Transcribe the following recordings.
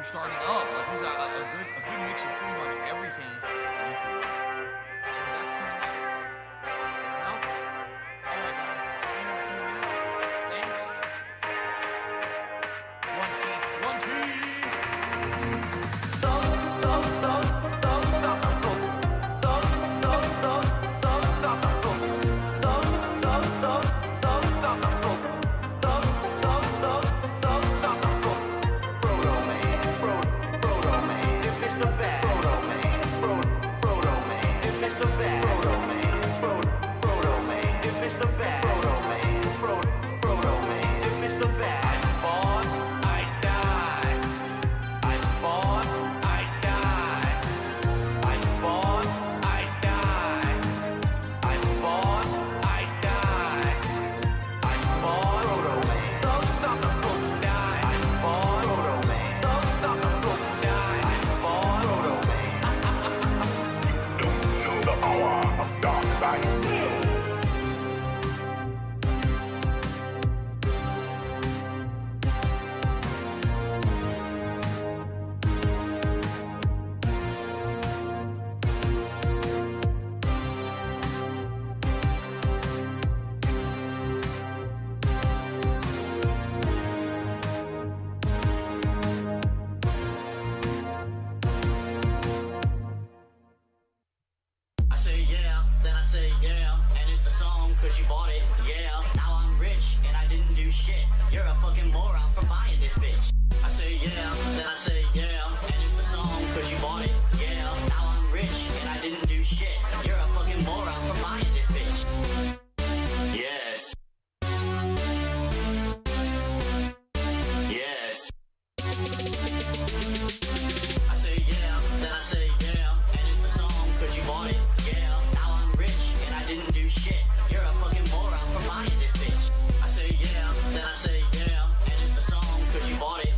Starting up, like we got a good mix of pretty much everything. So that's coming up. Enough. All right, guys. I'll see you in a few minutes. Thanks. 2020. Cause you bought it, yeah. Now I'm rich and I didn't do shit. You're a fucking moron for buying this bitch. I say yeah, then I say yeah. And it's a song cause you bought it, yeah. Now I'm rich and I didn't do shit. You're a fucking moron for buying this bitch. Yes. Yes. I say yeah, then I say yeah. And it's a song cause you bought it, yeah. Now I'm rich and I didn't do shit. You're a fucking moron for buying this bitch. I say yeah, then I say yeah. And it's a song cause you bought it.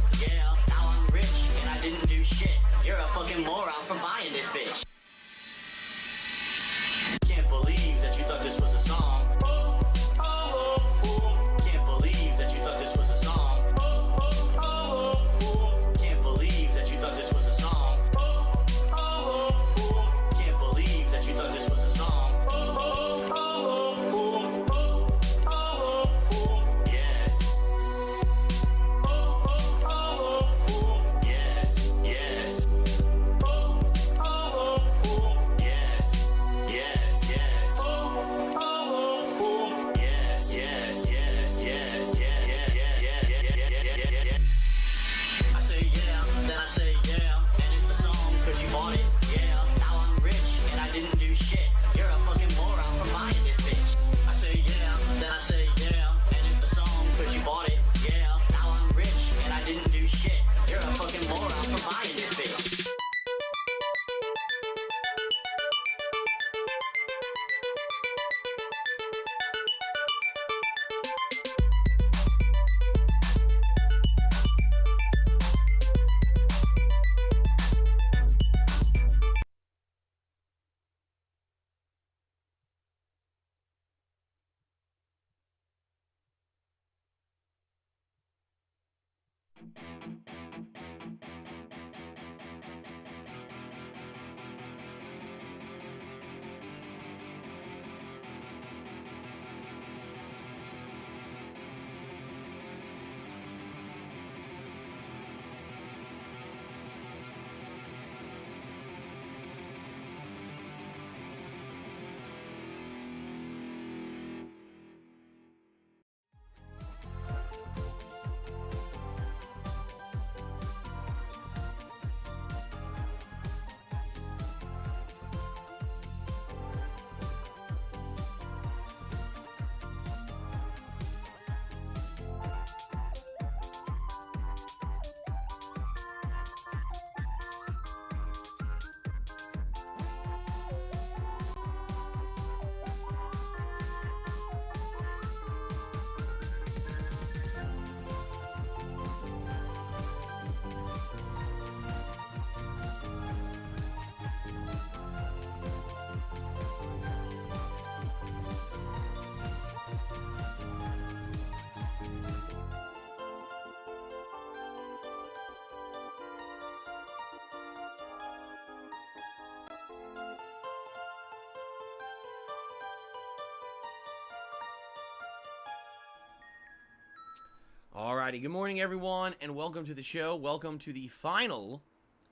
Alrighty, good morning everyone, and welcome to the show. Welcome to the final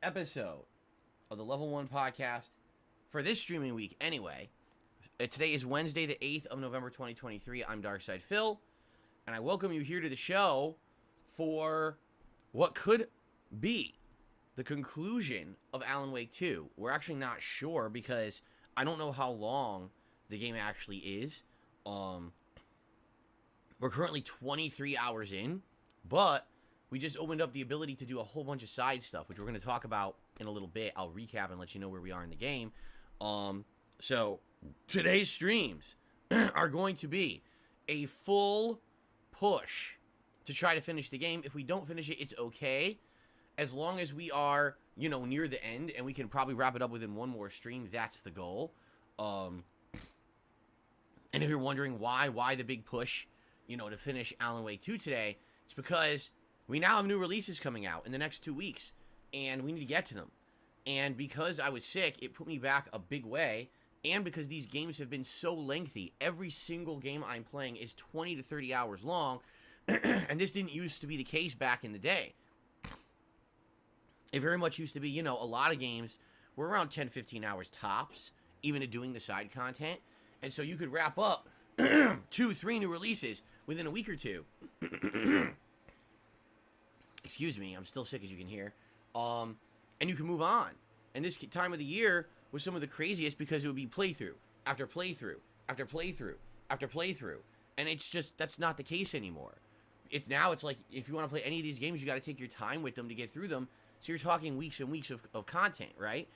episode of the Level 1 podcast for this streaming week anyway. Today is Wednesday, the 8th of November, 2023. I'm Darkside Phil, and I welcome you here to the show for what could be the conclusion of Alan Wake 2. We're actually not sure because I don't know how long the game actually is. We're currently 23 hours in, but we just opened up the ability to do a whole bunch of side stuff, which we're going to talk about in a little bit. I'll recap and let you know where we are in the game. So today's streams are going to be a full push to try to finish the game. If we don't finish it, it's okay. As long as we are, near the end, and we can probably wrap it up within one more stream, that's the goal. And if you're wondering why the big push, to finish Alan Wake 2 today, it's because we now have new releases coming out in the next 2 weeks, and we need to get to them. And because I was sick, it put me back a big way, and because these games have been so lengthy, every single game I'm playing is 20 to 30 hours long, and this didn't used to be the case back in the day. It very much used to be, a lot of games were around 10, 15 hours tops, even to doing the side content, and so you could wrap up 2, 3 new releases within a week or two. Excuse me, I'm still sick as you can hear. And you can move on. And this time of the year was some of the craziest because it would be playthrough after playthrough after playthrough after playthrough. And it's just, that's not the case anymore. It's like, if you want to play any of these games, you got to take your time with them to get through them. So you're talking weeks and weeks of content, right?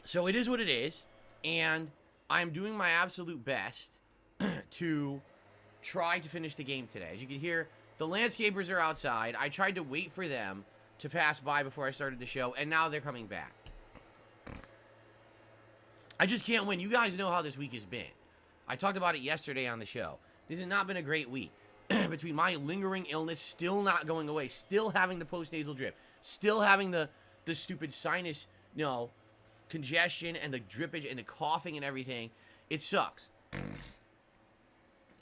So it is what it is. And I'm doing my absolute best to try to finish the game today. As you can hear, the landscapers are outside. I tried to wait for them to pass by before I started the show, and now they're coming back. I just can't win. You guys know how this week has been. I talked about it yesterday on the show. This has not been a great week. Between my lingering illness still not going away, still having the post-nasal drip, still having the stupid sinus, congestion and the drippage and the coughing and everything, it sucks.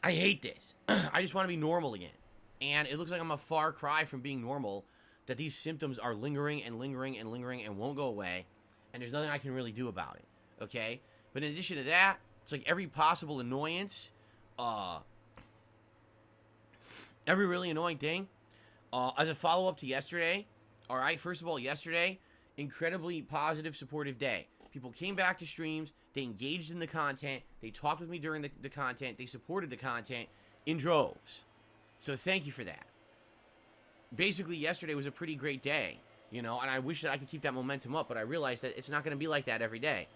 I hate this. I just want to be normal again. And it looks like I'm a far cry from being normal, that these symptoms are lingering and lingering and lingering and won't go away, and there's nothing I can really do about it, okay? But in addition to that, it's like every possible annoyance, every really annoying thing, as a follow-up to yesterday, all right, first of all, yesterday, incredibly positive, supportive day. People came back to streams, they engaged in the content, they talked with me during the content, they supported the content in droves. So thank you for that. Basically, yesterday was a pretty great day, and I wish that I could keep that momentum up, but I realized that it's not going to be like that every day.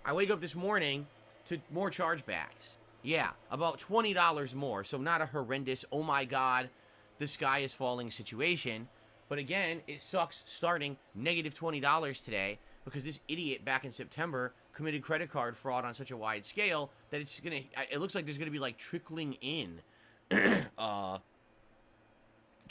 I wake up this morning to more chargebacks. Yeah, about $20 more, so not a horrendous, oh my god, the sky is falling situation. But again, it sucks starting negative $20 today because this idiot back in September committed credit card fraud on such a wide scale that it looks like there's gonna be like trickling in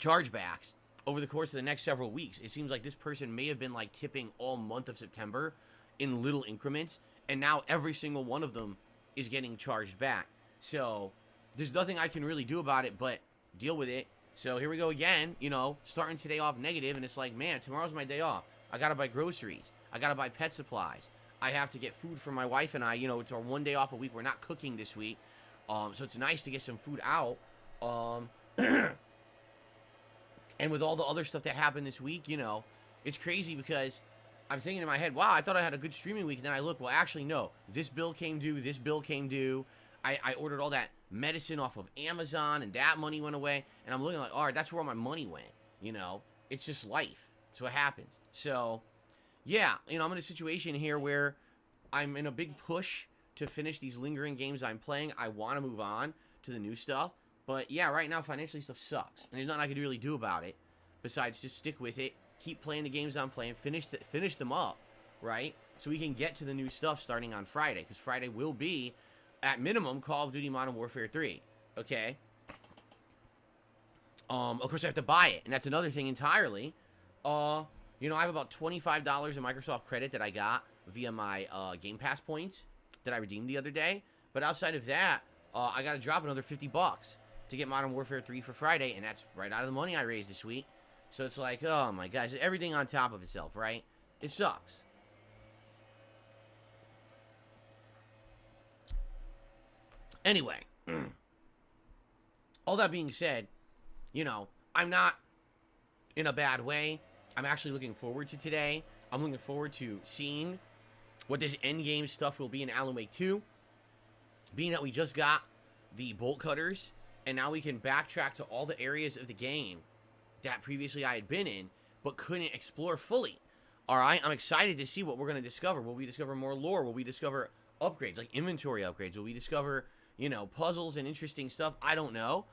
chargebacks over the course of the next several weeks. It seems like this person may have been like tipping all month of September in little increments, and now every single one of them is getting charged back. So there's nothing I can really do about it but deal with it. So here we go again, you know, starting today off negative, and it's like, man, tomorrow's my day off. I gotta buy groceries. I gotta buy pet supplies. I have to get food for my wife and I. You know, it's our one day off a week. We're not cooking this week. So it's nice to get some food out. And with all the other stuff that happened this week, you know, it's crazy because I'm thinking in my head, wow, I thought I had a good streaming week. And then I look, well, actually, no. This bill came due. This bill came due. I ordered all that medicine off of Amazon, and that money went away. And I'm looking like, all right, that's where all my money went. You know, it's just life. It's what happens. So, yeah, you know, I'm in a situation here where I'm in a big push to finish these lingering games I'm playing. I want to move on to the new stuff. But, yeah, right now, financially, stuff sucks. And there's nothing I can really do about it besides just stick with it, keep playing the games I'm playing, finish them up, right? So we can get to the new stuff starting on Friday. Because Friday will be, at minimum, Call of Duty Modern Warfare 3. Okay? Of course, I have to buy it. And that's another thing entirely. You know, I have about $25 in Microsoft credit that I got via my Game Pass points that I redeemed the other day. But outside of that, I got to drop another $50 to get Modern Warfare 3 for Friday, and that's right out of the money I raised this week. So it's like, oh my gosh, everything on top of itself, right? It sucks. Anyway, all that being said, you know, I'm not in a bad way. I'm actually looking forward to today. I'm looking forward to seeing what this endgame stuff will be in Alan Wake 2. Being that we just got the bolt cutters, and now we can backtrack to all the areas of the game that previously I had been in, but couldn't explore fully. Alright, I'm excited to see what we're going to discover. Will we discover more lore? Will we discover upgrades, like inventory upgrades? Will we discover, you know, puzzles and interesting stuff? I don't know.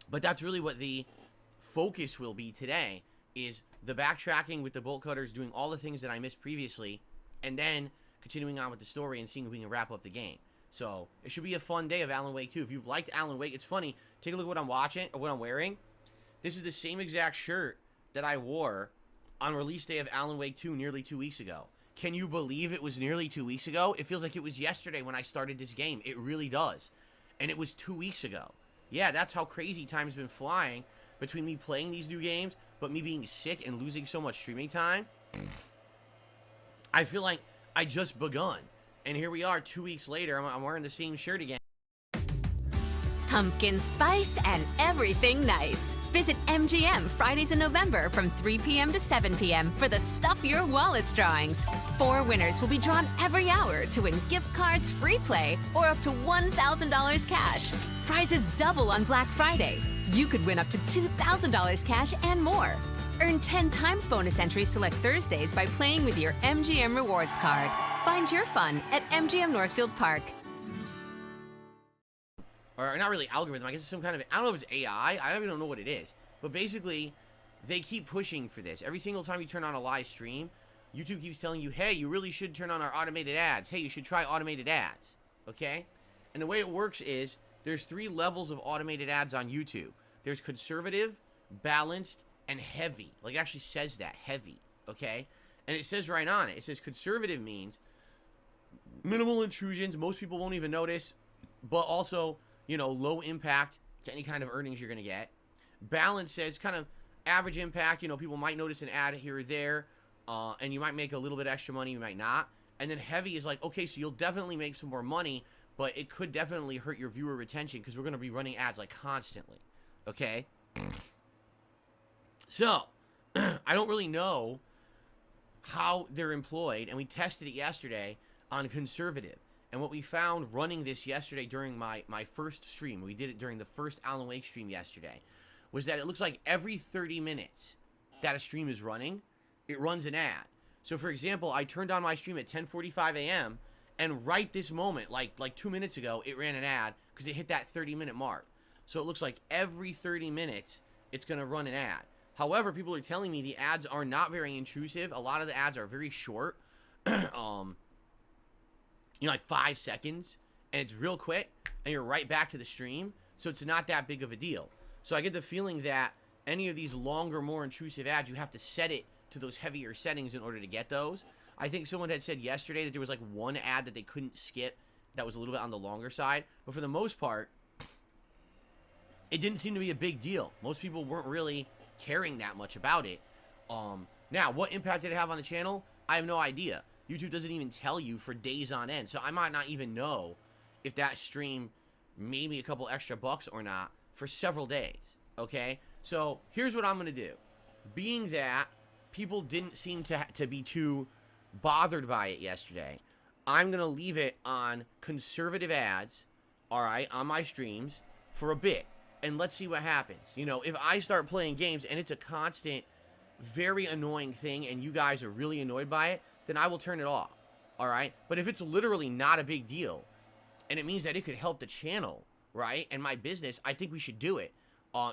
But that's really what the focus will be today, is the backtracking with the bolt cutters, doing all the things that I missed previously, and then continuing on with the story and seeing if we can wrap up the game. So, it should be a fun day of Alan Wake 2. If you've liked Alan Wake, it's funny. Take a look at what I'm watching, or what I'm wearing. This is the same exact shirt that I wore on release day of Alan Wake 2 nearly 2 weeks ago. Can you believe it was nearly 2 weeks ago? It feels like it was yesterday when I started this game. It really does. And it was 2 weeks ago. Yeah, that's how crazy time's been flying between me playing these new games, but me being sick and losing so much streaming time. I feel like I just begun. And here we are 2 weeks later. I'm wearing the same shirt again. Pumpkin spice and everything nice. Visit MGM Fridays in November from 3 p.m. to 7 p.m. for the Stuff Your Wallets drawings. 4 winners will be drawn every hour to win gift cards, free play, or up to $1,000 cash. Prizes double on Black Friday. You could win up to $2,000 cash and more. Earn 10 times bonus entries select Thursdays by playing with your MGM Rewards card. Find your fun at MGM Northfield Park. Or not really algorithm, I guess it's some kind of, I don't know if it's AI, I don't know what it is. But basically, they keep pushing for this. Every single time you turn on a live stream, YouTube keeps telling you, hey, you really should turn on our automated ads. Hey, you should try automated ads. Okay? And the way it works is, there's 3 levels of automated ads on YouTube. There's conservative, balanced, and heavy. Like, it actually says that, heavy. Okay? And it says right on it, it says conservative means minimal intrusions, most people won't even notice, but also, you know, low impact to any kind of earnings you're going to get. Balance says kind of average impact, you know, people might notice an ad here or there, and you might make a little bit extra money, you might not. And then heavy is like, okay, so you'll definitely make some more money, but it could definitely hurt your viewer retention because we're going to be running ads like constantly. Okay? So, I don't really know how they're employed, and we tested it yesterday on conservative. And what we found running this yesterday during my first stream, we did it during the first Alan Wake stream yesterday, was that it looks like every 30 minutes that a stream is running, it runs an ad. So for example, I turned on my stream at 10:45 a.m. and right this moment, like 2 minutes ago, it ran an ad because it hit that 30-minute mark. So it looks like every 30 minutes, it's going to run an ad. However, people are telling me the ads are not very intrusive. A lot of the ads are very short. You know, like 5 seconds, and it's real quick, and you're right back to the stream, so it's not that big of a deal. So I get the feeling that any of these longer, more intrusive ads, you have to set it to those heavier settings in order to get those. I think someone had said yesterday that there was like one ad that they couldn't skip that was a little bit on the longer side. But for the most part, it didn't seem to be a big deal. Most people weren't really caring that much about it. Now, what impact did it have on the channel? I have no idea. YouTube doesn't even tell you for days on end. So I might not even know if that stream made me a couple extra bucks or not for several days. Okay? So here's what I'm going to do. Being that people didn't seem to be too bothered by it yesterday, I'm going to leave it on conservative ads, all right, on my streams for a bit. And let's see what happens. You know, if I start playing games and it's a constant, very annoying thing and you guys are really annoyed by it, then I will turn it off, all right? But if it's literally not a big deal and it means that it could help the channel, right, and my business, I think we should do it.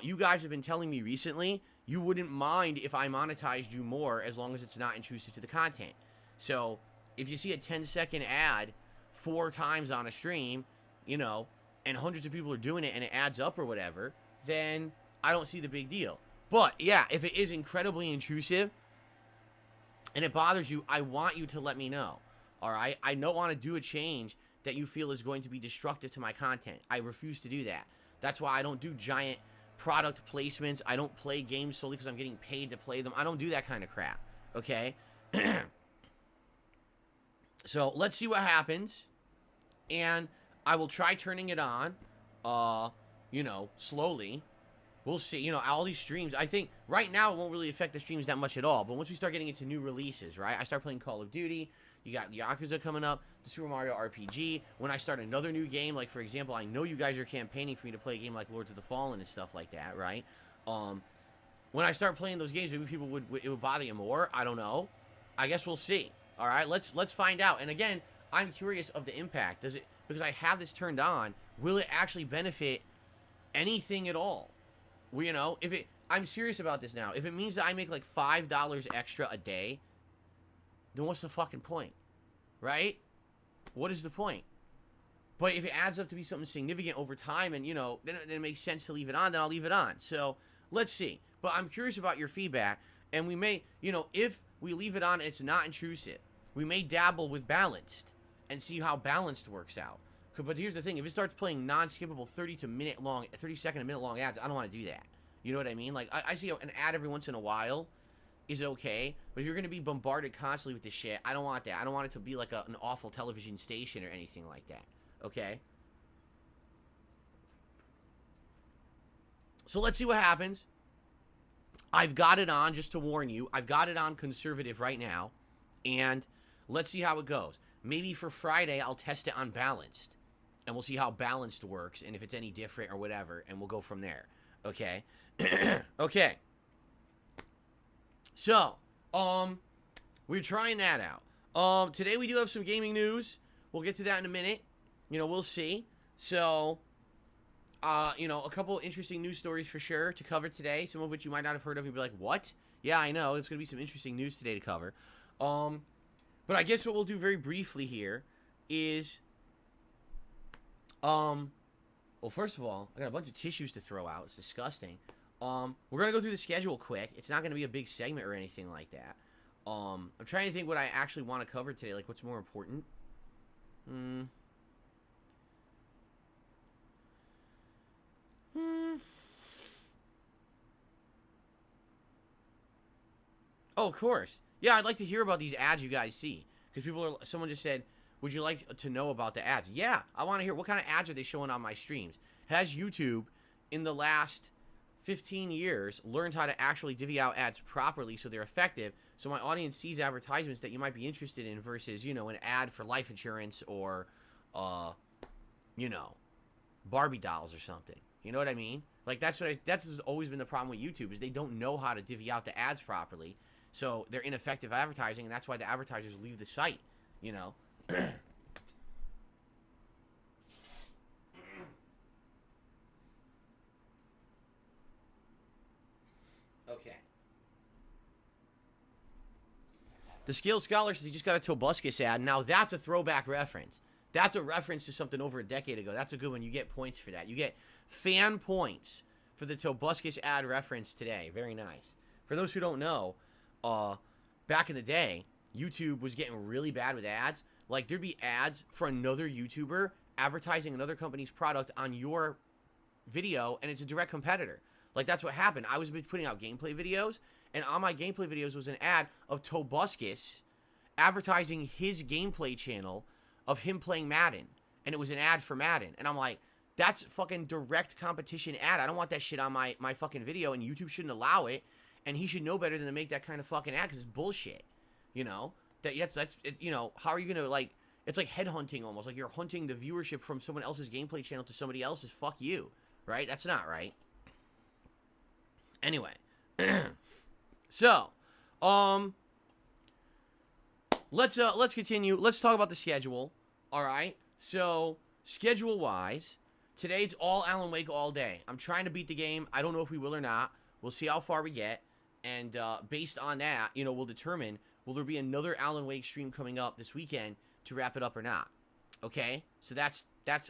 You guys have been telling me recently you wouldn't mind if I monetized you more as long as it's not intrusive to the content. So if you see a 10-second ad 4 times on a stream, you know, and hundreds of people are doing it and it adds up or whatever, then I don't see the big deal. But yeah, if it is incredibly intrusive and it bothers you, I want you to let me know. All right? I don't want to do a change that you feel is going to be destructive to my content. I refuse to do that. That's why I don't do giant product placements. I don't play games solely because I'm getting paid to play them. I don't do that kind of crap. Okay? So let's see what happens. And I will try turning it on, you know, slowly. We'll see. You know, all these streams, I think right now it won't really affect the streams that much at all. But once we start getting into new releases, right? I start playing Call of Duty. You got Yakuza coming up, the Super Mario RPG. When I start another new game, like, for example, I know you guys are campaigning for me to play a game like Lords of the Fallen and stuff like that, right? When I start playing those games, maybe people it would bother you more. I don't know. I guess we'll see. All right, let's find out. And again, I'm curious of the impact. Does it, because I have this turned on, will it actually benefit anything at all? Well, you know, if it, I'm serious about this now. If it means that I make like $5 extra a day, then what's the fucking point? Right? What is the point? But if it adds up to be something significant over time and, you know, then it makes sense to leave it on, then I'll leave it on. So, let's see. But I'm curious about your feedback, and we may, you know, if we leave it on and it's not intrusive, we may dabble with balanced and see how balanced works out. But here's the thing. If it starts playing non-skippable 30-second to minute long ads, I don't want to do that. You know what I mean? Like, I see an ad every once in a while is okay, but if you're going to be bombarded constantly with this shit, I don't want that. I don't want it to be like an awful television station or anything like that. Okay? So let's see what happens. I've got it on, just to warn you. I've got it on conservative right now, and let's see how it goes. Maybe for Friday, I'll test it on balanced, and we'll see how balanced works, and if it's any different or whatever, and we'll go from there. Okay? Okay. So, we're trying that out. Today we do have some gaming news. We'll get to that in a minute. You know, we'll see. So, you know, a couple interesting news stories for sure to cover today. Some of which you might not have heard of. You'll be like, what? Yeah, I know. It's going to be some interesting news today to cover. But I guess what we'll do very briefly here is, well, first of all, I got a bunch of tissues to throw out. It's disgusting. We're going to go through the schedule quick. It's not going to be a big segment or anything like that. I'm trying to think what I actually want to cover today, like what's more important. Oh, of course. Yeah, I'd like to hear about these ads you guys see. Because someone just said, would you like to know about the ads? Yeah, I want to hear what kind of ads are they showing on my streams. Has YouTube, in the last 15 years, learned how to actually divvy out ads properly so they're effective, so my audience sees advertisements that you might be interested in versus, you know, an ad for life insurance or, you know, Barbie dolls or something. You know what I mean? Like, that's always been the problem with YouTube, is they don't know how to divvy out the ads properly. So they're ineffective advertising, and that's why the advertisers leave the site, you know. Okay. The Skilled Scholar says he just got a Tobuscus ad. Now that's a throwback reference. That's a reference to something over a decade ago. That's a good one. You get points for that. You get fan points for the Tobuscus ad reference today. Very nice. For those who don't know, back in the day, YouTube was getting really bad with ads. Like, there'd be ads for another YouTuber advertising another company's product on your video, and it's a direct competitor. Like, that's what happened. I was putting out gameplay videos, and on my gameplay videos was an ad of Tobuscus advertising his gameplay channel of him playing Madden. And it was an ad for Madden. And I'm like, that's fucking direct competition ad. I don't want that shit on my fucking video, and YouTube shouldn't allow it. And he should know better than to make that kind of fucking ad, because it's bullshit. You know? That's you know, how are you going to, like, it's like headhunting almost. Like, you're hunting the viewership from someone else's gameplay channel to somebody else's. Fuck you. Right? That's not right. Anyway. So, let's continue. Let's talk about the schedule. All right. So, schedule-wise, today it's all Alan Wake all day. I'm trying to beat the game. I don't know if we will or not. We'll see how far we get. And based on that, you know, we'll determine, will there be another Alan Wake stream coming up this weekend to wrap it up or not? Okay? So that's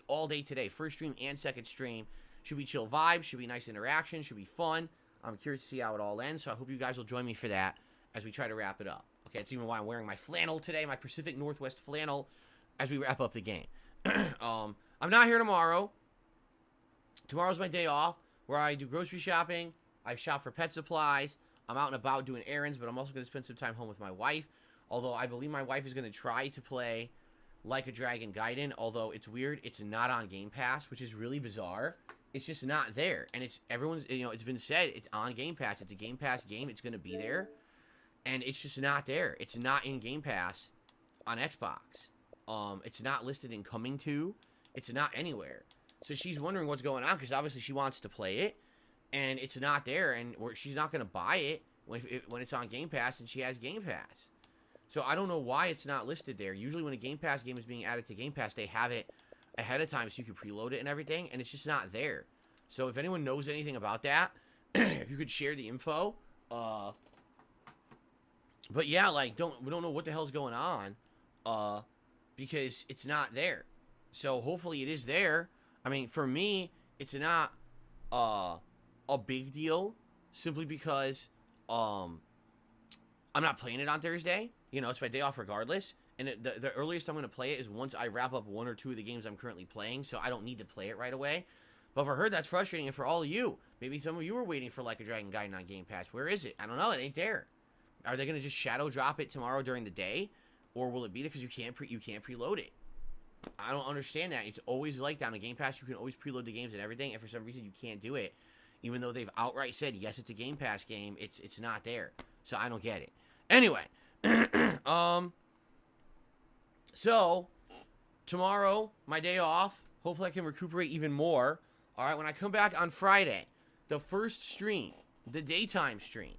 all day today. First stream and second stream. Should be chill vibes. Should be nice interaction. Should be fun. I'm curious to see how it all ends. So I hope you guys will join me for that as we try to wrap it up. Okay? It's even why I'm wearing my flannel today, my Pacific Northwest flannel, as we wrap up the game. I'm not here tomorrow. Tomorrow's my day off, where I do grocery shopping. I shop for pet supplies. I'm out and about doing errands, but I'm also going to spend some time home with my wife. Although I believe my wife is going to try to play Like a Dragon Gaiden. Although it's weird, it's not on Game Pass, which is really bizarre. It's just not there. And it's everyone's, you know, it's been said it's on Game Pass. It's a Game Pass game. It's going to be there. And it's just not there. It's not in Game Pass on Xbox. It's not listed in Coming To. It's not anywhere. So she's wondering what's going on, because obviously she wants to play it, and it's not there, and she's not going to buy it when it's on Game Pass, and she has Game Pass. So I don't know why it's not listed there. Usually when a Game Pass game is being added to Game Pass, they have it ahead of time so you can preload it and everything, and it's just not there. So if anyone knows anything about that, if you could share the info. But yeah, like, we don't know what the hell's going on, because it's not there. So hopefully it is there. I mean, for me, it's not a big deal, simply because I'm not playing it on Thursday. You know, it's my day off regardless. And the earliest I'm going to play it is once I wrap up one or two of the games I'm currently playing, so I don't need to play it right away. But for her, that's frustrating, and for all of you, maybe some of you are waiting for Like a Dragon Gaiden on Game Pass. Where is it? I don't know. It ain't there. Are they going to just shadow drop it tomorrow during the day? Or will it be there because you can't preload it? I don't understand that. It's always like that on Game Pass. You can always preload the games and everything, and for some reason you can't do it. Even though they've outright said, yes, it's a Game Pass game, it's not there. So I don't get it. Anyway, so tomorrow, my day off. Hopefully I can recuperate even more. All right, when I come back on Friday, the first stream, the daytime stream,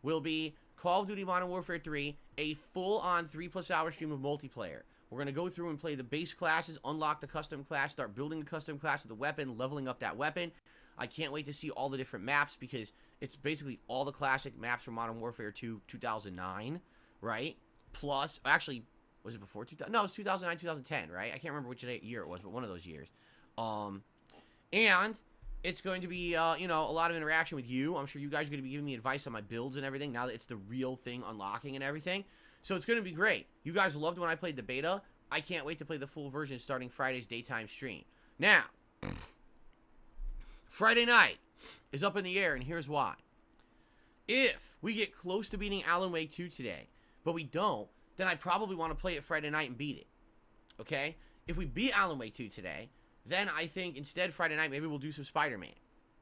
will be Call of Duty Modern Warfare 3, a full-on 3+ hour stream of multiplayer. We're going to go through and play the base classes, unlock the custom class, start building the custom class with a weapon, leveling up that weapon. I can't wait to see all the different maps, because it's basically all the classic maps from Modern Warfare 2 2009, right? Plus, actually, was it before 2000? No, it was 2009, 2010, right? I can't remember which year it was, but one of those years. And it's going to be, you know, a lot of interaction with you. I'm sure you guys are going to be giving me advice on my builds and everything now that it's the real thing unlocking and everything. So it's going to be great. You guys loved when I played the beta. I can't wait to play the full version starting Friday's daytime stream. Now, Friday night is up in the air, and here's why. If we get close to beating Alan Wake 2 today, but we don't, then I probably want to play it Friday night and beat it. Okay? If we beat Alan Wake 2 today, then I think instead Friday night maybe we'll do some Spider-Man.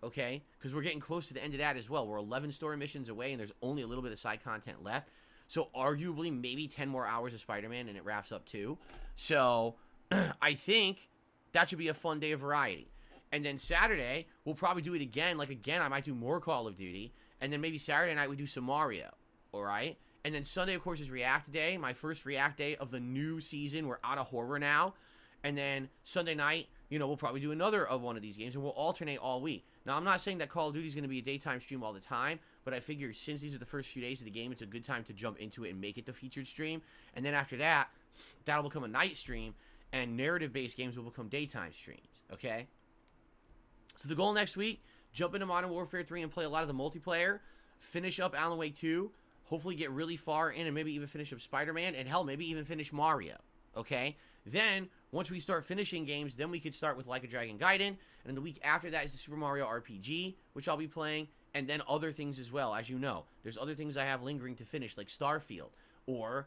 Okay? Because we're getting close to the end of that as well. We're 11 story missions away, and there's only a little bit of side content left. So arguably maybe 10 more hours of Spider-Man and it wraps up too. So I think that should be a fun day of variety. And then Saturday, we'll probably do it again. Like again, I might do more Call of Duty. And then maybe Saturday night we do some Mario. Alright? And then Sunday, of course, is React Day. My first React Day of the new season. We're out of horror now. And then Sunday night, you know, we'll probably do another of one of these games. And we'll alternate all week. Now, I'm not saying that Call of Duty is going to be a daytime stream all the time, but I figure since these are the first few days of the game, it's a good time to jump into it and make it the featured stream. And then after that, that'll become a night stream, and narrative-based games will become daytime streams, okay? So the goal next week, jump into Modern Warfare 3 and play a lot of the multiplayer, finish up Alan Wake 2, hopefully get really far in and maybe even finish up Spider-Man, and hell, maybe even finish Mario, okay? Then, once we start finishing games, then we could start with Like a Dragon Gaiden, and the week after that is the Super Mario RPG, which I'll be playing, and then other things as well, as you know. There's other things I have lingering to finish, like Starfield, or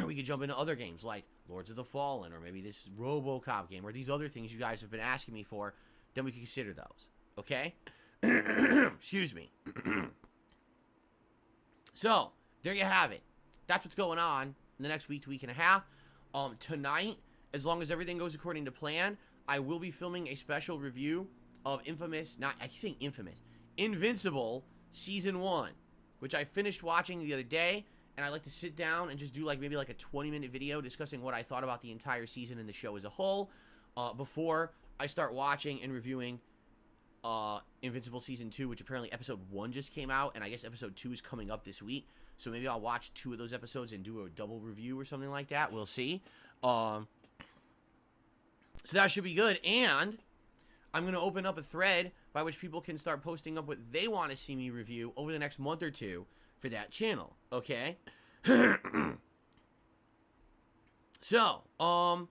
we could jump into other games, like Lords of the Fallen, or maybe this RoboCop game, or these other things you guys have been asking me for, then we can consider those, okay? Excuse me. So, there you have it. That's what's going on in the next week to week and a half. Tonight, as long as everything goes according to plan, I will be filming a special review of I keep saying Infamous, Invincible Season 1, which I finished watching the other day, and I'd like to sit down and just do maybe a 20-minute video discussing what I thought about the entire season and the show as a whole, before I start watching and reviewing Invincible Season 2, which apparently Episode 1 just came out, and I guess Episode 2 is coming up this week, so maybe I'll watch 2 of those episodes and do a double review or something like that. We'll see. So that should be good, and I'm going to open up a thread by which people can start posting up what they want to see me review over the next month or two for that channel, okay? So, no,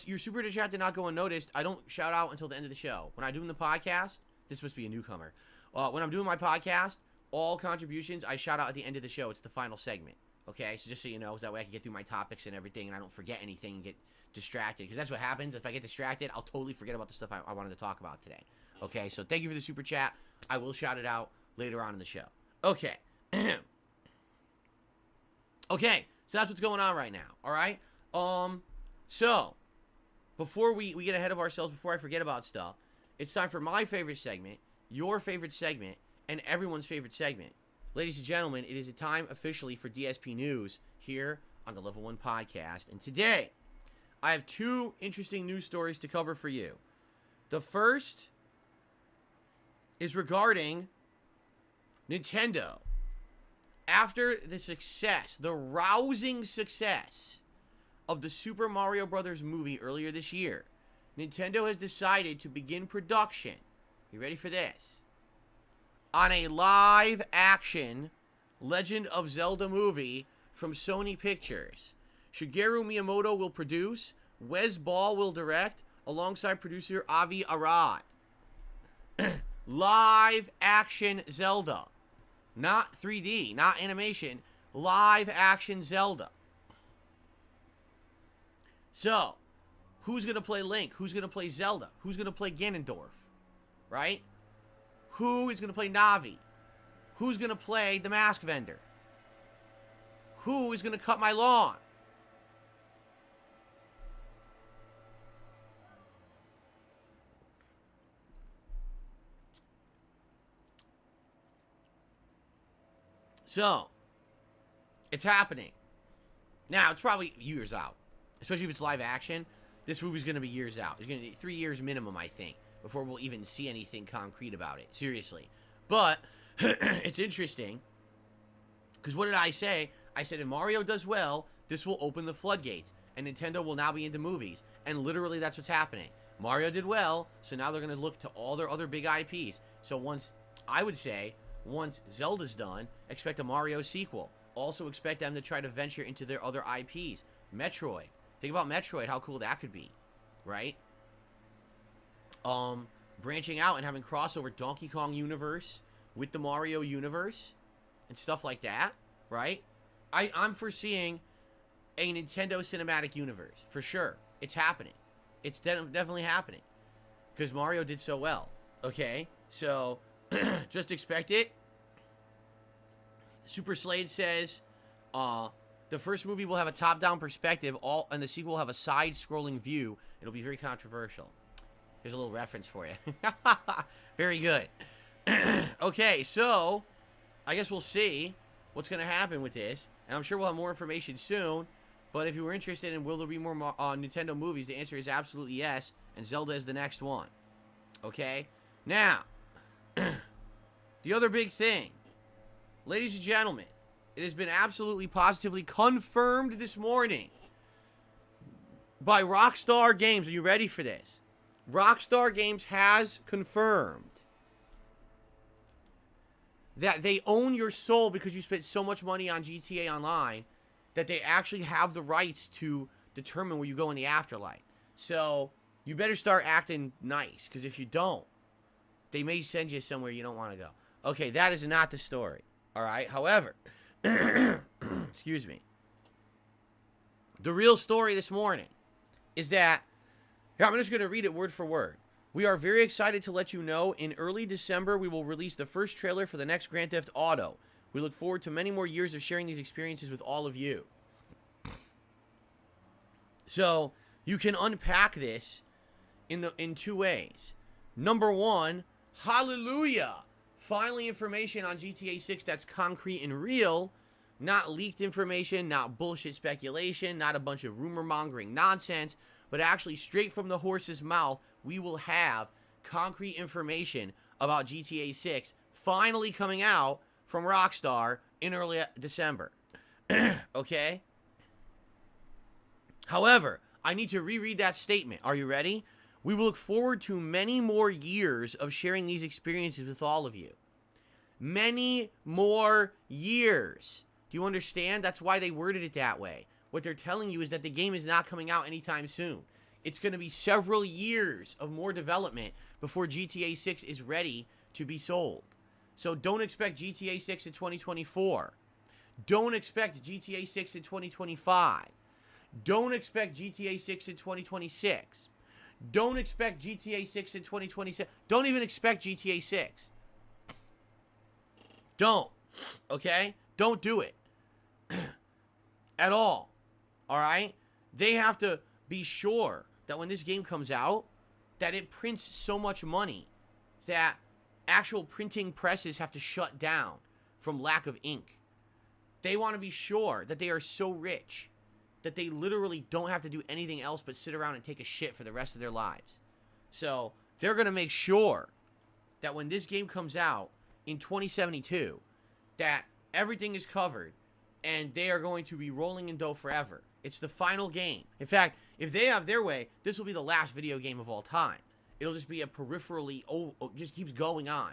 your super chat did not go unnoticed. I don't shout out until the end of the show. When I'm doing the podcast, this must be a newcomer. When I'm doing my podcast, all contributions I shout out at the end of the show. It's the final segment, okay? So just so you know, so that way I can get through my topics and everything, and I don't forget anything and get distracted, because that's what happens. If I get distracted, I'll totally forget about the stuff I wanted to talk about today, okay? So thank you for the super chat. I will shout it out later on in the show. Okay. Okay, so that's what's going on right now, all right? So, before we get ahead of ourselves, before I forget about stuff, it's time for my favorite segment, your favorite segment, and everyone's favorite segment. Ladies and gentlemen, it is a time officially for DSP News here on the Level 1 Podcast. And today, I have 2 interesting news stories to cover for you. The first is regarding Nintendo. After the success, the rousing success of the Super Mario Bros. Movie earlier this year, Nintendo has decided to begin production, you ready for this, on a live-action Legend of Zelda movie from Sony Pictures. Shigeru Miyamoto will produce, Wes Ball will direct, alongside producer Avi Arad. Live-action Zelda. Not 3D, not animation, live-action Zelda. So, who's going to play Link? Who's going to play Zelda? Who's going to play Ganondorf? Right? Who is going to play Navi? Who's going to play the Mask Vendor? Who is going to cut my lawn? So, it's happening. Now, it's probably years out. Especially if it's live action. This movie's going to be years out. It's going to be 3 years minimum, I think, before we'll even see anything concrete about it. Seriously. But, it's interesting. Because what did I say? I said if Mario does well, this will open the floodgates. And Nintendo will now be into movies. And literally, that's what's happening. Mario did well, so now they're going to look to all their other big IPs. So once Zelda's done, expect a Mario sequel. Also expect them to try to venture into their other IPs. Metroid. Think about Metroid, how cool that could be, right? Branching out and having crossover Donkey Kong universe with the Mario universe and stuff like that, right? I'm foreseeing a Nintendo cinematic universe, for sure. It's happening. It's definitely happening. Because Mario did so well, okay? So, just expect it. Super Slade says, the first movie will have a top-down perspective, and the sequel will have a side-scrolling view. It'll be very controversial. Here's a little reference for you. Very good. Okay, so I guess we'll see what's going to happen with this, and I'm sure we'll have more information soon. But if you were interested in will there be more Nintendo movies, the answer is absolutely yes, and Zelda is the next one. Okay? Now, the other big thing, ladies and gentlemen, it has been absolutely positively confirmed this morning by Rockstar Games. Are you ready for this? Rockstar Games has confirmed that they own your soul because you spent so much money on GTA Online that they actually have the rights to determine where you go in the afterlife. So you better start acting nice, because if you don't, they may send you somewhere you don't want to go. Okay, that is not the story. All right. However, excuse me. The real story this morning is that, here, I'm just going to read it word for word. We are very excited to let you know in early December we will release the first trailer for the next Grand Theft Auto. We look forward to many more years of sharing these experiences with all of you. So, you can unpack this in two ways. Number one, hallelujah! Finally information on GTA 6 that's concrete and real, not leaked information, not bullshit speculation, not a bunch of rumor-mongering nonsense, but actually straight from the horse's mouth, we will have concrete information about GTA 6 finally coming out from Rockstar in early December. Okay? However, I need to reread that statement. Are you ready? We will look forward to many more years of sharing these experiences with all of you. Many more years. Do you understand? That's why they worded it that way. What they're telling you is that the game is not coming out anytime soon. It's going to be several years of more development before GTA 6 is ready to be sold. So don't expect GTA 6 in 2024. Don't expect GTA 6 in 2025. Don't expect GTA 6 in 2026. Don't expect GTA 6 in 2027. Don't even expect GTA 6. Don't. Okay? Don't do it. At all. Alright? They have to be sure that when this game comes out, that it prints so much money that actual printing presses have to shut down from lack of ink. They want to be sure that they are so rich that they literally don't have to do anything else but sit around and take a shit for the rest of their lives. So, they're going to make sure that when this game comes out in 2072, that everything is covered and they are going to be rolling in dough forever. It's the final game. In fact, if they have their way, this will be the last video game of all time. It'll just be a peripherally, just keeps going on.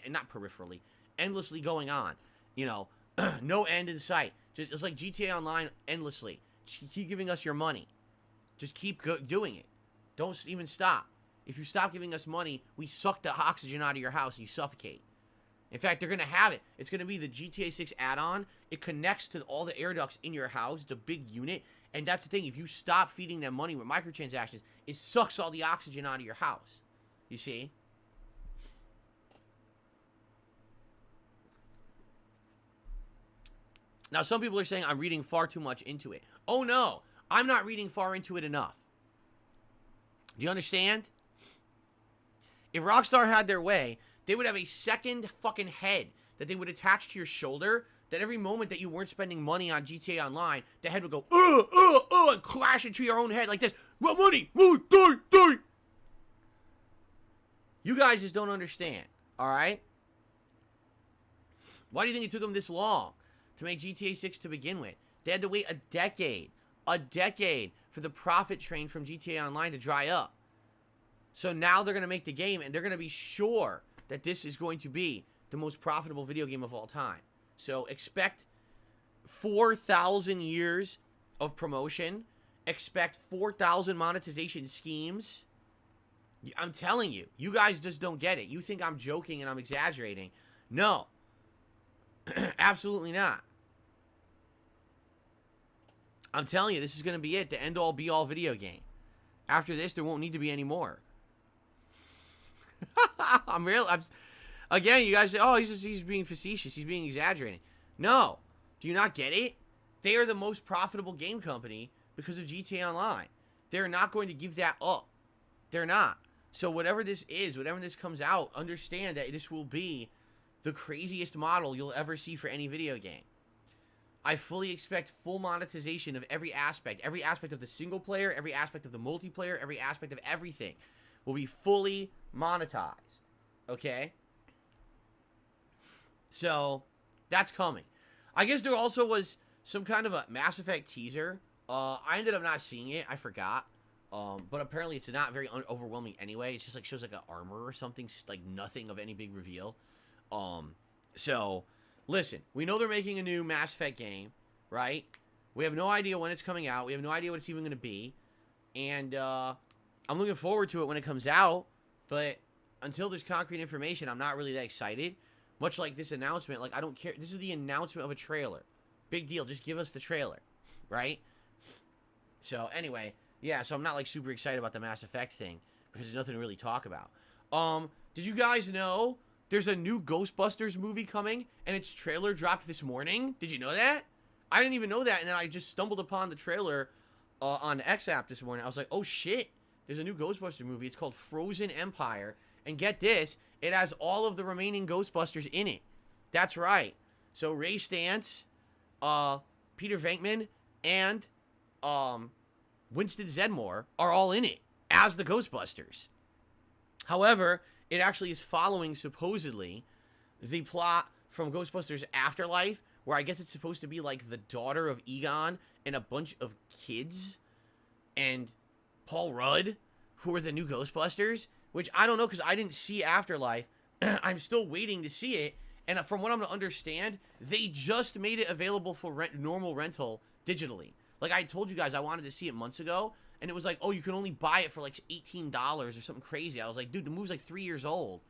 Not peripherally, endlessly going on. You know, no end in sight. It's like GTA Online endlessly. Just keep giving us your money. Just keep doing it. Don't even stop. If you stop giving us money, we suck the oxygen out of your house and you suffocate. In fact, they're going to have it. It's going to be the GTA 6 add-on. It connects to all the air ducts in your house. It's a big unit. And that's the thing. If you stop feeding them money with microtransactions, it sucks all the oxygen out of your house. You see? Now, some people are saying I'm reading far too much into it. Oh, no. I'm not reading far into it enough. Do you understand? If Rockstar had their way, they would have a second fucking head that they would attach to your shoulder, that every moment that you weren't spending money on GTA Online, the head would go, and crash into your own head like this. What money? Die. You guys just don't understand, alright? Why do you think it took them this long to make GTA 6 to begin with? They had to wait a decade for the profit train from GTA Online to dry up. So now they're going to make the game, and they're going to be sure that this is going to be the most profitable video game of all time. So expect 4,000 years of promotion. Expect 4,000 monetization schemes. I'm telling you, you guys just don't get it. You think I'm joking and I'm exaggerating. No. Absolutely not. I'm telling you, this is going to be it. The end-all, be-all video game. After this, there won't need to be any more. Again, you guys say, oh, he's being facetious. He's being exaggerating. No. Do you not get it? They are the most profitable game company because of GTA Online. They're not going to give that up. They're not. So whatever this is, whatever this comes out, understand that this will be the craziest model you'll ever see for any video game. I fully expect full monetization of every aspect of the single player, every aspect of the multiplayer, every aspect of everything will be fully monetized. Okay? So, that's coming. I guess there also was some kind of a Mass Effect teaser. I ended up not seeing it. I forgot. But apparently it's not very overwhelming anyway. It's just like shows like an armor or something, like nothing of any big reveal. So listen, we know they're making a new Mass Effect game, right? We have no idea when it's coming out. We have no idea what it's even going to be. And I'm looking forward to it when it comes out. But until there's concrete information, I'm not really that excited. Much like this announcement, like I don't care. This is the announcement of a trailer. Big deal. Just give us the trailer, right? So anyway, yeah, so I'm not like super excited about the Mass Effect thing because there's nothing to really talk about. Did you guys know there's a new Ghostbusters movie coming and its trailer dropped this morning? Did you know that? I didn't even know that, and then I just stumbled upon the trailer on the X app this morning. I was like, oh shit, there's a new Ghostbusters movie. It's called Frozen Empire, and get this, it has all of the remaining Ghostbusters in it. That's right. So Ray Stantz, Peter Venkman, and Winston Zeddemore are all in it as the Ghostbusters. However, it actually is following, supposedly, the plot from Ghostbusters Afterlife, where I guess it's supposed to be like the daughter of Egon and a bunch of kids and Paul Rudd, who are the new Ghostbusters, which I don't know because I didn't see Afterlife. I'm still waiting to see it. And from what I'm to understand, they just made it available for normal rental digitally. Like I told you guys, I wanted to see it months ago, and it was like, oh, you can only buy it for like $18 or something crazy. I was like, dude, the movie's like 3 years old.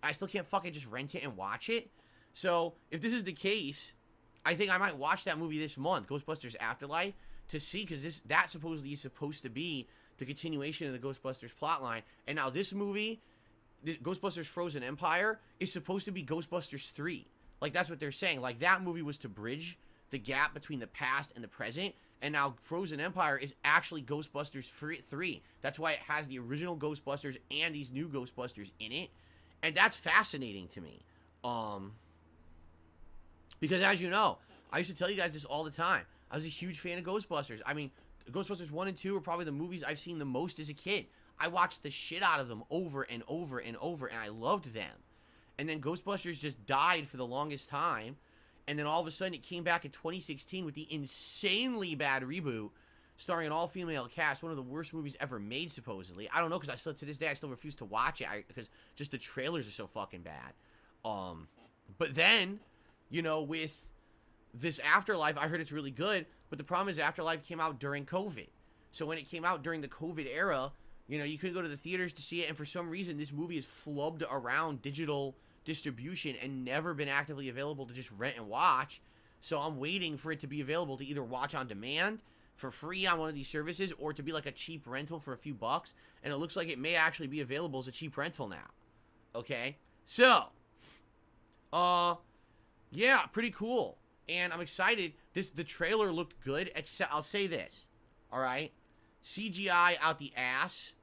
I still can't fucking just rent it and watch it. So if this is the case, I think I might watch that movie this month, Ghostbusters Afterlife, to see, because that supposedly is supposed to be the continuation of the Ghostbusters plotline. And now this movie, Ghostbusters Frozen Empire, is supposed to be Ghostbusters 3. Like, that's what they're saying. Like, that movie was to bridge the gap between the past and the present. And now Frozen Empire is actually Ghostbusters 3. That's why it has the original Ghostbusters and these new Ghostbusters in it. And that's fascinating to me. Because as you know, I used to tell you guys this all the time. I was a huge fan of Ghostbusters. I mean, Ghostbusters 1 and 2 are probably the movies I've seen the most as a kid. I watched the shit out of them over and over and over, and I loved them. And then Ghostbusters just died for the longest time. And then all of a sudden it came back in 2016 with the insanely bad reboot starring an all-female cast, one of the worst movies ever made, supposedly. I don't know, because to this day, I still refuse to watch it because just the trailers are so fucking bad. But then, you know, with this Afterlife, I heard it's really good, but the problem is Afterlife came out during COVID. So when it came out during the COVID era, you know, you couldn't go to the theaters to see it, and for some reason, this movie is flubbed around digital distribution and never been actively available to just rent and watch. So I'm waiting for it to be available to either watch on demand for free on one of these services or to be like a cheap rental for a few bucks. And it looks like it may actually be available as a cheap rental now. Okay? So, yeah, pretty cool. And I'm excited. The trailer looked good, except I'll say this. All right? CGI out the ass.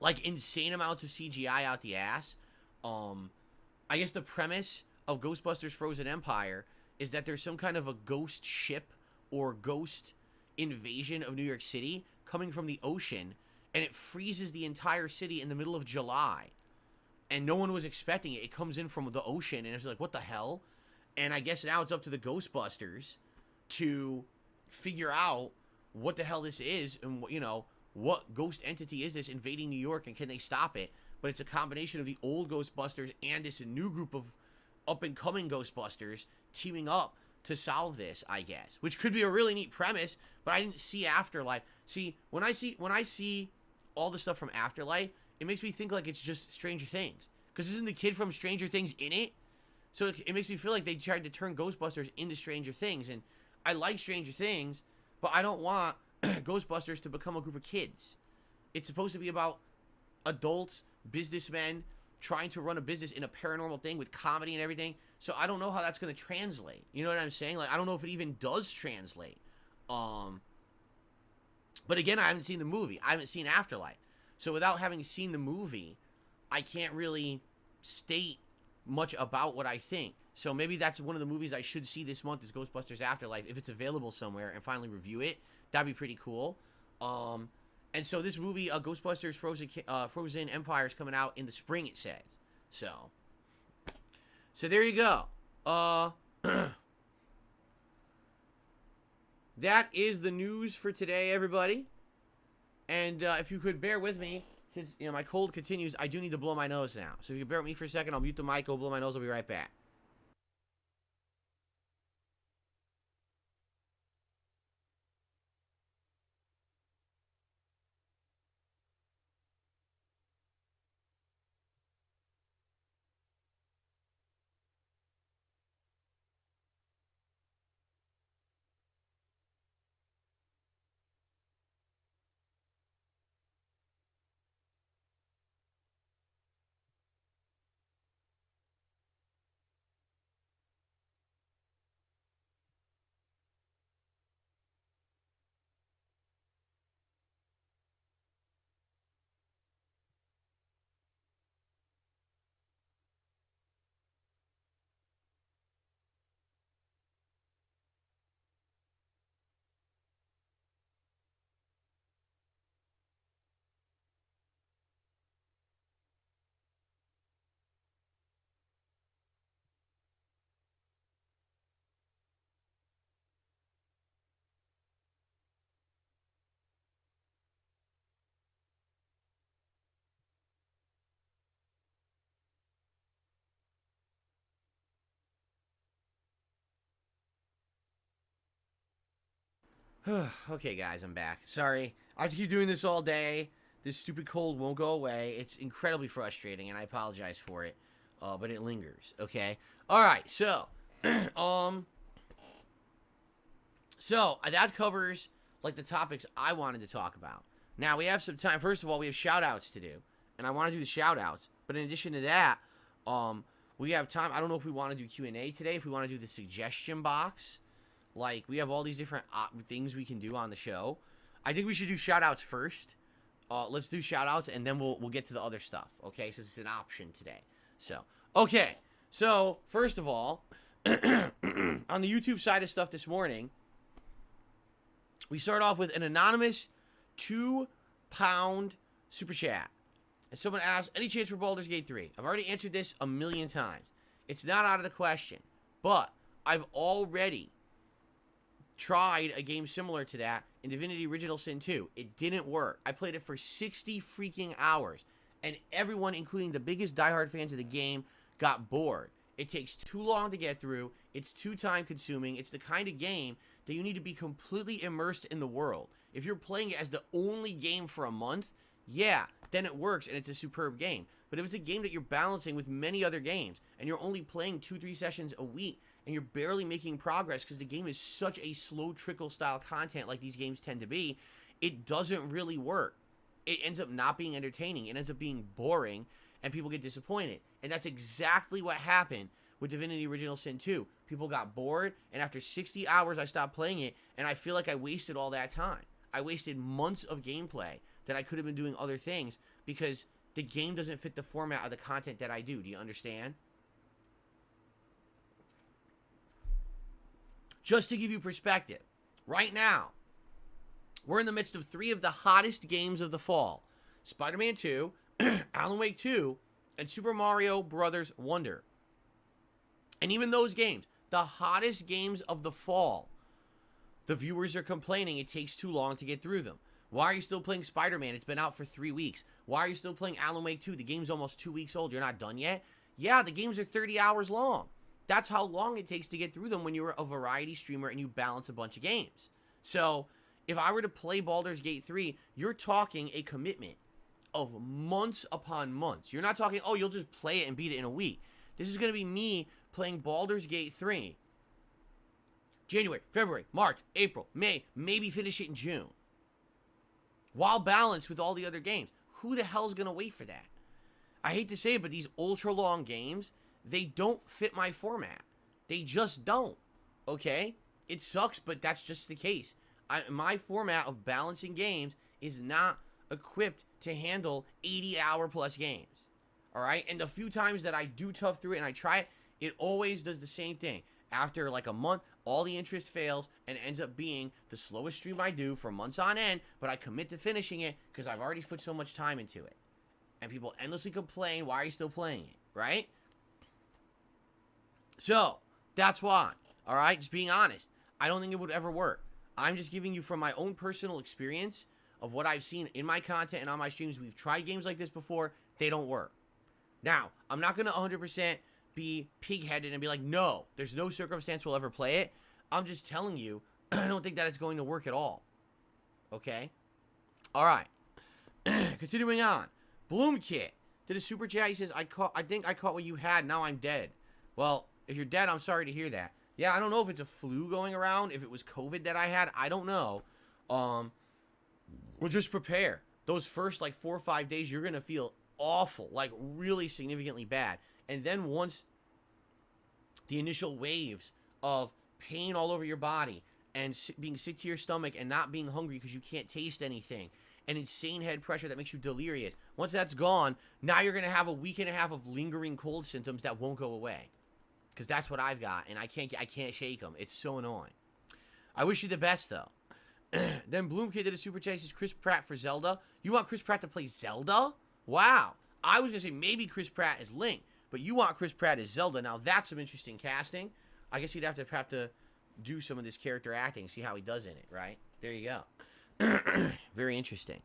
Like insane amounts of CGI out the ass. I guess the premise of Ghostbusters Frozen Empire is that there's some kind of a ghost ship or ghost invasion of New York City coming from the ocean, and it freezes the entire city in the middle of July. And no one was expecting it. It comes in from the ocean, and it's like, what the hell? And I guess now it's up to the Ghostbusters to figure out what the hell this is and, you know, what ghost entity is this invading New York, and can they stop it? But it's a combination of the old Ghostbusters and this new group of up-and-coming Ghostbusters teaming up to solve this, I guess. Which could be a really neat premise, but I didn't see Afterlife. See, when I see all the stuff from Afterlife, it makes me think like it's just Stranger Things. Because isn't the kid from Stranger Things in it? So it makes me feel like they tried to turn Ghostbusters into Stranger Things. And I like Stranger Things, but I don't want Ghostbusters to become a group of kids. It's supposed to be about adults, businessmen, trying to run a business in a paranormal thing with comedy and everything. So I don't know how that's going to translate. You know what I'm saying? Like, I don't know if it even does translate. But again, I haven't seen the movie. I haven't seen Afterlife. So without having seen the movie, I can't really state much about what I think. So maybe that's one of the movies I should see this month is Ghostbusters Afterlife. If it's available somewhere and finally review it, that'd be pretty cool. And so this movie, Ghostbusters Frozen Empire, is coming out in the spring, it says. So there you go. That is the news for today, everybody. And if you could bear with me, since my cold continues, I do need to blow my nose now. So if you could bear with me for a second, I'll mute the mic, go blow my nose, I'll be right back. Okay, guys, I'm back. Sorry, I have to keep doing this all day. This stupid cold won't go away. It's incredibly frustrating, and I apologize for it. But it lingers. Okay. All right. So, that covers like the topics I wanted to talk about. Now we have some time. First of all, we have shout outs to do, and I want to do the shout outs. But in addition to that, we have time. I don't know if we want to do Q&A today. If we want to do the suggestion box. Like, we have all these different things we can do on the show. I think we should do shout-outs first. Let's do shout-outs, and then we'll get to the other stuff, okay? Since it's an option today. So, okay. So, first of all, on the YouTube side of stuff this morning, we start off with an anonymous £2 super chat. And someone asked, any chance for Baldur's Gate 3? I've already answered this a million times. It's not out of the question. But I've already tried a game similar to that in Divinity Original Sin 2. It didn't work. I played it for 60 freaking hours, and everyone, including the biggest diehard fans of the game, got bored. It takes too long to get through. It's too time consuming. It's the kind of game that you need to be completely immersed in the world. If you're playing it as the only game for a month, yeah, then it works and it's a superb game. But if it's a game that you're balancing with many other games and you're only playing 2-3 sessions a week, and you're barely making progress because the game is such a slow trickle style content like these games tend to be, it doesn't really work. It ends up not being entertaining. It ends up being boring, and people get disappointed. And that's exactly what happened with Divinity Original Sin 2. People got bored, and after 60 hours, I stopped playing it, and I feel like I wasted all that time. I wasted months of gameplay that I could have been doing other things because the game doesn't fit the format of the content that I do. Do you understand? Just to give you perspective, right now, we're in the midst of 3 of the hottest games of the fall. Spider-Man 2, Alan Wake 2, and Super Mario Bros. Wonder. And even those games, the hottest games of the fall, the viewers are complaining it takes too long to get through them. Why are you still playing Spider-Man? It's been out for 3 weeks. Why are you still playing Alan Wake 2? The game's almost 2 weeks old. You're not done yet? Yeah, the games are 30 hours long. That's how long it takes to get through them when you're a variety streamer and you balance a bunch of games. So, if I were to play Baldur's Gate 3, you're talking a commitment of months upon months. You're not talking, oh, you'll just play it and beat it in a week. This is going to be me playing Baldur's Gate 3. January, February, March, April, May, maybe finish it in June. While balanced with all the other games. Who the hell's going to wait for that? I hate to say it, but these ultra long games, they don't fit my format. They just don't. Okay? It sucks, but that's just the case. My format of balancing games is not equipped to handle 80-hour plus games. Alright? And the few times that I do tough through it and I try it, it always does the same thing. After like a month, all the interest fails and ends up being the slowest stream I do for months on end, but I commit to finishing it because I've already put so much time into it. And people endlessly complain, why are you still playing it? Right? So, that's why. Alright? Just being honest. I don't think it would ever work. I'm just giving you from my own personal experience of what I've seen in my content and on my streams, we've tried games like this before. They don't work. Now, I'm not going to 100% be pig-headed and be like, no, there's no circumstance we'll ever play it. I'm just telling you, I don't think that it's going to work at all. Okay? All right. Continuing on. Bloomkit did a super chat. He says, I think I caught what you had. Now I'm dead. Well, if you're dead, I'm sorry to hear that. Yeah, I don't know if it's a flu going around, if it was COVID that I had. I don't know. Well, just prepare. Those first, like, 4 or 5 days, you're going to feel awful. Like, really significantly bad. And then once the initial waves of pain all over your body and being sick to your stomach and not being hungry because you can't taste anything and insane head pressure that makes you delirious, once that's gone, now you're going to have a week and a half of lingering cold symptoms that won't go away. Because that's what I've got, and I can't shake them. It's so annoying. I wish you the best, though. Then Bloomkid did a super chat. He says, Chris Pratt for Zelda. You want Chris Pratt to play Zelda? Wow. I was going to say maybe Chris Pratt is Link, but you want Chris Pratt as Zelda. Now, that's some interesting casting. I guess you'd have to do some of this character acting, see how he does in it, right? There you go. Very interesting.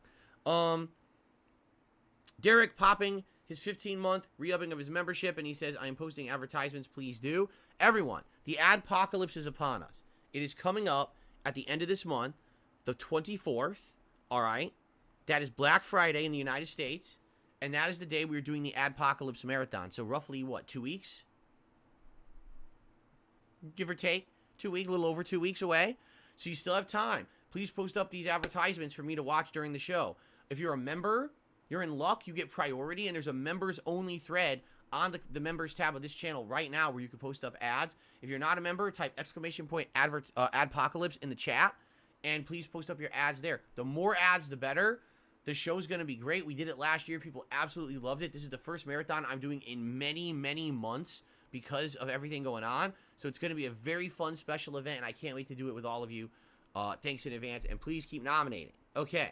Derek popping his 15-month re-upping of his membership, and he says, I am posting advertisements, please do. Everyone, the adpocalypse is upon us. It is coming up at the end of this month, the 24th, all right? That is Black Friday in the United States, and that is the day we're doing the adpocalypse marathon. So roughly, what, 2 weeks? Give or take, 2 weeks, a little over 2 weeks away. So you still have time. Please post up these advertisements for me to watch during the show. If you're a member, you're in luck, you get priority, and there's a members-only thread on the members tab of this channel right now where you can post up ads. If you're not a member, type !adpocalypse in the chat, and please post up your ads there. The more ads, the better. The show's going to be great. We did it last year. People absolutely loved it. This is the first marathon I'm doing in many, many months because of everything going on. So it's going to be a very fun special event, and I can't wait to do it with all of you. Thanks in advance, and please keep nominating. Okay.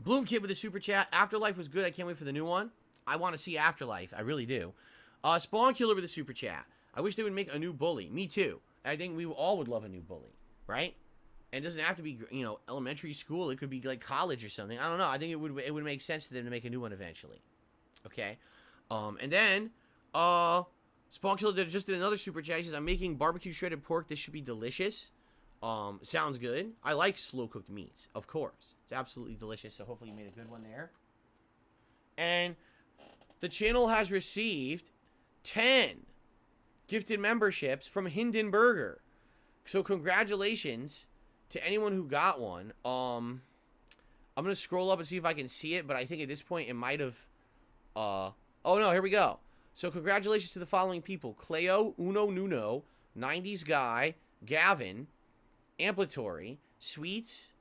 Bloomkid with a super chat. Afterlife was good. I can't wait for the new one. I want to see Afterlife. I really do. Spawn Killer with a super chat. I wish they would make a new bully. Me too. I think we all would love a new bully, right? And it doesn't have to be, you know, elementary school. It could be like college or something. I don't know. I think it would make sense to them to make a new one eventually. Okay. And then Spawn Killer just did another super chat. He says, I'm making barbecue shredded pork. This should be delicious. Sounds good. I like slow-cooked meats, of course. It's absolutely delicious, so hopefully you made a good one there. And the channel has received 10 gifted memberships from Hindenburger. So congratulations to anyone who got one. I'm going to scroll up and see if I can see it, but I think at this point it might have... oh, no, here we go. So congratulations to the following people. Cleo, Uno Nuno, 90s Guy, Gavin, Amplitory, Sweets,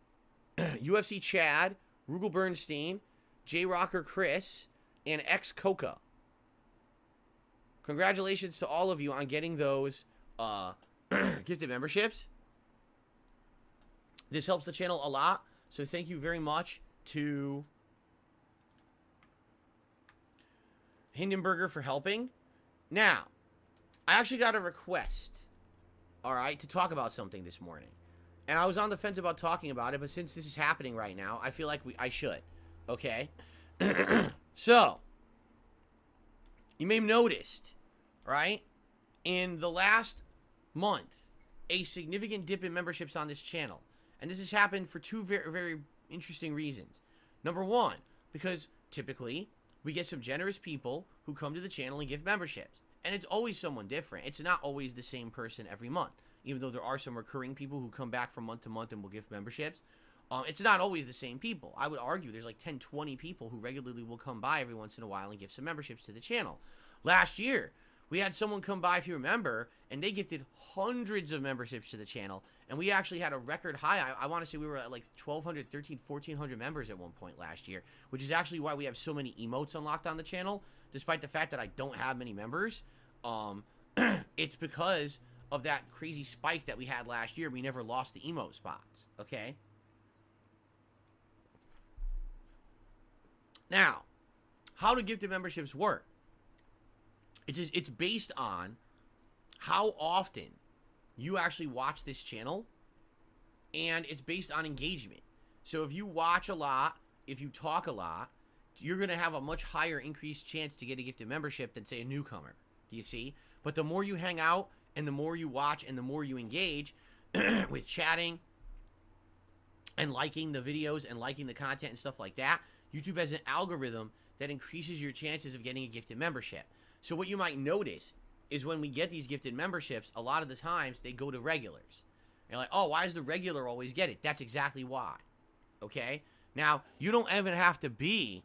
UFC Chad, Rugel Bernstein, J-Rocker Chris, and X Coca. Congratulations to all of you on getting those gifted memberships. This helps the channel a lot, so thank you very much to Hindenburger for helping. Now, I actually got a request, all right, to talk about something this morning. And I was on the fence about talking about it, but since this is happening right now, I feel like I should, okay? So, you may have noticed, right, in the last month, a significant dip in memberships on this channel. And this has happened for two very, very interesting reasons. Number one, because typically, we get some generous people who come to the channel and give memberships. And it's always someone different. It's not always the same person every month. Even though there are some recurring people who come back from month to month and will give memberships. It's not always the same people. I would argue there's like 10, 20 people who regularly will come by every once in a while and give some memberships to the channel. Last year, we had someone come by, if you remember, and they gifted hundreds of memberships to the channel. And we actually had a record high. I want to say we were at like 1,200, 1,300, 1,400 members at one point last year. Which is actually why we have so many emotes unlocked on the channel. Despite the fact that I don't have many members. It's because of that crazy spike that we had last year. We never lost the emote spots. Okay? Now, how do gifted memberships work? It's based on how often you actually watch this channel and it's based on engagement. So if you watch a lot, if you talk a lot, you're going to have a much higher increased chance to get a gifted membership than, say, a newcomer. Do you see? But the more you hang out and the more you watch and the more you engage with chatting and liking the videos and liking the content and stuff like that, YouTube has an algorithm that increases your chances of getting a gifted membership. So what you might notice is when we get these gifted memberships, a lot of the times they go to regulars. You're like, oh, why does the regular always get it? That's exactly why. Okay? Now, you don't even have to be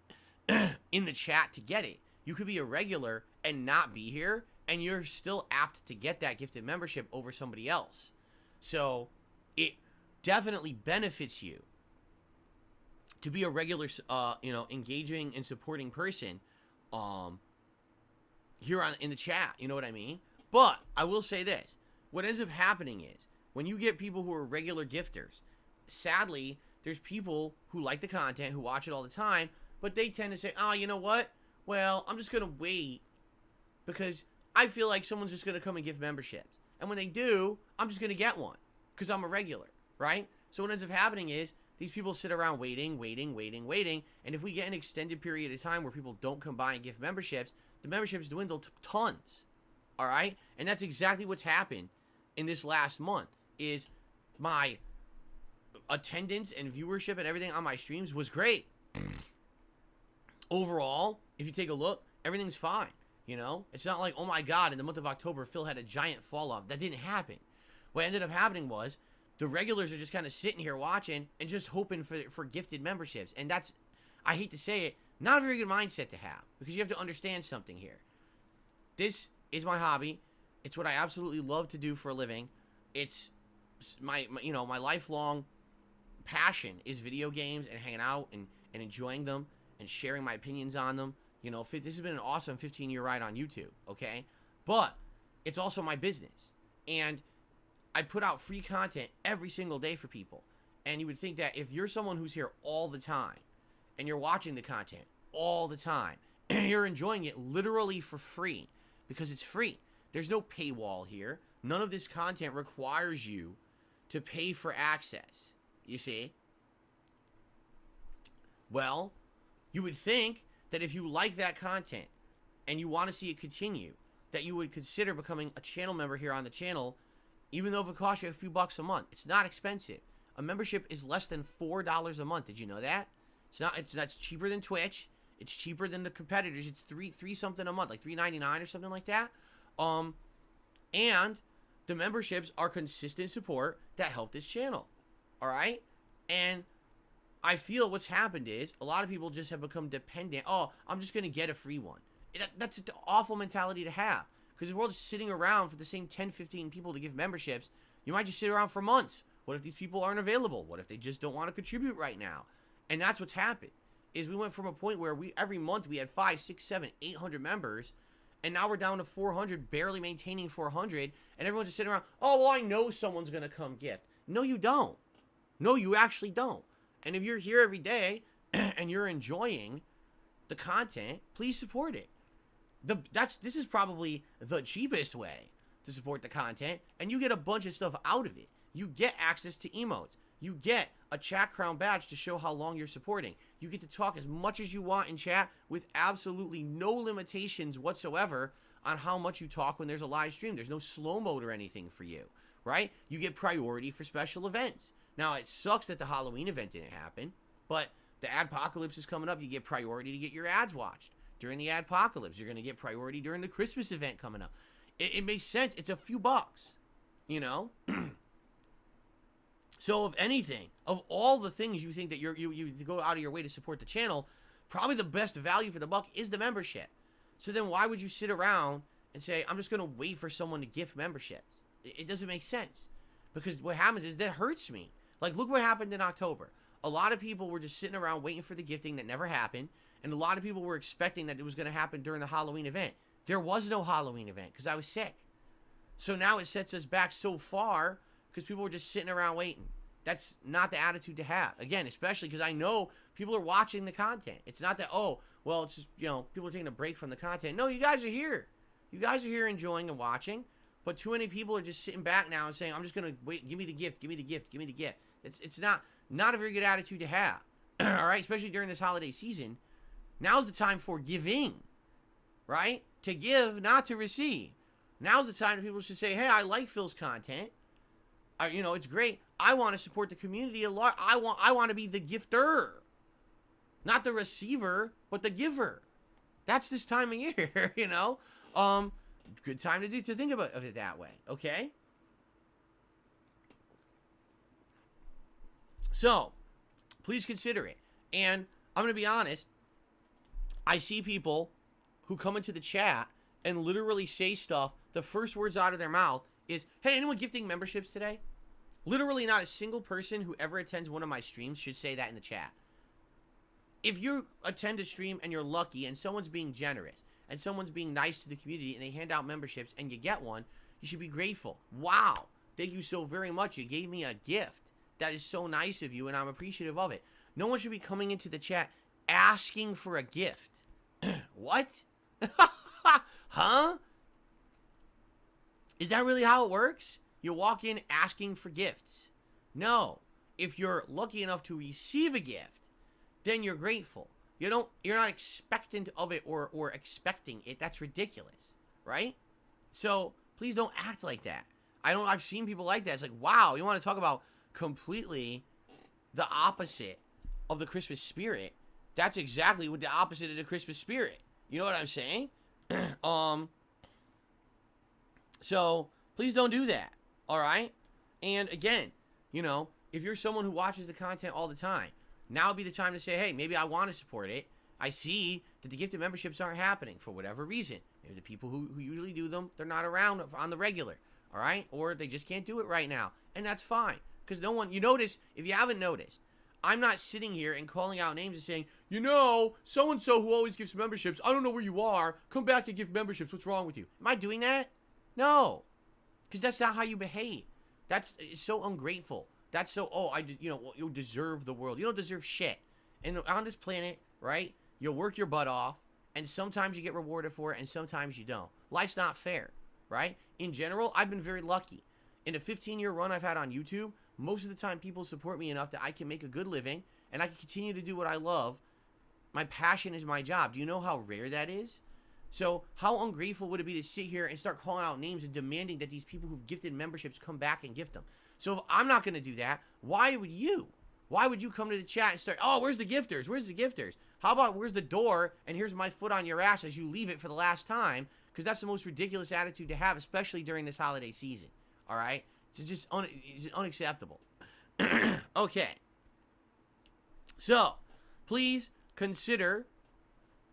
in the chat to get it. You could be a regular and not be here, and you're still apt to get that gifted membership over somebody else. So it definitely benefits you to be a regular, engaging and supporting person here in the chat. You know what I mean? But I will say this. What ends up happening is when you get people who are regular gifters, sadly, there's people who like the content, who watch it all the time, but they tend to say, oh, you know what? Well, I'm just going to wait because I feel like someone's just going to come and give memberships. And when they do, I'm just going to get one because I'm a regular, right? So what ends up happening is these people sit around waiting. And if we get an extended period of time where people don't come by and give memberships, the memberships dwindle to tons, all right? And that's exactly what's happened in this last month is my attendance and viewership and everything on my streams was great. Overall, if you take a look, everything's fine, you know? It's not like, oh my God, in the month of October, Phil had a giant fall off. That didn't happen. What ended up happening was the regulars are just kind of sitting here watching and just hoping for gifted memberships. And that's, I hate to say it, not a very good mindset to have because you have to understand something here. This is my hobby. It's what I absolutely love to do for a living. It's my lifelong passion is video games and hanging out and enjoying them and sharing my opinions on them. You know, this has been an awesome 15-year ride on YouTube, okay? But it's also my business. And I put out free content every single day for people. And you would think that if you're someone who's here all the time and you're watching the content all the time and you're enjoying it literally for free because it's free. There's no paywall here. None of this content requires you to pay for access. You see? Well, you would think that if you like that content and you want to see it continue, that you would consider becoming a channel member here on the channel, even though if it costs you a few bucks a month. It's not expensive. A membership is less than $4 a month. Did you know that? It's cheaper than Twitch. It's cheaper than the competitors. It's three something a month, like $3.99 or something like that. And the memberships are consistent support that help this channel. All right? And I feel what's happened is a lot of people just have become dependent. Oh, I'm just going to get a free one. That's an awful mentality to have. Because if we're all just sitting around for the same 10, 15 people to give memberships, you might just sit around for months. What if these people aren't available? What if they just don't want to contribute right now? And that's what's happened. Is we went from a point where every month we had 5, 6, 7, 800 members. And now we're down to 400, barely maintaining 400. And everyone's just sitting around, oh, well, I know someone's going to come gift. No, you don't. No, you actually don't. And if you're here every day and you're enjoying the content, please support it. This is probably the cheapest way to support the content, and you get a bunch of stuff out of it. You get access to emotes. You get a chat crown badge to show how long you're supporting. You get to talk as much as you want in chat with absolutely no limitations whatsoever on how much you talk when there's a live stream. There's no slow mode or anything for you, right? You get priority for special events. Now, it sucks that the Halloween event didn't happen, but the Adpocalypse is coming up. You get priority to get your ads watched during the Adpocalypse. You're going to get priority during the Christmas event coming up. It makes sense. It's a few bucks, you know? So, if anything, of all the things you think that you go out of your way to support the channel, probably the best value for the buck is the membership. So then why would you sit around and say, I'm just going to wait for someone to gift memberships? It doesn't make sense. Because what happens is that hurts me. Like, look what happened in October. A lot of people were just sitting around waiting for the gifting that never happened. And a lot of people were expecting that it was going to happen during the Halloween event. There was no Halloween event because I was sick. So now it sets us back so far because people were just sitting around waiting. That's not the attitude to have. Again, especially because I know people are watching the content. It's not that, oh, well, it's just, people are taking a break from the content. No, you guys are here. You guys are here enjoying and watching. But too many people are just sitting back now and saying, I'm just going to wait, give me the gift, give me the gift, give me the gift. It's not a very good attitude to have. All right, especially during this holiday season. Now's the time for giving, right? To give, not to receive. Now's the time that people should say, hey, I like Phil's content. It's great. I want to support the community a lot. I want to be the gifter. Not the receiver, but the giver. That's this time of year, Good time to think about it that way, okay? So, please consider it. And I'm going to be honest, I see people who come into the chat and literally say stuff, the first words out of their mouth is, hey, anyone gifting memberships today? Literally not a single person who ever attends one of my streams should say that in the chat. If you attend a stream and you're lucky and someone's being generous and someone's being nice to the community and they hand out memberships and you get one, you should be grateful. Wow, thank you so very much. You gave me a gift. That is so nice of you and I'm appreciative of it. No one should be coming into the chat asking for a gift. What? Huh? Is that really how it works? You walk in asking for gifts. No. If you're lucky enough to receive a gift, then you're grateful. You're not expectant of it or expecting it. That's ridiculous, right? So please don't act like that. I've seen people like that. It's like, wow, you want to talk about completely the opposite of the Christmas spirit? That's exactly what the opposite of the Christmas spirit. You know what I'm saying? So please don't do that. All right. And again, if you're someone who watches the content all the time, now would be the time to say, hey, maybe I want to support it. I see that the gifted memberships aren't happening for whatever reason. Maybe the people who usually do them, they're not around on the regular. All right. Or they just can't do it right now. And that's fine. Because you notice, if you haven't noticed, I'm not sitting here and calling out names and saying, so-and-so who always gives memberships, I don't know where you are. Come back and give memberships. What's wrong with you? Am I doing that? No. Because that's not how you behave. It's so ungrateful. That's so, you deserve the world. You don't deserve shit. And on this planet, right, you'll work your butt off, and sometimes you get rewarded for it, and sometimes you don't. Life's not fair, right? In general, I've been very lucky. In a 15-year run I've had on YouTube, most of the time people support me enough that I can make a good living, and I can continue to do what I love. My passion is my job. Do you know how rare that is? So how ungrateful would it be to sit here and start calling out names and demanding that these people who've gifted memberships come back and gift them? So if I'm not going to do that, why would you? Why would you come to the chat and start, oh, where's the gifters? Where's the gifters? How about where's the door and here's my foot on your ass as you leave it for the last time? Because that's the most ridiculous attitude to have, especially during this holiday season. All right? It's just it's unacceptable. Okay. So, please consider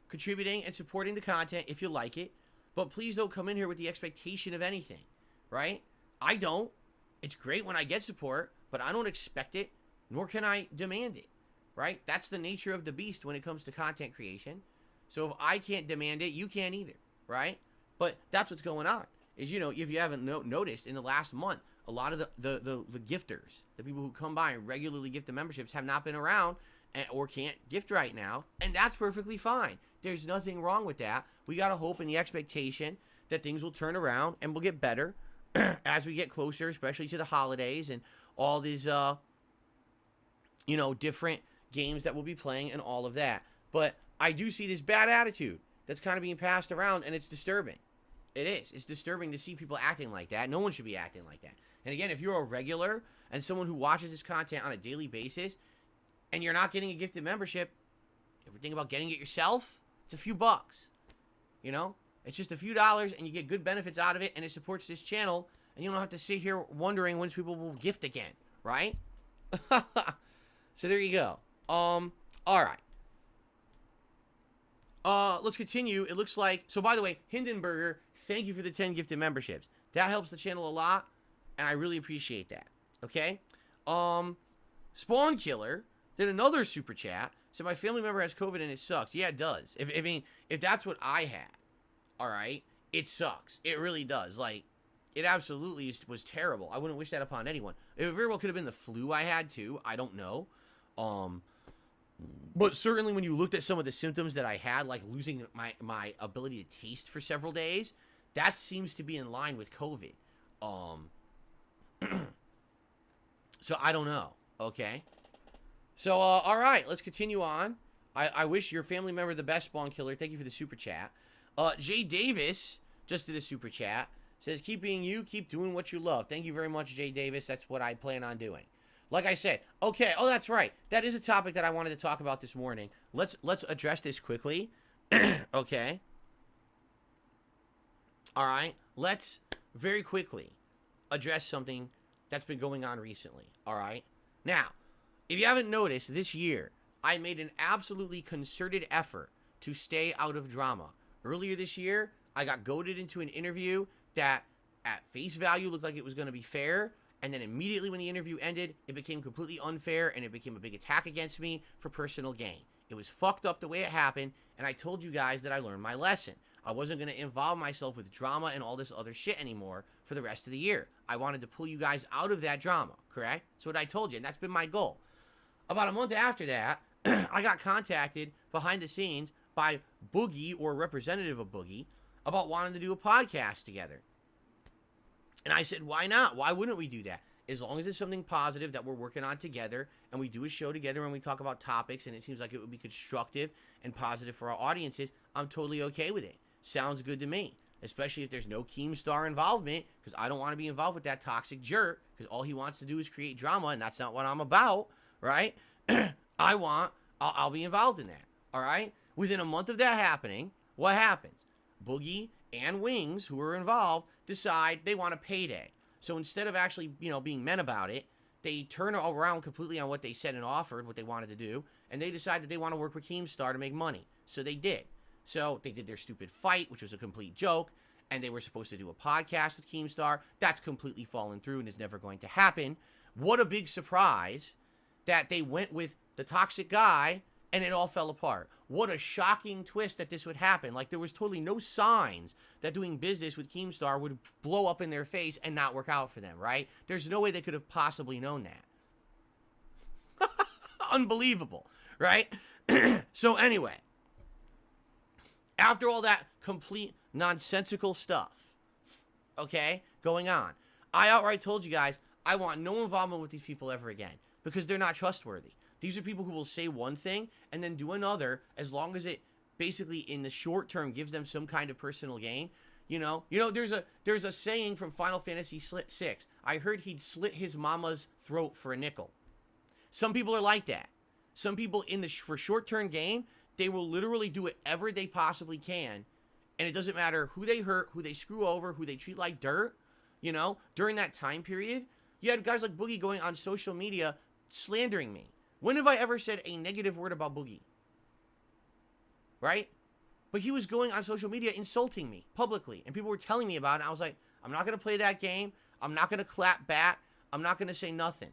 contributing and supporting the content if you like it. But please don't come in here with the expectation of anything. Right? I don't. It's great when I get support, but I don't expect it, nor can I demand it. Right? That's the nature of the beast when it comes to content creation. So if I can't demand it, you can't either. Right? But that's what's going on. Is, if you haven't noticed, in the last month, a lot of the gifters, the people who come by and regularly gift the memberships, have not been around or can't gift right now. And that's perfectly fine. There's nothing wrong with that. We got to hope in the expectation that things will turn around and will get better as we get closer, especially to the holidays and all these, different games that we'll be playing and all of that. But I do see this bad attitude that's kind of being passed around, and it's disturbing. It is. It's disturbing to see people acting like that. No one should be acting like that. And again, if you're a regular and someone who watches this content on a daily basis and you're not getting a gifted membership, if you think about getting it yourself, it's a few bucks. It's just a few dollars and you get good benefits out of it and it supports this channel and you don't have to sit here wondering when people will gift again, right? So there you go. All right. Let's continue. It looks like, so by the way, Hindenburger, thank you for the 10 gifted memberships. That helps the channel a lot, and I really appreciate that. Okay? Spawn Killer did another super chat. So my family member has COVID and it sucks. Yeah, it does. If that's what I had, all right, it sucks. It really does. Like, it absolutely was terrible. I wouldn't wish that upon anyone. It very well could have been the flu I had too. I don't know. But certainly when you looked at some of the symptoms that I had, like losing my ability to taste for several days, that seems to be in line with COVID. So I don't know. Okay? So, all right, let's continue on. I wish your family member the best, Spawn Killer. Thank you for the super chat. Jay Davis just did a super chat. Says, keep being you, keep doing what you love. Thank you very much, Jay Davis. That's what I plan on doing. Like I said, okay, oh, that's right. That is a topic that I wanted to talk about this morning. Let's address this quickly. Okay. All right. Let's very quickly address something that's been going on recently. All right. Now, if you haven't noticed, this year, I made an absolutely concerted effort to stay out of drama. Earlier this year, I got goaded into an interview that at face value looked like it was going to be fair. And then immediately when the interview ended, it became completely unfair and it became a big attack against me for personal gain. It was fucked up the way it happened, and I told you guys that I learned my lesson. I wasn't going to involve myself with drama and all this other shit anymore for the rest of the year. I wanted to pull you guys out of that drama, correct? That's what I told you, and that's been my goal. About a month after that, I got contacted behind the scenes by Boogie, or a representative of Boogie, about wanting to do a podcast together. And I said, why not? Why wouldn't we do that? As long as it's something positive that we're working on together, and we do a show together and we talk about topics, and it seems like it would be constructive and positive for our audiences, I'm totally okay with it. Sounds good to me. Especially if there's no Keemstar involvement, because I don't want to be involved with that toxic jerk, because all he wants to do is create drama, and that's not what I'm about, right? I'll be involved in that, all right? Within a month of that happening, what happens? Boogie and Wings, who are involved, decide they want a payday. So instead of actually, being men about it, they turn around completely on what they said and offered, what they wanted to do, and they decide that they want to work with Keemstar to make money. So they did. So they did their stupid fight, which was a complete joke, and they were supposed to do a podcast with Keemstar. That's completely fallen through and is never going to happen. What a big surprise that they went with the toxic guy and it all fell apart. What a shocking twist that this would happen. Like, there was totally no signs that doing business with Keemstar would blow up in their face and not work out for them, right? There's no way they could have possibly known that. Unbelievable, right? So anyway, after all that complete nonsensical stuff, okay, going on, I outright told you guys, I want no involvement with these people ever again, because they're not trustworthy. These are people who will say one thing and then do another, as long as it basically in the short term gives them some kind of personal gain. There's a saying from Final Fantasy VI. I heard he'd slit his mama's throat for a nickel. Some people are like that. Some people for short-term gain, they will literally do whatever they possibly can, and it doesn't matter who they hurt, who they screw over, who they treat like dirt. During that time period, you had guys like Boogie going on social media slandering me. When have I ever said a negative word about Boogie? Right? But he was going on social media insulting me publicly, and people were telling me about it. I was like, I'm not going to play that game. I'm not going to clap back. I'm not going to say nothing.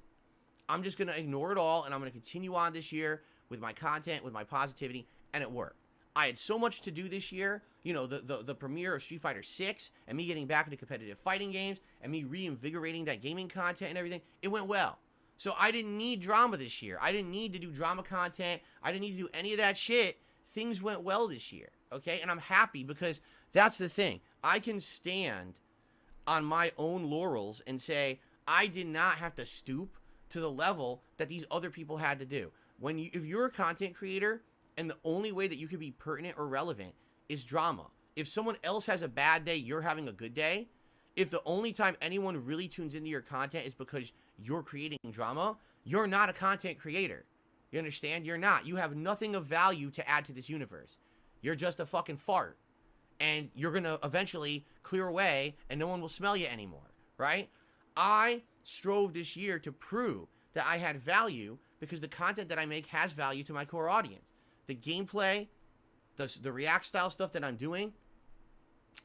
I'm just going to ignore it all, and I'm going to continue on this year with my content, with my positivity, and it worked. I had so much to do this year. The premiere of Street Fighter 6, and me getting back into competitive fighting games, and me reinvigorating that gaming content and everything. It went well. So I didn't need drama this year. I didn't need to do drama content. I didn't need to do any of that shit. Things went well this year, okay? And I'm happy, because that's the thing. I can stand on my own laurels and say, I did not have to stoop to the level that these other people had to do. If you're a content creator, and the only way that you can be pertinent or relevant is drama. If someone else has a bad day, you're having a good day. If the only time anyone really tunes into your content is because you're creating drama, you're not a content creator. You understand? You're not. You have nothing of value to add to this universe. You're just a fucking fart. And you're going to eventually clear away and no one will smell you anymore, right? I strove this year to prove that I had value, because the content that I make has value to my core audience. The gameplay, the React style stuff that I'm doing,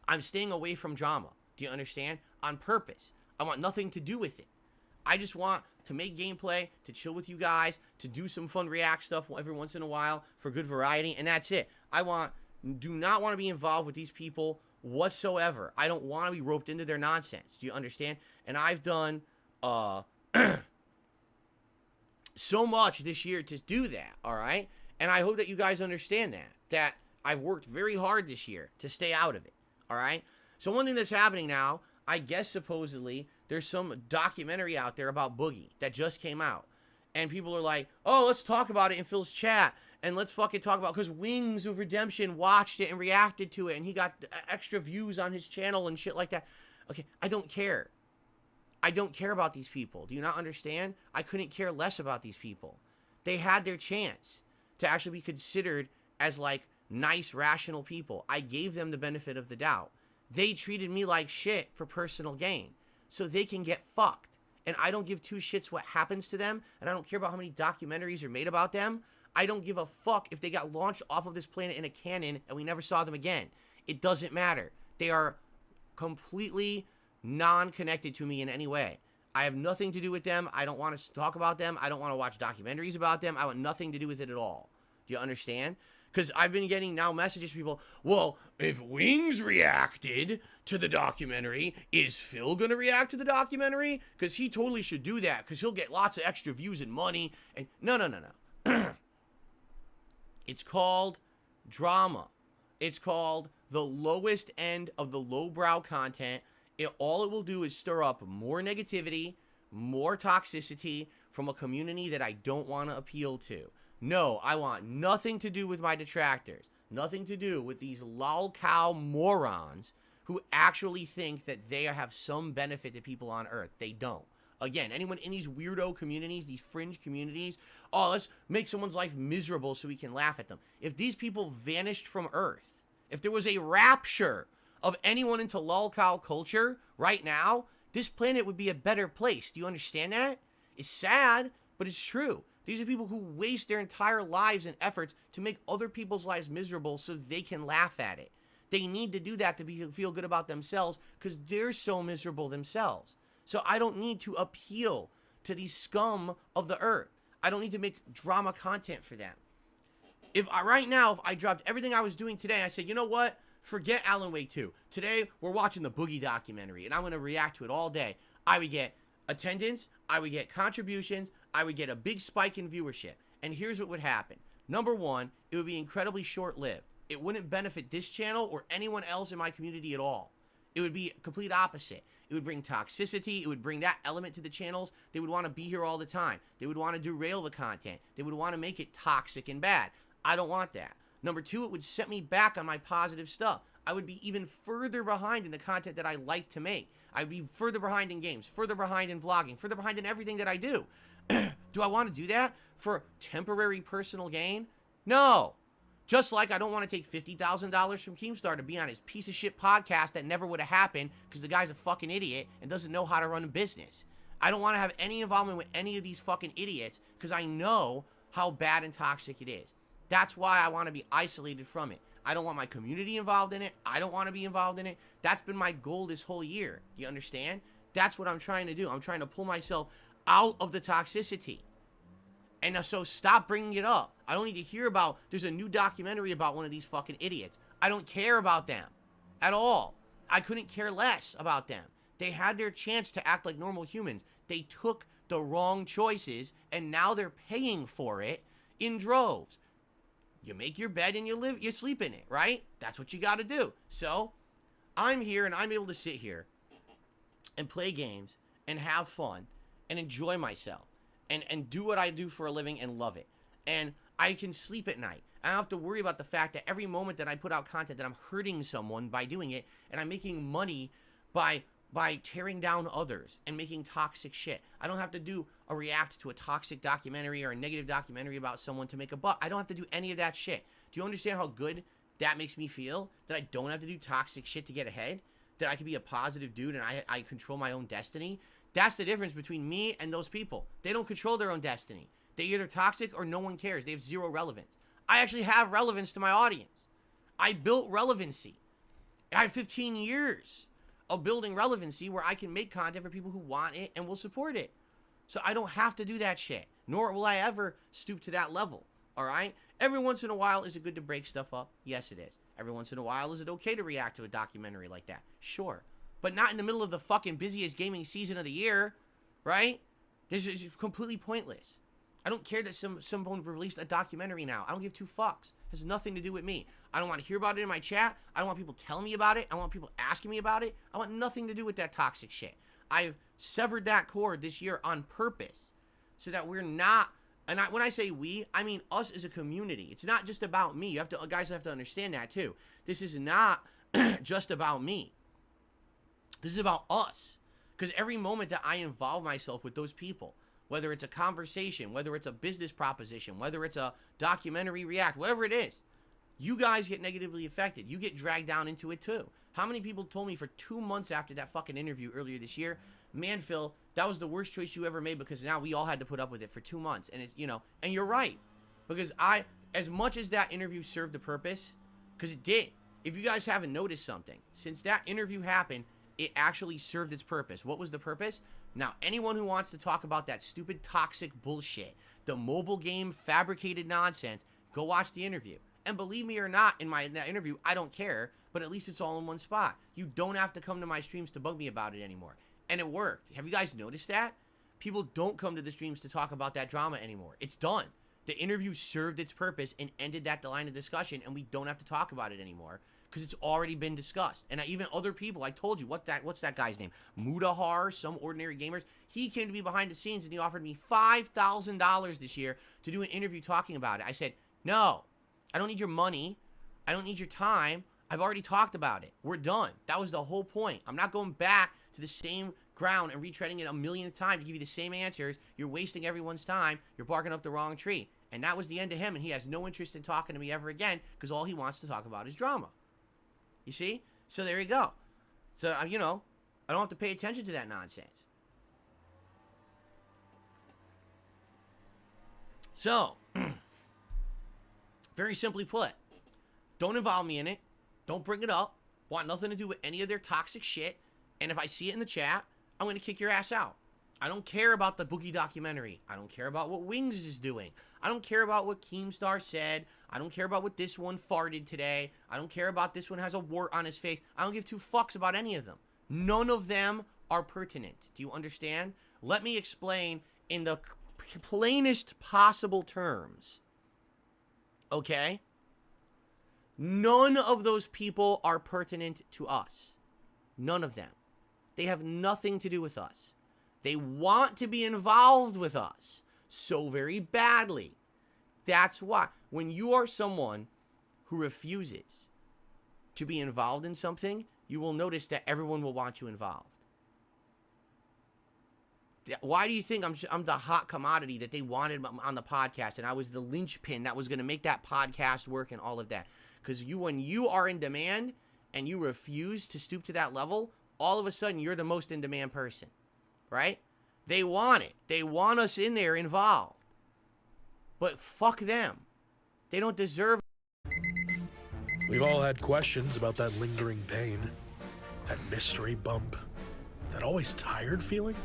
I'm staying away from drama. Do you understand? On purpose. I want nothing to do with it. I just want to make gameplay, to chill with you guys, to do some fun React stuff every once in a while for good variety, and that's it. Do not want to be involved with these people whatsoever. I don't want to be roped into their nonsense. Do you understand? And I've done so much this year to do that, all right? And I hope that you guys understand that I've worked very hard this year to stay out of it, all right? So one thing that's happening now, I guess supposedly, there's some documentary out there about Boogie that just came out. And people are like, oh, let's talk about it in Phil's chat. And let's fucking talk about, because Wings of Redemption watched it and reacted to it, and he got extra views on his channel and shit like that. Okay, I don't care. I don't care about these people. Do you not understand? I couldn't care less about these people. They had their chance to actually be considered as, like, nice, rational people. I gave them the benefit of the doubt. They treated me like shit for personal gain. So they can get fucked. And I don't give two shits what happens to them, and I don't care about how many documentaries are made about them. I don't give a fuck if they got launched off of this planet in a cannon and we never saw them again. It doesn't matter. They are completely non-connected to me in any way. I have nothing to do with them. I don't want to talk about them. I don't want to watch documentaries about them. I want nothing to do with it at all. Do you understand? Because I've been getting now messages from people, well, if Wings reacted to the documentary, is Phil going to react to the documentary? Because he totally should do that, because he'll get lots of extra views and money. And no. It's called drama. It's called the lowest end of the lowbrow content. All it will do is stir up more negativity, more toxicity from a community that I don't want to appeal to. No, I want nothing to do with my detractors. Nothing to do with these lolcow morons who actually think that they have some benefit to people on Earth. They don't. Again, anyone in these weirdo communities, these fringe communities, oh, let's make someone's life miserable so we can laugh at them. If these people vanished from Earth, if there was a rapture of anyone into lolcow culture right now, this planet would be a better place. Do you understand that? It's sad, but it's true. These are people who waste their entire lives and efforts to make other people's lives miserable so they can laugh at it. They need to do that to feel good about themselves because they're so miserable themselves. So I don't need to appeal to the scum of the earth. I don't need to make drama content for them. If I dropped everything I was doing today, I said, you know what? Forget Alan Wake 2. Today, we're watching the Boogie documentary, and I'm going to react to it all day. I would get attendance, I would get contributions, I would get a big spike in viewership. And here's what would happen. Number one, it would be incredibly short-lived. It wouldn't benefit this channel or anyone else in my community at all. It would be complete opposite. It would bring toxicity. It would bring that element to the channels. They would want to be here all the time. They would want to derail the content. They would want to make it toxic and bad. I don't want that. Number two, it would set me back on my positive stuff. I would be even further behind in the content that I like to make. I'd be further behind in games, further behind in vlogging, further behind in everything that I do. Do I want to do that for temporary personal gain? No. Just like I don't want to take $50,000 from Keemstar to be on his piece of shit podcast that never would have happened because the guy's a fucking idiot and doesn't know how to run a business. I don't want to have any involvement with any of these fucking idiots because I know how bad and toxic it is. That's why I want to be isolated from it. I don't want my community involved in it. I don't want to be involved in it. That's been my goal this whole year. Do you understand? That's what I'm trying to do. I'm trying to pull myself out of the toxicity. And so stop bringing it up. I don't need to hear about, there's a new documentary about one of these fucking idiots. I don't care about them at all. I couldn't care less about them. They had their chance to act like normal humans. They took the wrong choices and now they're paying for it in droves. You make your bed and you sleep in it, right? That's what you got to do. So I'm here and I'm able to sit here and play games and have fun and enjoy myself. And do what I do for a living and love it. And I can sleep at night. I don't have to worry about the fact that every moment that I put out content that I'm hurting someone by doing it, and I'm making money by tearing down others and making toxic shit. I don't have to do a react to a toxic documentary or a negative documentary about someone to make a buck. I don't have to do any of that shit. Do you understand how good that makes me feel? That I don't have to do toxic shit to get ahead? That I can be a positive dude and I control my own destiny? That's the difference between me and those people. They don't control their own destiny. They're either toxic or no one cares. They have zero relevance. I actually have relevance to my audience. I built relevancy. I have 15 years of building relevancy where I can make content for people who want it and will support it. So I don't have to do that shit. Nor will I ever stoop to that level. Alright? Every once in a while, is it good to break stuff up? Yes, it is. Every once in a while, is it okay to react to a documentary like that? Sure. But not in the middle of the fucking busiest gaming season of the year, right? This is completely pointless. I don't care that someone released a documentary now. I don't give two fucks. It has nothing to do with me. I don't want to hear about it in my chat. I don't want people telling me about it. I don't want people asking me about it. I want nothing to do with that toxic shit. I've severed that cord this year on purpose so that we're not, and when I say we, I mean us as a community. It's not just about me. You have to, guys have to understand that too. This is not just about me. This is about us. Because every moment that I involve myself with those people, whether it's a conversation, whether it's a business proposition, whether it's a documentary react, whatever it is, you guys get negatively affected. You get dragged down into it too. How many people told me for 2 months after that fucking interview earlier this year, man, Phil, that was the worst choice you ever made, because now we all had to put up with it for 2 months. And it's, you know, and you're right. Because as much as that interview served a purpose, because it did, if you guys haven't noticed something, since that interview happened, it actually served its purpose. What was the purpose? Now, anyone who wants to talk about that stupid, toxic bullshit, the mobile game fabricated nonsense, go watch the interview. And believe me or not, in that interview, I don't care, but at least it's all in one spot. You don't have to come to my streams to bug me about it anymore. And it worked. Have you guys noticed that? People don't come to the streams to talk about that drama anymore. It's done. The interview served its purpose and ended that line of discussion, and we don't have to talk about it anymore, because it's already been discussed. And even other people, I told you, what's that guy's name? Mudahar, some ordinary gamers. He came to me behind the scenes and he offered me $5,000 this year to do an interview talking about it. I said, no, I don't need your money. I don't need your time. I've already talked about it. We're done. That was the whole point. I'm not going back to the same ground and retreading it a millionth time to give you the same answers. You're wasting everyone's time. You're barking up the wrong tree. And that was the end of him, and he has no interest in talking to me ever again, because all he wants to talk about is drama. You see? So there you go. So, you know, I don't have to pay attention to that nonsense. So, very simply put, don't involve me in it. Don't bring it up. Want nothing to do with any of their toxic shit. And if I see it in the chat, I'm going to kick your ass out. I don't care about the Boogie documentary. I don't care about what Wings is doing. I don't care about what Keemstar said. I don't care about what this one farted today. I don't care about this one has a wart on his face. I don't give two fucks about any of them. None of them are pertinent. Do you understand? Let me explain in the plainest possible terms. Okay? None of those people are pertinent to us. None of them. They have nothing to do with us. They want to be involved with us so very badly. That's why. When you are someone who refuses to be involved in something, you will notice that everyone will want you involved. Why do you think I'm the hot commodity that they wanted on the podcast, and I was the linchpin that was going to make that podcast work and all of that? Because when you are in demand and you refuse to stoop to that level, all of a sudden you're the most in demand person. Right? They want it. They want us in there involved. But fuck them. They don't deserve it. We've all had questions about that lingering pain, that mystery bump, that always tired feeling.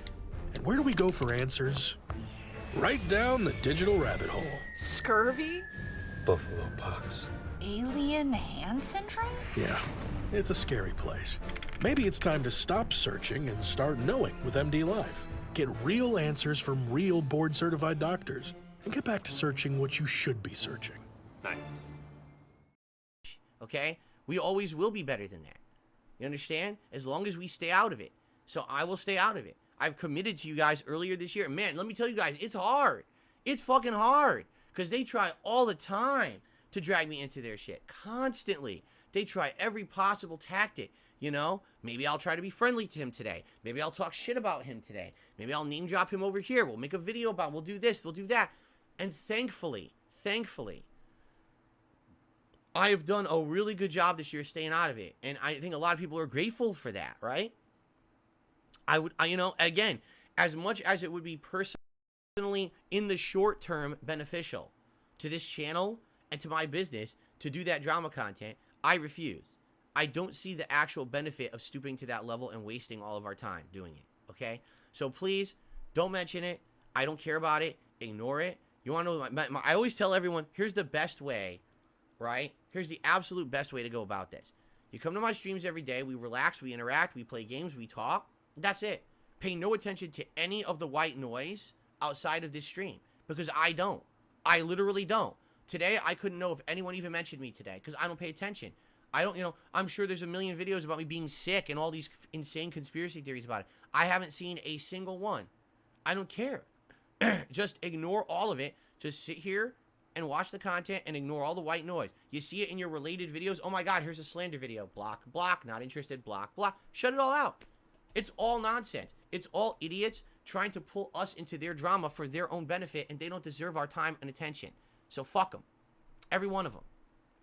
And where do we go for answers? Right down the digital rabbit hole. Scurvy? Buffalo pox. Alien hand syndrome? Yeah, it's a scary place. Maybe it's time to stop searching and start knowing with MD Live. Get real answers from real board-certified doctors and get back to searching what you should be searching. Nice. Okay? We always will be better than that. You understand? As long as we stay out of it. So I will stay out of it. I've committed to you guys earlier this year. Man, let me tell you guys, it's hard. It's fucking hard. Because they try all the time to drag me into their shit. Constantly. They try every possible tactic. You know, maybe I'll try to be friendly to him today. Maybe I'll talk shit about him today. Maybe I'll name drop him over here. We'll make a video about him. We'll do this. We'll do that. And thankfully, I have done a really good job this year staying out of it. And I think a lot of people are grateful for that, right? You know, again, as much as it would be personally in the short term beneficial to this channel and to my business to do that drama content, I refuse. I don't see the actual benefit of stooping to that level and wasting all of our time doing it, okay? So please, don't mention it. I don't care about it. Ignore it. You want to know, I always tell everyone, here's the best way, right? Here's the absolute best way to go about this. You come to my streams every day. We relax. We interact. We play games. We talk. That's it. Pay no attention to any of the white noise outside of this stream because I don't. I literally don't. Today, I couldn't know if anyone even mentioned me today because I don't pay attention. I don't, you know, I'm sure there's a million videos about me being sick and all these insane conspiracy theories about it. I haven't seen a single one. I don't care. Just ignore all of it. Just sit here and watch the content and ignore all the white noise. You see it in your related videos. Oh my God, here's a slander video. Block, block, not interested, block, block. Shut it all out. It's all nonsense. It's all idiots trying to pull us into their drama for their own benefit, and they don't deserve our time and attention. So fuck them. Every one of them.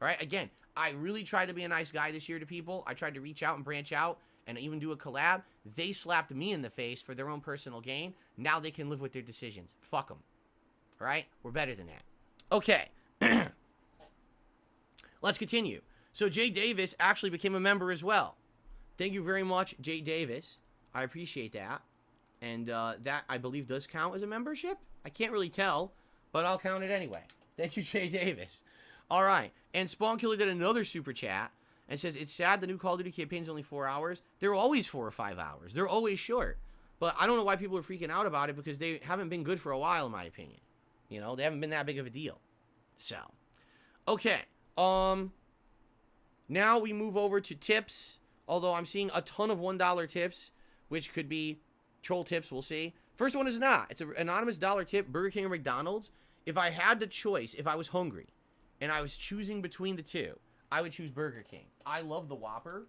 All right? Again, I really tried to be a nice guy this year to people. I tried to reach out and branch out and even do a collab. They slapped me in the face for their own personal gain. Now they can live with their decisions. Fuck them. All right? We're better than that. Okay. Let's continue. So Jay Davis actually became a member as well. Thank you very much, Jay Davis. I appreciate that. And that, I believe, does count as a membership. I can't really tell, but I'll count it anyway. Thank you, Jay Davis. All right. And Spawn Killer did another super chat and says, it's sad the new Call of Duty campaign's only 4 hours. They're always 4 or 5 hours. They're always short. But I don't know why people are freaking out about it, because they haven't been good for a while, in my opinion. You know, they haven't been that big of a deal. So, okay. Now we move over to tips. Although I'm seeing a ton of $1 tips, which could be troll tips, we'll see. First one is not. It's an anonymous dollar tip, Burger King or McDonald's. If I had the choice, if I was hungry, and I was choosing between the two, I would choose Burger King. I love the Whopper,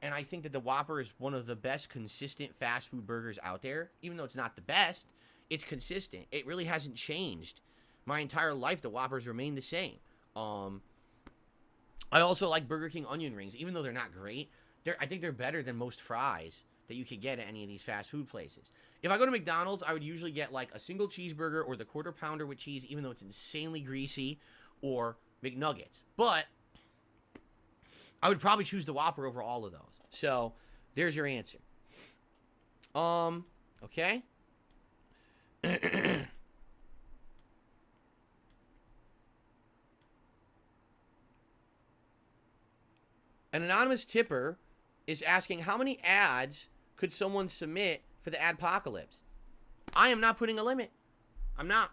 and I think that the Whopper is one of the best consistent fast food burgers out there. Even though it's not the best, it's consistent. It really hasn't changed. My entire life, the Whoppers remain the same. I also like Burger King onion rings, even though they're not great. I think they're better than most fries that you could get at any of these fast food places. If I go to McDonald's, I would usually get like a single cheeseburger or the quarter pounder with cheese, even though it's insanely greasy, or McNuggets. But I would probably choose the Whopper over all of those. So there's your answer. Okay. An anonymous tipper is asking, how many ads could someone submit for the adpocalypse? I am not putting a limit. I'm not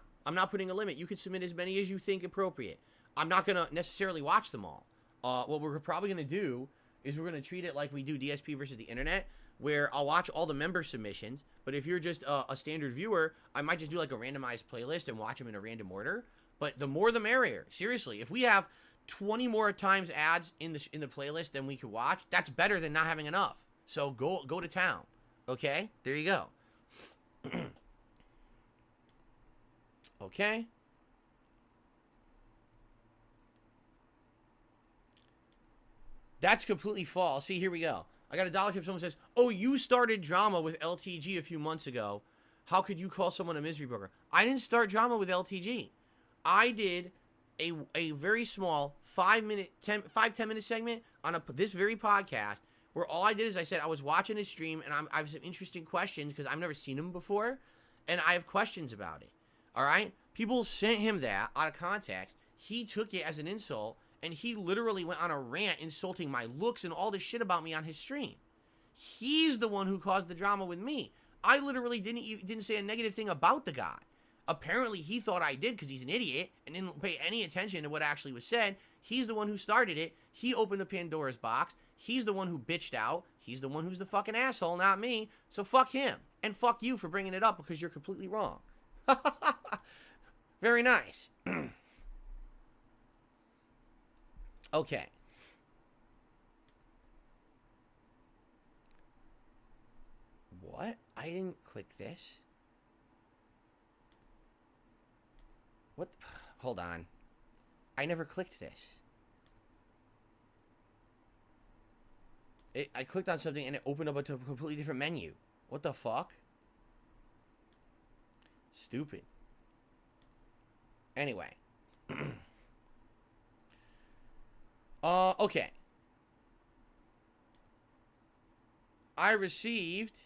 putting a limit. You can submit as many as you think appropriate. I'm not going to necessarily watch them all. What we're probably going to do is we're going to treat it like we do DSP versus the internet, where I'll watch all the member submissions, but if you're just a standard viewer, I might just do like a randomized playlist and watch them in a random order. But the more the merrier. Seriously, if we have 20 more times ads in the playlist than we could watch, that's better than not having enough. So go to town. Okay? There you go. Okay? That's completely false. See, here we go. I got a dollar tip. Someone says, oh, you started drama with LTG a few months ago. How could you call someone a misery broker? I didn't start drama with LTG. I did a very small 10 minute segment on this very podcast, where all I did is I said I was watching his stream and I have some interesting questions because I've never seen him before, and I have questions about it. All right? People sent him that out of context. He took it as an insult, and he literally went on a rant insulting my looks and all this shit about me on his stream. He's the one who caused the drama with me. I literally didn't say a negative thing about the guy. Apparently, he thought I did because he's an idiot and didn't pay any attention to what actually was said. He's the one who started it. He opened the Pandora's box. He's the one who bitched out. He's the one who's the fucking asshole, not me. So fuck him. And fuck you for bringing it up because you're completely wrong. Very nice. Okay. What? I didn't click this. What? Hold on. I never clicked this. I clicked on something and it opened up to a completely different menu. What the fuck? Stupid. Anyway. Okay. I received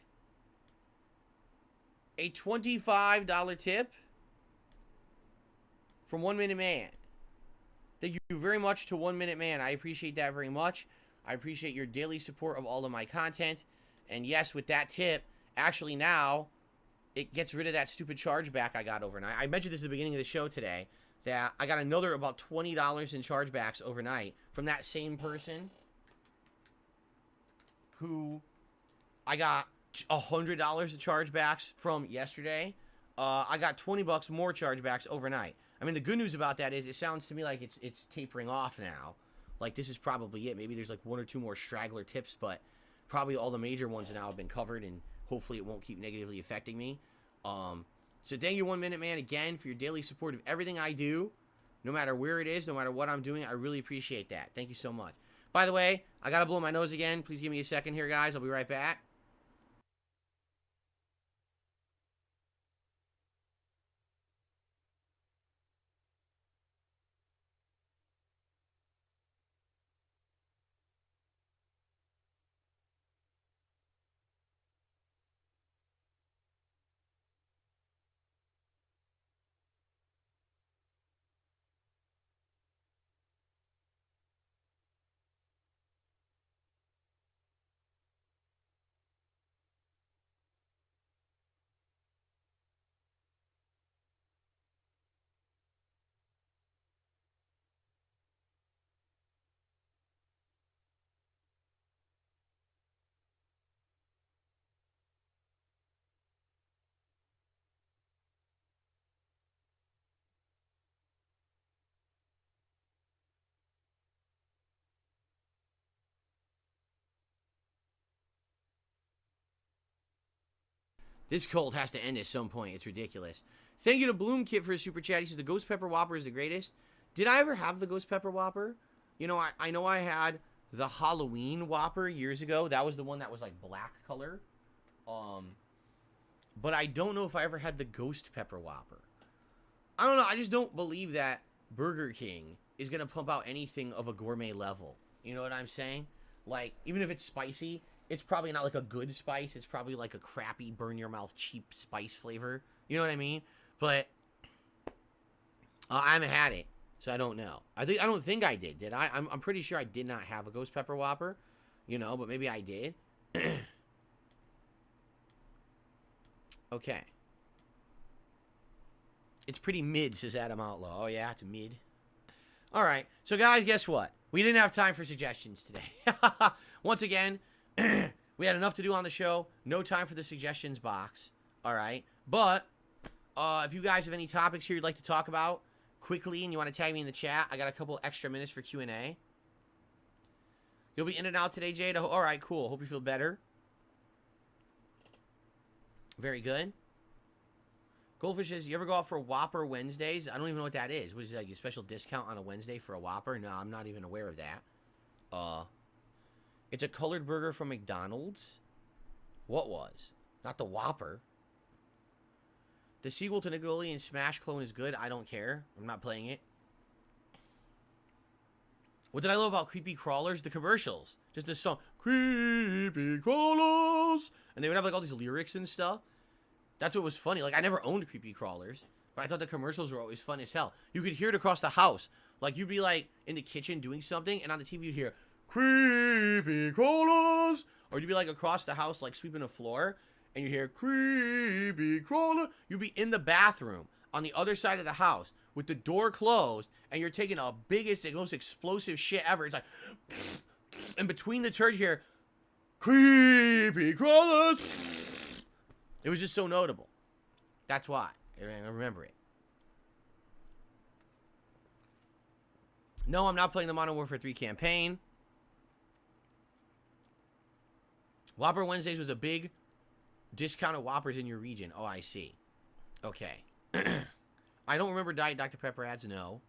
a $25 tip from 1 Minute Man. Thank you very much to 1 Minute Man. I appreciate that very much. I appreciate your daily support of all of my content. And yes, with that tip, actually now, it gets rid of that stupid chargeback I got overnight. I mentioned this at the beginning of the show today, that I got another about $20 in chargebacks overnight from that same person who I got $100 of chargebacks from yesterday. I got 20 bucks more chargebacks overnight. I mean, the good news about that is it sounds to me like it's tapering off now. Like, this is probably it. Maybe there's like 1 or 2 more straggler tips, but probably all the major ones now have been covered, and hopefully it won't keep negatively affecting me. So thank you, 1 Minute Man, again, for your daily support of everything I do. No matter where it is, no matter what I'm doing, I really appreciate that. Thank you so much. By the way, I gotta blow my nose again. Please give me a second here, guys. I'll be right back. This cult has to end at some point. It's ridiculous. Thank you to Bloom Kit for his super chat. He says the Ghost Pepper Whopper is the greatest. Did I ever have the Ghost Pepper Whopper? You know, I know I had the Halloween Whopper years ago. That was the one that was like black color. But I don't know if I ever had the Ghost Pepper Whopper. I don't know. I just don't believe that Burger King is going to pump out anything of a gourmet level. You know what I'm saying? Like, even if it's spicy, it's probably not like a good spice. It's probably like a crappy, burn-your-mouth, cheap spice flavor. You know what I mean? But I haven't had it, so I don't know. I don't think I did I? I'm pretty sure I did not have a Ghost Pepper Whopper. You know, but maybe I did. Okay. It's pretty mid, says Adam Outlaw. Oh, yeah, it's mid. All right. So, guys, guess what? We didn't have time for suggestions today. Once again, we had enough to do on the show. No time for the suggestions box. All right. But if you guys have any topics here you'd like to talk about quickly and you want to tag me in the chat, I got a couple extra minutes for Q&A. You'll be in and out today, Jade? All right, cool. Hope you feel better. Very good. Goldfish says, you ever go out for Whopper Wednesdays? I don't even know what that is. What is it, like a special discount on a Wednesday for a Whopper? No, I'm not even aware of that. It's a colored burger from McDonald's. What was? Not the Whopper. The sequel to Nickelodeon Smash Clone is good. I don't care. I'm not playing it. What did I love about Creepy Crawlers? The commercials. Just this song. Creepy Crawlers. And they would have like all these lyrics and stuff. That's what was funny. Like, I never owned Creepy Crawlers, but I thought the commercials were always fun as hell. You could hear it across the house. Like, you'd be like in the kitchen doing something, and on the TV you'd hear Creepy Crawlers. Or you'd be like across the house, like sweeping a floor, and you hear Creepy Crawler. You'd be in the bathroom on the other side of the house with the door closed, and you're taking a biggest, most explosive shit ever. It's like, and between the turds you hear Creepy Crawlers. It was just so notable. That's why. I remember it. No, I'm not playing the Modern Warfare 3 campaign. Whopper Wednesdays was a big discount of Whoppers in your region. Oh, I see. Okay. I don't remember Diet Dr. Pepper ads. No.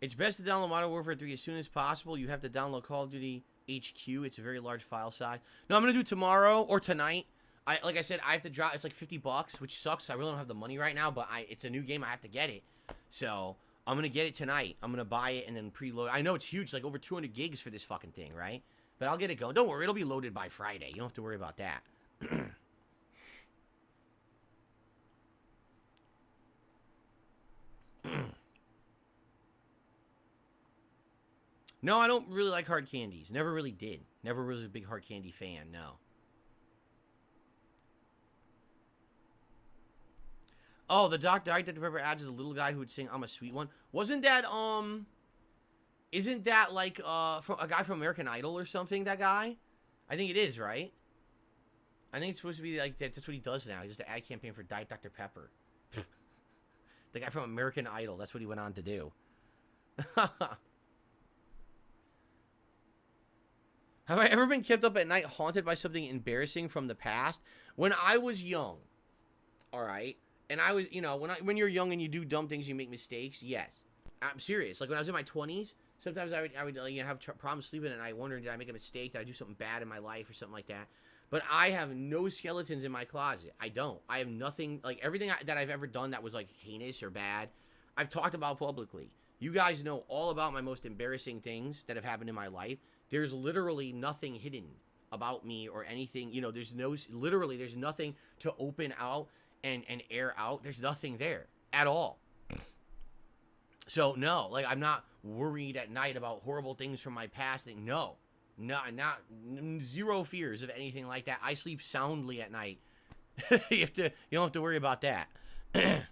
It's best to download Modern Warfare 3 as soon as possible. You have to download Call of Duty HQ. It's a very large file size. No, I'm going to do it tomorrow or tonight. Like I said, I have to drop. It's like $50, which sucks. I really don't have the money right now, but it's a new game. I have to get it. So I'm going to get it tonight. I'm going to buy it and then preload. I know it's huge, like over 200 gigs for this fucking thing, right? But I'll get it going. Don't worry. It'll be loaded by Friday. You don't have to worry about that. No, I don't really like hard candies. Never really did. Never was a big hard candy fan, no. Oh, the Diet Dr. Pepper ads is the little guy who would sing "I'm a Sweet One." Wasn't that Isn't that like from a guy from American Idol or something? That guy, I think it is, right? I think it's supposed to be like that. That's what he does now. He's just an ad campaign for Diet Dr. Pepper. The guy from American Idol. That's what he went on to do. Have I ever been kept up at night haunted by something embarrassing from the past? When I was young, all right, and I was, you know, when you're young and you do dumb things, you make mistakes. Yes, I'm serious. Like when I was in my 20s, sometimes I would you know, have problems sleeping at night, wondering did I make a mistake, did I do something bad in my life or something like that. But I have no skeletons in my closet. I don't. I have nothing, like everything that I've ever done that was like heinous or bad, I've talked about publicly. You guys know all about my most embarrassing things that have happened in my life. There's literally nothing hidden about me or anything. You know, there's nothing to open out and air out. There's nothing there at all. So no, like I'm not worried at night about horrible things from my past. No, not zero fears of anything like that. I sleep soundly at night. You don't have to worry about that. Do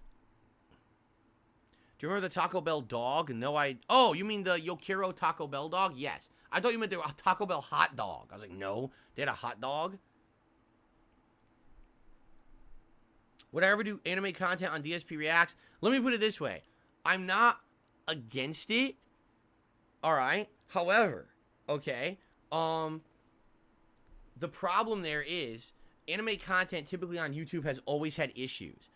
you remember the Taco Bell dog? No, oh, you mean the Yokiro Taco Bell dog? Yes. I thought you meant the Taco Bell hot dog. I was like, no, they had a hot dog. Would I ever do anime content on DSP Reacts? Let me put it this way. I'm not against it. All right. However, okay. The problem there is anime content typically on YouTube has always had issues.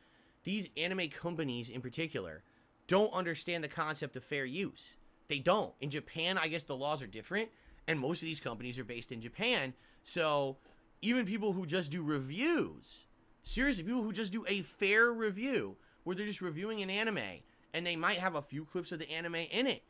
These anime companies in particular don't understand the concept of fair use. They don't. In Japan, I guess the laws are different, and most of these companies are based in Japan. So even people who just do reviews, seriously, people who just do a fair review, where they're just reviewing an anime, and they might have a few clips of the anime in it,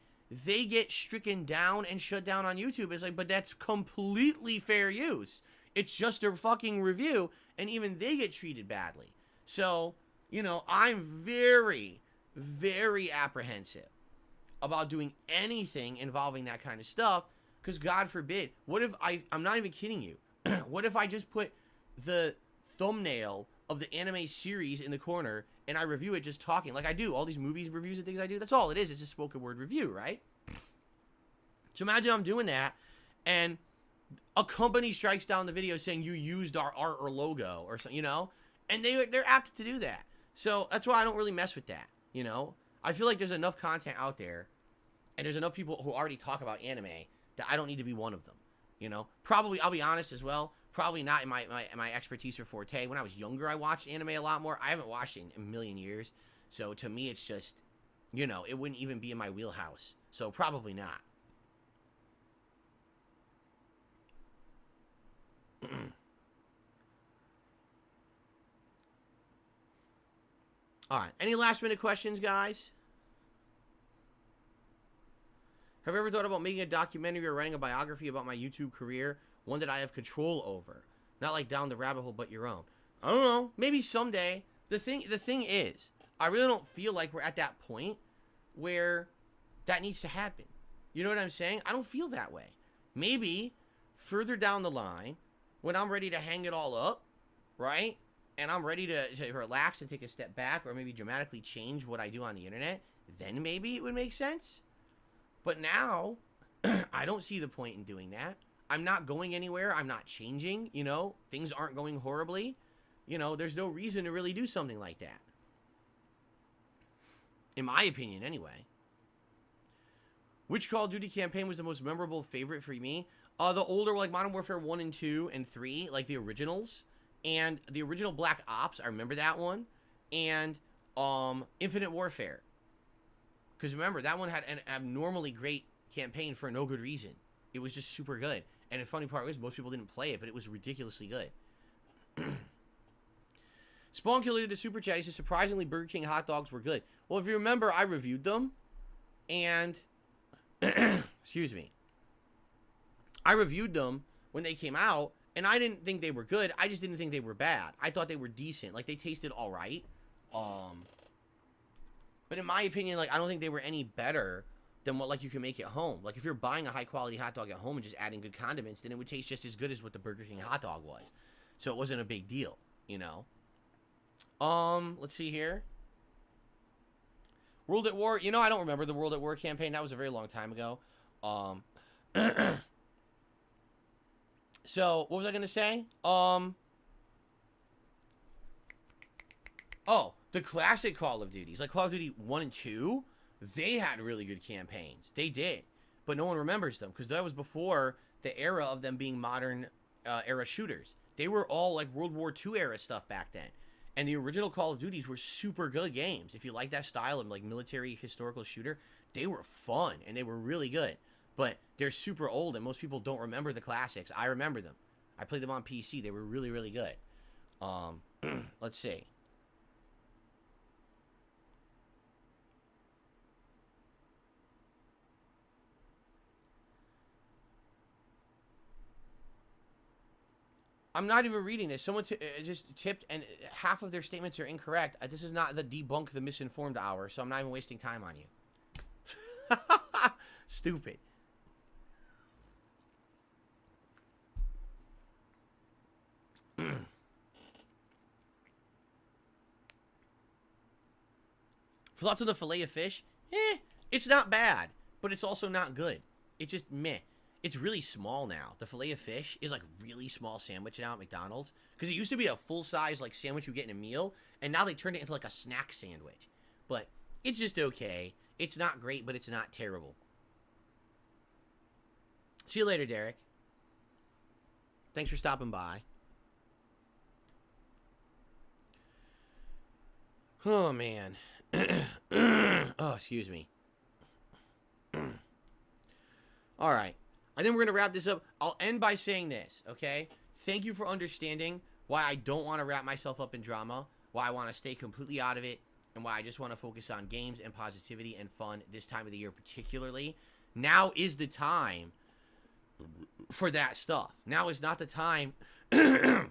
they get stricken down and shut down on YouTube. It's like, but that's completely fair use. It's just a fucking review, and even they get treated badly. So, you know, I'm very, very apprehensive about doing anything involving that kind of stuff, because God forbid, what if I'm not even kidding you, what if I just put the thumbnail of the anime series in the corner and I review it just talking, like I do, all these movies reviews and things I do, that's all it is, it's a spoken word review, right? So imagine I'm doing that, and a company strikes down the video saying you used our art or logo or something, you know, and they're apt to do that. So that's why I don't really mess with that, you know? I feel like there's enough content out there, and there's enough people who already talk about anime that I don't need to be one of them, you know? Probably, I'll be honest as well, probably not in my expertise or forte. When I was younger, I watched anime a lot more. I haven't watched it in a million years, so to me, it's just, you know, it wouldn't even be in my wheelhouse, so probably not. All right. Any last minute questions, guys? Have you ever thought about making a documentary or writing a biography about my YouTube career? One that I have control over. Not like down the rabbit hole, but your own. I don't know. Maybe someday. The thing is, I really don't feel like we're at that point where that needs to happen. You know what I'm saying? I don't feel that way. Maybe further down the line, when I'm ready to hang it all up, right? And I'm ready to relax and take a step back, or maybe dramatically change what I do on the internet, then maybe it would make sense. But now, I don't see the point in doing that. I'm not going anywhere. I'm not changing, you know. Things aren't going horribly. You know, there's no reason to really do something like that. In my opinion, anyway. Which Call of Duty campaign was the most memorable favorite for me? The older, like Modern Warfare 1 and 2 and 3, like the originals. And the original Black Ops, I remember that one. And Infinite Warfare. Because remember, that one had an abnormally great campaign for no good reason. It was just super good. And the funny part was, most people didn't play it, but it was ridiculously good. Spawn Killer did a super chat. He said, surprisingly, Burger King hot dogs were good. Well, if you remember, I reviewed them. And, excuse me. I reviewed them when they came out. And I didn't think they were good. I just didn't think they were bad. I thought they were decent. Like, they tasted all right. But in my opinion, like, I don't think they were any better than what, like, you can make at home. Like, if you're buying a high-quality hot dog at home and just adding good condiments, then it would taste just as good as what the Burger King hot dog was. So it wasn't a big deal, you know? Let's see here. World at War, you know, I don't remember the World at War campaign. That was a very long time ago. So, what was I going to say? Oh, the classic Call of Duties, like Call of Duty 1 and 2, they had really good campaigns. They did. But no one remembers them because that was before the era of them being modern era shooters. They were all like World War II era stuff back then. And the original Call of Duties were super good games. If you like that style of like military historical shooter, they were fun and they were really good. But they're super old and most people don't remember the classics. I remember them. I played them on PC. They were really, really good. Let's see. I'm not even reading this. Someone just tipped, and half of their statements are incorrect. This is not the debunk the misinformed hour, so I'm not even wasting time on you. Stupid. Thoughts on the fillet of fish? It's not bad, but it's also not good. It's just meh. It's really small now. The fillet of fish is like really small sandwich now at McDonald's. Because it used to be a full-size like sandwich you get in a meal. And now they turned it into like a snack sandwich. But it's just okay. It's not great, but it's not terrible. See you later, Derek. Thanks for stopping by. Oh, man. Oh, excuse me. All right. I think we're going to wrap this up. I'll end by saying this, okay? Thank you for understanding why I don't want to wrap myself up in drama, why I want to stay completely out of it, and why I just want to focus on games and positivity and fun this time of the year particularly. Now is the time for that stuff. Now is not the time to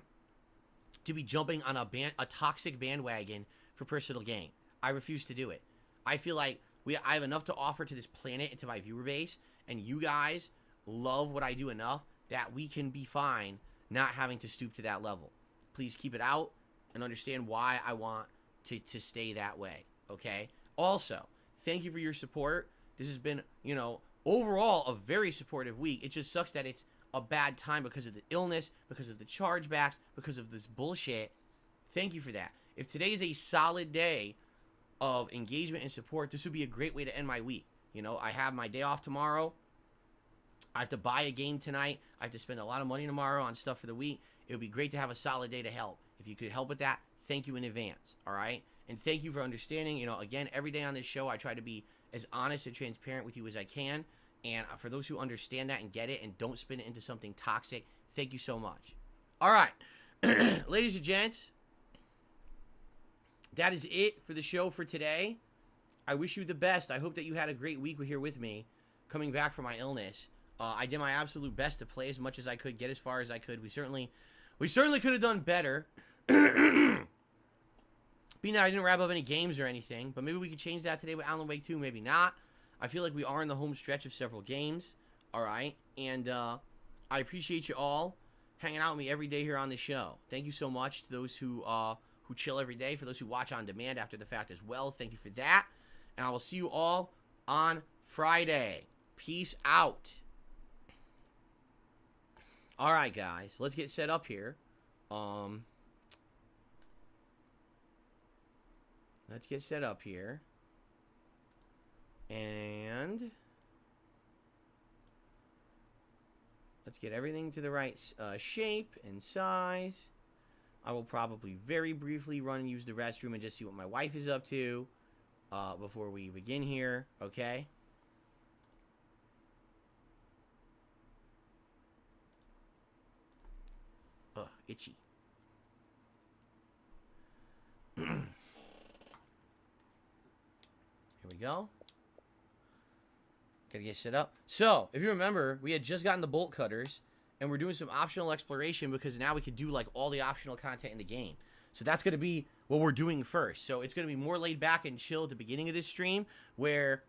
be jumping on a toxic bandwagon for personal gain. I refuse to do it. I feel like I have enough to offer to this planet and to my viewer base, and you guys love what I do enough that we can be fine not having to stoop to that level. Please keep it out and understand why I want to stay that way, okay? Also, thank you for your support. This has been, you know, overall a very supportive week. It just sucks that it's a bad time because of the illness, because of the chargebacks, because of this bullshit. Thank you for that. If today is a solid day of engagement and support, this would be a great way to end my week. You know, I have my day off tomorrow. I have to buy a game tonight. I have to spend a lot of money tomorrow on stuff for the week. It would be great to have a solid day to help. If you could help with that, thank you in advance, all right? And thank you for understanding. You know, again, every day on this show, I try to be as honest and transparent with you as I can. And for those who understand that and get it and don't spin it into something toxic, thank you so much. All right, ladies and gents, that is it for the show for today. I wish you the best. I hope that you had a great week here with me coming back from my illness. I did my absolute best to play as much as I could, get as far as I could. We certainly could have done better. Being that I didn't wrap up any games or anything, but maybe we could change that today with Alan Wake 2, maybe not. I feel like we are in the home stretch of several games, all right? And I appreciate you all hanging out with me every day here on the show. Thank you so much to those who chill every day, for those who watch on demand after the fact as well. Thank you for that. And I will see you all on Friday. Peace out. All right, guys, let's get set up here. Let's get set up here. And let's get everything to the right shape and size. I will probably very briefly run and use the restroom and just see what my wife is up to before we begin here, okay? Ugh, itchy. Here we go. Gotta get set up. So, if you remember, we had just gotten the bolt cutters, and we're doing some optional exploration because now we could do like all the optional content in the game. So that's gonna be what we're doing first. So it's gonna be more laid back and chill at the beginning of this stream, where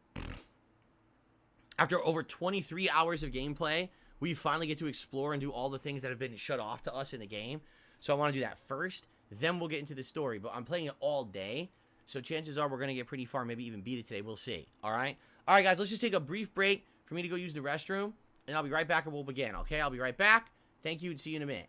after over 23 hours of gameplay, we finally get to explore and do all the things that have been shut off to us in the game. So I want to do that first, then we'll get into the story. But I'm playing it all day, So chances are we're going to get pretty far, maybe even beat it today. We'll see. All right? All right, guys, let's just take a brief break for me to go use the restroom, and I'll be right back and we'll begin, okay? I'll be right back. Thank you, and see you in a minute.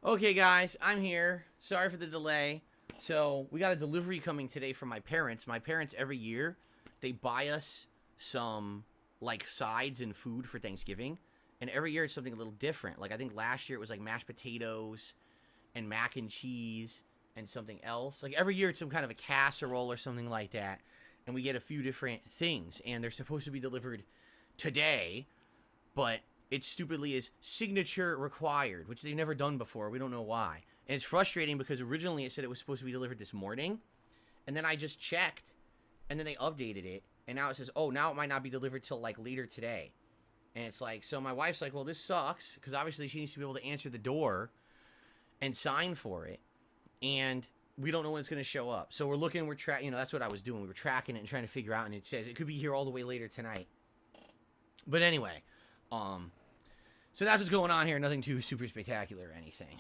Okay, guys, I'm here. Sorry for the delay. So, we got a delivery coming today from my parents. My parents, every year, they buy us some, like, sides and food for Thanksgiving. And every year it's something a little different. Like, I think last year it was, like, mashed potatoes and mac and cheese and something else. Like, every year it's some kind of a casserole or something like that. And we get a few different things. And they're supposed to be delivered today, but it stupidly is signature required, which they've never done before. We don't know why. And it's frustrating because originally it said it was supposed to be delivered this morning. And then I just checked, and then they updated it. And now it says, oh, now it might not be delivered till, like, later today. And it's like, so my wife's like, well, this sucks. Because obviously she needs to be able to answer the door and sign for it. And we don't know when it's going to show up. So we're looking, you know, that's what I was doing. We were tracking it and trying to figure out. And it says it could be here all the way later tonight. But anyway, so that's what's going on here. Nothing too super spectacular or anything.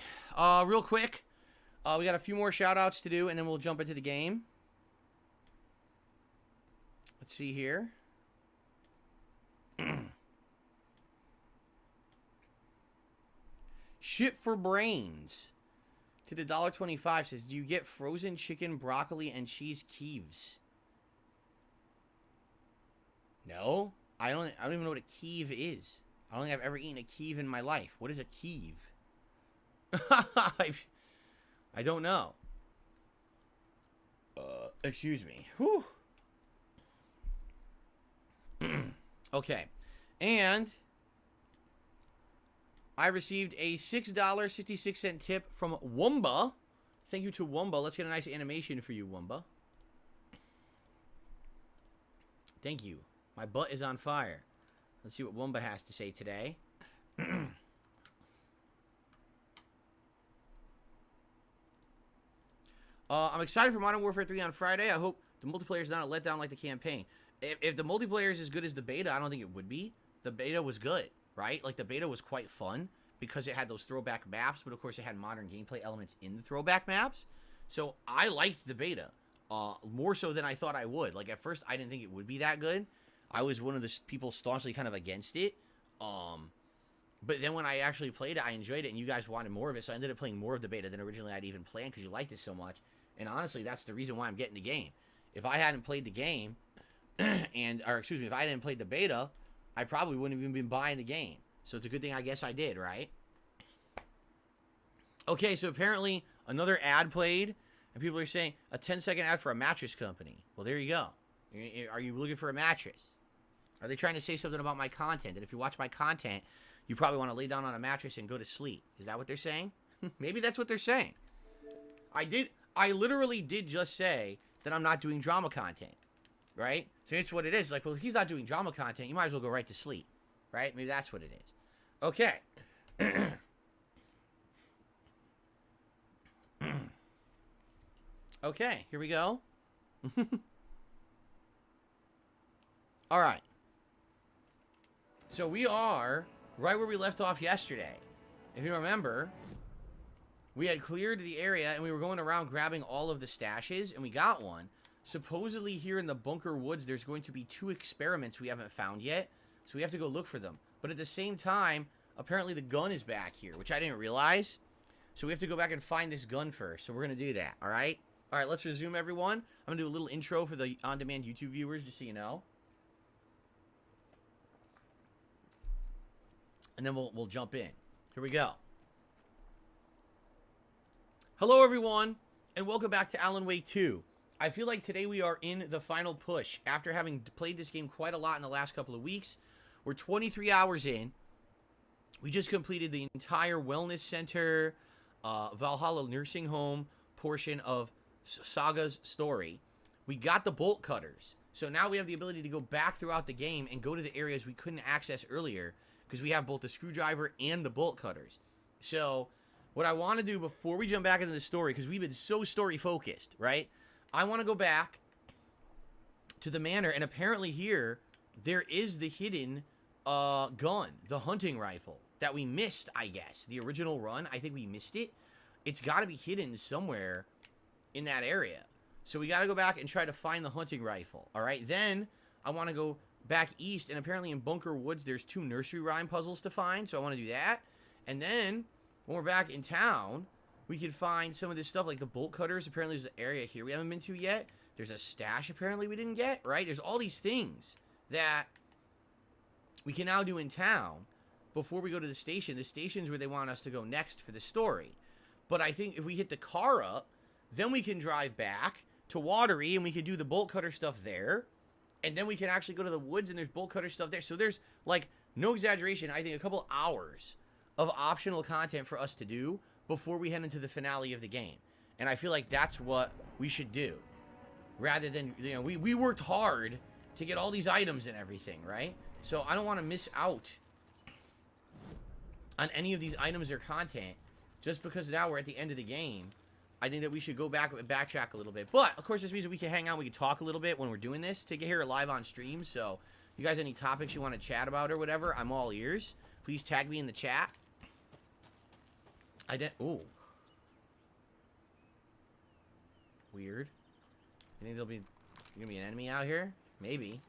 Real quick, we got a few more shout-outs to do, and then we'll jump into the game. Let's see here. Shit for Brains to the $1.25 says, do you get frozen chicken, broccoli, and cheese Kieves? No, I don't even know what a Kiev is. I don't think I've ever eaten a Kiev in my life. What is a Kiev? I don't know. Excuse me. Whew. Okay. And I received a $6.66 tip from Wumba. Thank you to Wumba. Let's get a nice animation for you, Wumba. Thank you. My butt is on fire. Let's see what Wumba has to say today. I'm excited for Modern Warfare 3 on Friday. I hope the multiplayer is not a letdown like the campaign. If the multiplayer is as good as the beta, I don't think it would be. The beta was good, right? Like, the beta was quite fun because it had those throwback maps, but of course it had modern gameplay elements in the throwback maps. So I liked the beta more so than I thought I would. Like, at first, I didn't think it would be that good. I was one of the people staunchly kind of against it. But then when I actually played it, I enjoyed it, and you guys wanted more of it, so I ended up playing more of the beta than originally I'd even planned because you liked it so much. And honestly, that's the reason why I'm getting the game. If I hadn't played the game, if I hadn't played the beta, I probably wouldn't have even been buying the game. So it's a good thing I guess I did, right? Okay, so apparently another ad played, and people are saying a 10-second ad for a mattress company. Well, there you go. Are you looking for a mattress? Are they trying to say something about my content? And if you watch my content, you probably want to lay down on a mattress and go to sleep. Is that what they're saying? Maybe that's what they're saying. I literally did just say that I'm not doing drama content, right? So it's what it is. Like, well, if he's not doing drama content, you might as well go right to sleep, right? Maybe that's what it is. Okay. Okay, here we go. All right. So we are right where we left off yesterday. If you remember, we had cleared the area and we were going around grabbing all of the stashes, and we got one. Supposedly here in the bunker woods, there's going to be 2 experiments we haven't found yet, so we have to go look for them. But at the same time, apparently the gun is back here, which I didn't realize. So we have to go back and find this gun first, so we're going to do that, all right? All right, let's resume, everyone. I'm going to do a little intro for the on-demand YouTube viewers, just so you know. And then we'll jump in. Here we go. Hello, everyone, and welcome back to Alan Wake 2. I feel like today we are in the final push. After having played this game quite a lot in the last couple of weeks, we're 23 hours in. We just completed the entire wellness center, Valhalla nursing home portion of Saga's story. We got the bolt cutters. So now we have the ability to go back throughout the game and go to the areas we couldn't access earlier because we have both the screwdriver and the bolt cutters. So what I want to do before we jump back into the story, because we've been so story focused, right? I want to go back to the manor, and apparently here there is the hidden gun, the hunting rifle that we missed, I guess. The original run, I think we missed it. It's got to be hidden somewhere in that area. So we got to go back and try to find the hunting rifle, all right? Then I want to go back east, and apparently in Bunker Woods there's 2 nursery rhyme puzzles to find, so I want to do that. And then when we're back in town, we could find some of this stuff, like the bolt cutters. Apparently there's an area here we haven't been to yet. There's a stash apparently we didn't get, right? There's all these things that we can now do in town before we go to the station. The station's where they want us to go next for the story. But I think if we hit the car up, then we can drive back to Watery, and we can do the bolt cutter stuff there. And then we can actually go to the woods, and there's bolt cutter stuff there. So there's, like, no exaggeration, I think a couple hours of optional content for us to do before we head into the finale of the game. And I feel like that's what we should do. Rather than, you know, we worked hard to get all these items and everything, right? So I don't want to miss out on any of these items or content just because now we're at the end of the game. I think that we should go back and backtrack a little bit. But, of course, this means we can hang out. We can talk a little bit when we're doing this to get here live on stream. So, you guys, any topics you want to chat about or whatever, I'm all ears. Please tag me in the chat. Ooh. Weird. You think there'll be gonna be an enemy out here? Maybe.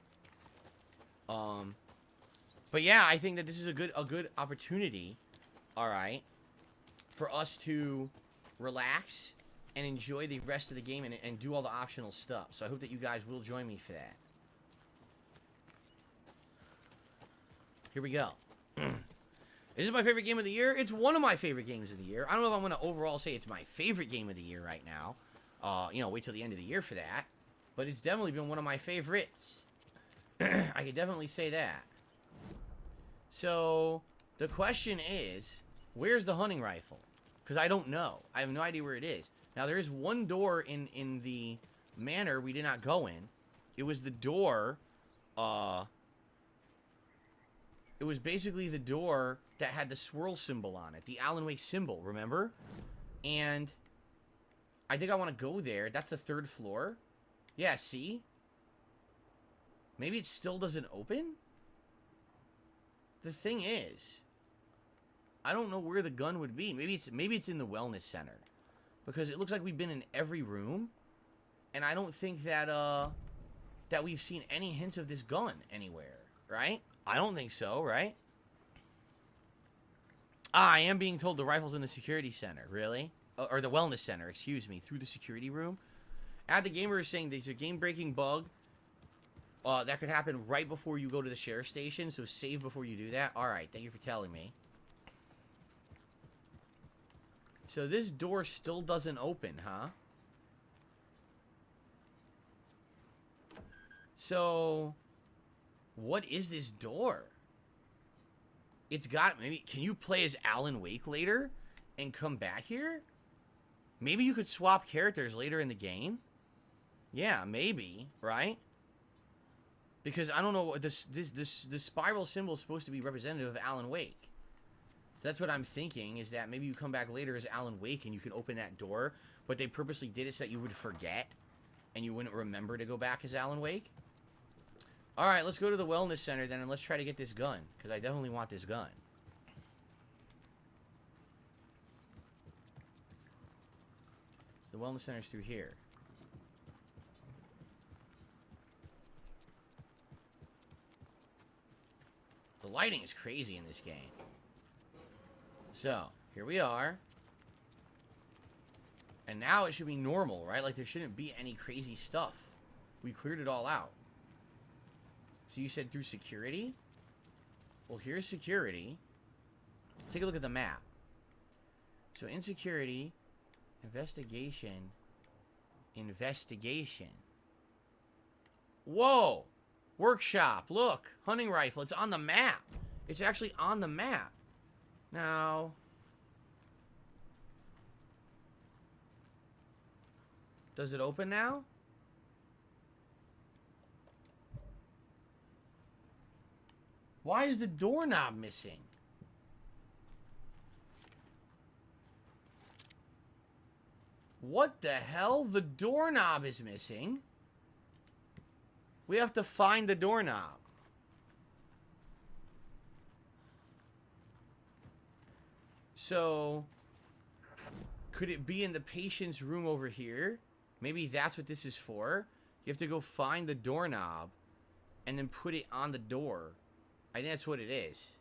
But yeah, I think that this is a good opportunity, alright, for us to relax and enjoy the rest of the game and do all the optional stuff. So I hope that you guys will join me for that. Here we go. Is this my favorite game of the year? It's one of my favorite games of the year. I don't know if I'm going to overall say it's my favorite game of the year right now. You know, wait till the end of the year for that. But it's definitely been one of my favorites. I could definitely say that. So, the question is, where's the hunting rifle? Because I don't know. I have no idea where it is. Now, there is one door in the manor we did not go in. It was the door, it was basically the door that had the swirl symbol on it. The Alan Wake symbol, remember? And I think I want to go there. That's the 3rd floor. Yeah, see? Maybe it still doesn't open? The thing is, I don't know where the gun would be. Maybe it's in the wellness center. Because it looks like we've been in every room. And I don't think that that we've seen any hints of this gun anywhere, right? I don't think so, right? Ah, I am being told the rifle's in the security center. Really? Or the wellness center, excuse me. Through the security room. Ad the Gamer is saying there's a game-breaking bug that could happen right before you go to the sheriff's station. So save before you do that. Alright, thank you for telling me. So this door still doesn't open, huh? So what is this door? It's got, maybe, can you play as Alan Wake later and come back here? Maybe you could swap characters later in the game? Yeah, maybe, right? Because I don't know what this spiral symbol is supposed to be representative of Alan Wake. So that's what I'm thinking, is that maybe you come back later as Alan Wake and you can open that door, but they purposely did it so that you would forget and you wouldn't remember to go back as Alan Wake. Alright, let's go to the wellness center then, and let's try to get this gun, because I definitely want this gun. So the wellness center's through here. The lighting is crazy in this game. So, here we are. And now it should be normal, right? Like, there shouldn't be any crazy stuff. We cleared it all out. So you said through security? Well, here's security. Let's take a look at the map. So in security, investigation. Whoa! Workshop, look! Hunting rifle, it's on the map. It's actually on the map. Now, does it open now? Why is the doorknob missing? What the hell? The doorknob is missing. We have to find the doorknob. So, could it be in the patient's room over here? Maybe that's what this is for. You have to go find the doorknob and then put it on the door. I think that's what it is.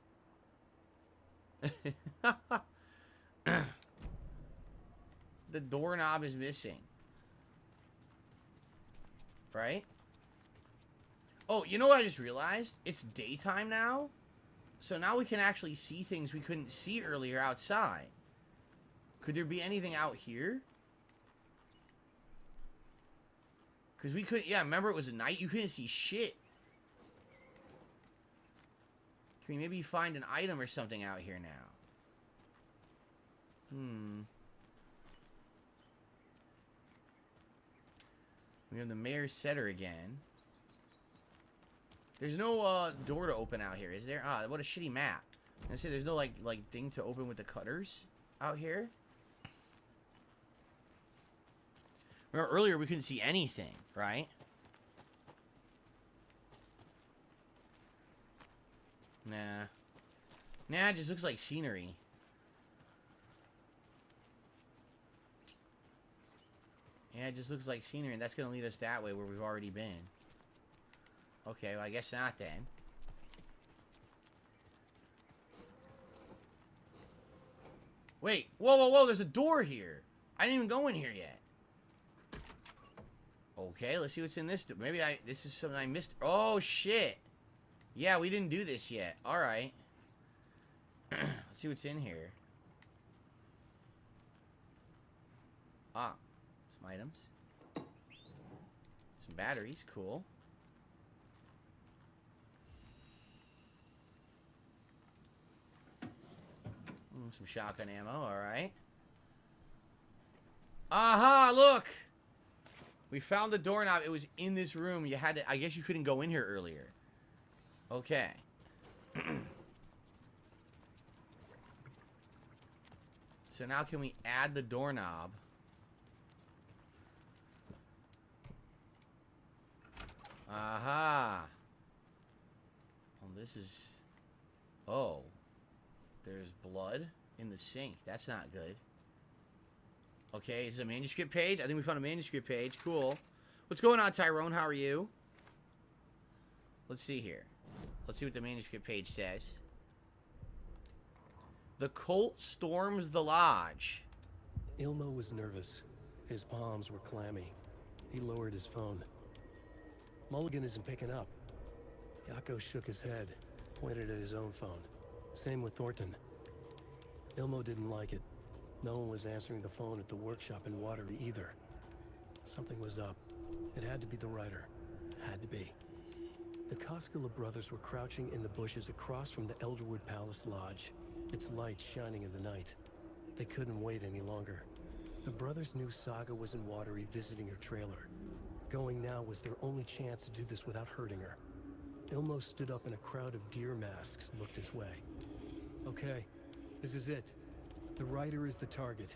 the doorknob is missing. Right? Oh, you know what I just realized? It's daytime now. So now we can actually see things we couldn't see earlier outside. Could there be anything out here? Because we couldn't... Yeah, remember it was at night? You couldn't see shit. Can we maybe find an item or something out here now? We have the mayor's setter again. There's no door to open out here, is there? Ah, what a shitty map. I say there's no like thing to open with the cutters out here. Remember earlier we couldn't see anything, right? Nah. Nah, it just looks like scenery. Yeah, it just looks like scenery, and that's going to lead us that way where we've already been. Okay, well, I guess not then. Wait, whoa, whoa, whoa, there's a door here. I didn't even go in here yet. Okay, let's see what's in this. Maybe this is something I missed. Oh, shit. Yeah, we didn't do this yet. All right. Let's see what's in here. Ah, some items. Some batteries, cool. Some shotgun ammo, alright. Aha, look! We found the doorknob. It was in this room. You had to... I guess you couldn't go in here earlier. Okay. So now can we add the doorknob? Aha! Oh, this is... Oh. There's blood in the sink. That's not good. Okay, is it a manuscript page? I think we found a manuscript page. Cool. What's going on, Tyrone? How are you? Let's see here. Let's see what the manuscript page says. The cult storms the lodge. Ilmo was nervous. His palms were clammy. He lowered his phone. Mulligan isn't picking up. Yako shook his head, pointed at his own phone. Same with Thornton. Ilmo didn't like it. No one was answering the phone at the workshop in Watery either. Something was up. It had to be the writer. Had to be. The Koskela brothers were crouching in the bushes across from the Elderwood Palace Lodge, its light shining in the night. They couldn't wait any longer. The brothers knew Saga was in Watery visiting her trailer. Going now was their only chance to do this without hurting her. Ilmo stood up in a crowd of deer masks and looked his way. Okay, this is it. The writer is the target.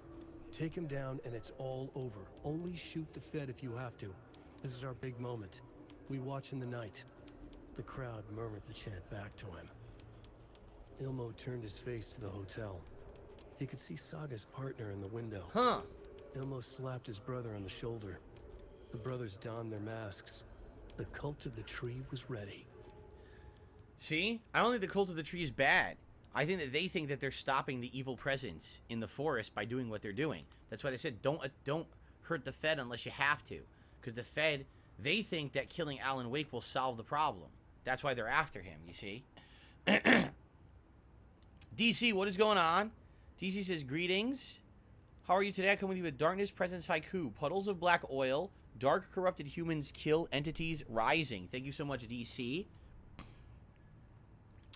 Take him down and it's all over. Only shoot the Fed if you have to. This is our big moment. We watch in the night. The crowd murmured the chant back to him. Ilmo turned his face to the hotel. He could see Saga's partner in the window. Huh. Ilmo slapped his brother on the shoulder. The brothers donned their masks. The cult of the tree was ready. See? I don't think the cult of the tree is bad. I think that they think that they're stopping the evil presence in the forest by doing what they're doing. That's why they said don't hurt the Fed unless you have to. Because the Fed, they think that killing Alan Wake will solve the problem. That's why they're after him, you see? DC, what is going on? DC says, greetings. How are you today? I come with you with Darkness Presence Haiku. Puddles of black oil. Dark corrupted humans kill entities rising. Thank you so much, DC.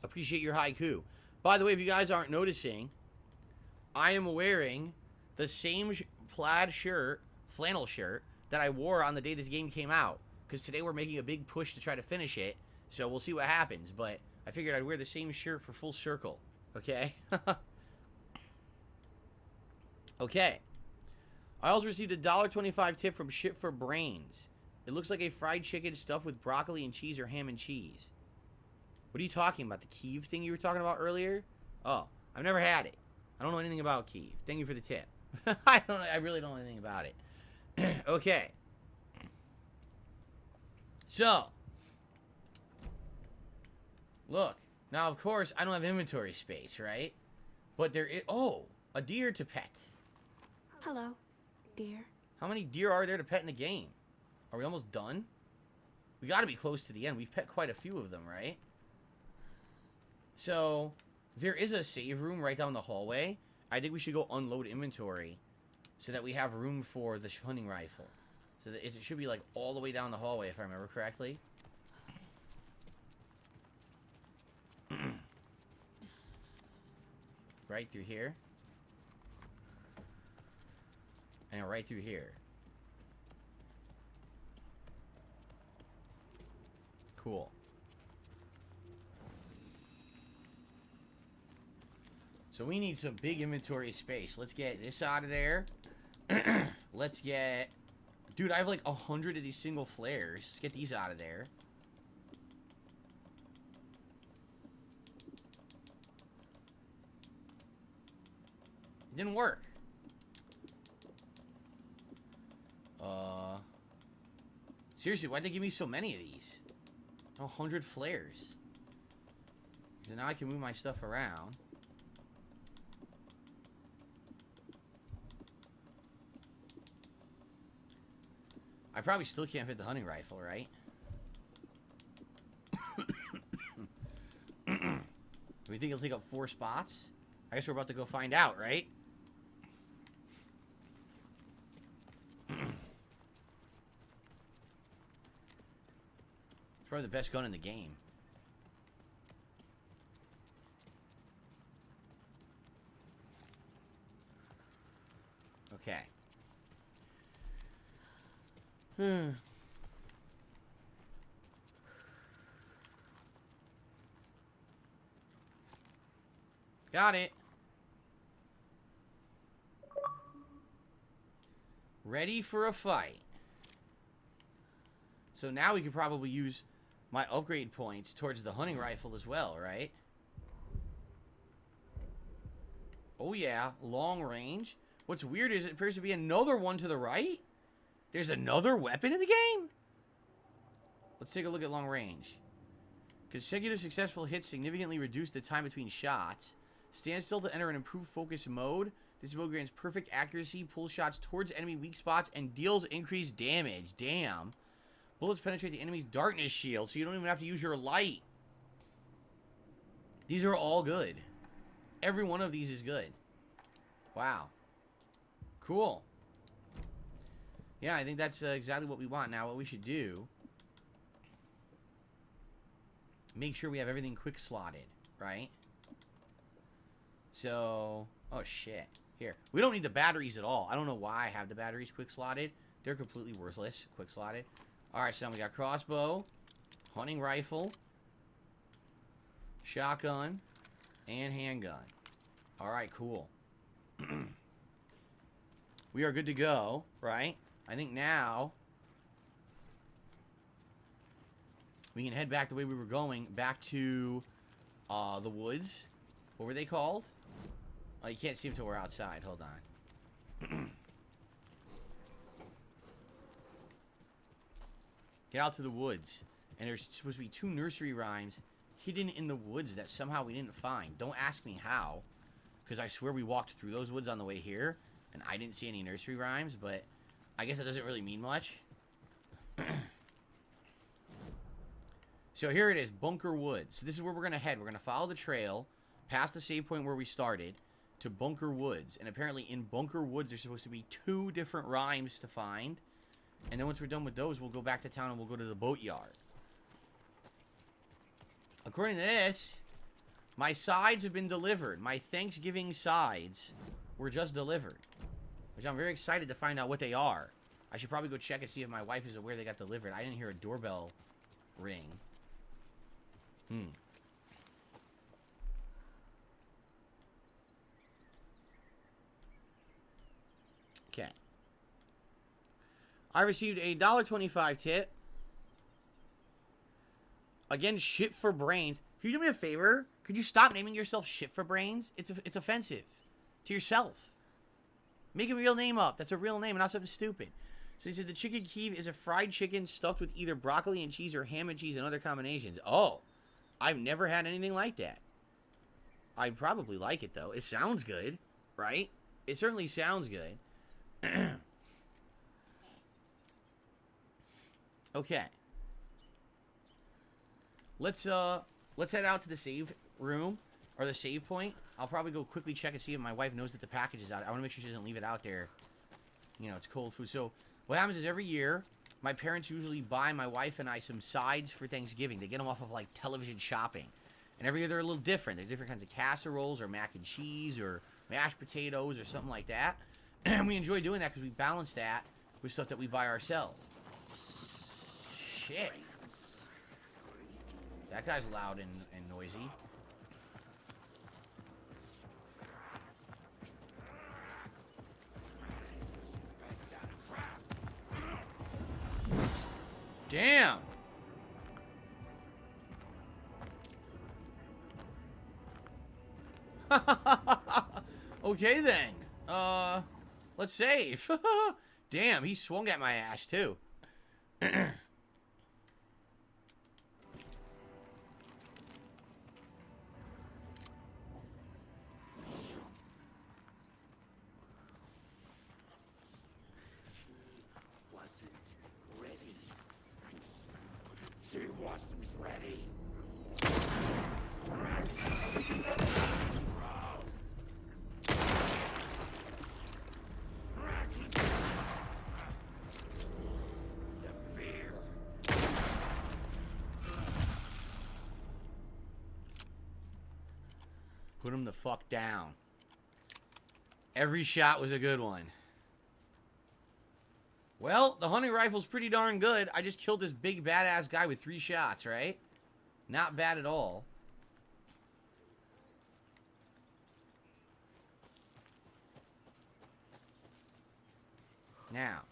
Appreciate your haiku. By the way, if you guys aren't noticing, I am wearing the same plaid shirt, flannel shirt, that I wore on the day this game came out. Because today we're making a big push to try to finish it. So we'll see what happens. But I figured I'd wear the same shirt for full circle. Okay? Okay. I also received a $1.25 tip from Shit for Brains. It looks like a fried chicken stuffed with broccoli and cheese or ham and cheese. What are you talking about? The Kiev thing you were talking about earlier? Oh, I've never had it. I don't know anything about Kiev. Thank you for the tip. I really don't know anything about it. Okay. So. Look. Now, of course, I don't have inventory space, right? But there is... Oh, a deer to pet. Hello. deer. How many deer are there to pet in the game? Are we almost done? We got to be close to the end. We've pet quite a few of them, right? So, there is a save room right down the hallway. I think we should go unload inventory so that we have room for the hunting rifle. So that it should be like all the way down the hallway, if I remember correctly. Right through here. And right through here. Cool. So we need some big inventory space. Let's get this out of there. Let's get... Dude, I have like 100 of these single flares. Let's get these out of there. It didn't work. Seriously, why'd they give me so many of these? 100 flares. So now I can move my stuff around. I probably still can't fit the hunting rifle, right? Do we think it'll take up 4 spots? I guess we're about to go find out, right? It's probably the best gun in the game. Okay. Got it. Ready for a fight. So now we could probably use my upgrade points towards the hunting rifle as well, right? Oh yeah, long range. What's weird is it appears to be another one to the right. There's another weapon in the game? Let's take a look at long range. Consecutive successful hits significantly reduce the time between shots. Stand still to enter an improved focus mode. This mode grants perfect accuracy, pulls shots towards enemy weak spots, and deals increased damage. Damn. Bullets penetrate the enemy's darkness shield, so you don't even have to use your light. These are all good. Every one of these is good. Wow. Cool. Yeah, I think that's exactly what we want. Now, what we should do... Make sure we have everything quick slotted, right? So... Oh, shit. Here. We don't need the batteries at all. I don't know why I have the batteries quick slotted. They're completely worthless. Quick slotted. Alright, so now we got crossbow, hunting rifle, shotgun, and handgun. Alright, cool. We are good to go, right? I think now we can head back the way we were going, back to the woods. What were they called? Oh, you can't see them until we're outside. Hold on. Get out to the woods. And there's supposed to be 2 nursery rhymes hidden in the woods that somehow we didn't find. Don't ask me how. Because I swear we walked through those woods on the way here. And I didn't see any nursery rhymes. But I guess that doesn't really mean much. So here it is. Bunker Woods. So this is where we're going to head. We're going to follow the trail. Past the save point where we started. To Bunker Woods. And apparently in Bunker Woods there's supposed to be 2 different rhymes to find. And then once we're done with those, we'll go back to town and we'll go to the boatyard. According to this, my sides have been delivered. My Thanksgiving sides were just delivered. Which I'm very excited to find out what they are. I should probably go check and see if my wife is aware they got delivered. I didn't hear a doorbell ring. Okay. I received a $1.25 tip. Again, shit for brains. Can you do me a favor? Could you stop naming yourself shit for brains? It's offensive to yourself. Make a real name up. That's a real name, not something stupid. So he said the chicken keeve is a fried chicken stuffed with either broccoli and cheese or ham and cheese and other combinations. Oh, I've never had anything like that. I'd probably like it though. It sounds good, right? It certainly sounds good. Okay. Let's head out to the save room or the save point. I'll probably go quickly check and see if my wife knows that the package is out. I want to make sure she doesn't leave it out there. You know, it's cold food. So what happens is every year, my parents usually buy my wife and I some sides for Thanksgiving. They get them off of like television shopping. And every year they're a little different. They're different kinds of casseroles or mac and cheese or mashed potatoes or something like that. And we enjoy doing that because we balance that with stuff that we buy ourselves. Shit. That guy's loud and noisy. Damn. Okay then. Let's save. Damn, he swung at my ass too. Put him the fuck down. Every shot was a good one. Well, the hunting rifle's pretty darn good. I just killed this big badass guy with 3 shots, right? Not bad at all. Now.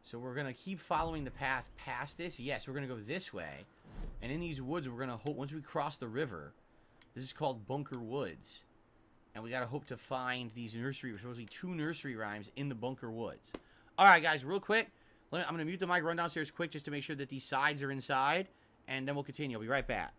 So we're going to keep following the path past this. Yes, we're going to go this way. And in these woods, we're going to hope, once we cross the river, this is called Bunker Woods. And we got to hope to find these nursery, supposedly 2 nursery rhymes in the Bunker Woods. All right, guys, real quick. I'm going to mute the mic, run downstairs quick just to make sure that these sides are inside. And then we'll continue. I'll be right back.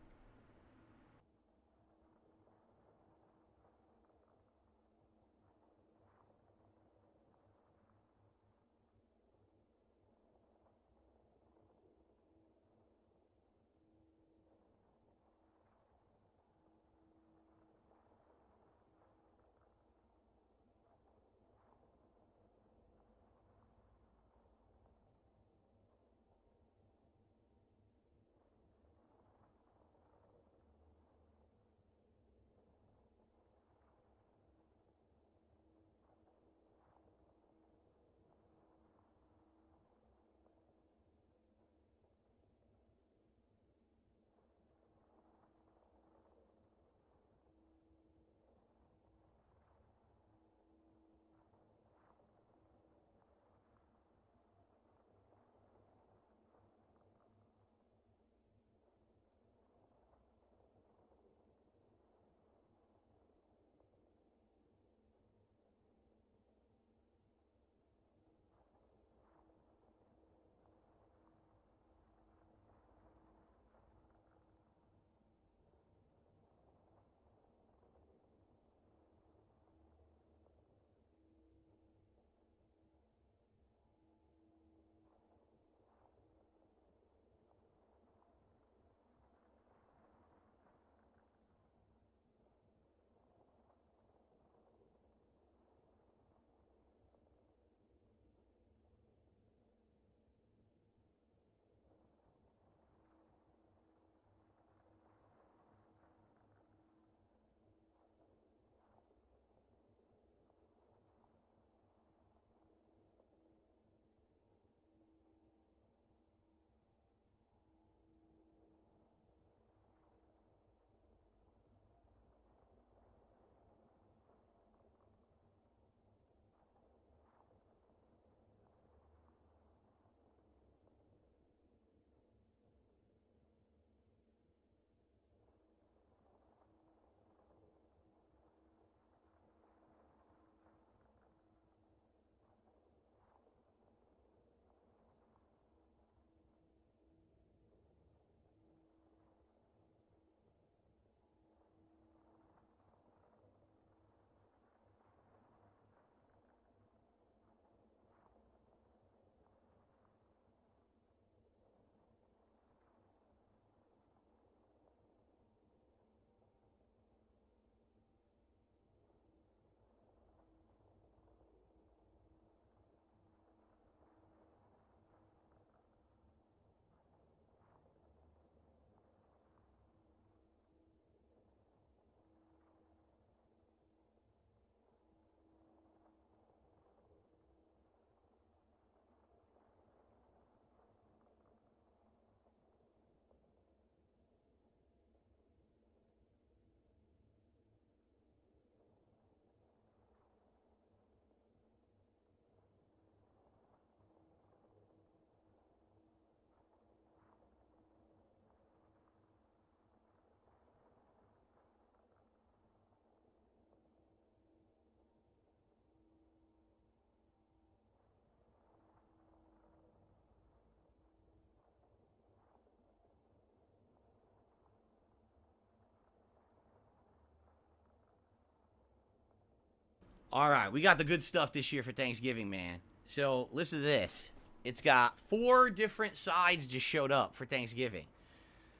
All right, we got the good stuff this year for Thanksgiving, man. So listen to this. It's got 4 different sides just showed up for Thanksgiving.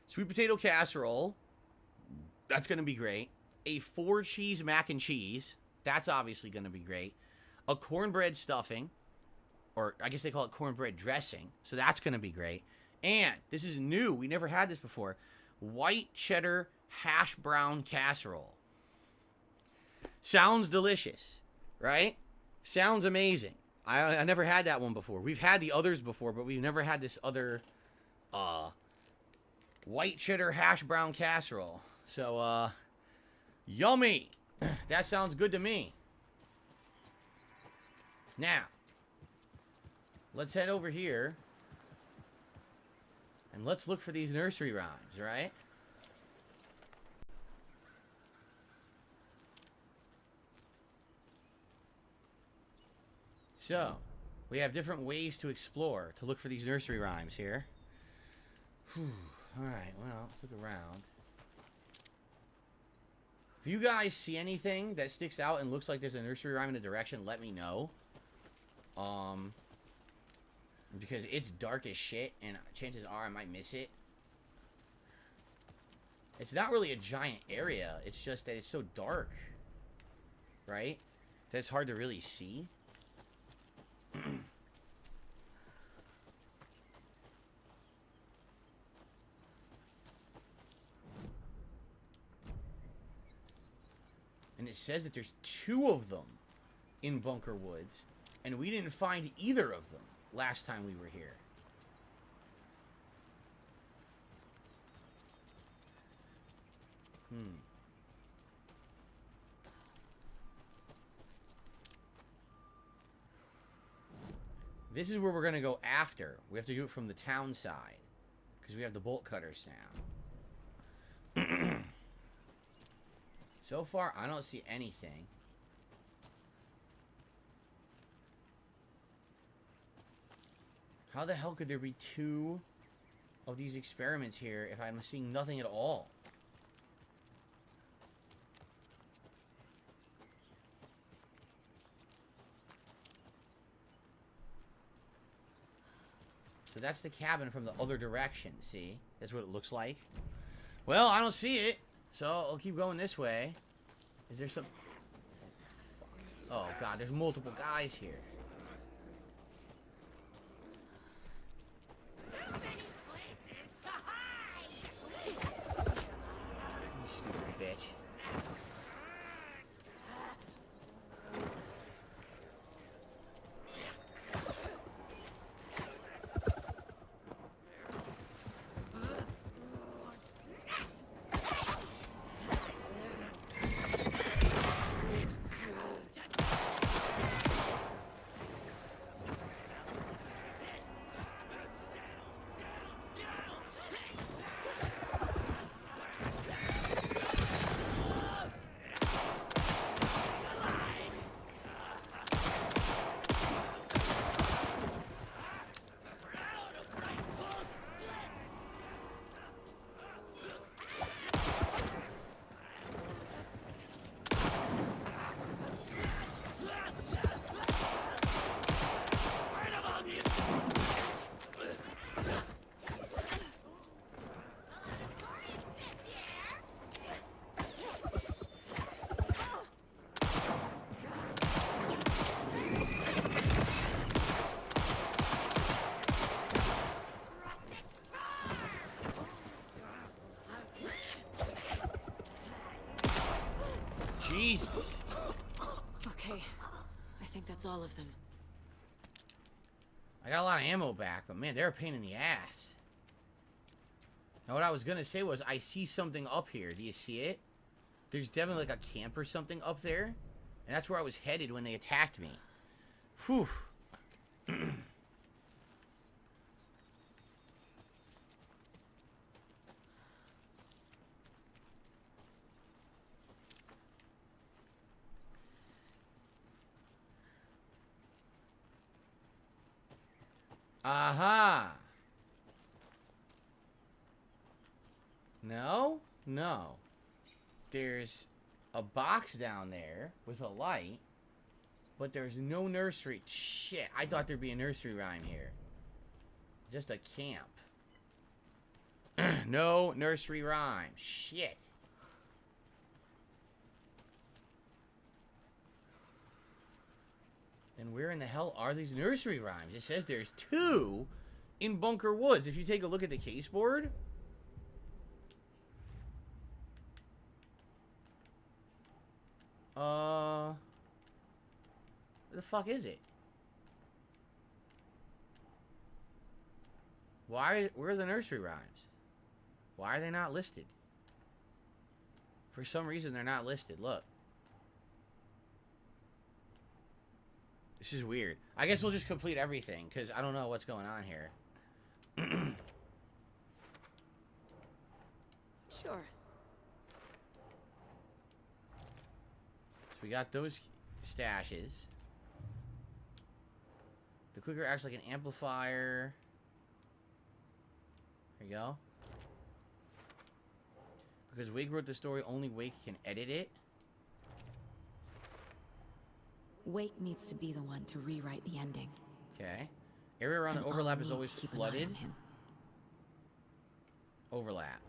Sweet potato casserole. That's going to be great. A 4-cheese mac and cheese. That's obviously going to be great. A cornbread stuffing. Or I guess they call it cornbread dressing. So that's going to be great. And this is new. We never had this before. White cheddar hash brown casserole. Sounds delicious, right? Sounds amazing. I never had that one before. We've had the others before, but we've never had this other white cheddar hash brown casserole. So, yummy. That sounds good to me. Now, let's head over here and let's look for these nursery rhymes, right? So, we have different ways to explore, to look for these nursery rhymes here. Whew. Alright, well, let's look around. If you guys see anything that sticks out and looks like there's a nursery rhyme in a direction, let me know. Because it's dark as shit, and chances are I might miss it. It's not really a giant area, it's just that it's so dark. Right? That it's hard to really see. And it says that there's 2 of them in Bunker Woods, and we didn't find either of them last time we were here. This is where we're going to go after. We have to do it from the town side, because we have the bolt cutters now. So far, I don't see anything. How the hell could there be 2 of these experiments here if I'm seeing nothing at all? So that's the cabin from the other direction, see? That's what it looks like. Well, I don't see it, so I'll keep going this way. Is there some... Oh, God, there's multiple guys here. You stupid bitch. Jesus. Okay, I think that's all of them. I got a lot of ammo back, but man, they're a pain in the ass. Now what I was gonna say was, I see something up here. Do you see it? There's definitely like a camp or something up there. And that's where I was headed when they attacked me. Whew. Aha! No? No. There's a box down there with a light. But there's no nursery. Shit, I thought there'd be a nursery rhyme here. Just a camp. No nursery rhyme. Shit. Then where in the hell are these nursery rhymes? It says there's 2 in Bunker Woods. If you take a look at the case board. Where the fuck is it? Where are the nursery rhymes? Why are they not listed? For some reason, they're not listed. Look. This is weird. I guess we'll just complete everything, because I don't know what's going on here. Sure. So we got those stashes. The clicker acts like an amplifier. There you go. Because Wake wrote the story, only Wake can edit it. Wake needs to be the one to rewrite the ending. Okay. Area around the And overlap I'll is need always to keep an eye flooded. on him. Overlap.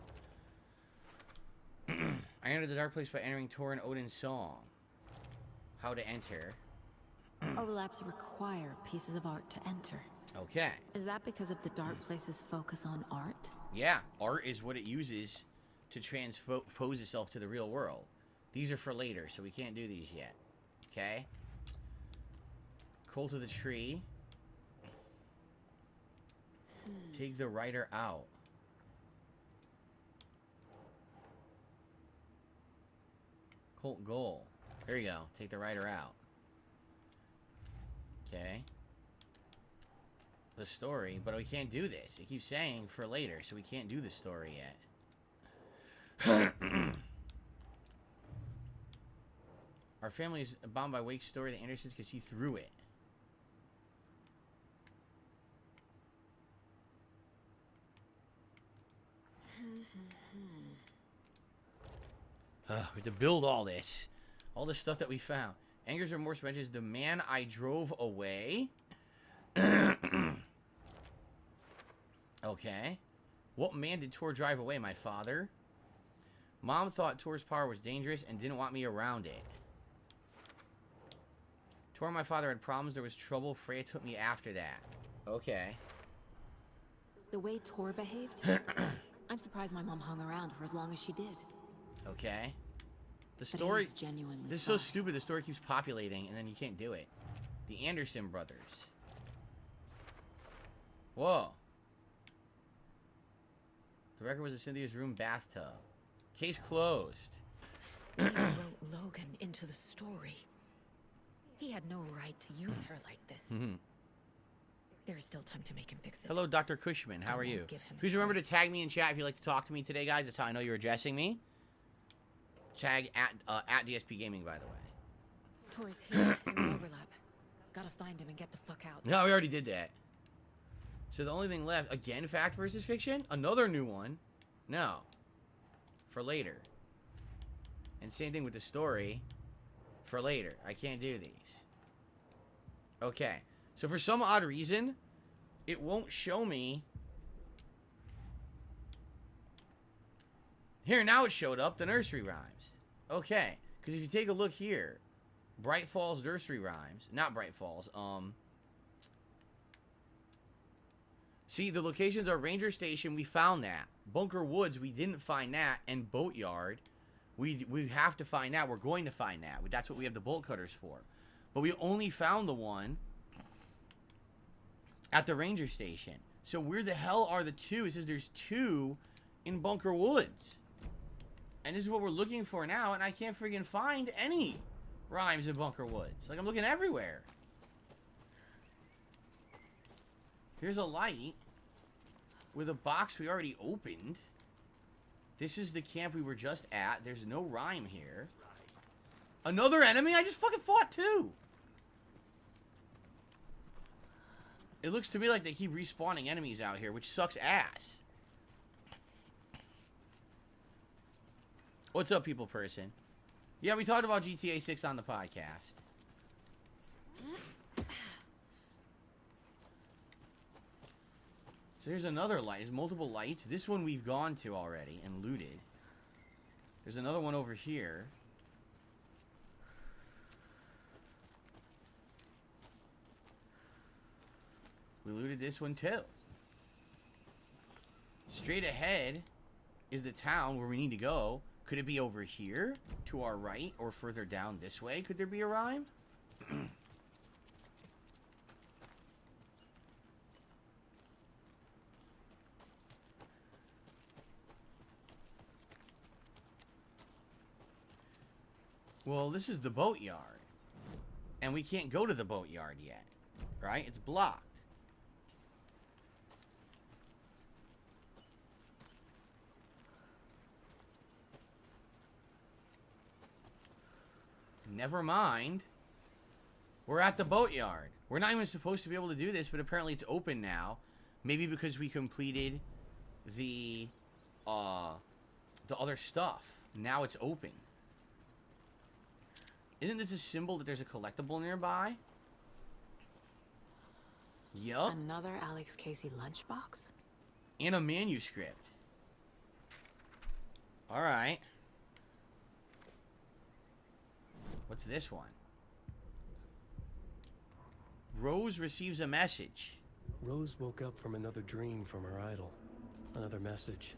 I entered the dark place by entering Tor and Odin's song. How to enter. Overlaps require pieces of art to enter. Okay. Is that because of the dark place's focus on art? Yeah, art is what it uses to transpose itself to the real world. These are for later, so we can't do these yet. Okay? Coal to the tree. Take the writer out. Colt goal. There you go. Take the writer out. Okay. The story, but we can't do this. It keeps saying for later, so we can't do the story yet. Our family is bound by Wake's story. The Andersons can see through it. We have to build all this. All the stuff that we found. Anger's remorse mentions the man I drove away. Okay. What man did Tor drive away? My father? Mom thought Tor's power was dangerous and didn't want me around it. Tor and my father had problems. There was trouble. Freya took me after that. Okay. The way Tor behaved? I'm surprised my mom hung around for as long as she did. Okay. The But story... he's genuinely This is so sorry. stupid. The story keeps populating, and then you can't do it. The Anderson brothers. Whoa. The record was in Cynthia's room bathtub. Case closed. He wrote Logan into the story. He had no right to use her like this. There is still time to make him fix it. Hello, Dr. Cushman. How I are won't you? give him a Please remember to choice. tag me in chat if you'd like to talk to me today, guys. That's how I know you're addressing me. Tag at DSPGaming, by the way. Tor's here in the overlap. Gotta find him and get the fuck out. No, we already did that. So the only thing left, again, fact versus fiction? Another new one? No. For later. And same thing with the story. For later. I can't do these. Okay. So for some odd reason, it won't show me. Here, now it showed up, the nursery rhymes. Okay. Because if you take a look here, Bright Falls nursery rhymes. Not Bright Falls. See, the locations are Ranger Station. We found that. Bunker Woods, we didn't find that. And Boatyard, we have to find that. We're going to find that. That's what we have the bolt cutters for. But we only found the one at the Ranger Station. So where the hell are the two? It says there's two in Bunker Woods. And this is what we're looking for now. And I can't friggin' find any rhymes in Bunker Woods. Like, I'm looking everywhere. Here's a light with a box we already opened. This is the camp we were just at. There's no rhyme here. Another enemy? I just fucking fought two. It looks to me like they keep respawning enemies out here, which sucks ass. What's up, people person? Yeah, we talked about GTA 6 on the podcast. So here's another light. There's multiple lights. This one we've gone to already and looted. There's another one over here. We looted this one too. Straight ahead is the town where we need to go. Could it be over here to our right or further down this way? Could there be a rhyme? Well, this is the boatyard. And we can't go to the boatyard yet. Right? It's blocked. Never mind. We're at the boatyard. We're not even supposed to be able to do this, but apparently it's open now. Maybe because we completed the other stuff. Now it's open. Isn't this a symbol that there's a collectible nearby? Yup. Another Alex Casey lunchbox? And a manuscript. Alright. What's this one? Rose receives a message. Rose woke up from another dream from her idol. Another message.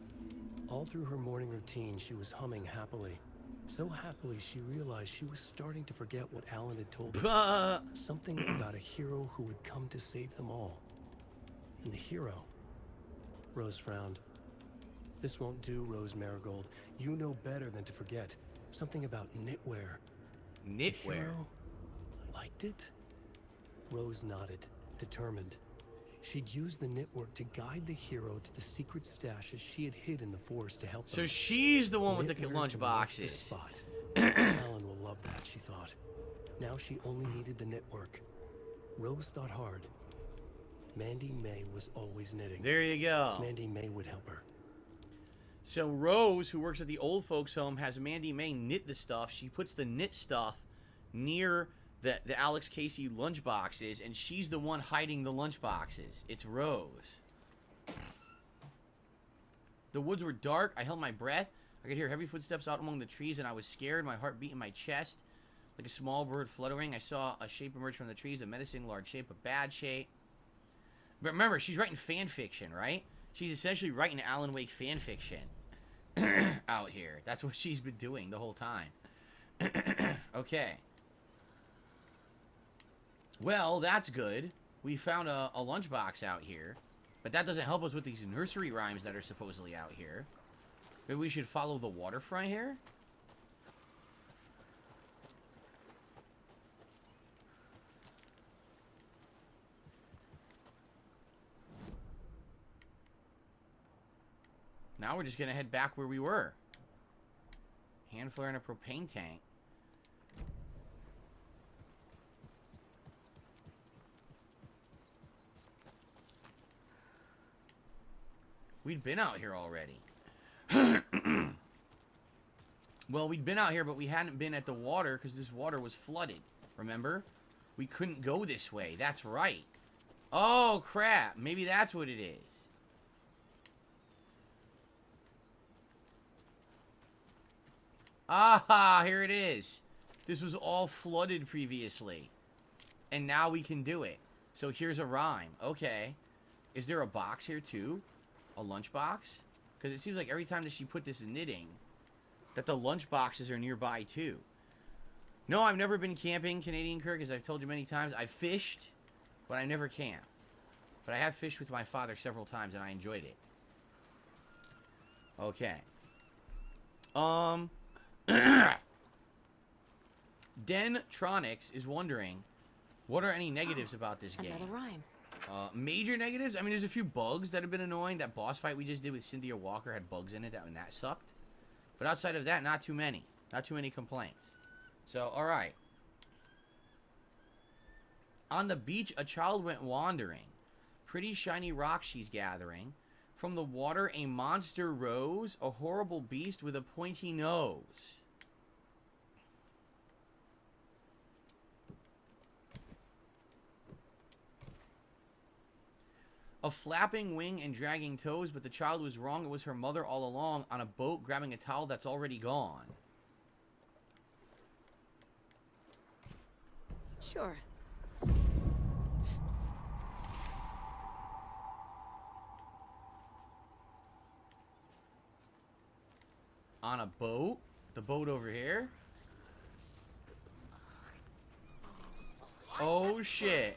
All through her morning routine, she was humming happily. So happily, she realized she was starting to forget what Alan had told her. Something about a hero who would come to save them all. And the hero... Rose frowned. This won't do, Rose Marigold. You know better than to forget. Something about knitwear. Knitwear? The hero liked it? Rose nodded, determined. She'd use the knitwork to guide the hero to the secret stashes she had hid in the forest to help them. So she's the one with the Knitwear lunch can mark the boxes. spot. Alan will love that, she thought. Now she only needed the knitwork. Rose thought hard. Mandy May was always knitting. There you go. Mandy May would help her. So Rose, who works at the old folks home, has Mandy May knit the stuff. She puts the knit stuff near the Alex Casey lunch boxes, and she's the one hiding the lunch boxes. It's Rose. The woods were dark. I held my breath. I could hear heavy footsteps out among the trees, and I was scared. My heart beat in my chest like a small bird fluttering. I saw a shape emerge from the trees, a menacing large shape, a bad shape. But remember, she's writing fan fiction, right? She's essentially writing Alan Wake fan fiction out here. That's what she's been doing the whole time. Okay. Well, that's good. We found a lunchbox out here. But that doesn't help us with these nursery rhymes that are supposedly out here. Maybe we should follow the waterfront here? Now we're just going to head back where we were. Hand flare and a propane tank. We'd been out here already. Well, we'd been out here, but we hadn't been at the water because this water was flooded. Remember? We couldn't go this way. That's right. Oh, crap. Maybe that's what it is. Ah, here it is. This was all flooded previously. And now we can do it. So here's a rhyme. Okay. Is there a box here too? A lunch box? Because it seems like every time that she put this in knitting, that the lunch boxes are nearby too. No, I've never been camping, Canadian Kirk, as I've told you many times. I've fished, but I never camped. But I have fished with my father several times, and I enjoyed it. Okay. Dentronics is wondering, what are any negatives about this game? Another rhyme. Major negatives? I mean, there's a few bugs that have been annoying. That boss fight we just did with Cynthia Walker had bugs in it, and that sucked. But outside of that, not too many. Not too many complaints. So, alright. On the beach, a child went wandering. Pretty shiny rocks she's gathering. From the water, a monster rose. A horrible beast with a pointy nose. A flapping wing and dragging toes, but the child was wrong. It was her mother all along on a boat grabbing a towel that's already gone. Sure. On a boat? The boat over here? Oh, shit.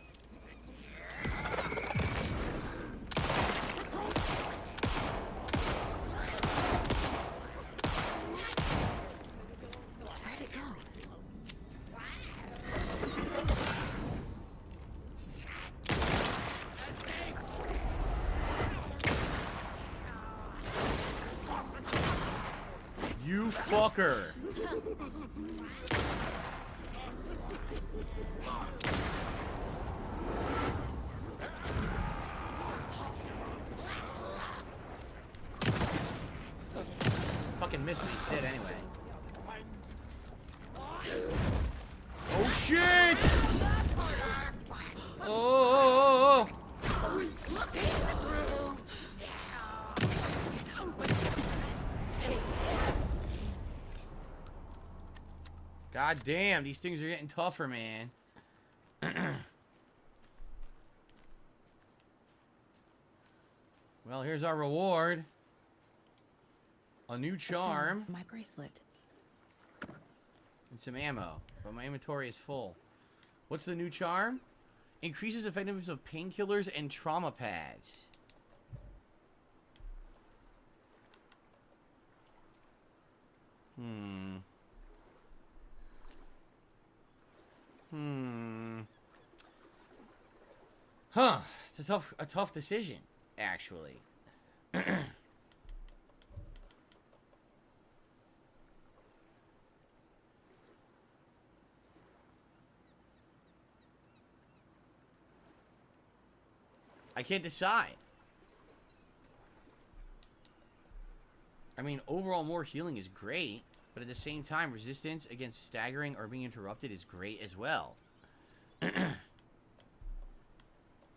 Where'd it go? You fucker. Fucking missed me. He's dead anyway. Oh shit! Oh! God damn, these things are getting tougher, man. Well, here's our reward. A new charm. My bracelet. And some ammo. But my inventory is full. What's the new charm? Increases effectiveness of painkillers and trauma pads. Huh. It's a tough decision, actually. I can't decide. I mean, overall more healing is great, but at the same time, resistance against staggering or being interrupted is great as well.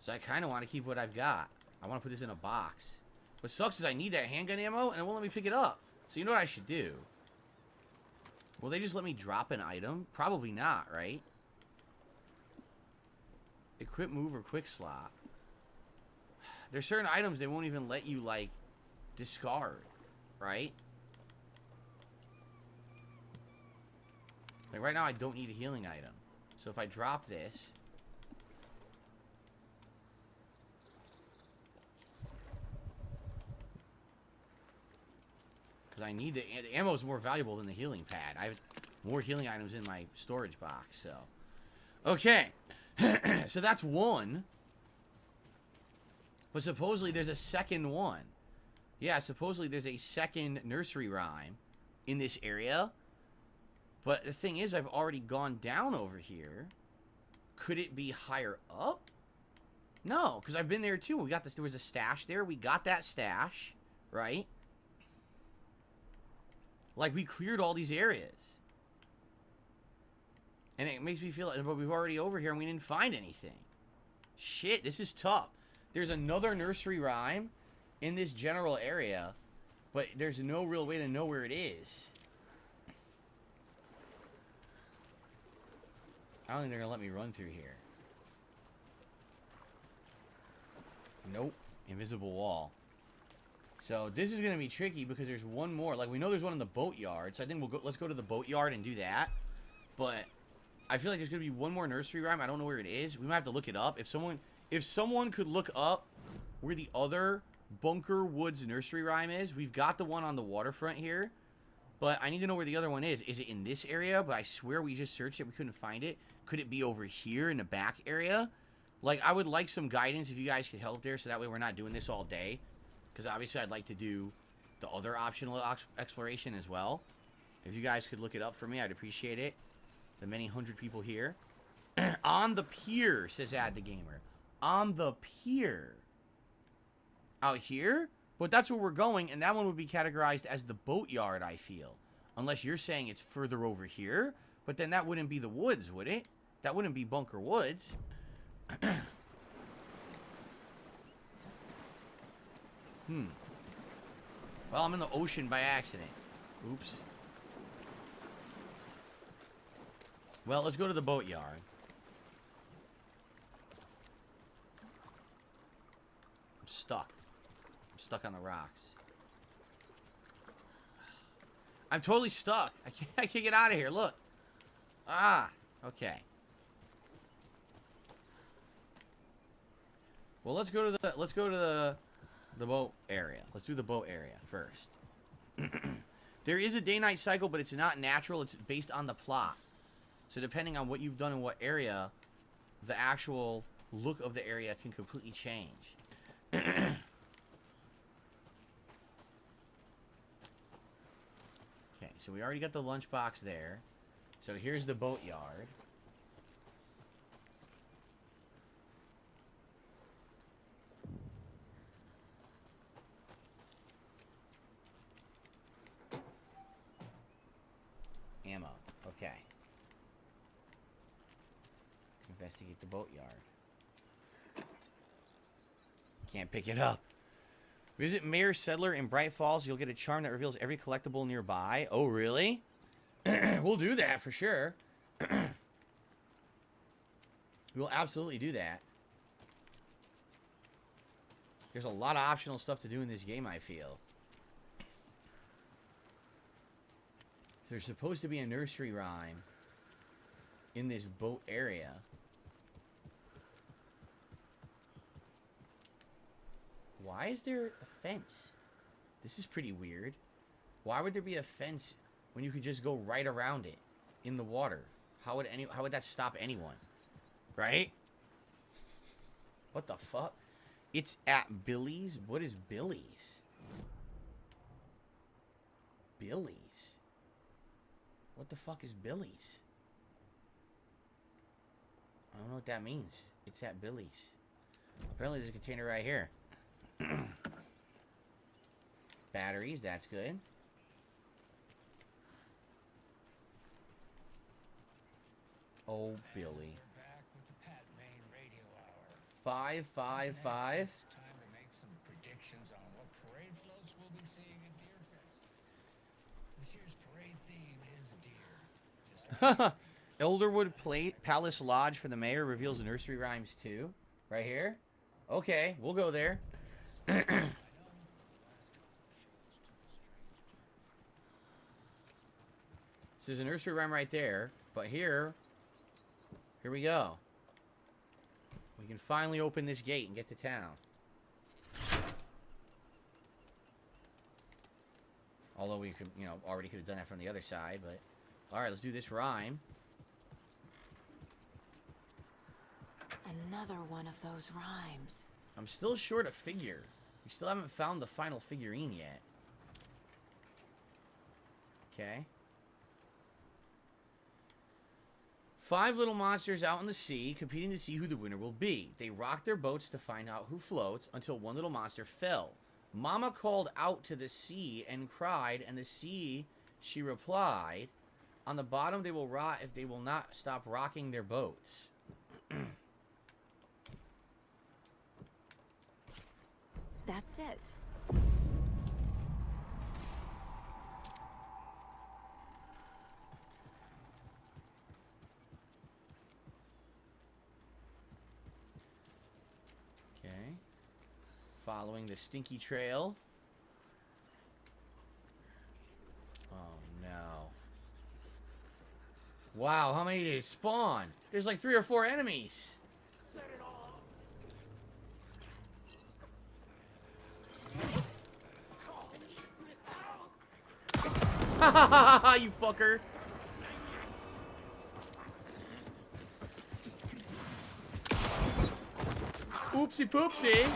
So I kind of want to keep what I've got. I want to put this in a box. What sucks is I need that handgun ammo, and it won't let me pick it up. So you know what I should do? Will they just let me drop an item? Probably not, right? Equip move or quick slot. There's certain items they won't even let you, like, discard, right? Like, right now I don't need a healing item. So if I drop this... Because I need the ammo is more valuable than the healing pad. I have more healing items in my storage box, so... Okay. So that's one. But supposedly there's a second one. Yeah, supposedly there's a second nursery rhyme in this area. But the thing is, I've already gone down over here. Could it be higher up? No, because I've been there too. We got this. There was a stash there. We got that stash, right? Like, we cleared all these areas. And it makes me feel like, but we've already over here and we didn't find anything. Shit, this is tough. There's another nursery rhyme in this general area, but there's no real way to know where it is. I don't think they're going to let me run through here. Nope. Invisible wall. So this is going to be tricky because there's one more. Like, we know there's one in the boatyard, so I think we'll go. Let's go to the boatyard and do that. But I feel like there's going to be one more nursery rhyme. I don't know where it is. We might have to look it up. If someone could look up where the other Bunker Woods nursery rhyme is, we've got the one on the waterfront here. But I need to know where the other one is. Is it in this area? But I swear we just searched it. We couldn't find it. Could it be over here in the back area? Like, I would like some guidance if you guys could help there, so that way we're not doing this all day. Because obviously I'd like to do the other optional exploration as well. If you guys could look it up for me, I'd appreciate it. The many hundred people here. On the pier, says Ad the Gamer. On the pier. Out here? But that's where we're going, and that one would be categorized as the boatyard, I feel. Unless you're saying it's further over here. But then that wouldn't be the woods, would it? That wouldn't be Bunker Woods. Well, I'm in the ocean by accident. Oops. Well, let's go to the boatyard. I'm stuck. I'm stuck on the rocks. I'm totally stuck. I can't get out of here. Look. Ah. Okay. Well, let's go to the boat area. Let's do the boat area first. There is a day-night cycle, but it's not natural. It's based on the plot. So depending on what you've done in what area, the actual look of the area can completely change. Okay, so we already got the lunchbox there. So here's the boatyard. Ammo. Okay. Investigate the boatyard. Can't pick it up. Visit Mayor Settler in Bright Falls. You'll get a charm that reveals every collectible nearby. Oh, really? We'll do that for sure. We'll absolutely do that. There's a lot of optional stuff to do in this game, I feel. There's supposed to be a nursery rhyme in this boat area. Why is there a fence? This is pretty weird. Why would there be a fence when you could just go right around it in the water? How would that stop anyone? Right? What the fuck? It's at Billy's? What is Billy's? Billy's? What the fuck is Billy's? I don't know what that means. It's at Billy's. Apparently there's a container right here. Batteries, that's good. Oh, Billy. 555. Elderwood Palace Lodge for the mayor reveals nursery rhymes too. Right here. Okay, we'll go there. So there's a nursery rhyme right there, but here we go. We can finally open this gate and get to town. Although we could, already could have done that from the other side, but alright, let's do this rhyme. Another one of those rhymes. I'm still short a figure. We still haven't found the final figurine yet. Okay. 5 little monsters out in the sea, competing to see who the winner will be. They rocked their boats to find out who floats until one little monster fell. Mama called out to the sea and cried, and the sea, she replied, on the bottom they will rot if they will not stop rocking their boats. That's it. Okay. Following the stinky trail. Oh, no. Wow, how many did it spawn? There's like 3 or 4 enemies. Ha ha ha ha, you fucker. Oopsie poopsie.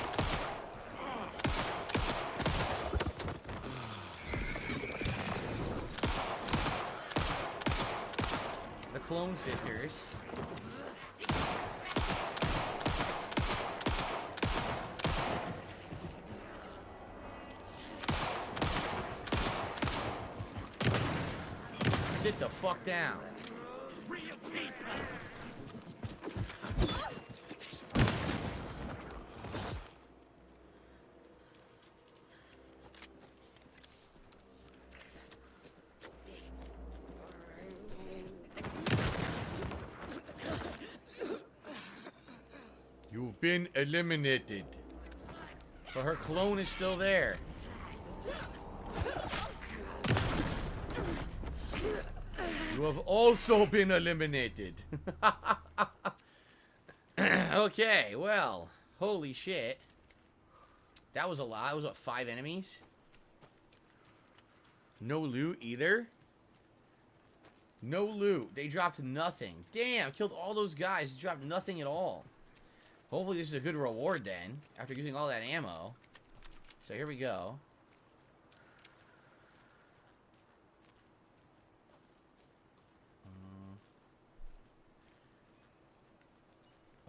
The Clone Sisters. Sit the fuck down. Real people. been eliminated. But her clone is still there. You have also been eliminated. Okay, well, holy shit. That was a lot. That was what, 5 enemies? No loot either? No loot. They dropped nothing. Damn, killed all those guys. Dropped nothing at all. Hopefully this is a good reward then, after using all that ammo. So here we go.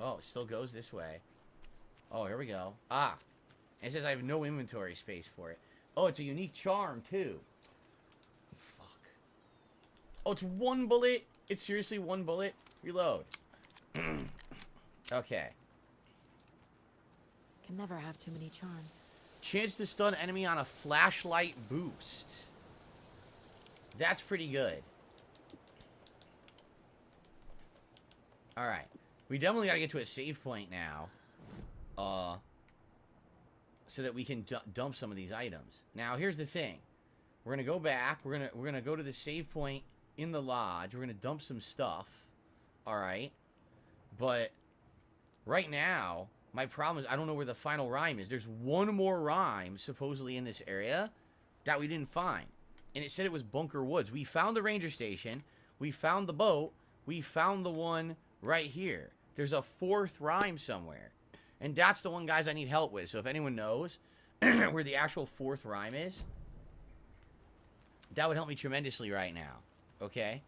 Oh, it still goes this way. Oh, here we go. Ah. It says I have no inventory space for it. Oh, it's a unique charm, too. Fuck. Oh, it's 1 bullet? It's seriously 1 bullet? Reload. Okay. Can never have too many charms. Chance to stun enemy on a flashlight boost. That's pretty good. Alright. We definitely gotta get to a save point now. So that we can dump some of these items. Now, here's the thing. We're gonna go back. We're gonna go to the save point in the lodge. We're gonna dump some stuff. Alright. But right now, my problem is I don't know where the final rhyme is. There's 1 more rhyme supposedly in this area that we didn't find. And it said it was Bunker Woods. We found the ranger station. We found the boat. We found the one right here. There's a 4th rhyme somewhere. And that's the one, guys, I need help with. So if anyone knows where the actual 4th rhyme is, that would help me tremendously right now. Okay?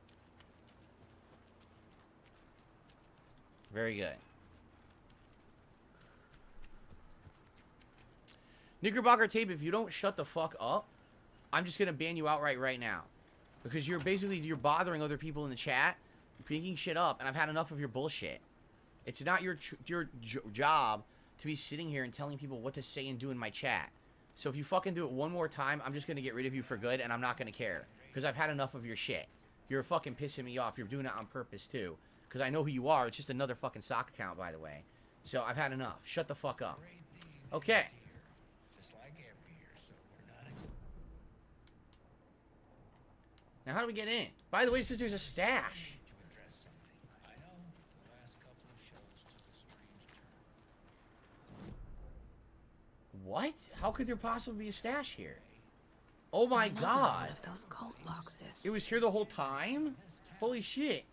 Very good. Knickerbocker Tape, if you don't shut the fuck up, I'm just going to ban you outright right now. Because you're bothering other people in the chat, picking shit up, and I've had enough of your bullshit. It's not your job to be sitting here and telling people what to say and do in my chat. So if you fucking do it 1 more time, I'm just going to get rid of you for good, and I'm not going to care. Because I've had enough of your shit. You're fucking pissing me off. You're doing it on purpose, too. Because I know who you are. It's just another fucking sock account, by the way. So I've had enough. Shut the fuck up. Okay. Now, how do we get in? By the way, it says there's a stash. What? How could there possibly be a stash here? Oh my god. One of those cult boxes. It was here the whole time? Holy shit.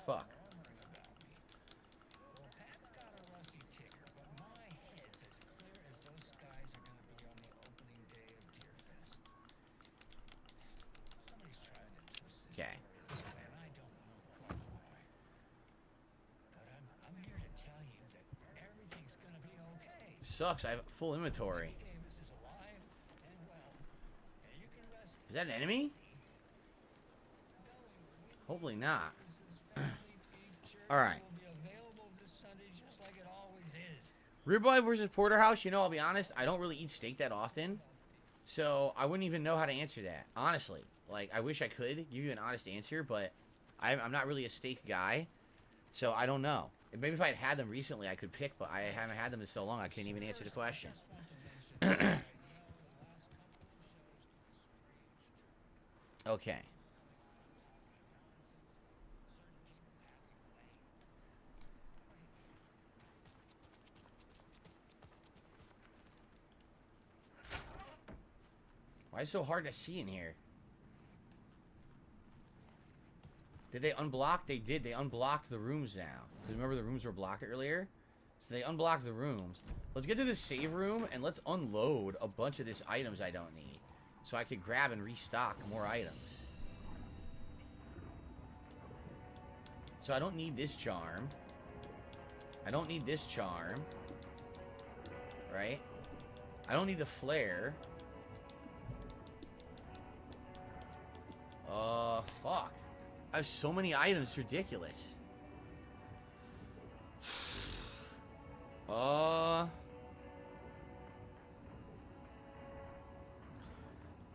Fuck. Okay. Sucks, I have full inventory. Is that an enemy? Hopefully not. Alright. Ribeye versus porterhouse, you know, I'll be honest, I don't really eat steak that often. So, I wouldn't even know how to answer that. Honestly. Like, I wish I could give you an honest answer, but I'm not really a steak guy. So, I don't know. Maybe if I had them recently, I could pick, but I haven't had them in so long, I can't even answer the question. Okay. Why is it so hard to see in here? Did they unblock? They did. They unblocked the rooms now. Because remember the rooms were blocked earlier? So they unblocked the rooms. Let's get to the save room and let's unload a bunch of these items I don't need. So I could grab and restock more items. So I don't need this charm. I don't need this charm. Right? I don't need the flare. Fuck. I have so many items, it's ridiculous.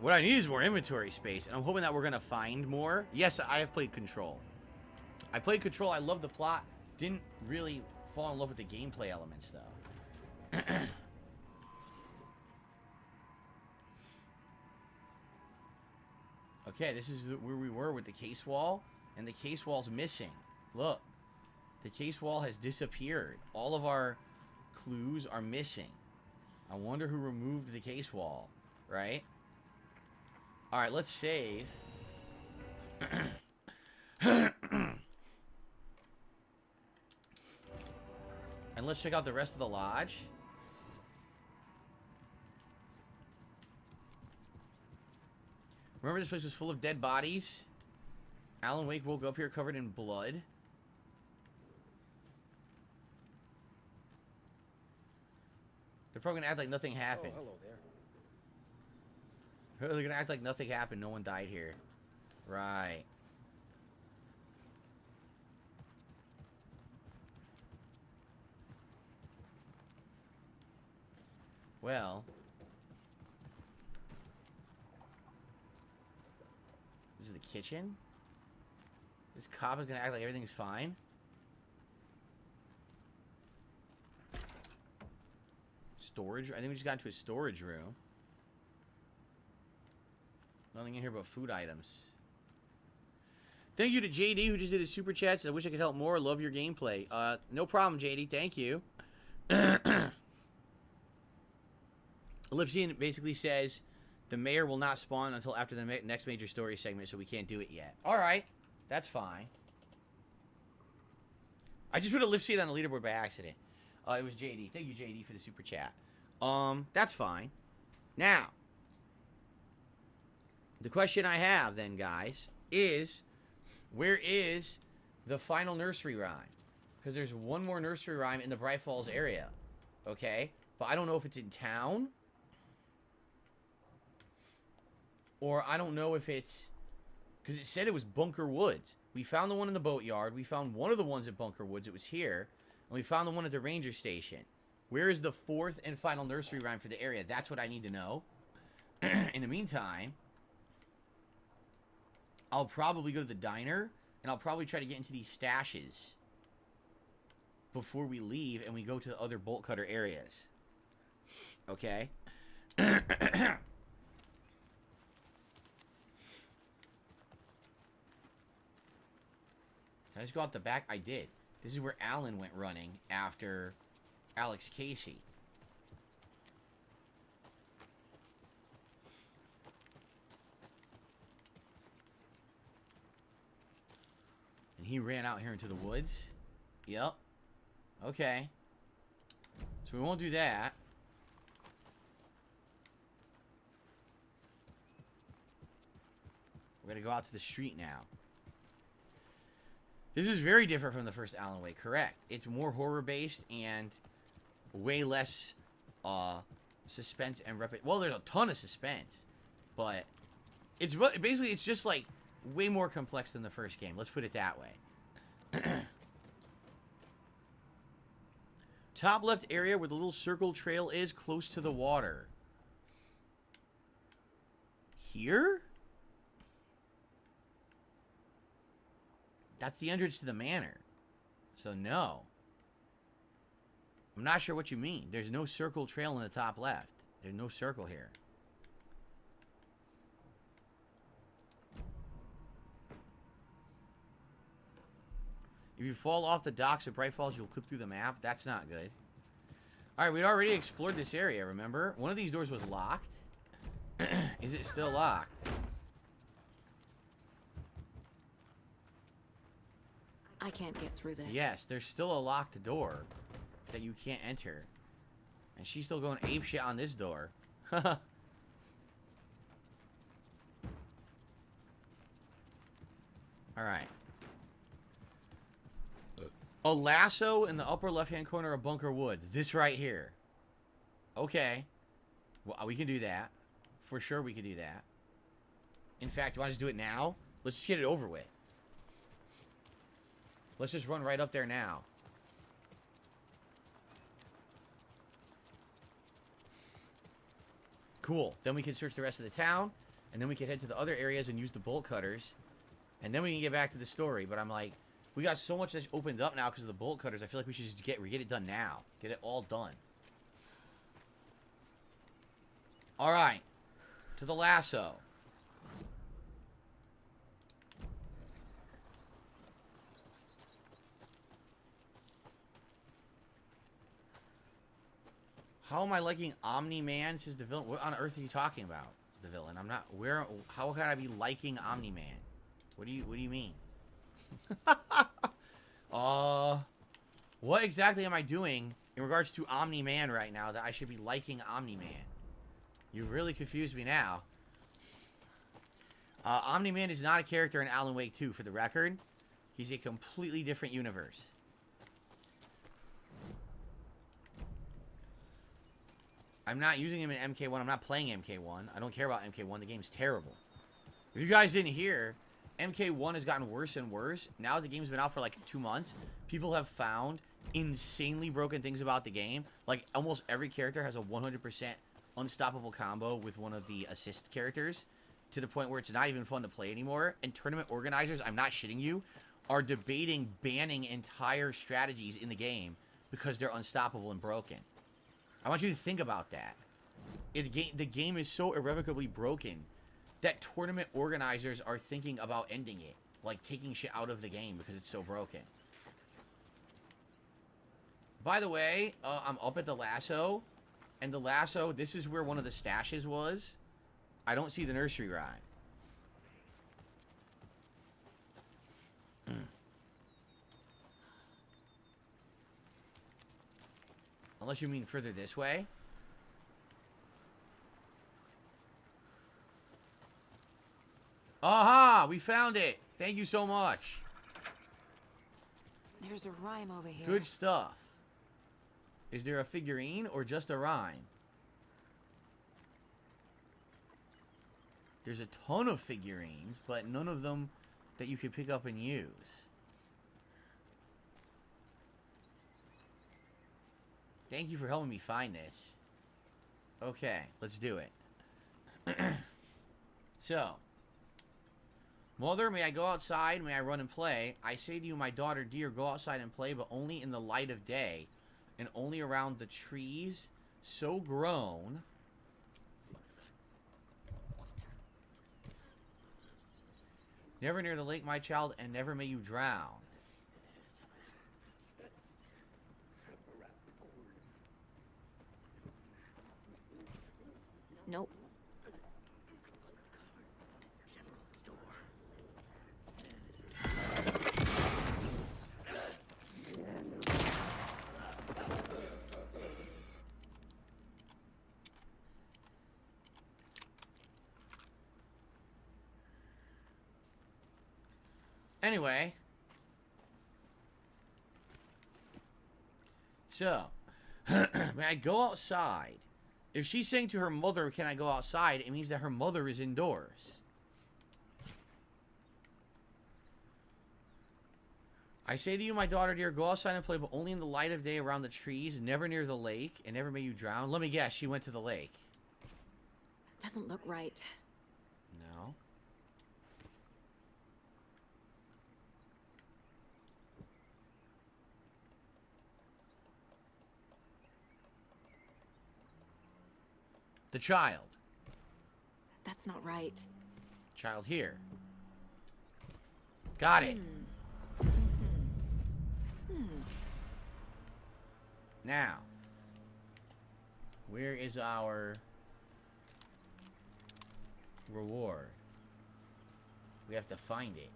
What I need is more inventory space, and I'm hoping that we're gonna find more. Yes, I have played Control. I played Control. I love the plot. Didn't really fall in love with the gameplay elements, though. Okay, this is where we were with the case wall, and the case wall's missing. Look, the case wall has disappeared. All of our clues are missing. I wonder who removed the case wall, right? All right, let's save. And let's check out the rest of the lodge. Remember, this place was full of dead bodies? Alan Wake woke up here covered in blood. They're probably gonna act like nothing happened. Oh, hello there. They're gonna act like nothing happened. No one died here. Right. Well. This is the kitchen? This cop is gonna act like everything's fine? Storage? I think we just got into a storage room. Nothing in here but food items. Thank you to JD who just did his super chats. I wish I could help more. Love your gameplay. No problem, JD. Thank you. Ellipsian basically says the mayor will not spawn until after the next major story segment, so we can't do it yet. All right, that's fine. I just put Ellipsian on the leaderboard by accident. It was JD. Thank you, JD, for the super chat. That's fine. Now, the question I have then, guys, is where is the final nursery rhyme? Because there's one more nursery rhyme in the Bright Falls area, okay? But I don't know if it's in town, or I don't know if it's, because it said it was Bunker Woods. We found the one in the boatyard. We found one of the ones at Bunker Woods. It was here. And we found the one at the ranger station. Where is the fourth and final nursery rhyme for the area? That's what I need to know. In the meantime, I'll probably go to the diner, and I'll probably try to get into these stashes before we leave, and we go to the other bolt cutter areas. Okay? Can I just go out the back? I did. This is where Alan went running after Alex Casey. And he ran out here into the woods. Yep. Okay. So we won't do that. We're going to go out to the street now. This is very different from the first Alan Wake, correct. It's more horror-based and way less suspense and well, there's a ton of suspense, but it's basically, it's just like way more complex than the first game. Let's put it that way. Top left area where the little circle trail is, close to the water. Here? That's the entrance to the manor. So no. I'm not sure what you mean. There's no circle trail in the top left. There's no circle here. If you fall off the docks at Bright Falls, you'll clip through the map. That's not good. Alright, we'd already explored this area, remember? One of these doors was locked. Is it still locked? I can't get through this. Yes, there's still a locked door that you can't enter. And she's still going apeshit on this door. Alright. A lasso in the upper left-hand corner of Bunker Woods. This right here. Okay. Well, we can do that. For sure we can do that. In fact, do you want to just do it now? Let's just get it over with. Let's just run right up there now. Cool. Then we can search the rest of the town. And then we can head to the other areas and use the bolt cutters. And then we can get back to the story. But I'm like, we got so much that's opened up now because of the bolt cutters. I feel like we should just get it done now. Get it all done. Alright. To the lasso. How am I liking Omni-Man? Says the villain. What on earth are you talking about? The villain. I'm not. Where? How can I be liking Omni-Man? What do you mean? What exactly am I doing in regards to Omni-Man right now that I should be liking Omni-Man? You really confused me now. Omni-Man is not a character in Alan Wake 2, for the record. He's a completely different universe. I'm not using him in MK1. I'm not playing MK1. I don't care about MK1. The game's terrible. If you guys didn't hear, MK1 has gotten worse and worse. Now the game's been out for like 2 months. People have found insanely broken things about the game. Like, almost every character has a 100% unstoppable combo with one of the assist characters, to the point where it's not even fun to play anymore. And tournament organizers, I'm not shitting you, are debating banning entire strategies in the game because they're unstoppable and broken. I want you to think about that. The game is so irrevocably broken that tournament organizers are thinking about ending it. Like, taking shit out of the game because it's so broken. By the way, I'm up at the lasso. And the lasso, this is where one of the stashes was. I don't see the nursery rhyme. Unless you mean further this way. Aha! We found it! Thank you so much. There's a rhyme over here. Good stuff. Is there a figurine or just a rhyme? There's a ton of figurines, but none of them that you can pick up and use. Thank you for helping me find this. Okay, let's do it. So, Mother, may I go outside? May I run and play? I say to you, my daughter dear, go outside and play, but only in the light of day, and only around the trees so grown. Never near the lake, my child, and never may you drown. Nope. Anyway. So. May I go outside? If she's saying to her mother, can I go outside? It means that her mother is indoors. I say to you, my daughter dear, go outside and play, but only in the light of day around the trees, never near the lake, and never may you drown. Let me guess, she went to the lake. Doesn't look right. No. The child. That's not right. Child here. Got it. Now, where is our reward? We have to find it.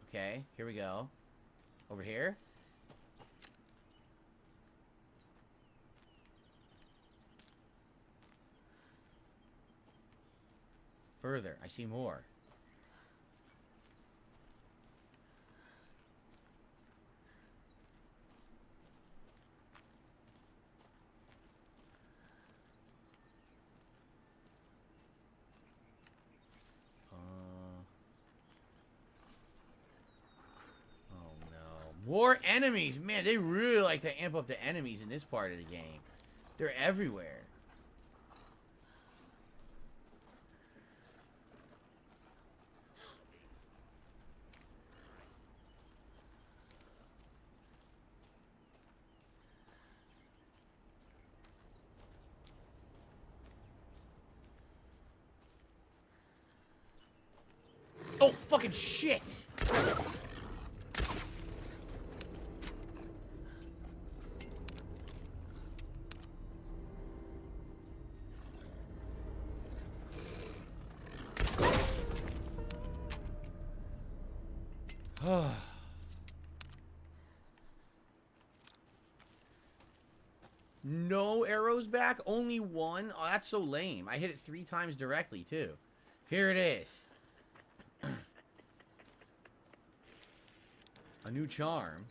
Okay, here we go. Over here. Further, I see more. Oh no. More enemies! Man, they really like to amp up the enemies in this part of the game. They're everywhere. fucking shit. No arrows back? Only one? Oh, that's so lame. I hit it 3 times directly, too. Here it is. A new charm.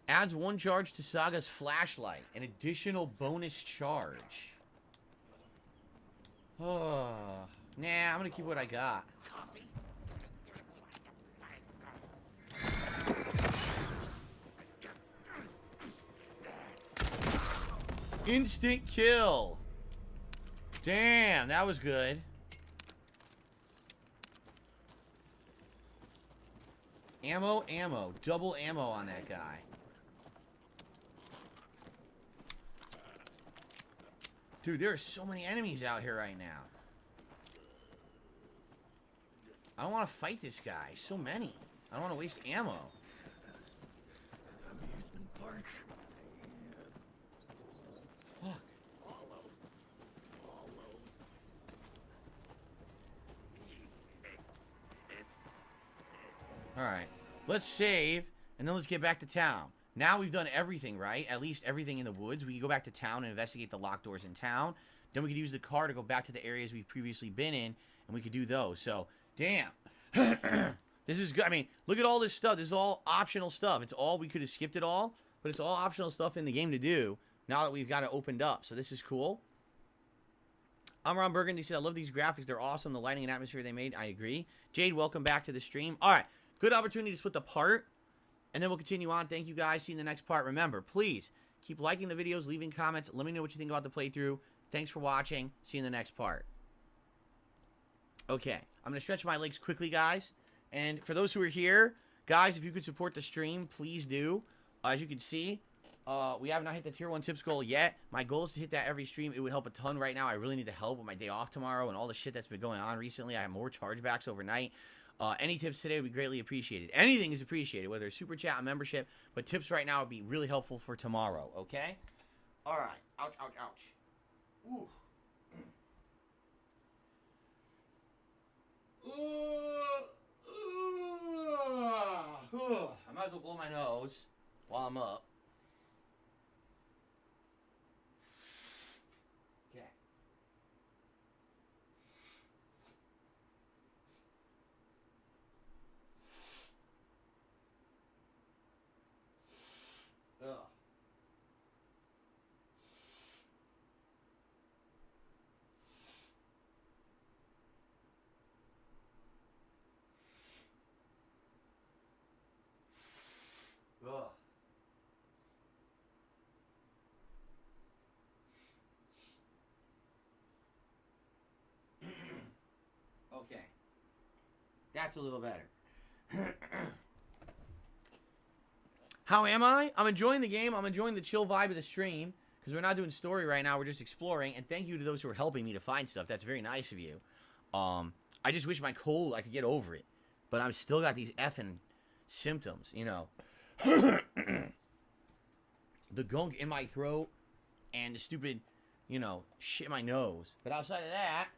Adds 1 charge to Saga's flashlight. An additional bonus charge. Oh. Nah, I'm gonna keep what I got. Instant kill. Damn, that was good. Ammo, ammo. Double ammo on that guy. Dude, there are so many enemies out here right now. I don't want to fight this guy. So many. I don't want to waste ammo. Amusement park. Fuck. Alright. Let's save, and then let's get back to town. Now we've done everything, right? At least everything in the woods. We can go back to town and investigate the locked doors in town. Then we could use the car to go back to the areas we've previously been in, and we could do those. So, damn. This is good. I mean, look at all this stuff. This is all optional stuff. It's all, we could have skipped it all, but it's all optional stuff in the game to do now that we've got it opened up. So this is cool. I'm Ron Burgundy. He said, I love these graphics. They're awesome. The lighting and atmosphere they made, I agree. Jade, welcome back to the stream. All right. Good opportunity to split the part, and then we'll continue on. Thank you, guys. See you in the next part. Remember, please keep liking the videos, leaving comments. Let me know what you think about the playthrough. Thanks for watching. See you in the next part. Okay. I'm going to stretch my legs quickly, guys. And for those who are here, guys, if you could support the stream, please do. As you can see, we have not hit the tier 1 tips goal yet. My goal is to hit that every stream. It would help a ton right now. I really need the help with my day off tomorrow and all the shit that's been going on recently. I have more chargebacks overnight. Any tips today would be greatly appreciated. Anything is appreciated, whether it's super chat or membership. But tips right now would be really helpful for tomorrow, okay? All right. Ouch, ouch, ouch. Ooh. I might as well blow my nose while I'm up. Okay. Ugh. Ugh. Okay. That's a little better. How am I? I'm enjoying the game. I'm enjoying the chill vibe of the stream. Because we're not doing story right now. We're just exploring. And thank you to those who are helping me to find stuff. That's very nice of you. I just wish my cold, I could get over it. But I've still got these effing symptoms, you know. The gunk in my throat. And the stupid, you know, shit in my nose. But outside of that,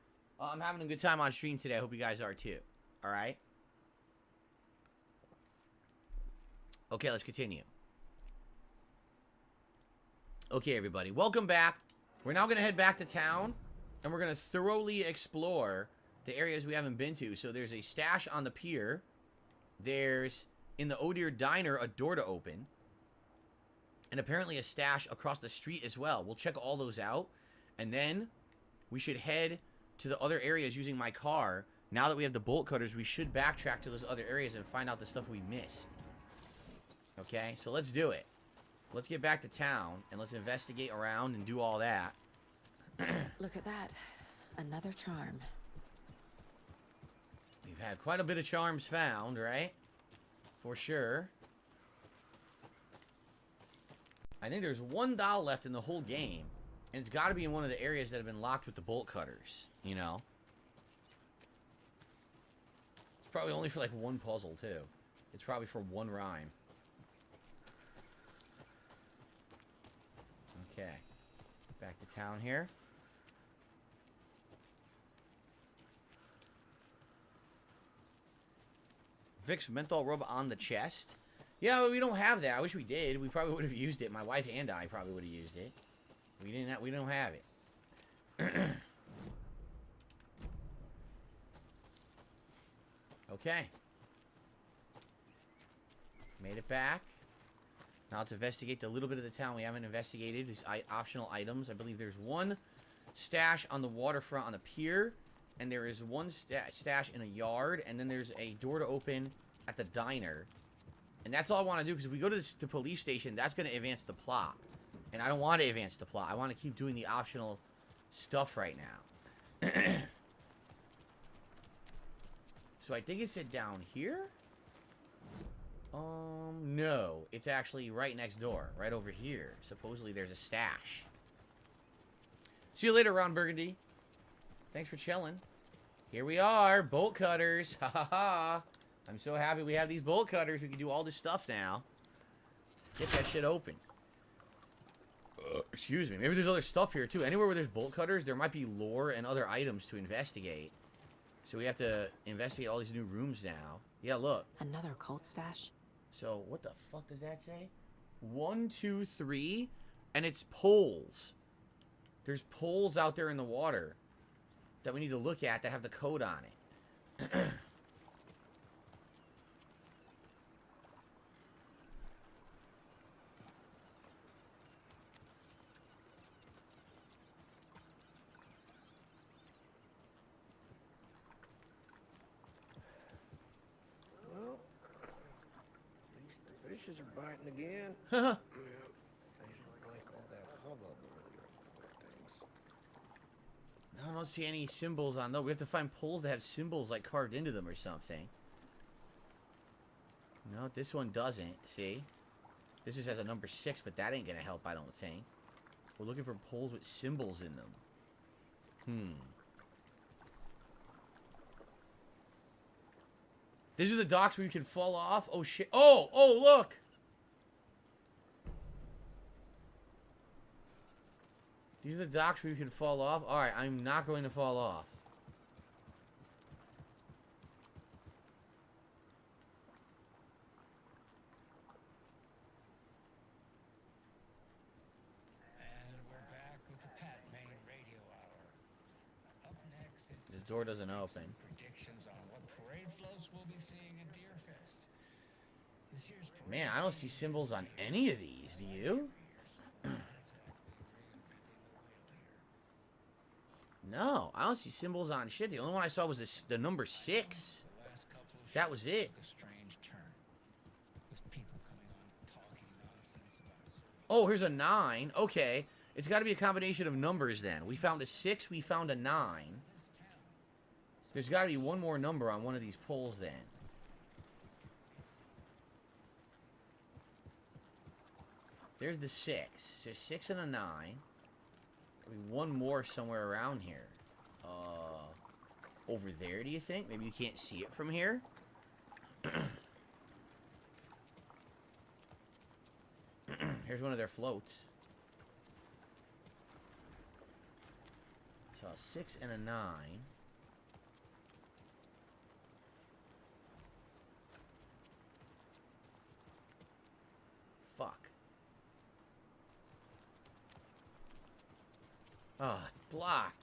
I'm having a good time on stream today. I hope you guys are too. Alright? Okay, let's continue. Okay, everybody. Welcome back. We're now going to head back to town. And we're going to thoroughly explore the areas we haven't been to. So there's a stash on the pier. There's, in the Oh Dear Diner, a door to open. And apparently a stash across the street as well. We'll check all those out. And then we should head to the other areas using my car. Now that we have the bolt cutters, we should backtrack to those other areas and find out the stuff we missed. Okay, so let's do it. Let's get back to town, and let's investigate around and do all that. Look at that. Another charm. We've had quite a bit of charms found, right? For sure. I think there's one doll left in the whole game. And it's got to be in one of the areas that have been locked with the bolt cutters, you know? It's probably only for, like, one puzzle, too. It's probably for one rhyme. Okay. Back to town here. Vicks menthol rub on the chest. Yeah, well, we don't have that. I wish we did. We probably would have used it. My wife and I probably would have used it. We didn't. We don't have it. Okay. Made it back. Now let's investigate the little bit of the town we haven't investigated. These optional items. I believe there's one stash on the waterfront on the pier. And there is one stash in a yard. And then there's a door to open at the diner. And that's all I want to do. Because if we go to the police station, that's going to advance the plot. And I don't want to advance the plot. I want to keep doing the optional stuff right now. So I think it said down here? No. It's actually right next door. Right over here. Supposedly there's a stash. See you later, Ron Burgundy. Thanks for chilling. Here we are. Bolt cutters. Ha ha ha. I'm so happy we have these bolt cutters. We can do all this stuff now. Get that shit open. Excuse me. Maybe there's other stuff here, too. Anywhere where there's bolt cutters, there might be lore and other items to investigate. So we have to investigate all these new rooms now. Yeah, look. Another cult stash? So, what the fuck does that say? 1, 2, 3, and it's poles. There's poles out there in the water that we need to look at that have the code on it. Well, at least the fishes are biting again. Haha. I don't like all that hubbub over things. No, I don't see any symbols on those. We have to find poles that have symbols like carved into them or something. No, this one doesn't. See? This just has a number 6, but that ain't gonna help, I don't think. We're looking for poles with symbols in them. These are the docks where you can fall off? Oh, shit. Oh! Oh, look! These are the docks where you can fall off? Alright, I'm not going to fall off. And we're back with the Pat Main Radio Hour. Up next, it's This door doesn't open. predictions on what parade floats we'll be seeing at Deerfest. This year's parade Man, I don't see symbols on any of these. Do you? No, I don't see symbols on shit. The only one I saw was the number 6. That was it. a strange turn. With people coming on talking nonsense about Oh, here's a 9. Okay. It's got to be a combination of numbers then. We found a 6. We found a 9. There's got to be one more number on one of these poles then. There's the 6. There's 6 and a 9. There'll be one more somewhere around here. Over there, do you think? Maybe you can't see it from here? Here's one of their floats. So a 6 and a 9. Fuck. Oh, it's blocked.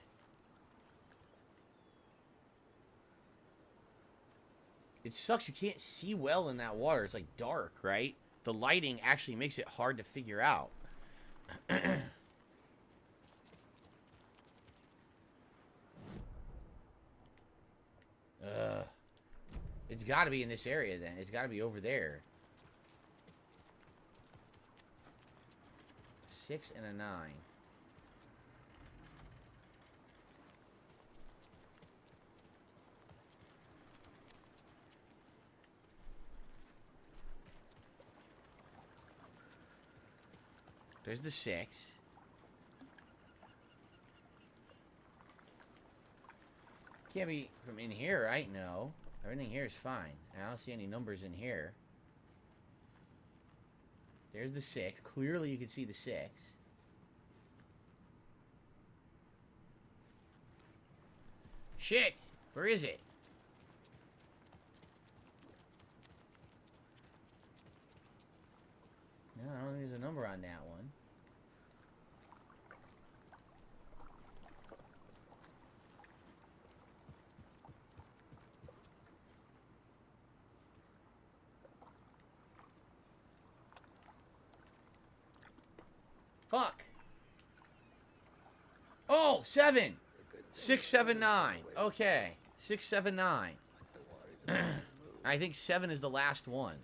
It sucks you can't see well in that water. It's like dark, right? The lighting actually makes it hard to figure out. It's got to be in this area then. It's got to be over there. 6 and a 9. There's the 6. Can't be from in here, right? No. Everything here is fine. I don't see any numbers in here. There's the 6. Clearly you can see the 6. Shit! Where is it? No, I don't think there's a number on that one. Fuck. Oh, 7. 679. Okay. 679. I think 7 is the last one.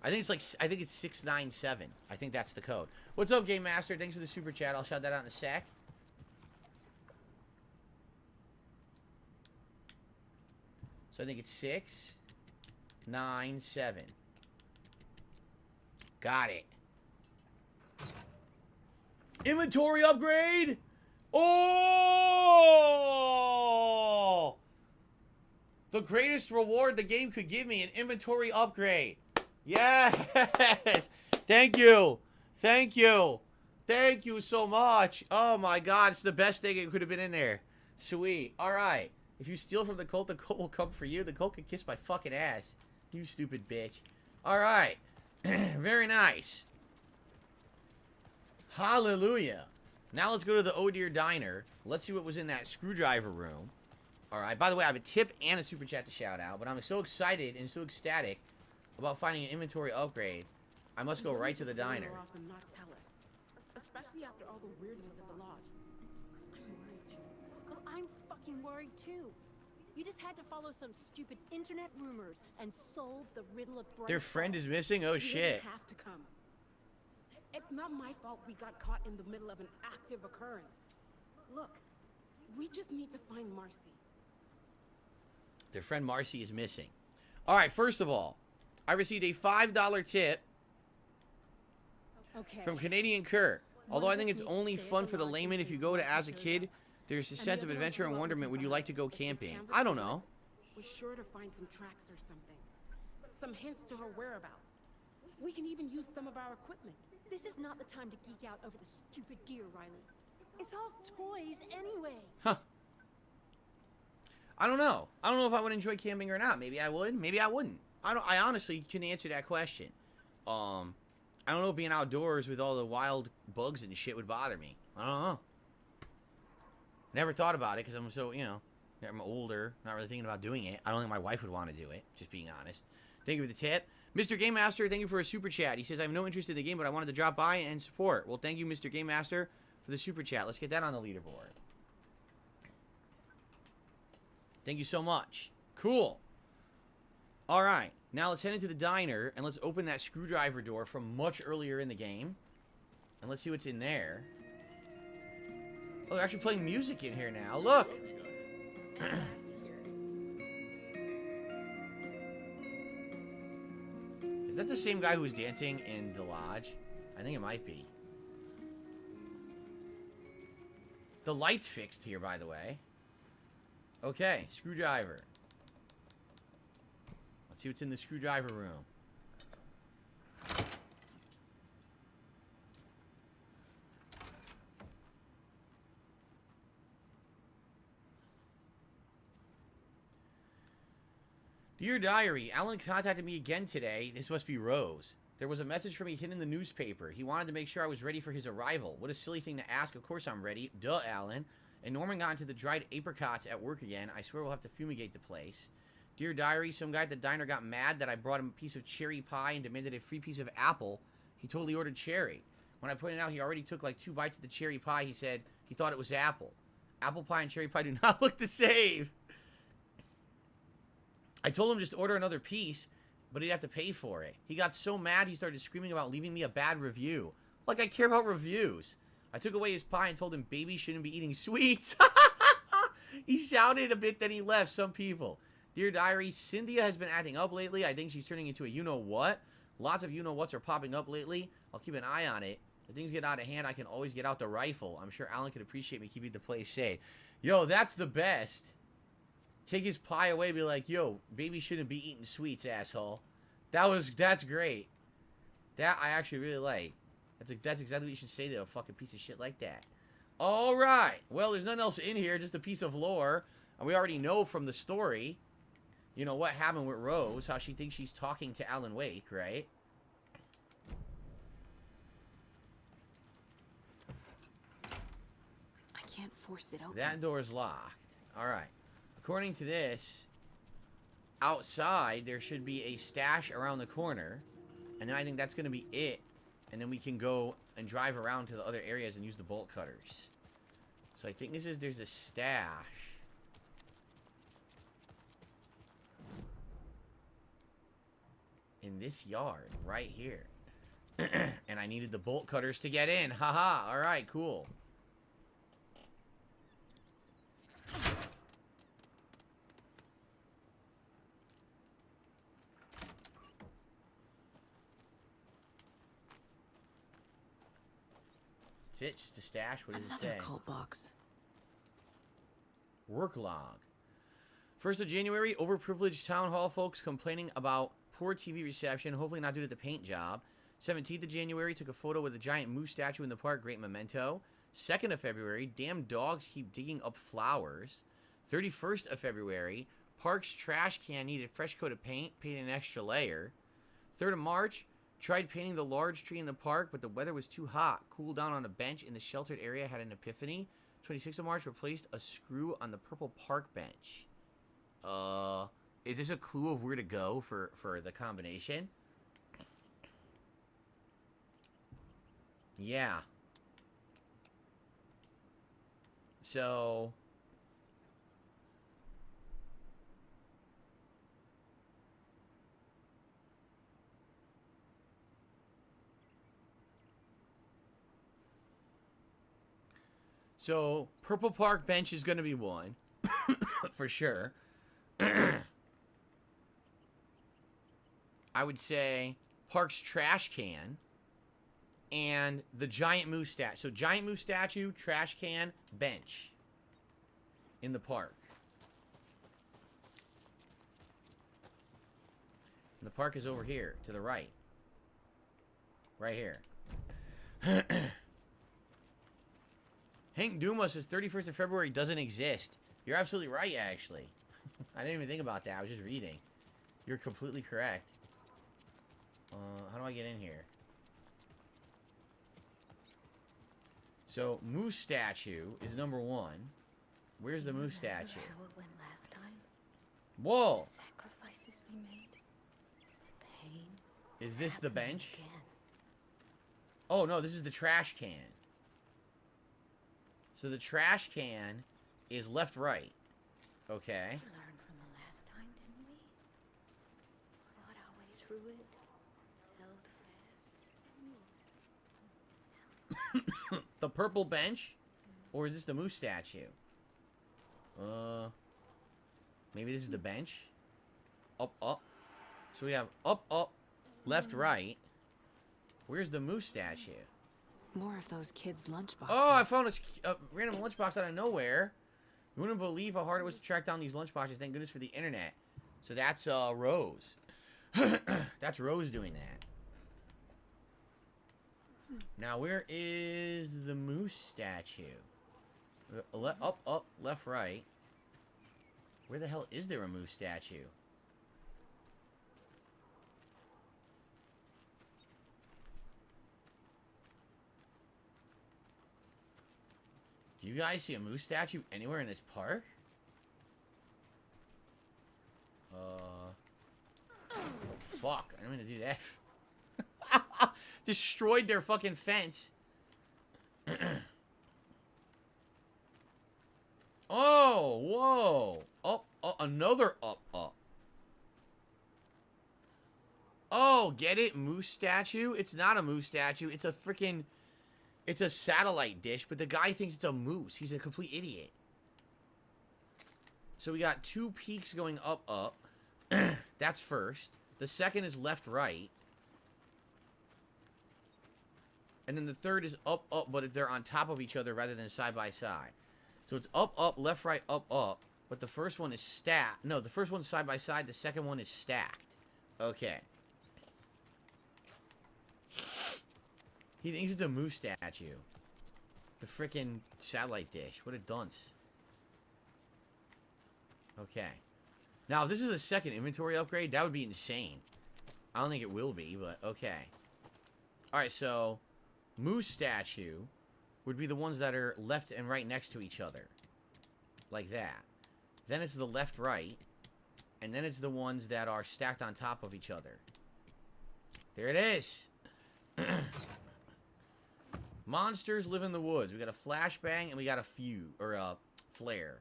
I think it's 697. I think that's the code. What's up, Game Master? Thanks for the super chat. I'll shout that out in a sec. So I think it's 697. Got it. Inventory upgrade. Oh! The greatest reward the game could give me, an inventory upgrade. Yes! Thank you. Thank you. Thank you so much. Oh my god, it's the best thing it could have been in there. Sweet. Alright. If you steal from the cult will come for you. The cult can kiss my fucking ass. You stupid bitch. Alright. Very nice. Hallelujah. Now let's go to the Oh Dear Diner. Let's see what was in that screwdriver room. Alright, by the way, I have a tip and a super chat to shout out, but I'm so excited and so ecstatic about finding an inventory upgrade. I must go right to the diner. Not tell us, especially after all the weirdness at the lodge. I'm worried, Jules. Well, I'm fucking worried too. You just had to follow some stupid internet rumors and solve the riddle of Bright Their friend is missing? Oh You shit. didn't have to come. It's not my fault we got caught in the middle of an active occurrence. Look, we just need to find Marcy. Their friend Marcy is missing. Alright, first of all, I received a $5 tip from Canadian Kurt. Although I think it's only fun for the layman if you go to as a kid, there's a sense of adventure and wonderment. Would you like to go camping? I don't know. We're sure to find some tracks or something. Some hints to her whereabouts. We can even use some of our equipment. This is not the time to geek out over the stupid gear, Riley. It's all toys anyway. Huh. I don't know. I don't know if I would enjoy camping or not. Maybe I would. Maybe I wouldn't. I honestly couldn't answer that question. I don't know if being outdoors with all the wild bugs and shit would bother me. I don't know. Never thought about it because I'm so, you know, I'm older, not really thinking about doing it. I don't think my wife would want to do it, just being honest. Thank you for the tip. Mr. Game Master, thank you for a super chat. He says, I have no interest in the game, but I wanted to drop by and support. Well, thank you, Mr. Game Master, for the super chat. Let's get that on the leaderboard. Thank you so much. Cool. All right. Now let's head into the diner, and let's open that screwdriver door from much earlier in the game. And let's see what's in there. Oh, they're actually playing music in here now. Look. Is that the same guy who was dancing in the lodge? I think it might be. The light's fixed here, by the way. Okay, screwdriver. Let's see what's in the screwdriver room. Dear Diary, Alan contacted me again today. This must be Rose. There was a message for me hidden in the newspaper. He wanted to make sure I was ready for his arrival. What a silly thing to ask. Of course I'm ready. Duh, Alan. And Norman got into the dried apricots at work again. I swear we'll have to fumigate the place. Dear Diary, some guy at the diner got mad that I brought him a piece of cherry pie and demanded a free piece of apple. He totally ordered cherry. When I pointed out he already took like 2 bites of the cherry pie, he said he thought it was apple. Apple pie and cherry pie do not look the same. I told him just order another piece, but he'd have to pay for it. He got so mad he started screaming about leaving me a bad review. Like I care about reviews. I took away his pie and told him babies shouldn't be eating sweets. He shouted a bit, then he left. Some people. Dear Diary, Cynthia has been acting up lately. I think she's turning into a you-know-what. Lots of you-know-whats are popping up lately. I'll keep an eye on it. If things get out of hand, I can always get out the rifle. I'm sure Alan could appreciate me keeping the place safe. Yo, that's the best. Take his pie away, be like, yo, baby shouldn't be eating sweets, asshole. That's great. That I actually really like. That's exactly what you should say to a fucking piece of shit like that. Alright. Well, there's nothing else in here, just a piece of lore. And we already know from the story, you know, what happened with Rose, how she thinks she's talking to Alan Wake, right? I can't force it open. That door is locked. Alright. According to this, outside there should be a stash around the corner. And then I think that's going to be it. And then we can go and drive around to the other areas and use the bolt cutters. So I think there's a stash. In this yard, right here. And I needed the bolt cutters to get in. Haha, alright, cool. That's it, just a stash. What does it say? Another cult box. Work log. 1st of January, overprivileged town hall folks complaining about poor TV reception, hopefully not due to the paint job. 17th of January, took a photo with a giant moose statue in the park, great memento. 2nd of February, damn dogs keep digging up flowers. 31st of February, park's trash can needed fresh coat of paint, painted an extra layer. 3rd of March, tried painting the large tree in the park, but the weather was too hot. Cooled down on a bench in the sheltered area, had an epiphany. 26th of March, replaced a screw on the purple park bench. Is this a clue of where to go for the combination? Yeah. So... So, purple park bench is going to be one. For sure. I would say park's trash can and the giant moose statue. So, giant moose statue, trash can, bench in the park. And the park is over here to the right. Right here. Hank Duma says 31st of February doesn't exist. You're absolutely right, actually. I didn't even think about that. I was just reading. You're completely correct. How do I get in here? So, moose statue is number 1. Where's the moose statue? How it went last time. Whoa! Sacrifices we made. Pain. Is this the bench? Again. Oh, no, this is the trash can. So the trash can is left, right. Okay. We learned from the last time, didn't we? Fought our way through it. Held fast. The purple bench? Or is this the moose statue? Maybe this is the bench? Up, up. So we have up, up, left, right. Where's the moose statue? More of those kids' lunchboxes. Oh, I found a random lunchbox out of nowhere. You wouldn't believe how hard it was to track down these lunchboxes. Thank goodness for the internet. So that's Rose. That's Rose doing that. Now, where is the moose statue? Up, up, left, right. Where the hell is there a moose statue? Do you guys see a moose statue anywhere in this park? Oh, fuck. I don't mean to do that. Destroyed their fucking fence. Oh, whoa. Up, another up, up. Oh, get it? Moose statue? It's not a moose statue. It's a freaking... It's a satellite dish, but the guy thinks it's a moose. He's a complete idiot. So we got 2 peaks going up, up. That's first. The second is left, right. And then the third is up, up, but they're on top of each other rather than side by side. So it's up, up, left, right, up, up. But the first one is stacked. No, the first one's side by side. The second one is stacked. Okay. He thinks it's a moose statue. The frickin' satellite dish. What a dunce. Okay. Now, if this is a second inventory upgrade, that would be insane. I don't think it will be, but okay. Alright, so moose statue would be the ones that are left and right next to each other. Like that. Then it's the left, right. And then it's the ones that are stacked on top of each other. There it is. Monsters live in the woods. We got a flashbang and we got a flare.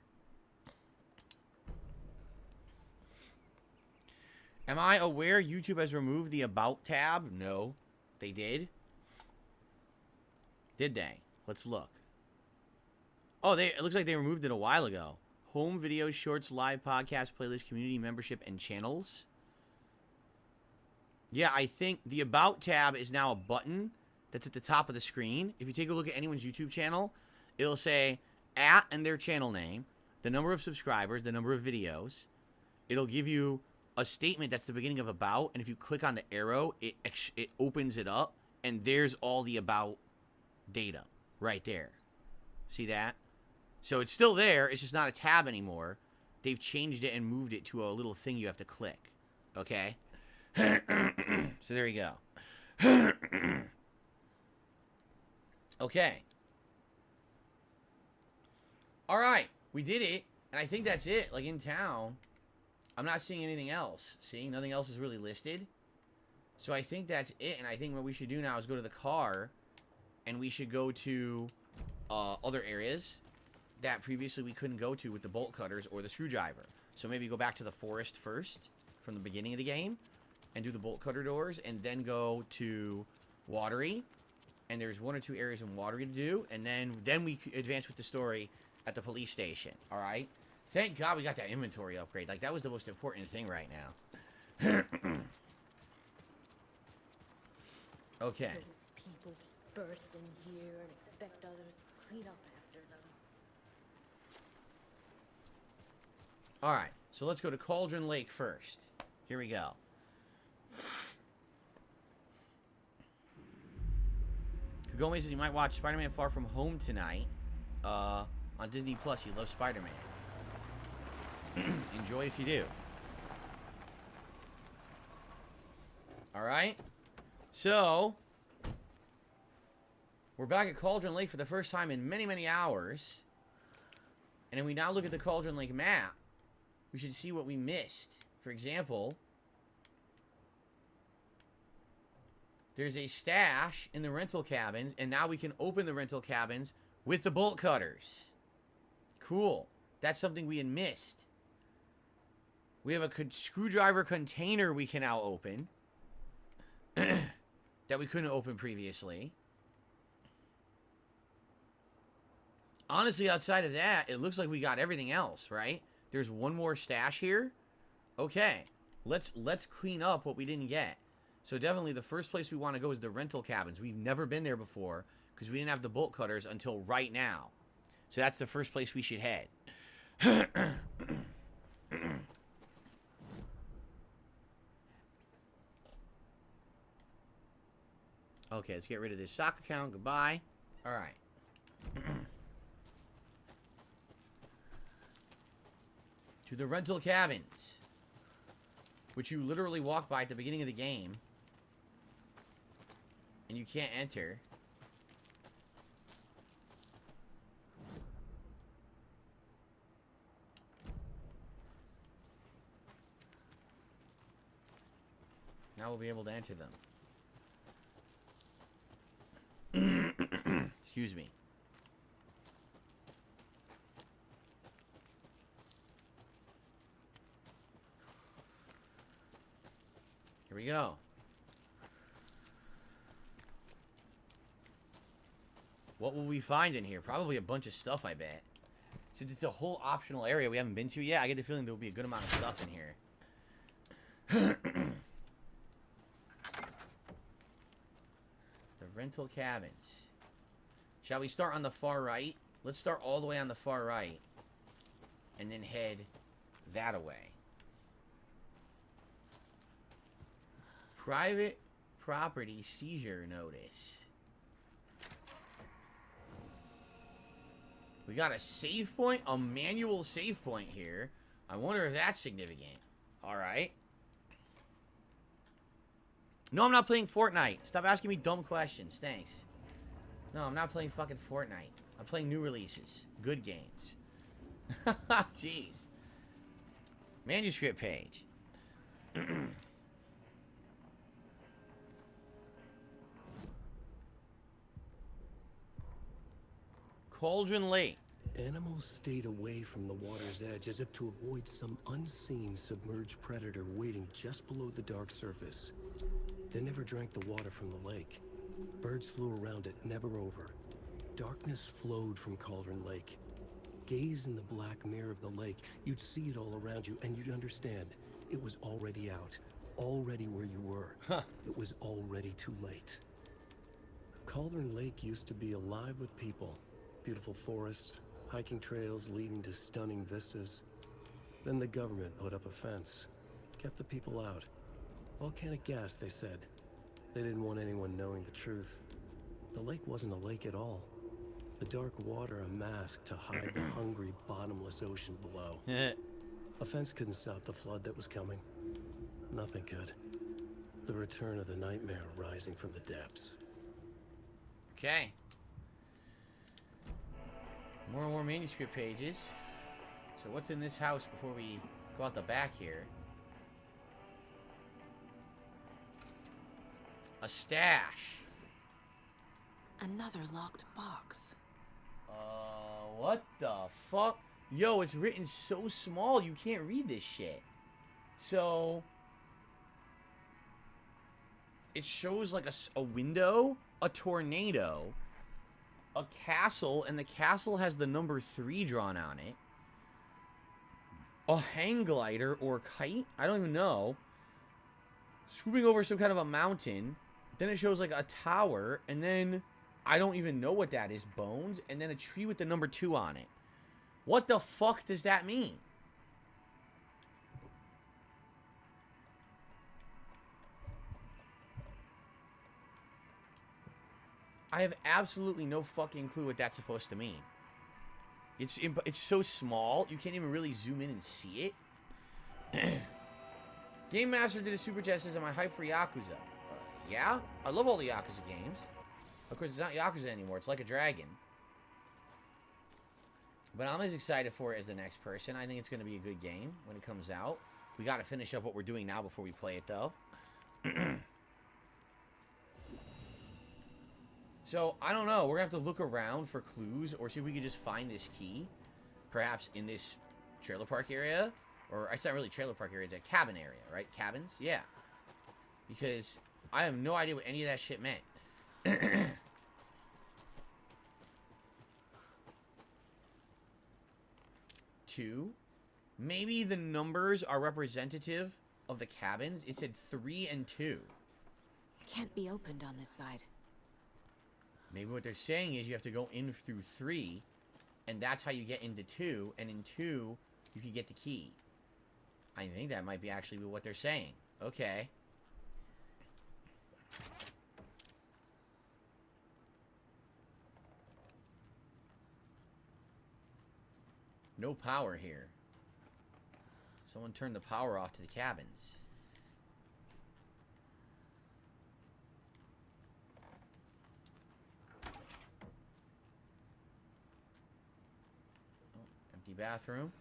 Am I aware YouTube has removed the About tab? No. They did? Did they? Let's look. Oh, it looks like they removed it a while ago. Home, videos, shorts, live, podcast, playlist, community, membership, and channels. Yeah, I think the About tab is now a button that's at the top of the screen. If you take a look at anyone's YouTube channel, it'll say @ and their channel name, the number of subscribers, the number of videos. It'll give you a statement that's the beginning of About, and if you click on the arrow, it opens it up, and there's all the About data right there. See that? So it's still there, it's just not a tab anymore. They've changed it and moved it to a little thing you have to click. Okay? So there you go. Okay. Alright, we did it, and I think that's it. Like, in town, I'm not seeing anything else. See, nothing else is really listed. So I think that's it, and I think what we should do now is go to the car, and we should go to other areas that previously we couldn't go to with the bolt cutters or the screwdriver. So maybe go back to the forest first, from the beginning of the game, and do the bolt cutter doors, and then go to Watery, and there's 1 or 2 areas in Watery to do, and then we advance with the story at the police station, alright? Thank God we got that inventory upgrade. Like, that was the most important thing right now. Okay. Those people just burst in here and expect others to clean up after them. Alright, so let's go to Cauldron Lake first. Here we go. Gomez says you might watch Spider-Man Far From Home tonight on Disney Plus. You love Spider-Man. Enjoy if you do. Alright. So, we're back at Cauldron Lake for the first time in many, many hours. And then we now look at the Cauldron Lake map. We should see what we missed. For example, there's a stash in the rental cabins, and now we can open the rental cabins with the bolt cutters. Cool. That's something we had missed. We have a screwdriver container we can now open that we couldn't open previously. Honestly, outside of that, it looks like we got everything else, right? There's one more stash here. Okay. Let's clean up what we didn't get. So definitely the first place we want to go is the rental cabins. We've never been there before because we didn't have the bolt cutters until right now. So that's the first place we should head. Okay, let's get rid of this sock account. Goodbye. All right. To the rental cabins, which you literally walk by at the beginning of the game, and you can't enter. Now we'll be able to enter them. Excuse me. Here we go. What will we find in here? Probably a bunch of stuff, I bet. Since it's a whole optional area we haven't been to yet, I get the feeling there will be a good amount of stuff in here. The rental cabins. Shall we start on the far right? Let's start all the way on the far right. and then head that away. Private property seizure notice. We got a save point, a manual save point here. I wonder if that's significant. Alright. No, I'm not playing Fortnite. Stop asking me dumb questions. Thanks. No, I'm not playing fucking Fortnite. I'm playing new releases. Good games. Jeez. Manuscript page. Cauldron Lake. Animals stayed away from the water's edge as if to avoid some unseen submerged predator waiting just below the dark surface. They never drank the water from the lake. Birds flew around it, never over. Darkness flowed from Cauldron Lake. Gaze in the black mirror of the lake, you'd see it all around you, and you'd understand. It was already out. Already where you were. It was already too late. Cauldron Lake used to be alive with people. Beautiful forests, hiking trails leading to stunning vistas. Then the government put up a fence, kept the people out. Volcanic gas, they said. They didn't want anyone knowing the truth. The lake wasn't a lake at all. The dark water a mask to hide the hungry, bottomless ocean below. A fence couldn't stop the flood that was coming. Nothing could. The return of the nightmare rising from the depths. Okay. More and more manuscript pages. So what's in this house before we go out the back here? A stash. Another locked box. What the fuck? Yo, it's written so small you can't read this shit. So it shows like a window, a tornado, a castle, and the castle has the number 3 drawn on it. A hang glider or kite? I don't even know. Swooping over some kind of a mountain. Then it shows like a tower, and then I don't even know what that is. Bones, and then a tree with the number 2 on it. What the fuck does that mean? I have absolutely no fucking clue what that's supposed to mean. It's so small, you can't even really zoom in and see it. Game Master did a super chat, says, am I hyped for Yakuza? Yeah? I love all the Yakuza games. Of course, it's not Yakuza anymore. It's Like a Dragon. But I'm as excited for it as the next person. I think it's going to be a good game when it comes out. We got to finish up what we're doing now before we play it, though. So, I don't know. We're going to have to look around for clues or see if we can just find this key. Perhaps in this trailer park area. Or, it's not really trailer park area. It's a cabin area, right? Cabins? Yeah. Because I have no idea what any of that shit meant. 2. Maybe the numbers are representative of the cabins. It said 3 and 2. Can't be opened on this side. Maybe what they're saying is you have to go in through 3, and that's how you get into 2, and in 2, you can get the key. I think that might be actually what they're saying. Okay. No power here. Someone turned the power off to the cabins. Oh, empty bathroom.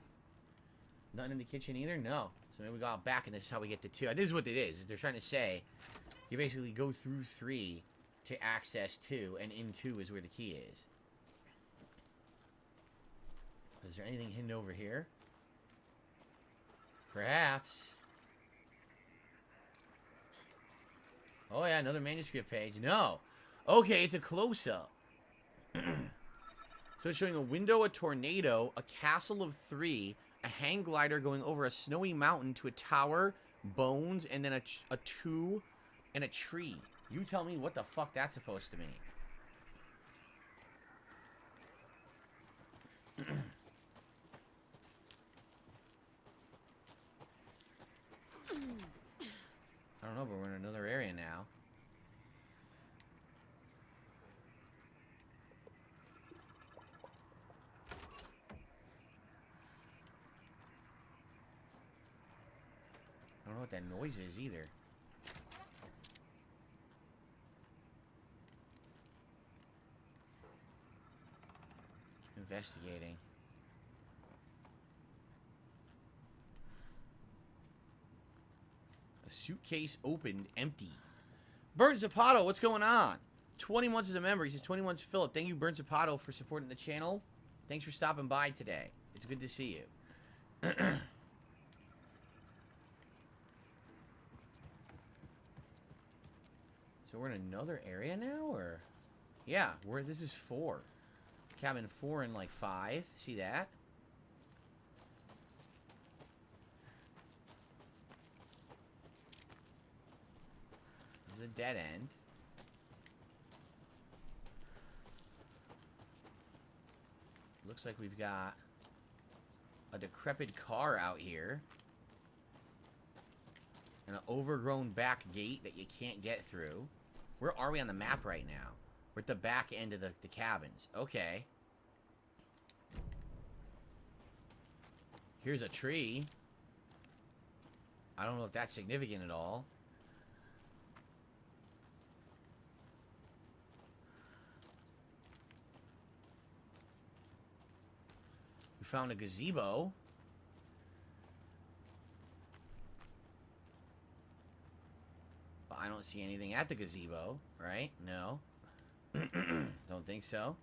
Nothing in the kitchen either? No. So maybe we got back and this is how we get to 2. This is what it is. They're trying to say you basically go through 3 to access 2, and in 2 is where the key is. Is there anything hidden over here? Perhaps. Oh yeah, another manuscript page. No. Okay, it's a close-up. So it's showing a window, a tornado, a castle of 3, a hang glider going over a snowy mountain to a tower, bones, and then a 2 and a tree. You tell me what the fuck that's supposed to mean. I don't know, but we're in another area now. I don't know what that noise is either. Investigating. A suitcase opened, empty. Burnt Zapato, what's going on? 20 months as a member. He says 20 months Philip. Thank you, Burnt Zapato, for supporting the channel. Thanks for stopping by today. It's good to see you. So we're in another area now, or? Yeah, this is 4. Cabin 4 and like 5. See that? This is a dead end. Looks like we've got a decrepit car out here. And an overgrown back gate that you can't get through. Where are we on the map right now? We're at the back end of the cabins. Okay. Here's a tree. I don't know if that's significant at all. We found a gazebo. But I don't see anything at the gazebo, right? No. Don't think so.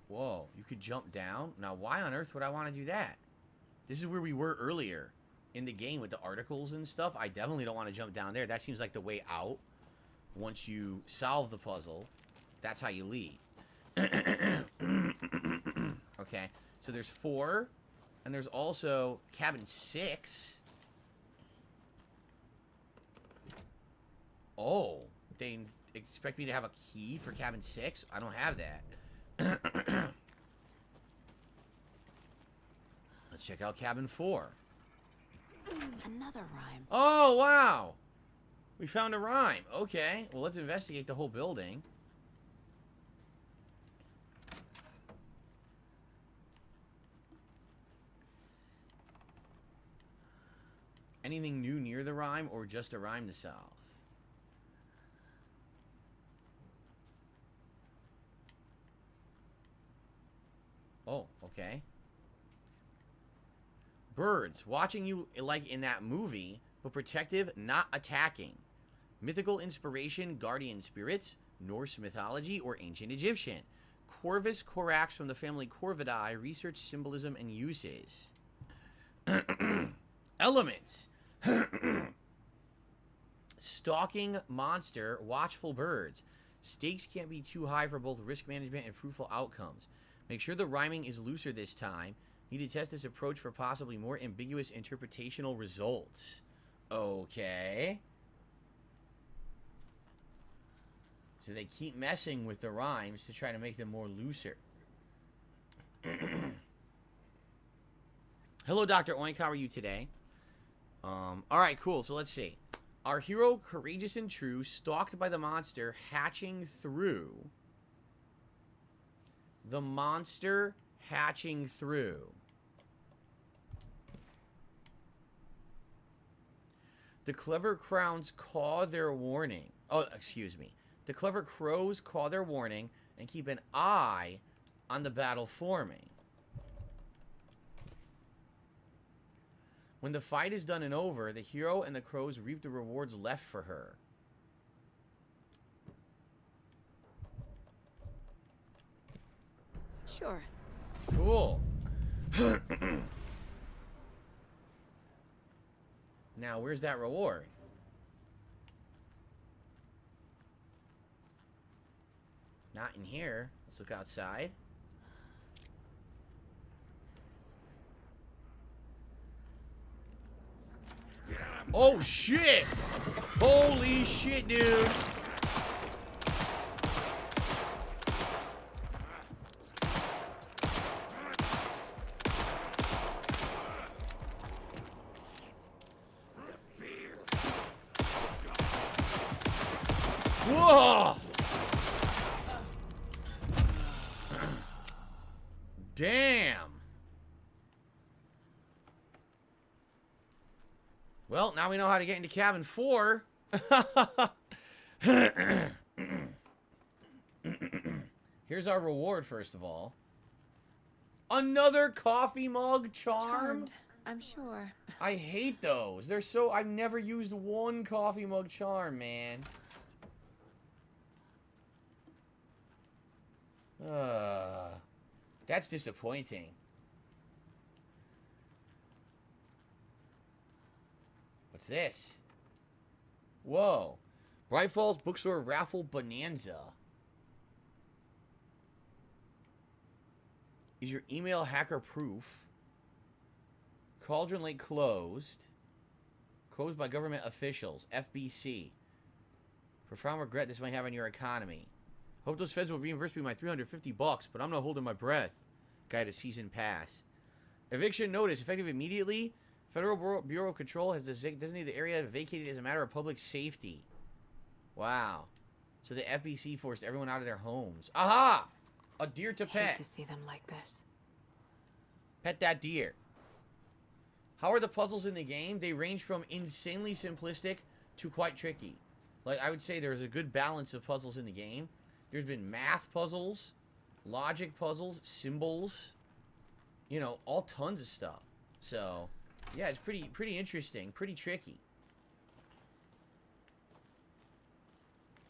Whoa, you could jump down? Now, why on earth would I want to do that? This is where we were earlier in the game with the articles and stuff. I definitely don't want to jump down there. That seems like the way out. Once you solve the puzzle, that's how you leave. Okay, so there's 4, and there's also cabin 6. Oh, they expect me to have a key for cabin 6? I don't have that. Let's check out cabin 4. Another rhyme. Oh, wow. We found a rhyme. Okay, well, let's investigate the whole building. Anything new near the rhyme, or just a rhyme to solve? Oh, okay. Birds, watching you like in that movie, but protective, not attacking. Mythical inspiration, guardian spirits, Norse mythology, or ancient Egyptian. Corvus corax from the family Corvidae, research symbolism and uses. Elements. Stalking monster, watchful birds. Stakes can't be too high for both risk management and fruitful outcomes. Make sure the rhyming is looser this time. Need to test this approach for possibly more ambiguous interpretational results. Okay. So they keep messing with the rhymes to try to make them more looser. Hello, Dr. Oink. How are you today? Alright, cool. So let's see. Our hero, courageous and true, stalked by the monster, hatching through. The monster hatching through. The clever crowns caw their warning. Oh, excuse me. The clever crows caw their warning and keep an eye on the battle forming. When the fight is done and over, the hero and the crows reap the rewards left for her. Sure. Cool. Now, where's that reward? Not in here. Let's look outside. Oh, shit! Holy shit, dude! Well, now we know how to get into cabin 4. Here's our reward, first of all. Another coffee mug charmed? I'm sure. I hate those. They're so... I've never used one coffee mug charm, man. That's disappointing. What's this? Whoa. Bright Falls Bookstore Raffle Bonanza. Is your email hacker proof? Cauldron Lake closed. Closed by government officials. FBC. Profound regret this might have on your economy. Hope those feds will reimburse me my $350, but I'm not holding my breath. Guy to season pass. Eviction notice effective immediately. Federal Bureau of Control has designated the area vacated as a matter of public safety. Wow. So the FBC forced everyone out of their homes. Aha! A deer to pet. Hate to see them like this. Pet that deer. How are the puzzles in the game? They range from insanely simplistic to quite tricky. Like, I would say there's a good balance of puzzles in the game. There's been math puzzles, logic puzzles, symbols, you know, all tons of stuff. So, yeah, it's pretty interesting, pretty tricky.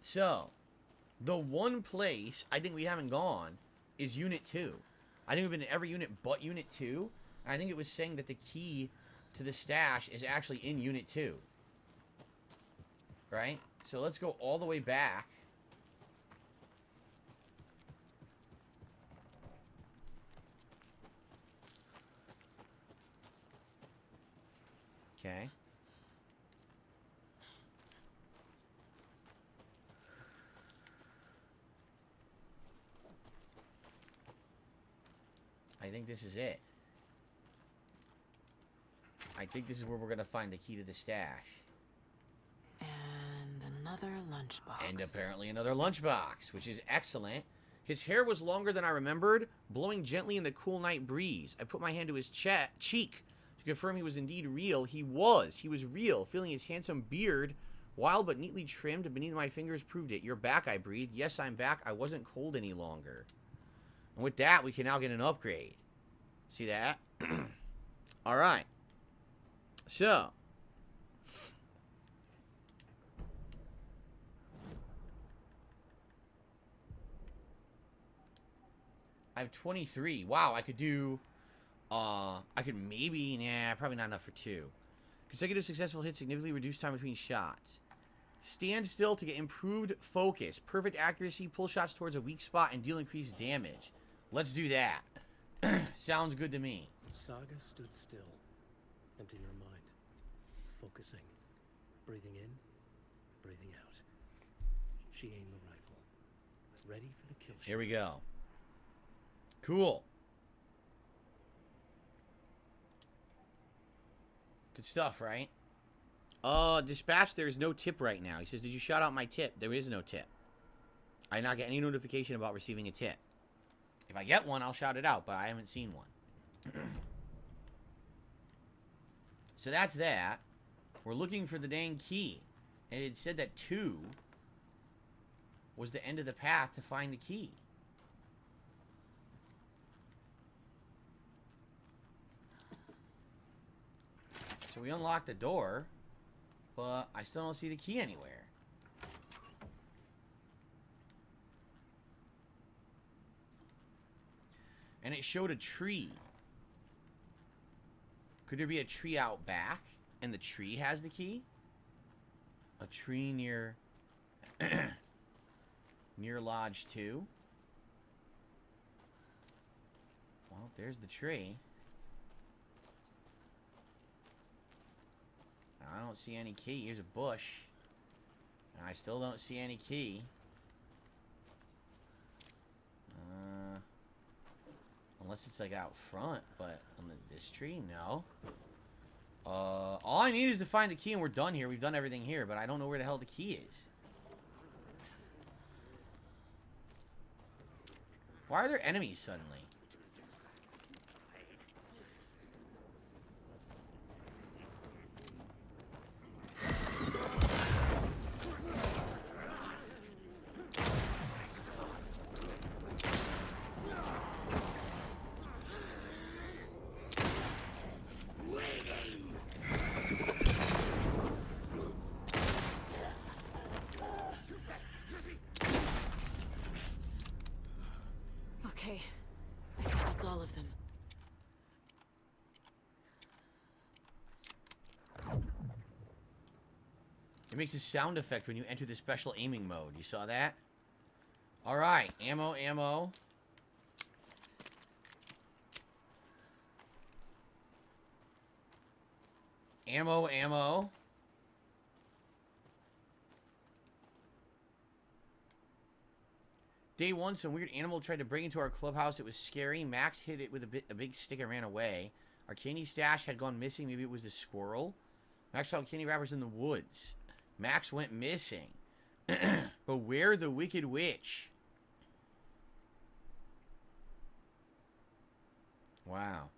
So, the one place I think we haven't gone is Unit 2. I think we've been in every unit but Unit 2. I think it was saying that the key to the stash is actually in Unit 2. Right? So let's go all the way back. Okay. I think this is it. I think this is where we're going to find the key to the stash. And another lunchbox. And apparently another lunchbox, which is excellent. His hair was longer than I remembered, blowing gently in the cool night breeze. I put my hand to his cheek to confirm he was indeed real. He was. He was real, feeling his handsome beard, wild but neatly trimmed beneath my fingers, proved it. You're back, I breathed. Yes, I'm back. I wasn't cold any longer. And with that, we can now get an upgrade. See that? All right. So. I have 23. Wow, I could do... I could maybe... Nah, probably not enough for 2. Consecutive successful hits significantly reduce time between shots. Stand still to get improved focus. Perfect accuracy. Pull shots towards a weak spot and deal increased damage. Let's do that. Sounds good to me. Saga stood still. Empty your mind. Focusing. Breathing in. Breathing out. She aimed the rifle. Ready for the kill shot. Here we go. Cool. Good stuff, right? Dispatch, there is no tip right now. He says, did you shout out my tip? There is no tip. I did not get any notification about receiving a tip. If I get one, I'll shout it out, but I haven't seen one. So that's that. We're looking for the dang key. And it said that 2 was the end of the path to find the key. So we unlocked the door, but I still don't see the key anywhere. And it showed a tree. Could there be a tree out back, and the tree has the key? A tree near... near Lodge 2? Well, there's the tree. I don't see any key. Here's a bush. And I still don't see any key. Unless it's like out front, but on this tree, no. All I need is to find the key and we're done here. We've done everything here, but I don't know where the hell the key is. Why are there enemies suddenly? It makes a sound effect when you enter the special aiming mode. You saw that? Alright, ammo, ammo. Ammo, ammo. Day 1, some weird animal tried to break into our clubhouse. It was scary. Max hit it with a big stick and ran away. Our candy stash had gone missing. Maybe it was a squirrel. Max found candy wrappers in the woods. Max went missing. Beware the wicked witch. Wow.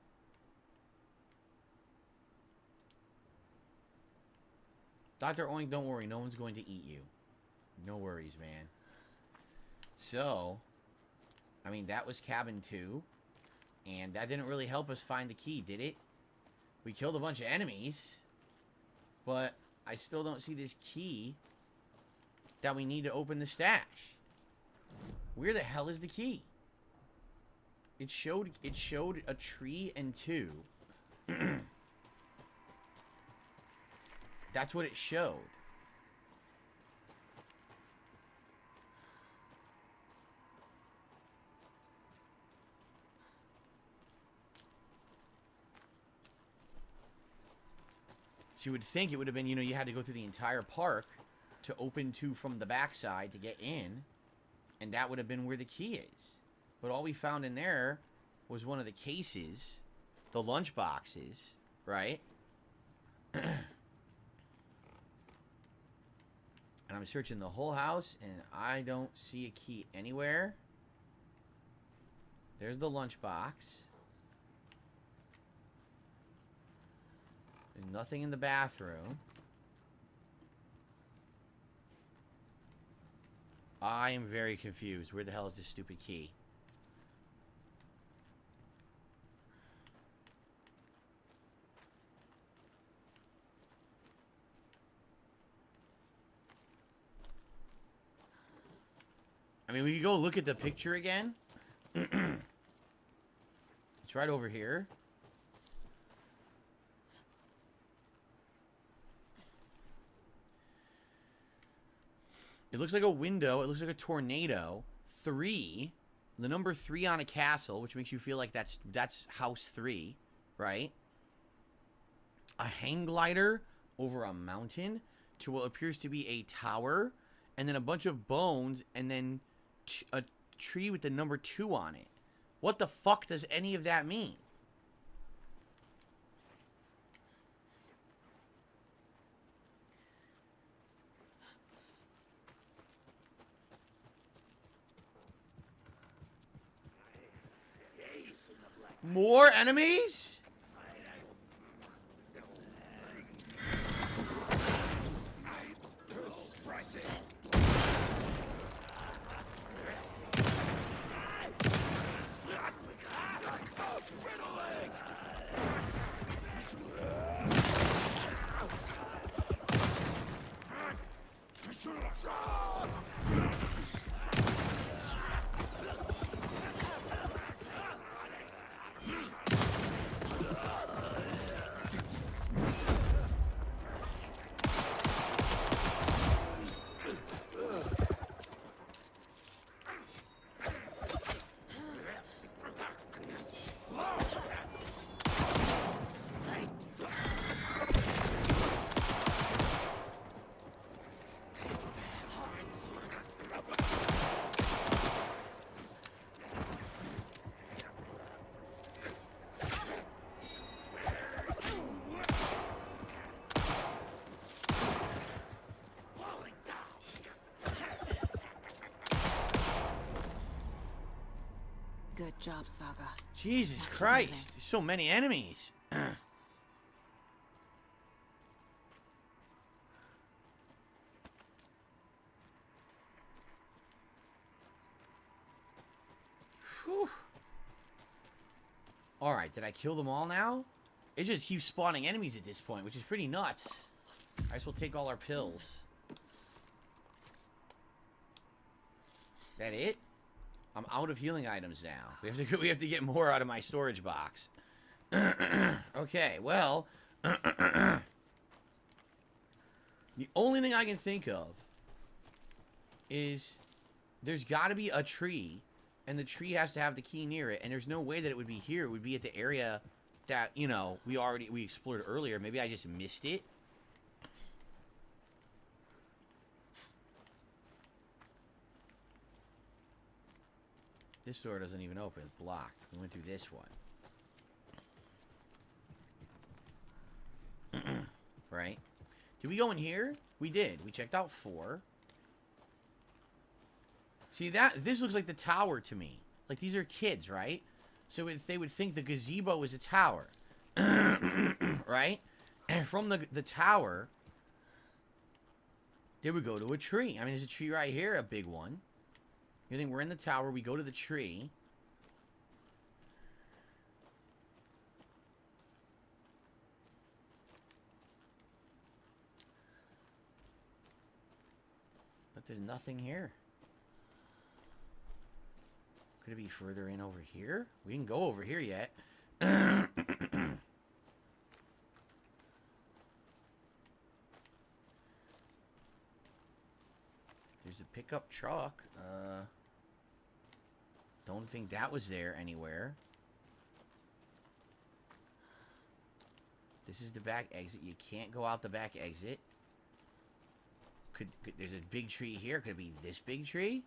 Dr. Oink, don't worry. No one's going to eat you. No worries, man. So, I mean, that was cabin 2. And that didn't really help us find the key, did it? We killed a bunch of enemies. But I still don't see this key that we need to open the stash. Where the hell is the key? It showed a tree and 2. That's what it showed. So you would think it would have been, you know, you had to go through the entire park to open 2 from the backside to get in. And that would have been where the key is. But all we found in there was one of the cases, the lunch boxes, right? And I'm searching the whole house, and I don't see a key anywhere. There's the lunch box. There's nothing in the bathroom. I am very confused. Where the hell is this stupid key? I mean, we could go look at the picture again. It's right over here. It looks like a window. It looks like a tornado. 3. The number 3 on a castle, which makes you feel like that's house 3, right? A hang glider over a mountain to what appears to be a tower, and then a bunch of bones, and then a tree with the number 2 on it. What the fuck does any of that mean? More enemies? Good job, Saga. Jesus Christ. There's so many enemies. Whew. Alright, did I kill them all now? It just keeps spawning enemies at this point, which is pretty nuts. I guess we'll take all our pills. That it? I'm out of healing items now. We have to get more out of my storage box. Okay, well. The only thing I can think of is there's got to be a tree, and the tree has to have the key near it, and there's no way that it would be here. It would be at the area that, you know, we explored earlier. Maybe I just missed it. This door doesn't even open. It's blocked. We went through this one. Right? Did we go in here? We did. We checked out 4. See, this looks like the tower to me. Like, these are kids, right? So they would think the gazebo is a tower. Right? And from the tower, they would go to a tree. I mean, there's a tree right here, a big one. You think we're in the tower, we go to the tree. But there's nothing here. Could it be further in over here? We didn't go over here yet. There's a pickup truck. Don't think that was there anywhere. This is the back exit. You can't go out the back exit. There's a big tree here. Could it be this big tree?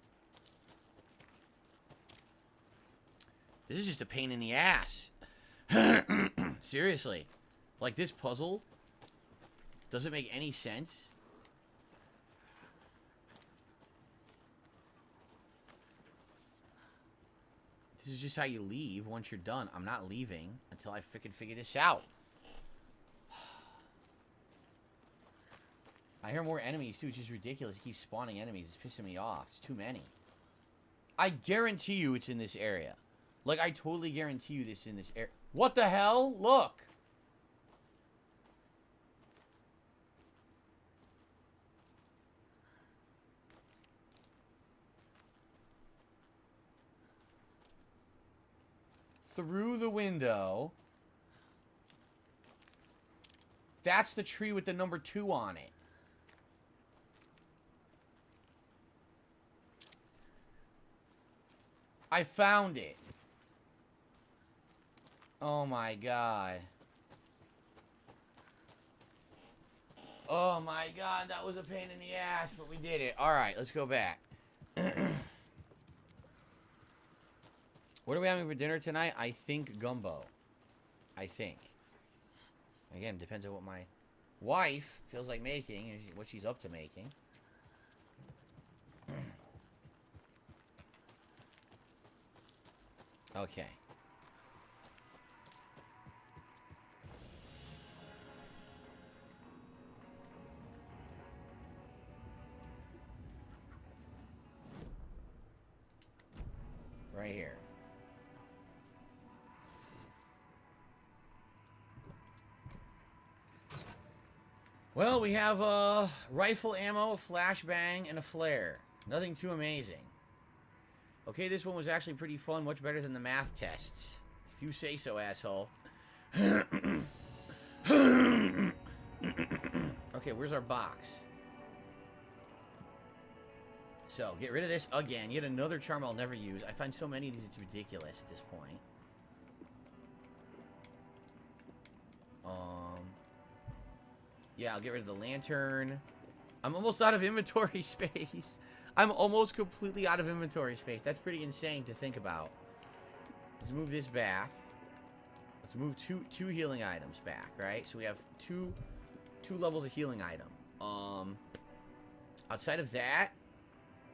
This is just a pain in the ass. Seriously. Like, this puzzle doesn't make any sense. This is just how you leave once you're done. I'm not leaving until I freaking figure this out. I hear more enemies, too. It's just ridiculous. It keeps spawning enemies. It's pissing me off. It's too many. I guarantee you it's in this area. Like, I totally guarantee you this in this area. What the hell? Look! Through the window. That's the tree with the number 2 on it. I found it. Oh my god. Oh my god, that was a pain in the ass, but we did it. Alright, let's go back. What are we having for dinner tonight? I think gumbo. I think. Again, depends on what my wife feels like making and what she's up to making. Okay. Right here. Well, we have rifle ammo, a flashbang, and a flare. Nothing too amazing. Okay, this one was actually pretty fun, much better than the math tests. If you say so, asshole. Okay, where's our box? So, get rid of this again. Yet another charm I'll never use. I find so many of these, it's ridiculous at this point. Yeah, I'll get rid of the lantern. I'm almost out of inventory space. I'm almost completely out of inventory space. That's pretty insane to think about. Let's move this back. Let's move two healing items back, right? So we have two levels of healing item. Outside of that,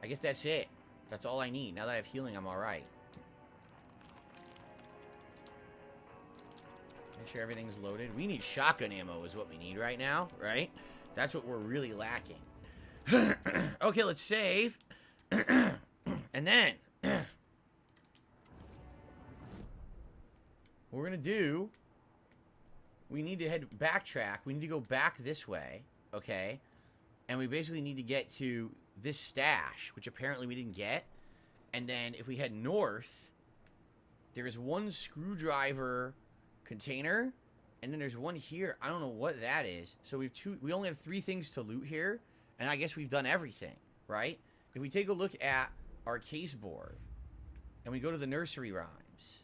I guess that's it. That's all I need. Now that I have healing, I'm alright. Make sure everything's loaded. We need shotgun ammo is what we need right now, right? That's what we're really lacking. Okay, let's save. And then what we're gonna do, we need to backtrack. We need to go back this way, okay? And we basically need to get to this stash, which apparently we didn't get. And then if we head north, there is one screwdriver container And then there's one here. I don't know what that is. So we only have 3 things to loot here. And I guess we've done everything, right? If we take a look at our case board and we go to the nursery rhymes,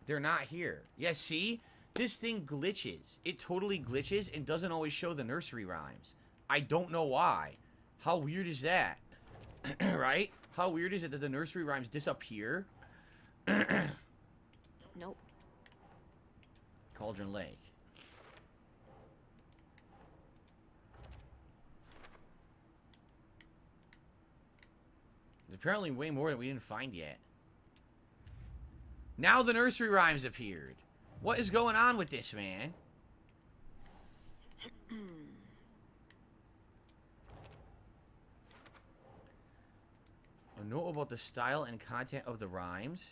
they're not here. Yeah, see? This thing glitches. It totally glitches and doesn't always show the nursery rhymes. I don't know why. How weird is that? Right? How weird is it that the nursery rhymes disappear? Nope. Cauldron Lake. There's apparently way more that we didn't find yet. Now the nursery rhymes appeared. What is going on with this, man? A note about the style and content of the rhymes.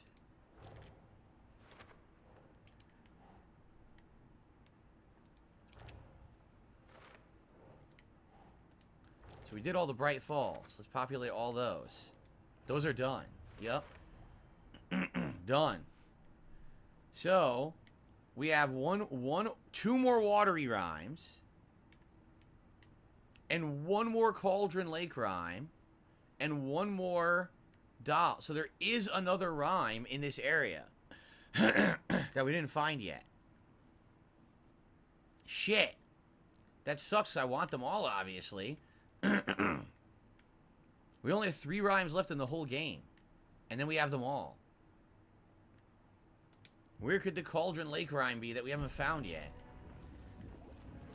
So we did all the Bright Falls. Let's populate all those. Those are done. Yep. Done. So, we have two more watery rhymes. And one more Cauldron Lake rhyme. And one more doll. So there is another rhyme in this area. That we didn't find yet. Shit. That sucks. I want them all, obviously. We only have 3 rhymes left in the whole game. And then we have them all. Where could the Cauldron Lake rhyme be that we haven't found yet?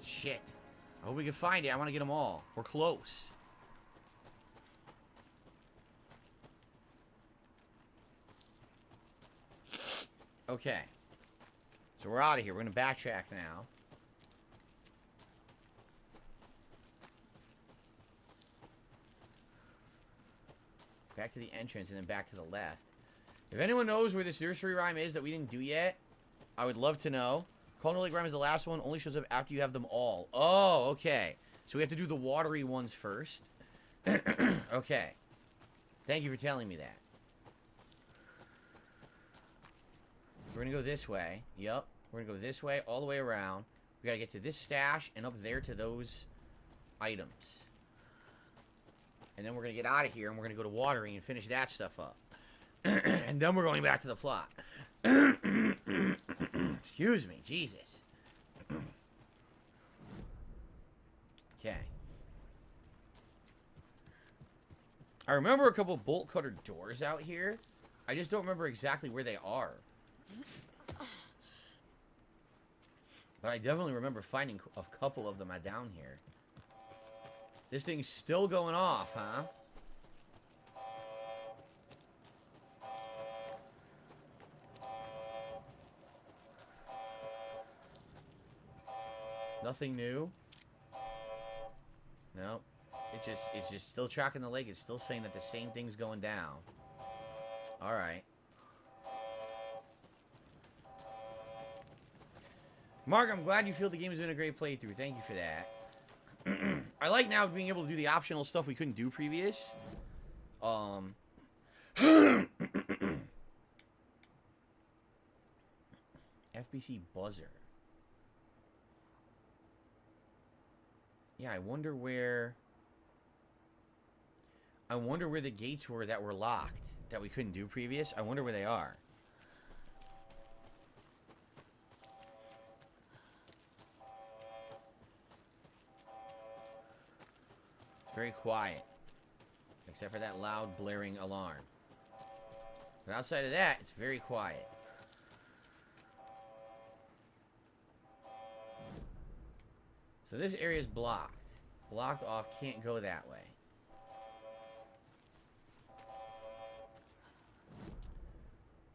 Shit. I hope we can find it. I want to get them all. We're close. Okay. So we're out of here. We're going to backtrack now. Back to the entrance and then back to the left. If anyone knows where this nursery rhyme is that we didn't do yet, I would love to know. Cauldron Lake rhyme is the last one. Only shows up after you have them all. Oh, okay. So we have to do the watery ones first. Okay. Thank you for telling me that. We're going to go this way. Yep. We're going to go this way, all the way around. We got to get to this stash and up there to those items. And then we're going to get out of here and we're going to go to watering and finish that stuff up. And then we're going back to the plot. Excuse me. Jesus. Okay. I remember a couple bolt cutter doors out here. I just don't remember exactly where they are. But I definitely remember finding a couple of them down here. This thing's still going off, huh? Nothing new? No. It's just still tracking the lake. It's still saying that the same thing's going down. Alright. Mark, I'm glad you feel the game has been a great playthrough. Thank you for that. I like now being able to do the optional stuff we couldn't do previous. FBC buzzer. Yeah, I wonder where the gates were that were locked that we couldn't do previous. I wonder where they are. Very quiet. Except for that loud blaring alarm. But outside of that, it's very quiet. So this area is blocked. Blocked off, can't go that way.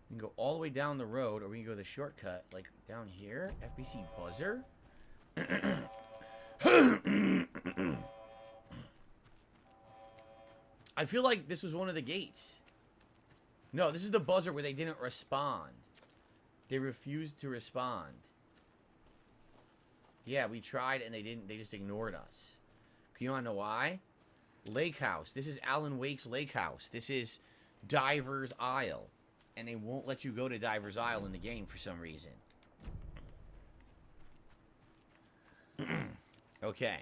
We can go all the way down the road, or we can go the shortcut, like down here. FBC buzzer. I feel like this was one of the gates. No, this is the buzzer where they didn't respond. They refused to respond. Yeah, we tried and they didn't. They just ignored us. You want to know why? Lake House. This is Alan Wake's Lake House. This is Diver's Isle. And they won't let you go to Diver's Isle in the game for some reason. Okay.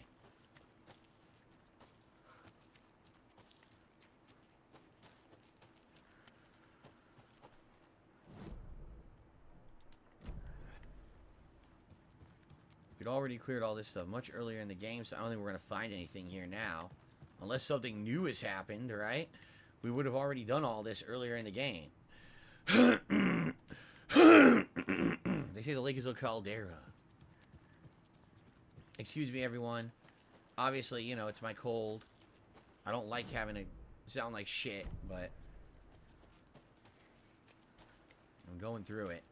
We'd already cleared all this stuff much earlier in the game, so I don't think we're going to find anything here now. Unless something new has happened, right? We would have already done all this earlier in the game. They say the lake is a caldera. Excuse me, everyone. Obviously, you know, it's my cold. I don't like having to sound like shit, but I'm going through it.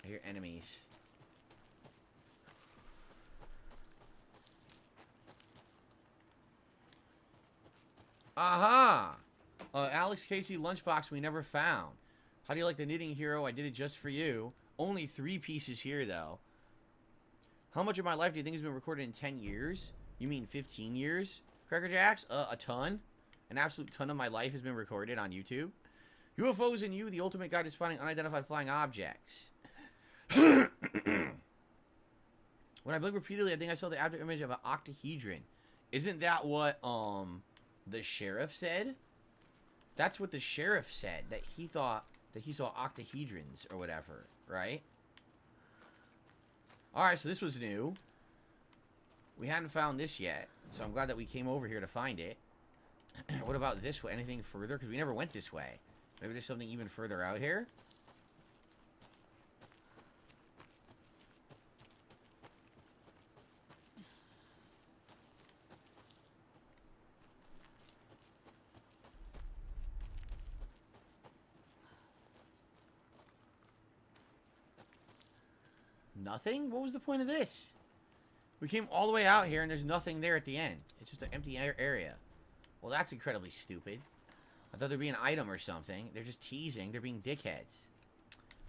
I hear enemies. Aha! Alex Casey lunchbox we never found. How do you like the knitting hero? I did it just for you. Only 3 pieces here, though. How much of my life do you think has been recorded in 10 years? You mean 15 years? Cracker Jacks? A ton. An absolute ton of my life has been recorded on YouTube. UFOs and You, the ultimate guide to spotting unidentified flying objects. When I blink repeatedly, I think I saw the after image of an octahedron. Isn't that what, the sheriff said? That's what the sheriff said, that he thought that he saw octahedrons or whatever, right? Alright, so this was new. We hadn't found this yet, so I'm glad that we came over here to find it. What about this way? Anything further? Because we never went this way. Maybe there's something even further out here? Nothing? What was the point of this? We came all the way out here and there's nothing there at the end. It's just an empty area. Well, that's incredibly stupid. I thought there'd be an item or something. They're just teasing. They're being dickheads.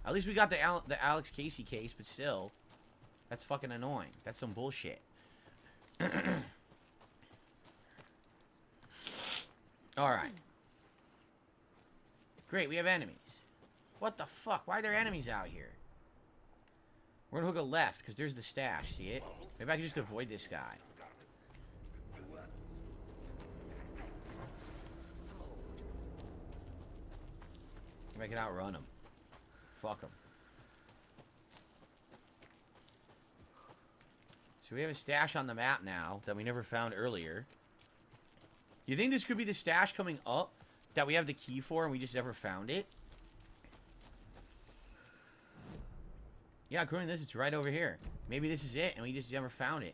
At least we got the Alex Casey case, but still. That's fucking annoying. That's some bullshit. Alright. Great, we have enemies. What the fuck? Why are there enemies out here? We're gonna hook a left, because there's the stash, see it? Maybe I can just avoid this guy. Maybe I can outrun him. Fuck him. So we have a stash on the map now that we never found earlier. You think this could be the stash coming up that we have the key for and we just never found it? Yeah, according to this, it's right over here. Maybe this is it, and we just never found it.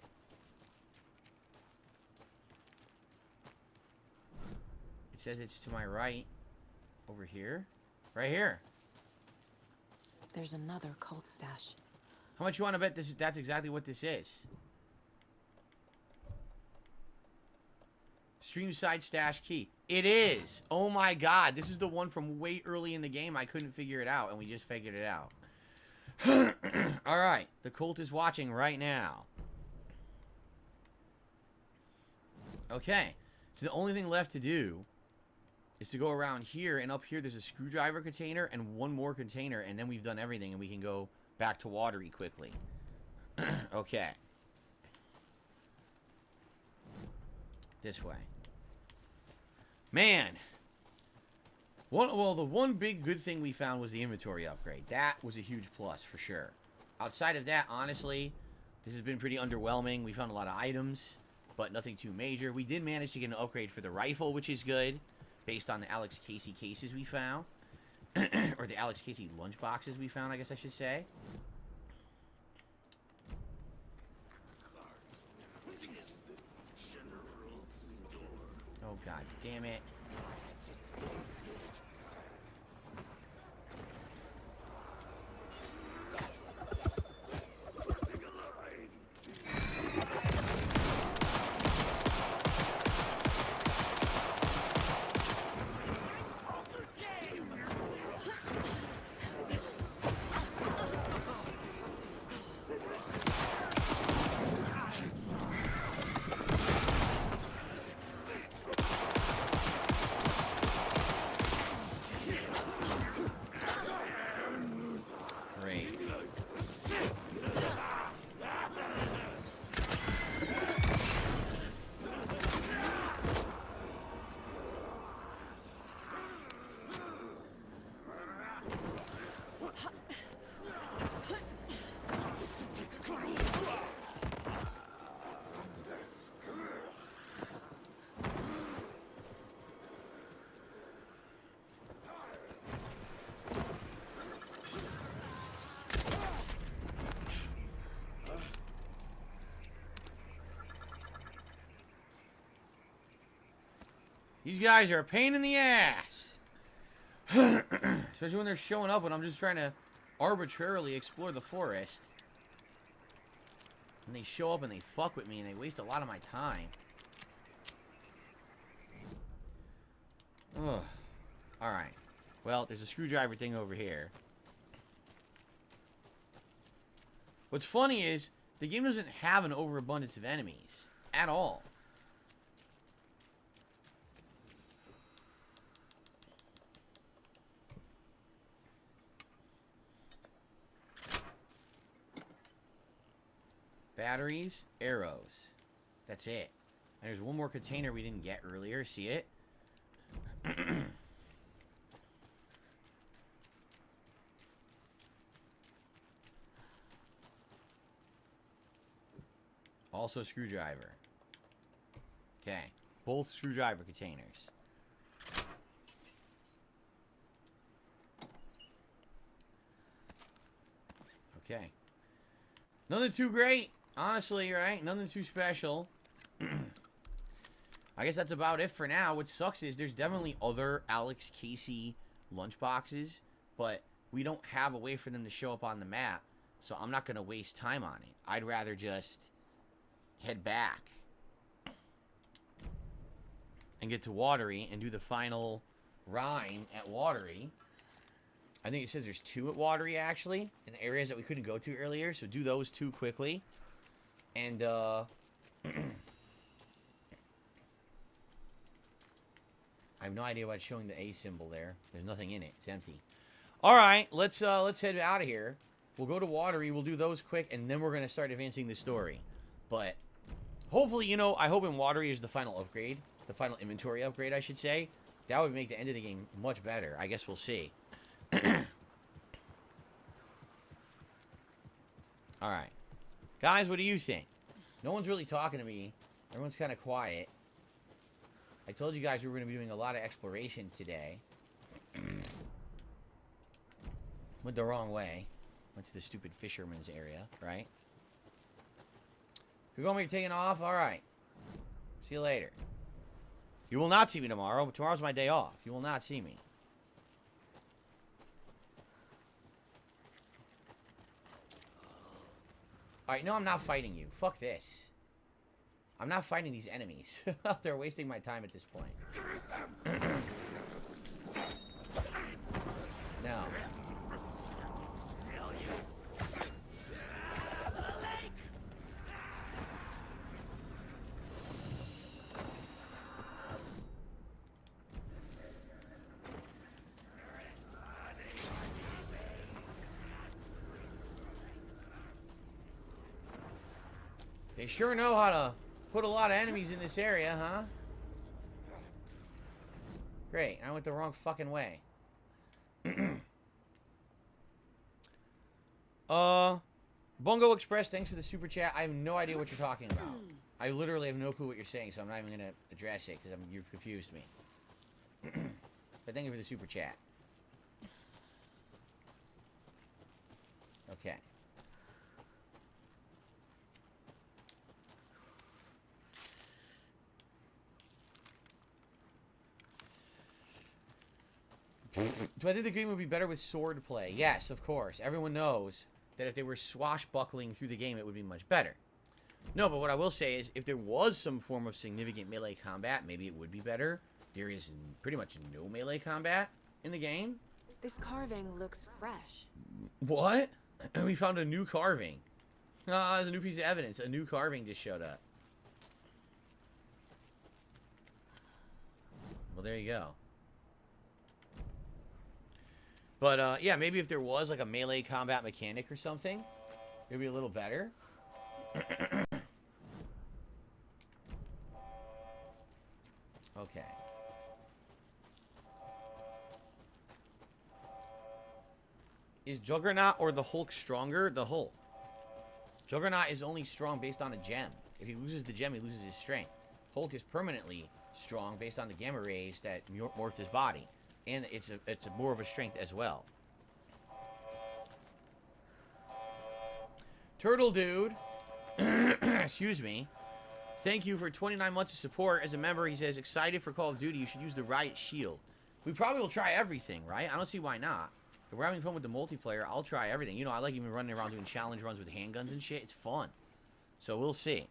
It says it's to my right. Over here. Right here. There's another cult stash. How much you want to bet this is? That's exactly what this is. Stream side stash key. It is! Oh my god, this is the one from way early in the game. I couldn't figure it out, and we just figured it out. Alright, the cult is watching right now. Okay, so the only thing left to do is to go around here, and up here there's a screwdriver container and one more container, and then we've done everything, and we can go back to Watery quickly. Okay. This way. Man! Well, the one big good thing we found was the inventory upgrade. That was a huge plus, for sure. Outside of that, honestly, this has been pretty underwhelming. We found a lot of items, but nothing too major. We did manage to get an upgrade for the rifle, which is good, based on the Alex Casey cases we found. Or the Alex Casey lunchboxes we found, I guess I should say. Oh, god damn it. These guys are a pain in the ass. Especially when they're showing up when I'm just trying to arbitrarily explore the forest. And they show up and they fuck with me and they waste a lot of my time. Ugh. Alright. Well, there's a screwdriver thing over here. What's funny is, the game doesn't have an overabundance of enemies. At all. Batteries, arrows. That's it. And there's one more container we didn't get earlier. See it? Also screwdriver. Okay. Both screwdriver containers. Okay. Nothing too great. Honestly, right? Nothing too special. I guess that's about it for now. What sucks is there's definitely other Alex Casey lunchboxes, but we don't have a way for them to show up on the map, so I'm not going to waste time on it. I'd rather just head back and get to Watery and do the final rhyme at Watery. I think it says there's 2 at Watery, actually, in the areas that we couldn't go to earlier, so do those 2 quickly. And, I have no idea why it's showing the A symbol there. There's nothing in it. It's empty. Alright, let's head out of here. We'll go to Watery, we'll do those quick, and then we're going to start advancing the story. But, hopefully, you know, I hope in Watery is the final upgrade. The final inventory upgrade, I should say. That would make the end of the game much better. I guess we'll see. Alright. Guys, what do you think? No one's really talking to me. Everyone's kind of quiet. I told you guys we were going to be doing a lot of exploration today. Went the wrong way. Went to the stupid fisherman's area, right? Kagome, you're taking off? Alright. See you later. You will not see me tomorrow, but tomorrow's my day off. You will not see me. Alright, no, I'm not fighting you. Fuck this. I'm not fighting these enemies. They're wasting my time at this point. No. They sure know how to put a lot of enemies in this area, huh? Great, I went the wrong fucking way. Bungo Express, thanks for the super chat. I have no idea what you're talking about. I literally have no clue what you're saying, so I'm not even going to address it, because you've confused me. But thank you for the super chat. Okay. Do I think the game would be better with sword play? Yes, of course. Everyone knows that if they were swashbuckling through the game, it would be much better. No, but what I will say is, if there was some form of significant melee combat, maybe it would be better. There is pretty much no melee combat in the game. This carving looks fresh. What? We found a new carving. Ah, there's a new piece of evidence. A new carving just showed up. Well, there you go. But, yeah, maybe if there was, like, a melee combat mechanic or something, it'd be a little better. Okay. Is Juggernaut or the Hulk stronger? The Hulk. Juggernaut is only strong based on a gem. If he loses the gem, he loses his strength. Hulk is permanently strong based on the gamma rays that morphed his body. And it's more of a strength as well. Turtle Dude, excuse me, Thank you for 29 months of support. As a member, he says, excited for Call of Duty. You should use the Riot Shield. We probably will try everything, right? I don't see why not. If we're having fun with the multiplayer, I'll try everything. You know, I like even running around doing challenge runs with handguns and shit. It's fun. So we'll see.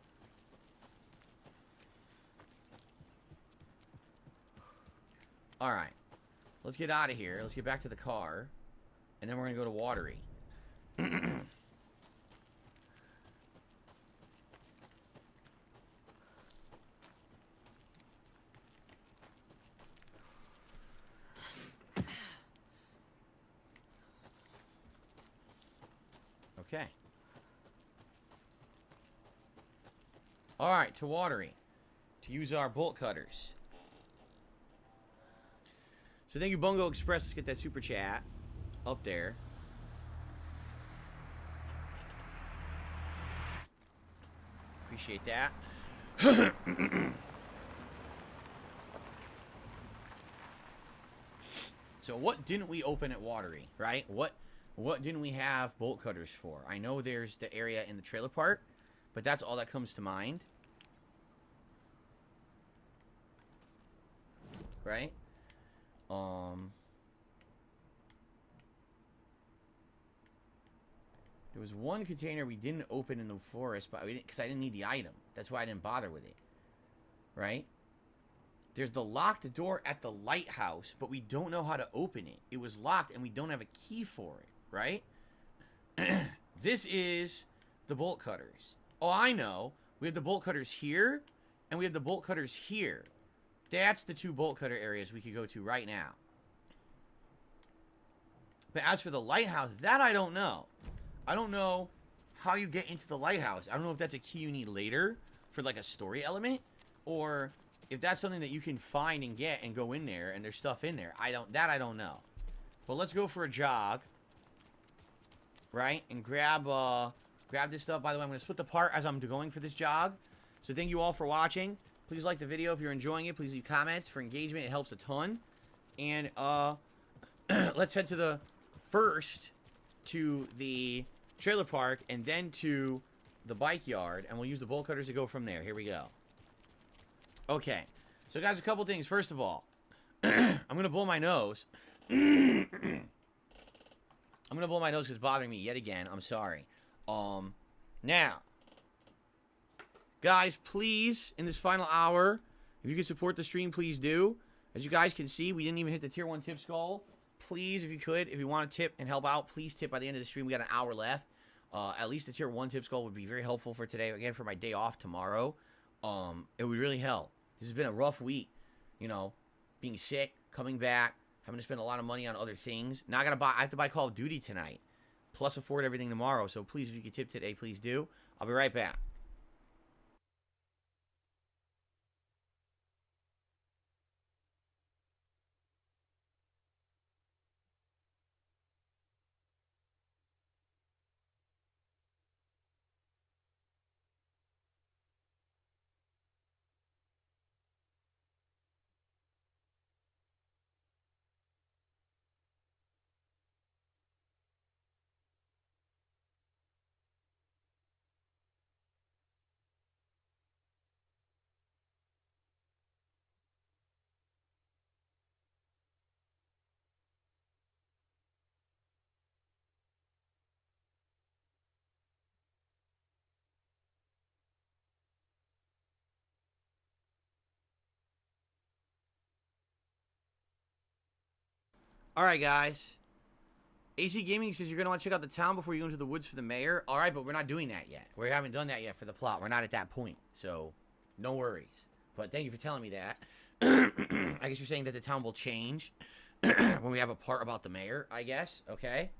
Alright. Let's get out of here. Let's get back to the car. And then we're going to go to Watery. Okay. Alright, to Watery. To use our bolt cutters. So thank you, Bungo Express. Let's get that super chat up there. Appreciate that. So what didn't we open at Watery, right? What didn't we have bolt cutters for? I know there's the area in the trailer park, but that's all that comes to mind. Right? There was one container we didn't open in the forest, but because I didn't need the item. That's why I didn't bother with it. Right? There's the locked door at the lighthouse, but we don't know how to open it. It was locked, and we don't have a key for it. Right? This is the bolt cutters. Oh, I know. We have the bolt cutters here, and we have the bolt cutters here. That's the two bolt cutter areas we could go to right now. But as for the lighthouse, that I don't know. I don't know how you get into the lighthouse. I don't know if that's a key you need later for like a story element, or if that's something that you can find and get and go in there and there's stuff in there. I don't know. But let's go for a jog. Right? And grab this stuff. By the way, I'm going to split the part as I'm going for this jog. So thank you all for watching. Please like the video if you're enjoying it. Please leave comments for engagement. It helps a ton. And let's head to the first to the trailer park and then to the bike yard. And we'll use the bolt cutters to go from there. Here we go. Okay. So guys, a couple things. First of all, I'm going to blow my nose. I'm going to blow my nose because it's bothering me yet again. I'm sorry. Now, guys, please, in this final hour, if you can support the stream, please do. As you guys can see, we didn't even hit the tier 1 tips goal. Please, if you could, if you want to tip and help out, please tip by the end of the stream. We got an hour left. At least the tier 1 tips goal would be very helpful for today. Again, for my day off tomorrow. It would really help. This has been a rough week. You know, being sick, coming back, having to spend a lot of money on other things. Now I have to buy Call of Duty tonight. Plus afford everything tomorrow. So please, if you could tip today, please do. I'll be right back. Alright, guys. AC Gaming says you're going to want to check out the town before you go into the woods for the mayor. Alright, but we're not doing that yet. We haven't done that yet for the plot. We're not at that point. So, no worries. But thank you for telling me that. I guess you're saying that the town will change when we have a part about the mayor, I guess. Okay.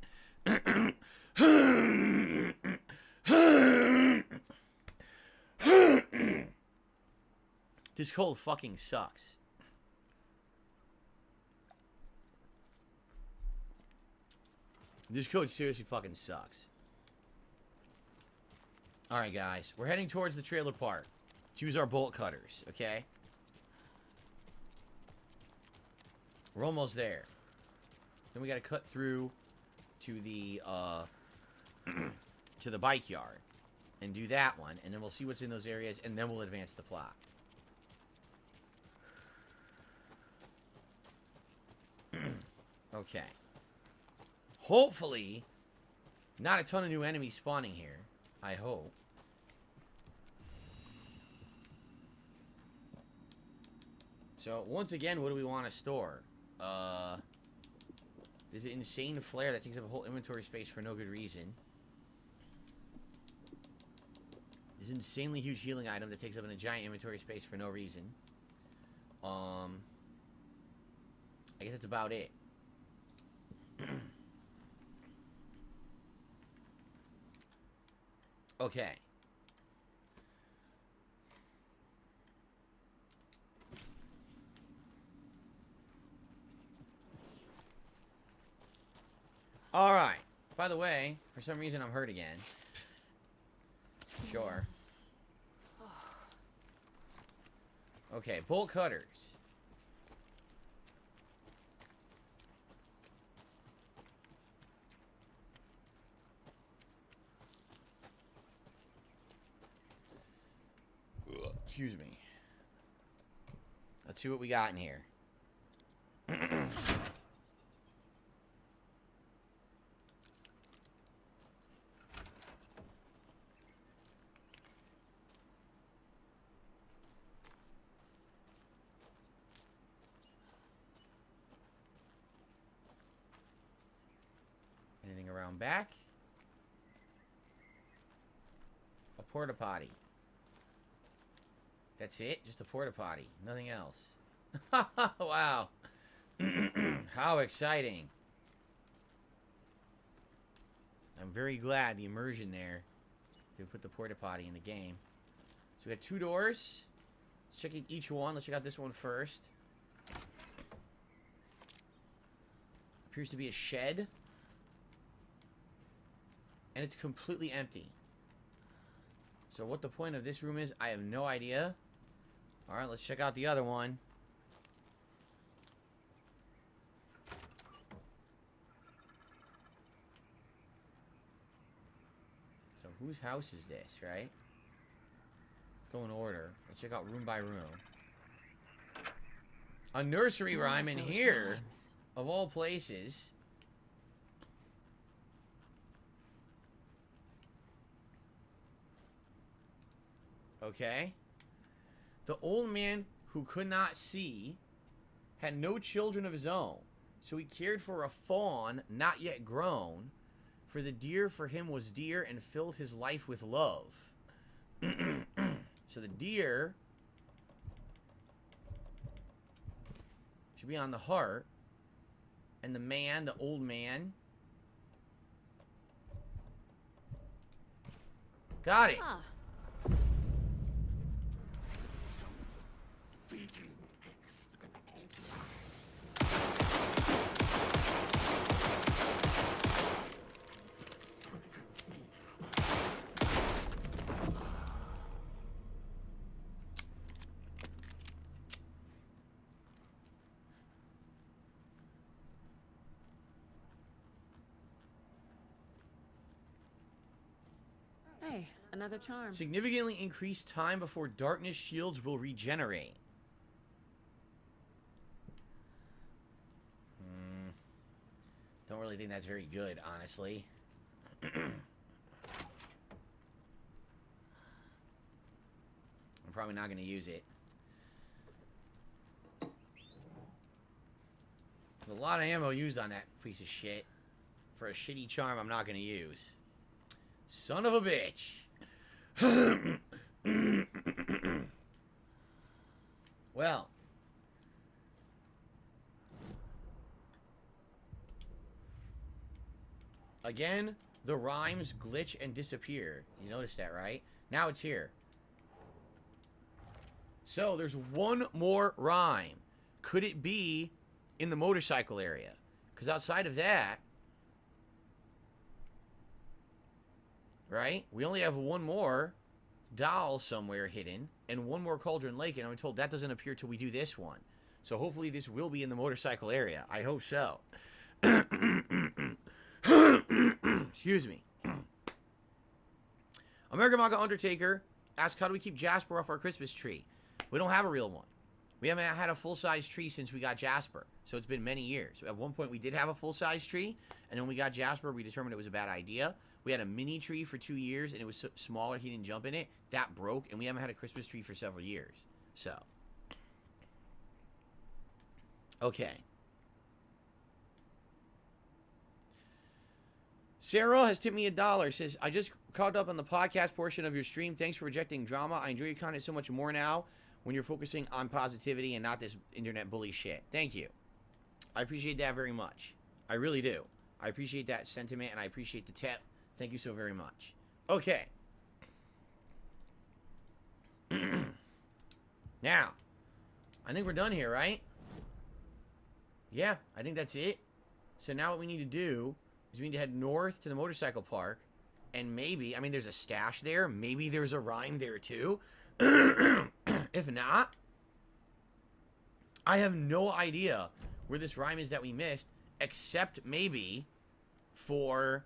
This cold fucking sucks. This code seriously fucking sucks. Alright, guys. We're heading towards the trailer park to use our bolt cutters, okay? We're almost there. Then we gotta cut through to the, to the bike yard. and do that one, and then we'll see what's in those areas, and then we'll advance the plot. Okay. Hopefully, not a ton of new enemies spawning here. I hope. So, once again, what do we want to store? There's an insane flare that takes up a whole inventory space for no good reason. This insanely huge healing item that takes up a giant inventory space for no reason. I guess that's about it. Okay. Alright. By the way, for some reason I'm hurt again. Sure. Okay, bolt cutters. Excuse me. Let's see what we got in here. Anything around back? A porta potty. That's it? Just a porta potty. Nothing else. Wow. How exciting. I'm very glad the immersion there. They put the porta potty in the game. So we got 2 doors. Let's check each one. Let's check out this one first. Appears to be a shed. And it's completely empty. So what the point of this room is, I have no idea. Alright, let's check out the other one. So whose house is this, right? Let's go in order. Let's check out room by room. A nursery rhyme in here, of all places. Okay. The old man who could not see had no children of his own, so he cared for a fawn not yet grown, for the deer for him was dear and filled his life with love. So the deer should be on the heart, and the man, the old man, got it. Ah. Hey, another charm. Significantly increased time before darkness shields will regenerate. Don't really think that's very good, honestly. I'm probably not going to use it. There's a lot of ammo used on that piece of shit for a shitty charm I'm not going to use. Son of a bitch. Well. Again, the rhymes glitch and disappear. You noticed that, right? Now it's here. So, there's one more rhyme. Could it be in the motorcycle area? Because outside of that, right? We only have one more doll somewhere hidden and one more Cauldron Lake, and I'm told that doesn't appear till we do this one. So hopefully this will be in the motorcycle area. I hope so. Excuse me. American Manga Undertaker asks, how do we keep Jasper off our Christmas tree? We don't have a real one. We haven't had a full-size tree since we got Jasper, so it's been many years. At one point, we did have a full-size tree, and then we got Jasper. We determined it was a bad idea. We had a mini tree for 2 years, and it was so smaller, he didn't jump in it. That broke, and we haven't had a Christmas tree for several years. So, okay. Sarah has tipped me $1. Says, I just caught up on the podcast portion of your stream. Thanks for rejecting drama. I enjoy your content so much more now when you're focusing on positivity and not this internet bully shit. Thank you. I appreciate that very much. I really do. I appreciate that sentiment, and I appreciate the tip. Thank you so very much. Okay. Now, I think we're done here, right? Yeah, I think that's it. So now what we need to do is we need to head north to the motorcycle park, and maybe, I mean, there's a stash there. Maybe there's a rhyme there, too. If not, I have no idea where this rhyme is that we missed, except maybe for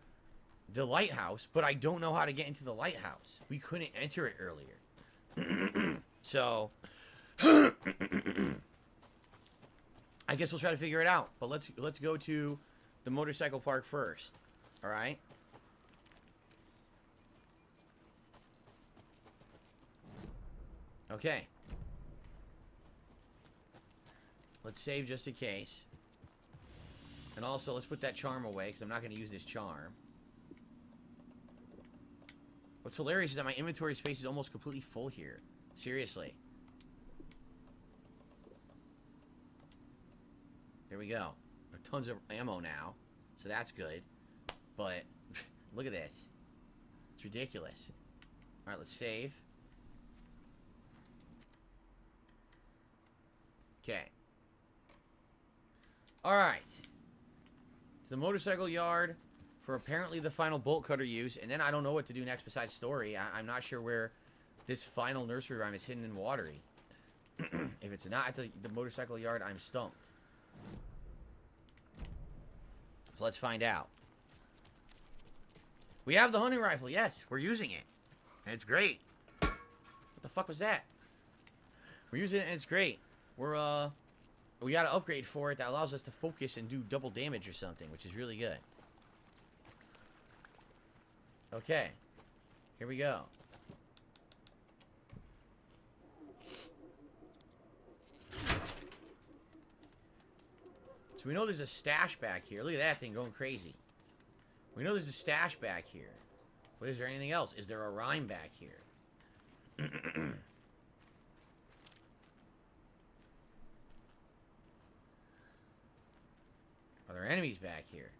the lighthouse, but I don't know how to get into the lighthouse. We couldn't enter it earlier. So, I guess we'll try to figure it out. But let's go to the motorcycle park first. All right? Okay. Let's save just in case. And also, let's put that charm away, because I'm not going to use this charm. What's hilarious is that my inventory space is almost completely full here. Seriously. There we go. There are tons of ammo now, so that's good. But, look at this. It's ridiculous. Alright, let's save. Okay. Alright. The motorcycle yard for apparently the final bolt cutter use, and then I don't know what to do next besides story. I'm not sure where this final nursery rhyme is hidden and watery. If it's not at the motorcycle yard, I'm stumped. So let's find out. We have the hunting rifle, yes, we're using it. And it's great. What the fuck was that? We're using it and it's great. We got an upgrade for it that allows us to focus and do double damage or something, which is really good. Okay. Here we go. So we know there's a stash back here. Look at that thing going crazy. We know there's a stash back here. But is there anything else? Is there a rhyme back here? Are there enemies back here?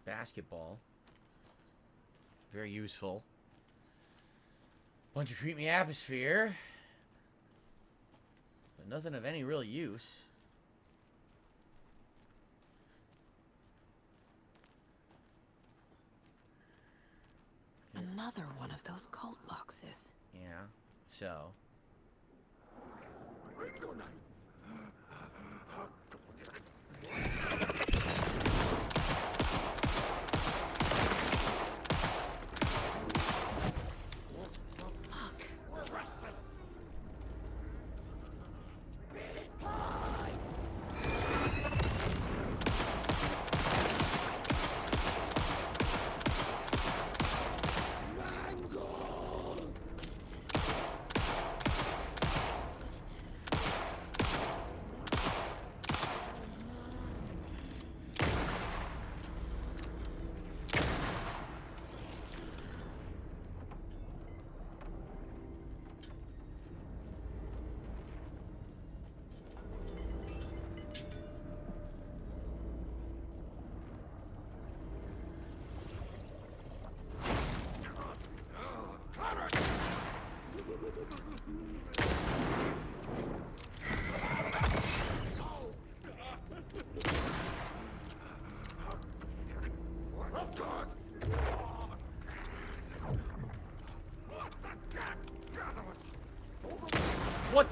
Basketball. Very useful. Bunch of creepy atmosphere. But nothing of any real use. Another one of those cult boxes. Yeah, so.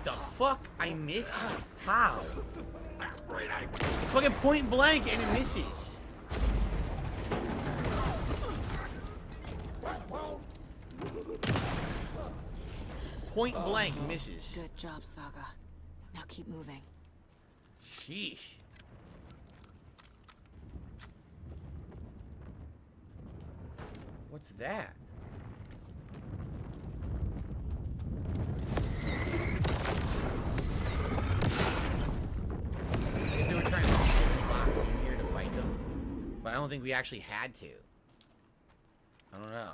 the fuck? I missed? How? Fucking point blank and it misses. Point blank misses. Good job, Saga. Now keep moving. Sheesh. What's that? I guess they were trying to lock in here to fight them. But I don't think we actually had to. I don't know.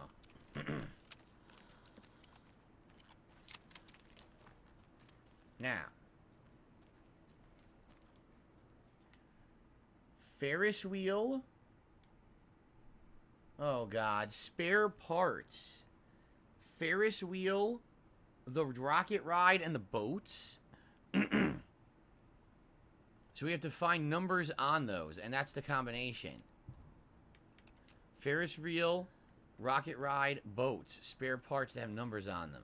Now. Ferris wheel. Oh, God. Spare parts. Ferris wheel, the rocket ride, and the boats. So we have to find numbers on those, and that's the combination. Ferris wheel, rocket ride, boats. Spare parts that have numbers on them.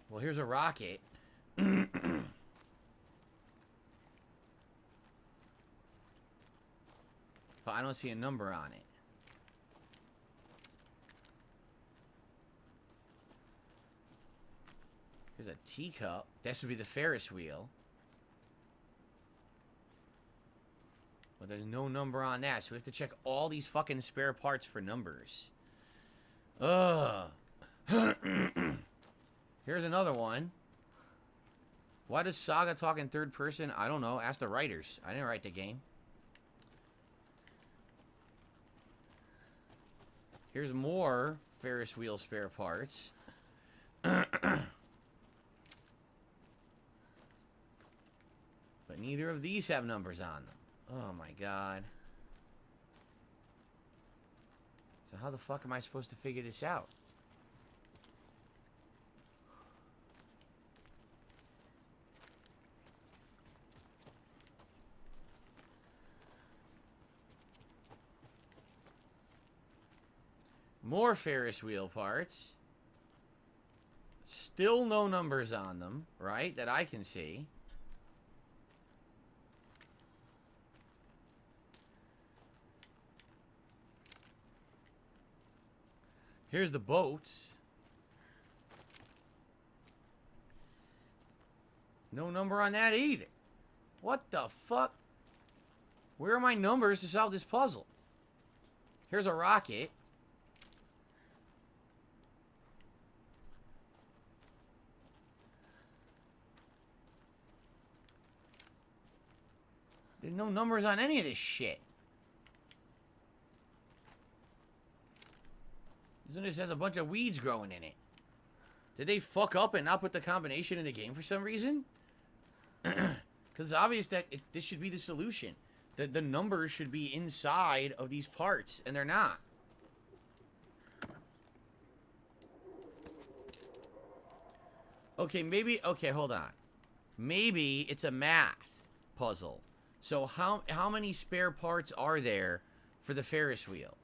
Well, here's a rocket. But I don't see a number on it. Here's a teacup. This would be the Ferris wheel. But there's no number on that, so we have to check all these fucking spare parts for numbers. Ugh. Here's another one. Why does Saga talk in third person? I don't know. Ask the writers. I didn't write the game. Here's more Ferris wheel spare parts. But neither of these have numbers on them. Oh my god. So how the fuck am I supposed to figure this out? More Ferris wheel parts. Still no numbers on them, right? That I can see. Here's the boats. No number on that either. What the fuck? Where are my numbers to solve this puzzle? Here's a rocket. There's no numbers on any of this shit. This one just has a bunch of weeds growing in it. Did they fuck up and not put the combination in the game for some reason? Because it's obvious that this should be the solution. The numbers should be inside of these parts, and they're not. Okay, maybe... Okay, hold on. Maybe it's a math puzzle. So how many spare parts are there for the Ferris wheel?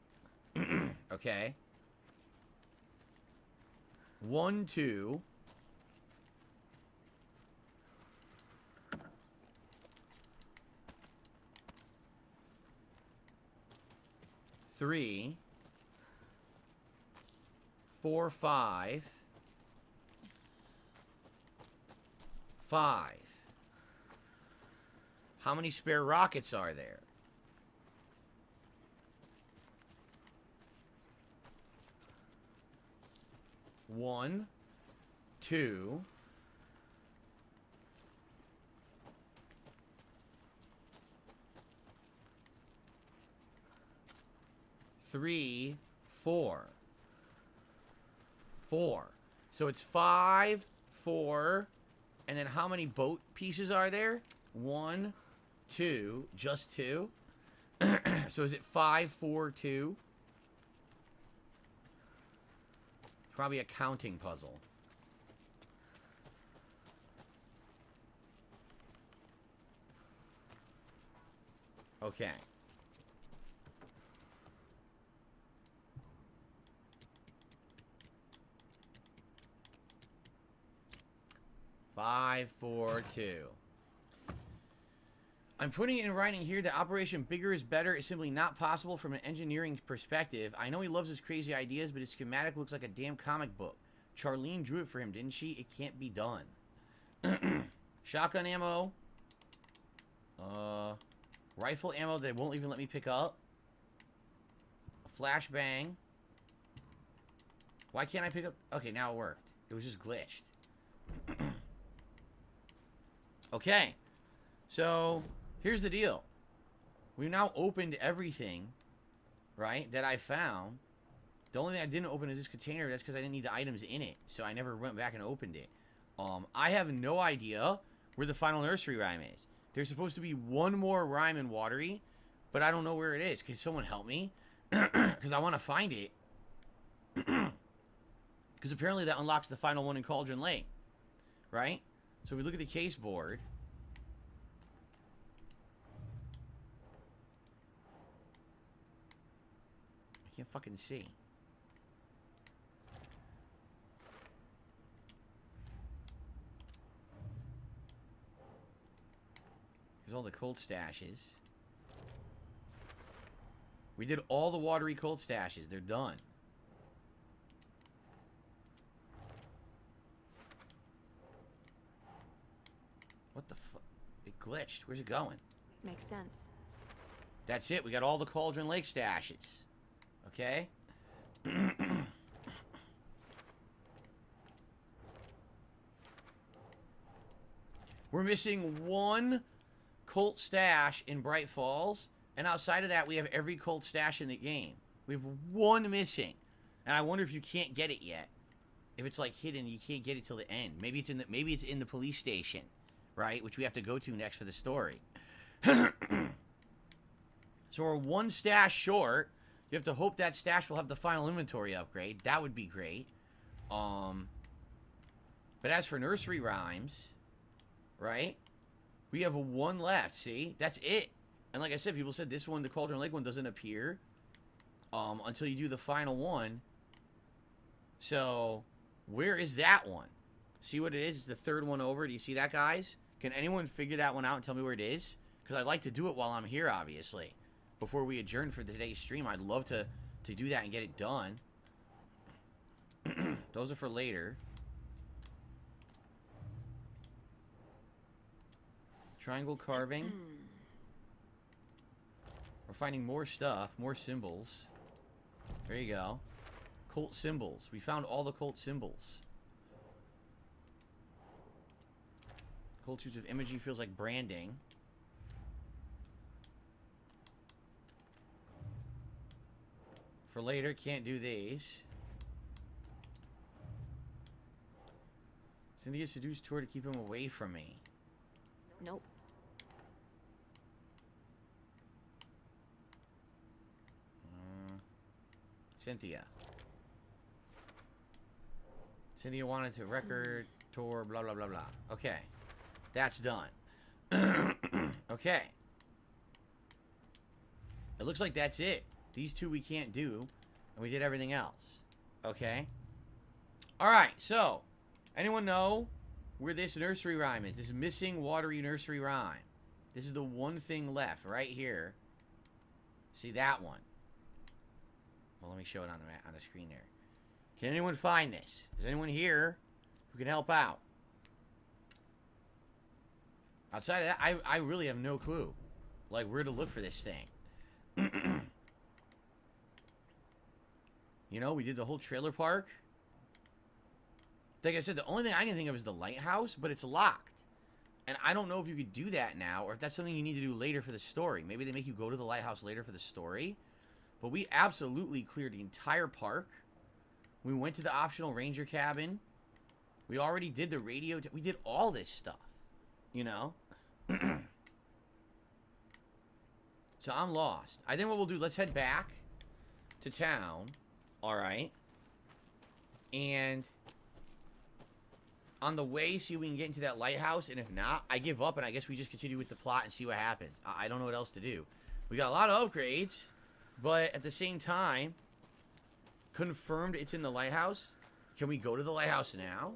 Okay. 1, 2. 3, 4, 5. 5. How many spare rockets are there? 1, 2. 3, 4. 4. So it's 5, 4, and then how many boat pieces are there? 1, 2, just 2. So is it 5, 4, 2? Probably a counting puzzle. Okay. Five, 4, 2. I'm putting it in writing here that Operation Bigger is Better is simply not possible from an engineering perspective. I know he loves his crazy ideas, but his schematic looks like a damn comic book. Charlene drew it for him, didn't she? It can't be done. Shotgun ammo. Rifle ammo that won't even let me pick up. A flashbang. Why can't I pick up? Okay, now it worked. It was just glitched. Okay. So, here's the deal. We've now opened everything, right, that I found. The only thing I didn't open is this container. That's because I didn't need the items in it. So I never went back and opened it. I have no idea where the final nursery rhyme is. There's supposed to be one more rhyme in Watery, but I don't know where it is. Can someone help me? Because I want to find it. Because apparently that unlocks the final one in Cauldron Lake. Right? So if we look at the case board. I can't fucking see. Here's all the cold stashes. We did all the Watery cold stashes. They're done. What the fuck? It glitched. Where's it going? Makes sense. That's it. We got all the Cauldron Lake stashes. Okay? We're missing one Colt stash in Bright Falls. And outside of that, we have every Colt stash in the game. We have one missing. And I wonder if you can't get it yet. If it's like hidden, you can't get it till the end. Maybe it's in the police station, right? Which we have to go to next for the story. So we're one stash short. You have to hope that stash will have the final inventory upgrade. That would be great. But as for nursery rhymes, right? We have one left. See, that's it. And like I said, people said this one, the Cauldron Lake one, doesn't appear until you do the final one. So where is that one? See what it is? It's the third one over. Do you see that, guys? Can anyone figure that one out and tell me where it is? Because I'd like to do it while I'm here, obviously. Before we adjourn for today's stream, I'd love to do that and get it done. Those are for later. Triangle carving. We're finding more stuff, more symbols. There you go. Colt symbols. We found all the Colt symbols. Colt use of imagery feels like branding. For later, can't do these. Cynthia seduced Tor to keep him away from me. Nope. Cynthia. Cynthia wanted to record Tor, blah, blah, blah, blah. Okay. That's done. Okay. It looks like that's it. These two we can't do, and we did everything else. Okay? Alright, so, anyone know where this nursery rhyme is? This missing Watery nursery rhyme. This is the one thing left, right here. See that one? Well, let me show it on the screen there. Can anyone find this? Is anyone here who can help out? Outside of that, I really have no clue. Like, where to look for this thing. You know, we did the whole trailer park. Like I said, the only thing I can think of is the lighthouse, but it's locked. And I don't know if you could do that now, or if that's something you need to do later for the story. Maybe they make you go to the lighthouse later for the story. But we absolutely cleared the entire park. We went to the optional ranger cabin. We already did the radio. We did all this stuff. You know? So I'm lost. I think what we'll do, let's head back to town. Alright. And on the way, see if we can get into that lighthouse. And if not, I give up and I guess we just continue with the plot and see what happens. I don't know what else to do. We got a lot of upgrades, but at the same time, confirmed it's in the lighthouse. Can we go to the lighthouse now?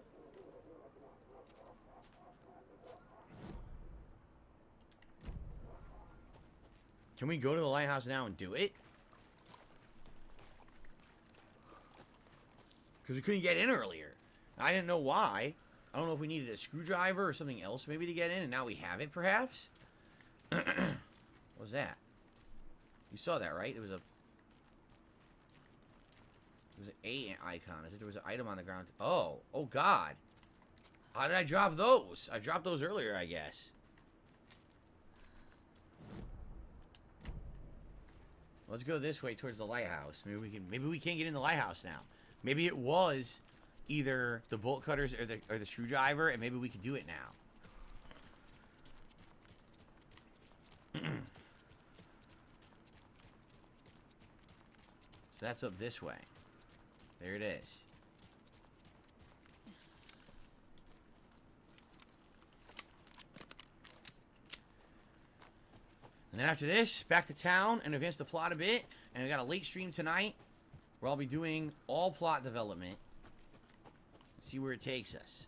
Can we go to the lighthouse now and do it? Because we couldn't get in earlier. I didn't know why. I don't know if we needed a screwdriver or something else maybe to get in, and now we have it, perhaps? What was that? You saw that, right? It was an A icon. As if there was an item on the ground. Oh. Oh, God. How did I drop those? I dropped those earlier, I guess. Let's go this way towards the lighthouse. Maybe we can get in the lighthouse now. Maybe it was either the bolt cutters or the screwdriver, and maybe we can do it now. So that's up this way. There it is. And then after this, back to town and advance the plot a bit. And we got a late stream tonight where I'll be doing all plot development. Let's see where it takes us.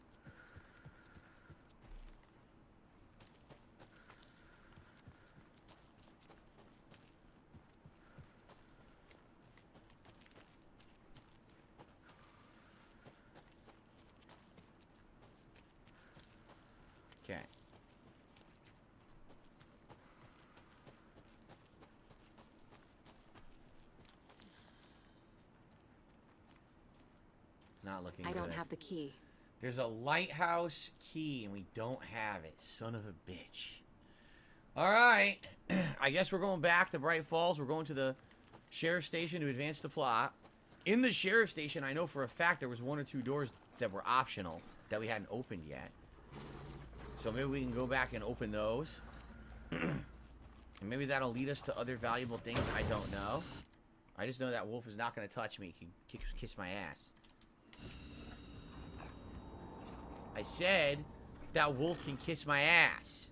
Okay. It's not looking good. I don't have the key. There's a lighthouse key, and we don't have it. Son of a bitch. Alright. I guess we're going back to Bright Falls. We're going to the sheriff's station to advance the plot. In the sheriff's station, I know for a fact there was 1 or 2 doors that were optional that we hadn't opened yet. So maybe we can go back and open those. And maybe that'll lead us to other valuable things. I don't know. I just know that wolf is not going to touch me. He can kiss my ass. I said that wolf can kiss my ass.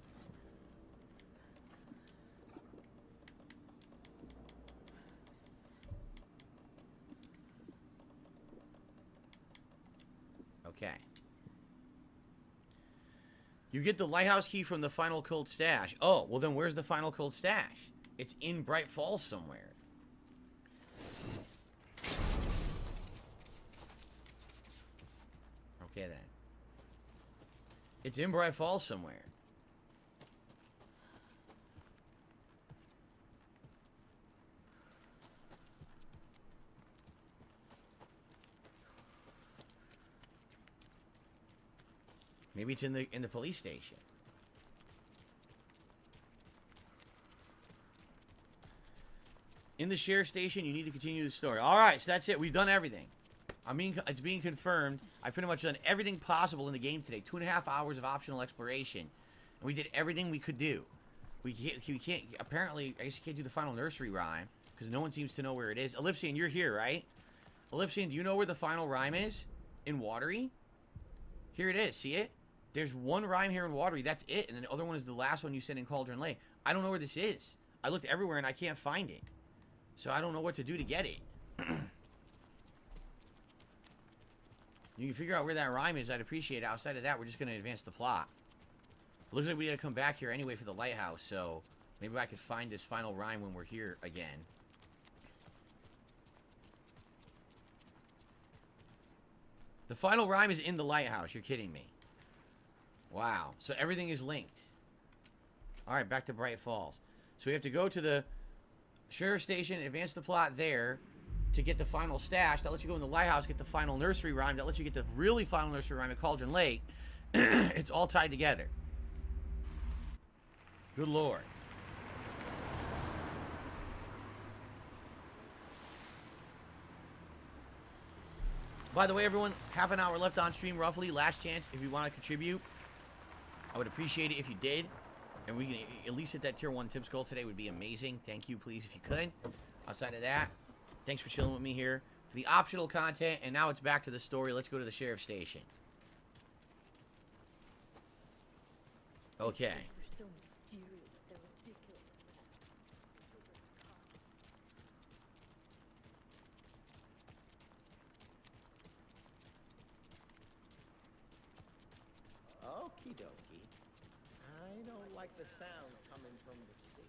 Okay. You get the lighthouse key from the final cold stash. Oh, well then where's the final cold stash? It's in Bright Falls somewhere. Okay then. It's in Bright Falls somewhere. Maybe it's in the police station. In the sheriff's station, you need to continue the story. All right, so that's it. We've done everything. It's being confirmed. I've pretty much done everything possible in the game today. 2.5 hours of optional exploration, and we did everything we could do. We can't. Apparently, I guess you can't do the final nursery rhyme because no one seems to know where it is. Ellipsian, you're here, right? Ellipsian, do you know where the final rhyme is in Watery? Here it is. See it? There's one rhyme here in Watery. That's it. And then the other one is the last one you said in Cauldron Lake. I don't know where this is. I looked everywhere and I can't find it. So I don't know what to do to get it. You can figure out where that rhyme is. I'd appreciate it. Outside of that, we're just going to advance the plot. It looks like we got to come back here anyway for the lighthouse. So maybe I could find this final rhyme when we're here again. The final rhyme is in the lighthouse. You're kidding me. Wow. So everything is linked. Alright, back to Bright Falls. So we have to go to the sheriff's station, advance the plot there to get the final stash. That lets you go in the lighthouse, get the final nursery rhyme. That lets you get the really final nursery rhyme at Cauldron Lake. It's all tied together. Good Lord. By the way, everyone, half an hour left on stream, roughly. Last chance if you want to contribute. I would appreciate it if you did. And we can at least hit that tier 1 tips goal today would be amazing. Thank you, please, if you could. Outside of that, thanks for chilling with me here for the optional content. And now it's back to the story. Let's go to the sheriff's station. Okay. I don't like the sounds coming from the station.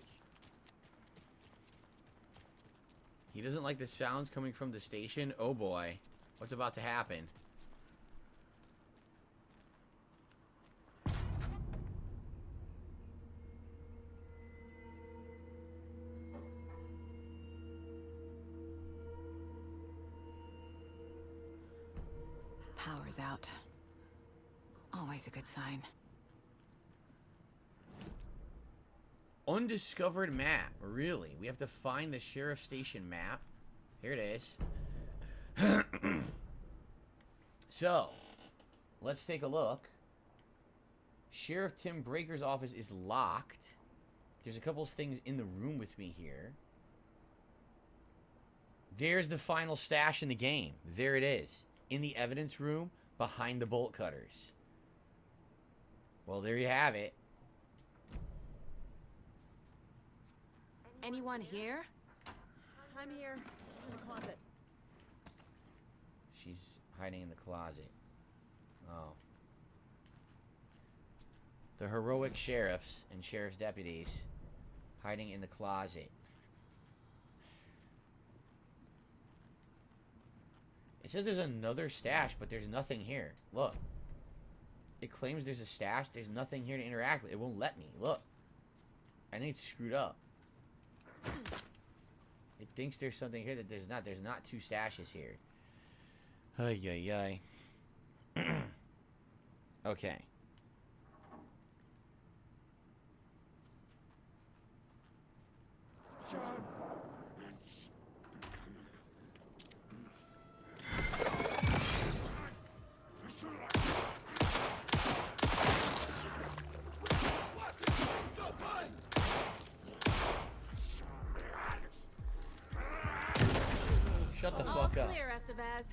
He doesn't like the sounds coming from the station? Oh boy. What's about to happen? Power's out. Always a good sign. Undiscovered map. Really? We have to find the sheriff station map. Here it is. So, let's take a look. Sheriff Tim Breaker's office is locked. There's a couple of things in the room with me here. There's the final stash in the game. There it is. In the evidence room, behind the bolt cutters. Well, there you have it. Anyone here? I'm here, in the closet. She's hiding in the closet. Oh. The heroic sheriffs and sheriff's deputies hiding in the closet. It says there's another stash, but there's nothing here. Look. It claims there's a stash. There's nothing here to interact with. It won't let me. Look. I think it's screwed up. It thinks there's something here that there's not. There's not two stashes here. Ay, ay, ay. Okay. Shut the fuck up. Clear, Estevez.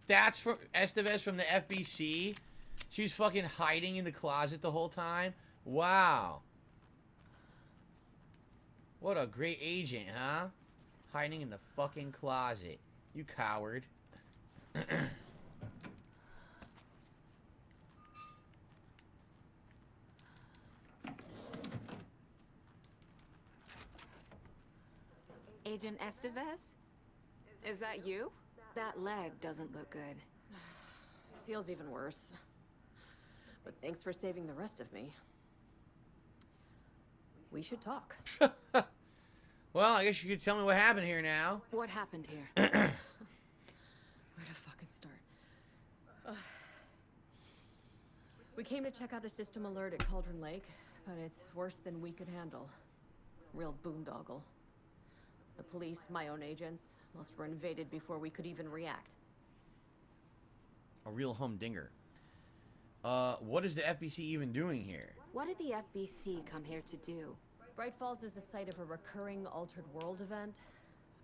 That's from Estevez from the FBC. She's fucking hiding in the closet the whole time. Wow. What a great agent, huh? Hiding in the fucking closet. You coward. Agent Estevez? Is that you? That leg doesn't look good. Feels even worse. But thanks for saving the rest of me. We should talk. Well, I guess you could tell me what happened here now. What happened here? Where to fucking start? We came to check out a system alert at Cauldron Lake, but it's worse than we could handle. Real boondoggle. The police, my own agents, most were invaded before we could even react. A real humdinger. What is the FBC even doing here? What did the FBC come here to do? Bright Falls is the site of a recurring Altered World event.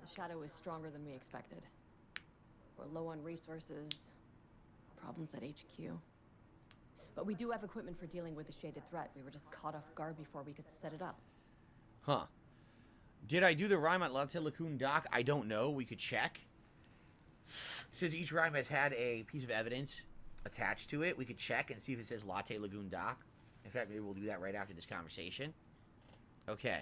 The Shadow is stronger than we expected. We're low on resources, problems at HQ. But we do have equipment for dealing with the shaded threat. We were just caught off guard before we could set it up. Huh. Did I do the rhyme at Latte Lagoon Dock? I don't know. We could check. It says each rhyme has had a piece of evidence attached to it. We could check and see if it says Latte Lagoon Dock. In fact, maybe we'll do that right after this conversation. Okay.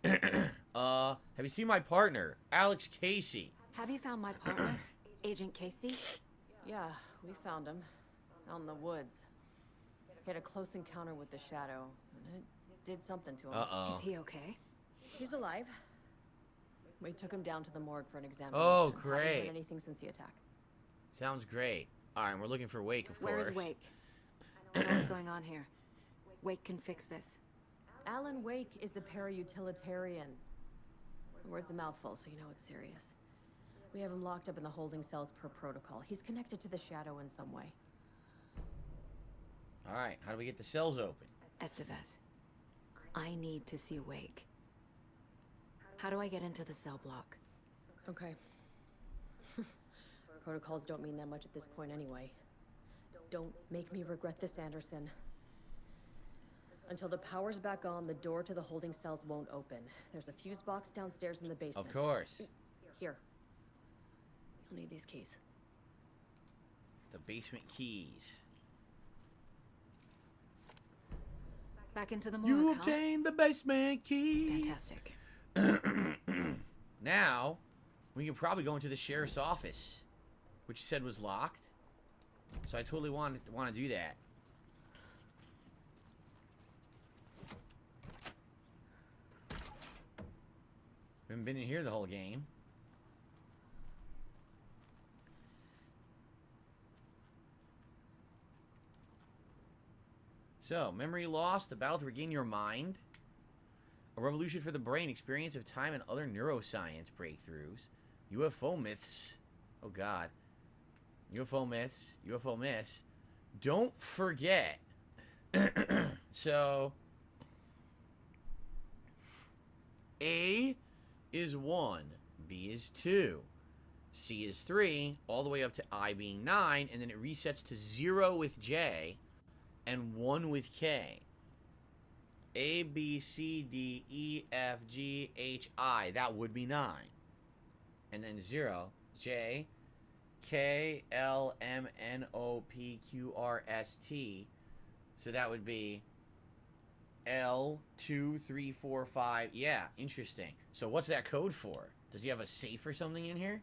Have you seen my partner, Alex Casey? Have you found my partner, Agent Casey? Yeah, we found him. Out in the woods. He had a close encounter with the Shadow, and it did something to him. Uh-oh. Is he okay? He's alive. We took him down to the morgue for an examination. Oh, Haven't great. done anything since the attack. Sounds great. All right, we're looking for Wake, of Where course. is Wake? I know what's going on here. Wake can fix this. Alan Wake is a para-utilitarian. The word's a mouthful, so you know it's serious. We have him locked up in the holding cells per protocol. He's connected to the Shadow in some way. All right, how do we get the cells open? Estevez, I need to see Wake. How do I get into the cell block? Okay. Protocols don't mean that much at this point anyway. Don't make me regret this, Anderson. Until the power's back on, the door to the holding cells won't open. There's a fuse box downstairs in the basement. Of course. Here. You'll need these keys. The basement keys. Back into the morgue, You huh? obtained the basement key. Fantastic. Now, we can probably go into the sheriff's office, which you said was locked. So I totally want to do that. We haven't been in here the whole game. So, memory loss, the battle to regain your mind. A revolution for the brain, experience of time and other neuroscience breakthroughs. UFO myths. Oh, God. UFO myths. UFO myths. Don't forget. So, A is 1. B is 2. C is 3. All the way up to I being 9. And then it resets to 0 with J. And 1 with K. A, B, C, D, E, F, G, H, I. That would be 9. And then 0. J, K, L, M, N, O, P, Q, R, S, T. So that would be L, 2, 3, 4, 5. Yeah, interesting. So what's that code for? Does he have a safe or something in here?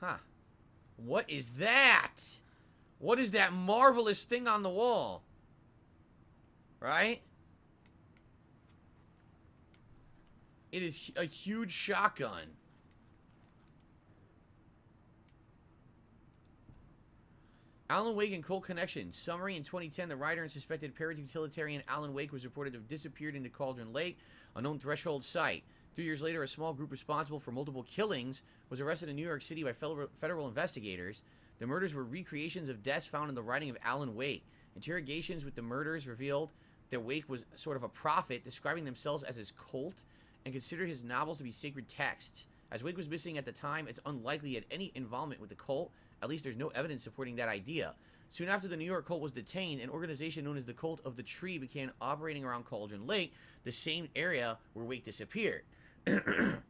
Huh. What is that? What is that marvelous thing on the wall? Right? It is a huge shotgun. Alan Wake and Colt Connection. Summary: in 2010, the writer and suspected para-utilitarian Alan Wake was reported to have disappeared into Cauldron Lake, a known threshold site. 3 years later, a small group responsible for multiple killings was arrested in New York City by federal investigators. The murders were recreations of deaths found in the writing of Alan Wake. Interrogations with the murderers revealed that Wake was sort of a prophet, describing themselves as his cult, and considered his novels to be sacred texts. As Wake was missing at the time, it's unlikely he had any involvement with the cult. At least there's no evidence supporting that idea. Soon after the New York cult was detained, an organization known as the Cult of the Tree began operating around Cauldron Lake, the same area where Wake disappeared.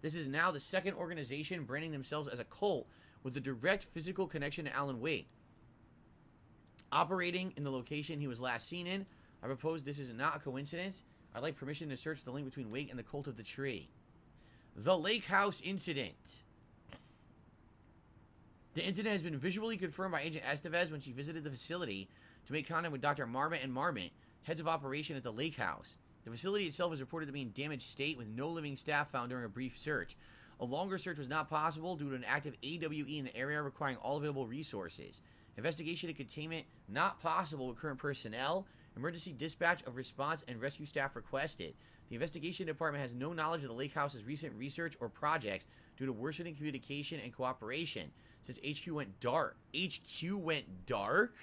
This is now the second organization branding themselves as a cult with a direct physical connection to Alan Wake. Operating in the location he was last seen in, I propose this is not a coincidence. I'd like permission to search the link between Wake and the Cult of the Tree. The Lake House Incident. The incident has been visually confirmed by Agent Estevez when she visited the facility to make contact with Dr. Marmot and Marmot, heads of operation at the Lake House. The facility itself is reported to be in damaged state with no living staff found during a brief search. A longer search was not possible due to an active AWE in the area requiring all available resources. Investigation and containment not possible with current personnel. Emergency dispatch of response and rescue staff requested. The investigation department has no knowledge of the Lake House's recent research or projects due to worsening communication and cooperation since HQ went dark. HQ went dark?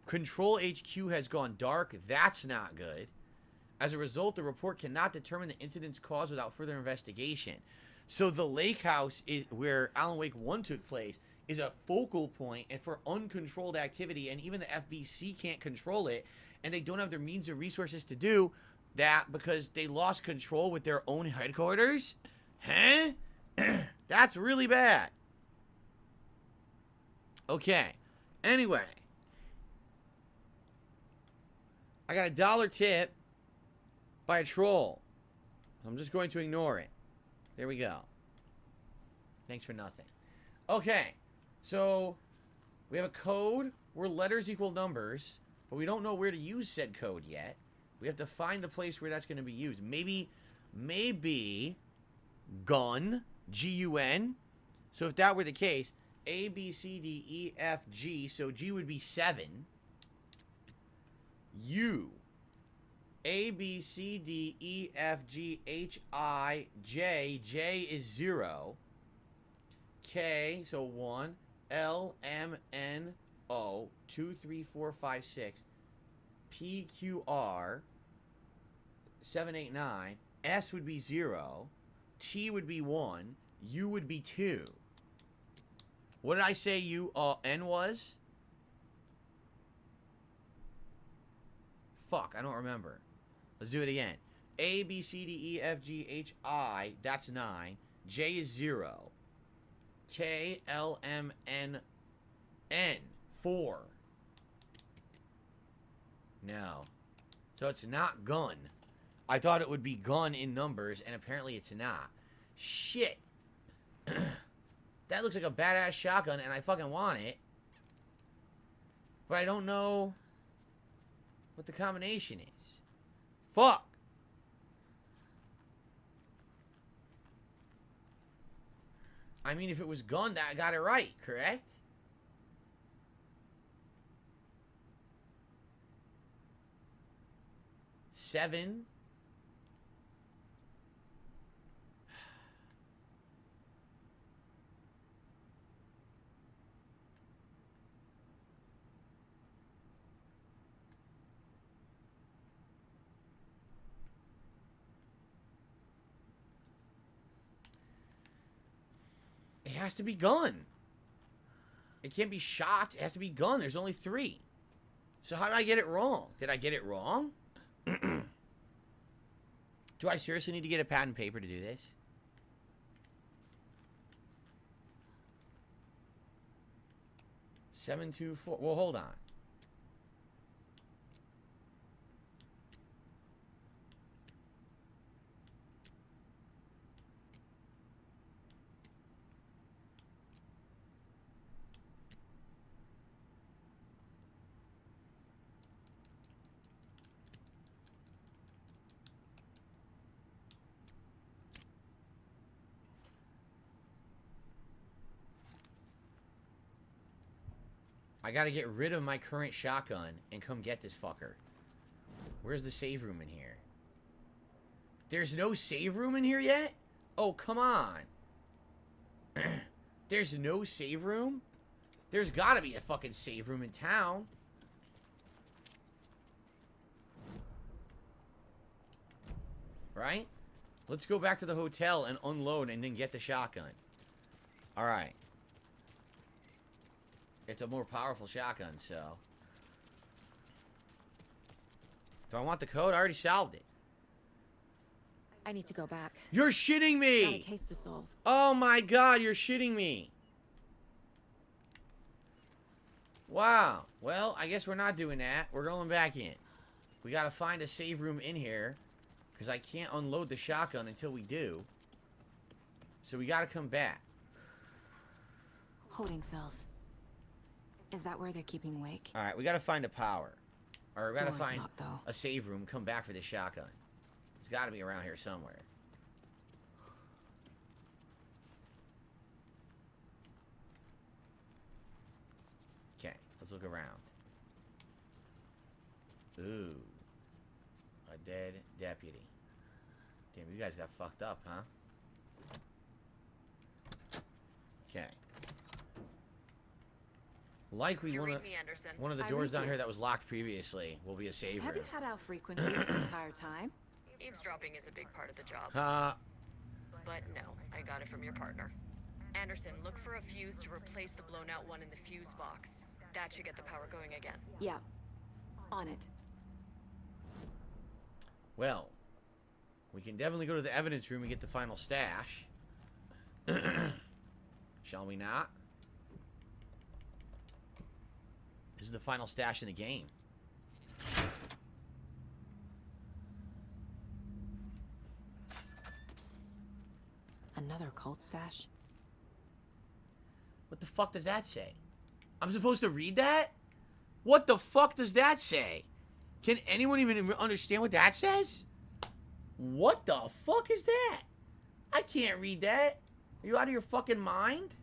Control HQ has gone dark. That's not good. As a result, the report cannot determine the incident's cause without further investigation. So the Lake House, is where Alan Wake 1 took place, is a focal point and for uncontrolled activity, and even the FBC can't control it, and they don't have their means or resources to do that because they lost control with their own headquarters? Huh? That's really bad. Okay. Anyway. I got $1 tip by a troll. I'm just going to ignore it. There we go. Thanks for nothing. Okay. So, we have a code where letters equal numbers, but we don't know where to use said code yet. We have to find the place where that's going to be used. Maybe gun, G-U-N. So if that were the case, A, B, C, D, E, F, G. So G would be 7. U. A, B, C, D, E, F, G, H, I, J. J is 0. K, so 1. L, M, N, O. 2, 3, 4, 5, 6. P, Q, R. 7, 8, 9. S would be 0. T would be 1. U would be 2. What did I say N was? Fuck, I don't remember. Let's do it again. A, B, C, D, E, F, G, H, I. That's 9. J is 0. K, L, M, N, N. 4. No. So it's not gun. I thought it would be gun in numbers, and apparently it's not. Shit. That looks like a badass shotgun, and I fucking want it. But I don't know what the combination is. Fuck. I mean, if it was gun, I got it right, correct? Seven. It has to be gun. It can't be shot. It has to be gun. There's only 3. So how did I get it wrong? Did I get it wrong? Do I seriously need to get a pad and paper to do this? Seven, 2, 4. Well, hold on. I gotta get rid of my current shotgun and come get this fucker. Where's the save room in here? There's no save room in here yet? Oh, come on. There's no save room? There's gotta be a fucking save room in town. Right? Let's go back to the hotel and unload and then get the shotgun. Alright. It's a more powerful shotgun, so. Do I want the code? I already solved it. I need to go back. You're shitting Got a me! case to solve. Oh my god, you're shitting me. Wow. Well, I guess we're not doing that. We're going back in. We gotta find a save room in here. Because I can't unload the shotgun until we do. So we gotta come back. Holding cells. Is that where they're keeping Wake? Alright, we gotta find a power. Or we gotta Door's find locked, though. a save room, come back for this shotgun. It's gotta be around here somewhere. Okay, let's look around. Ooh. A dead deputy. Damn, you guys got fucked up, huh? Okay. Likely one of the doors down here that was locked previously will be a save room. Have you had our frequency this entire time? Eavesdropping is a big part of the job. But no, I got it from your partner. Anderson, look for a fuse to replace the blown out one in the fuse box. That should get the power going again. Yeah. On it. Well, we can definitely go to the evidence room and get the final stash. Shall we not? This is the final stash in the game. Another cult stash? What the fuck does that say? I'm supposed to read that? What the fuck does that say? Can anyone even understand what that says? What the fuck is that? I can't read that. Are you out of your fucking mind?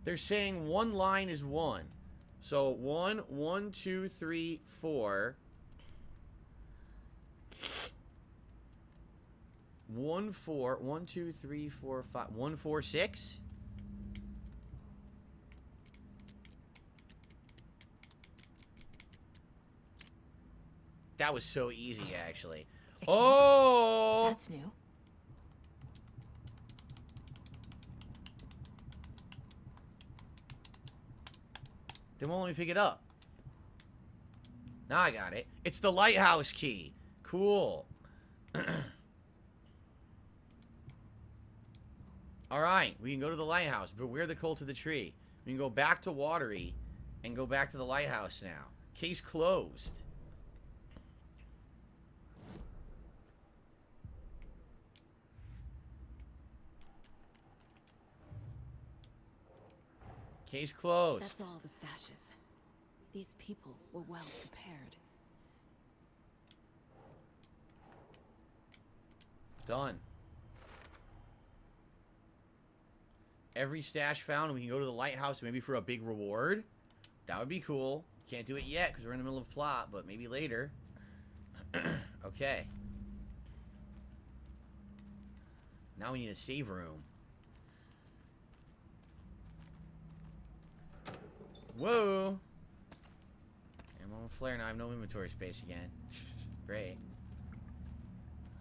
They're saying one line is 1. So 1, 1, 2, 3, 4. 1, 4, 1, 2, 3, 4, 5. 1, 4, 6. That was so easy, actually. Oh! That's new. They won't let me pick it up. Now I got it. It's the lighthouse key. Cool. Alright, we can go to the lighthouse. Beware the cult of the tree. We can go back to Watery and go back to the lighthouse now. Case closed. Case closed. That's all the stashes. These people were well prepared. Done. Every stash found, we can go to the lighthouse maybe for a big reward. That would be cool. Can't do it yet because we're in the middle of plot, but maybe later. Okay. Now we need a save room. Whoa! I'm on flare now. I have no inventory space again. Great.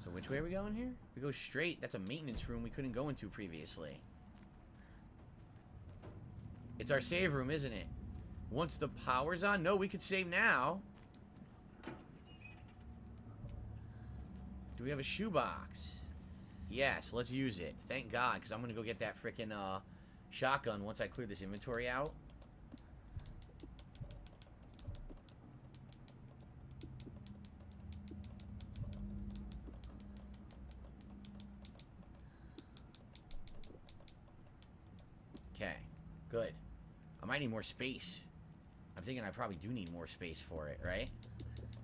So which way are we going here? We go straight. That's a maintenance room we couldn't go into previously. It's our save room, isn't it? Once the power's on? No, we could save now. Do we have a shoebox? Yes, let's use it. Thank God, because I'm going to go get that frickin' shotgun once I clear this inventory out. Okay, good. I might need more space. I'm thinking I probably do need more space for it, right?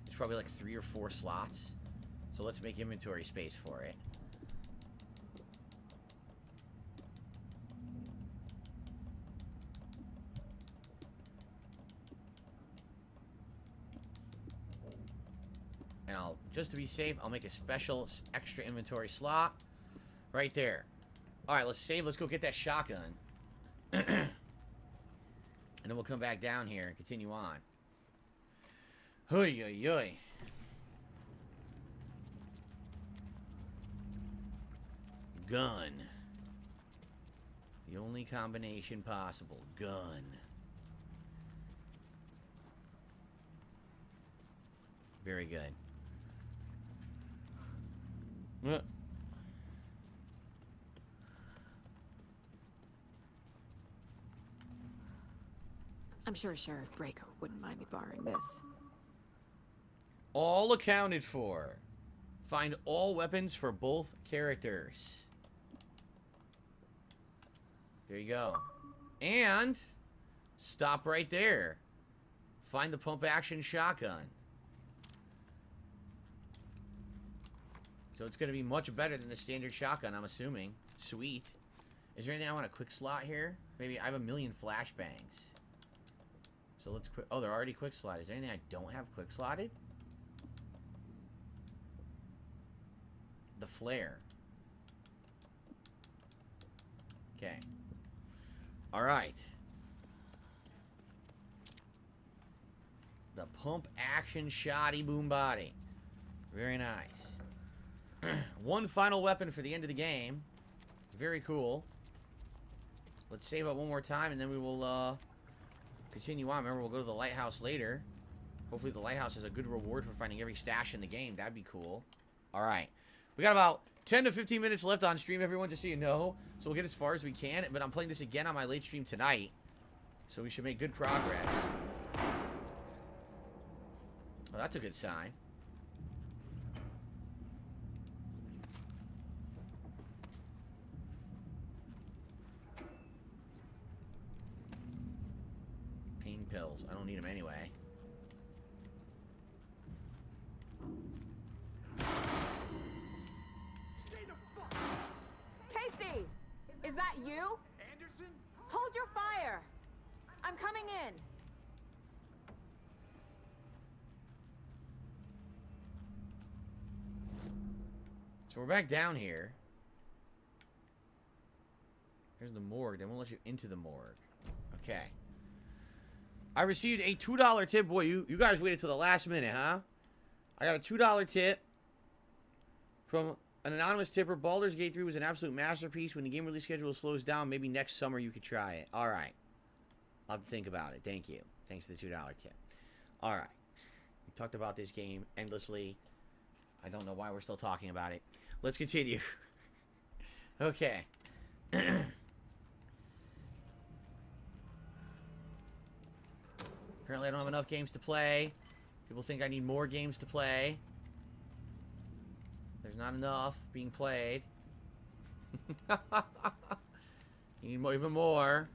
It's probably like 3 or 4 slots. So let's make inventory space for it. And I'll, just to be safe, I'll make a special extra inventory slot right there. Alright, let's save. Let's go get that shotgun. And then we'll come back down here and continue on. Huy, huy, huy. Gun. The only combination possible. Gun. Very good. I'm sure Sheriff Draco wouldn't mind me borrowing this. All accounted for. Find all weapons for both characters. There you go. And stop right there. Find the pump action shotgun. So it's going to be much better than the standard shotgun, I'm assuming. Sweet. Is there anything I want a quick slot here? Maybe I have 1,000,000 flashbangs. So let's quick. Oh, they're already quick slotted. Is there anything I don't have quick slotted? The flare. Okay. Alright. The pump action shoddy boom body. Very nice. One final weapon for the end of the game. Very cool. Let's save up one more time and then we will continue on. Remember, we'll go to the lighthouse later. Hopefully the lighthouse has a good reward for finding every stash in the game. That'd be cool. Alright. We got about 10 to 15 minutes left on stream, everyone, just so you know. So we'll get as far as we can. But I'm playing this again on my late stream tonight. So we should make good progress. Well, that's a good sign. Pain pills. I don't need them anyway. Casey! Is that you? Anderson? Hold your fire! I'm coming in! So we're back down here. Here's the morgue. They won't let you into the morgue. Okay. I received a $2 tip. Boy, you guys waited till the last minute, huh? I got a $2 tip from an anonymous tipper. Baldur's Gate 3 was an absolute masterpiece. When the game release schedule slows down, maybe next summer you could try it. Alright. I'll have to think about it. Thank you. Thanks for the $2 tip. Alright. talked about this game endlessly. I don't know why we're still talking about it. Let's continue. Okay. Apparently I don't have enough games to play. People think I need more games to play. There's not enough being played. You need more, even more.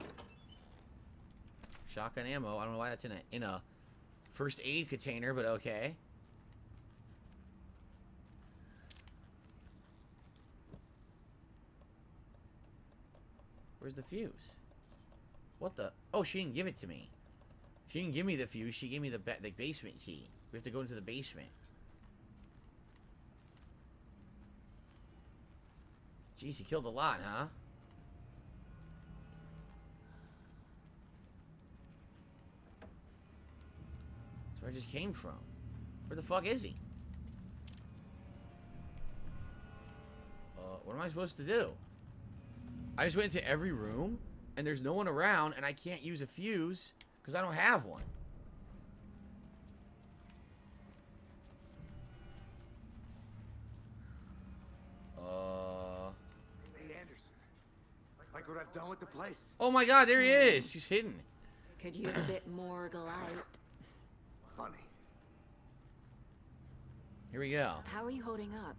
Shotgun ammo. I don't know why that's in a first aid container, but okay. Where's the fuse? What the? Oh, she didn't give it to me. She didn't give me the fuse. She gave me the basement key. We have to go into the basement. Jeez, he killed a lot, huh? That's where I just came from. Where the fuck is he? What am I supposed to do? I just went into every room, and there's no one around, and I can't use a fuse, because I don't have one. Hey, Anderson. Like what I've done with the place? Oh my god, there he is! He's hidden. Could use a bit more light. Funny. Here we go. How are you holding up?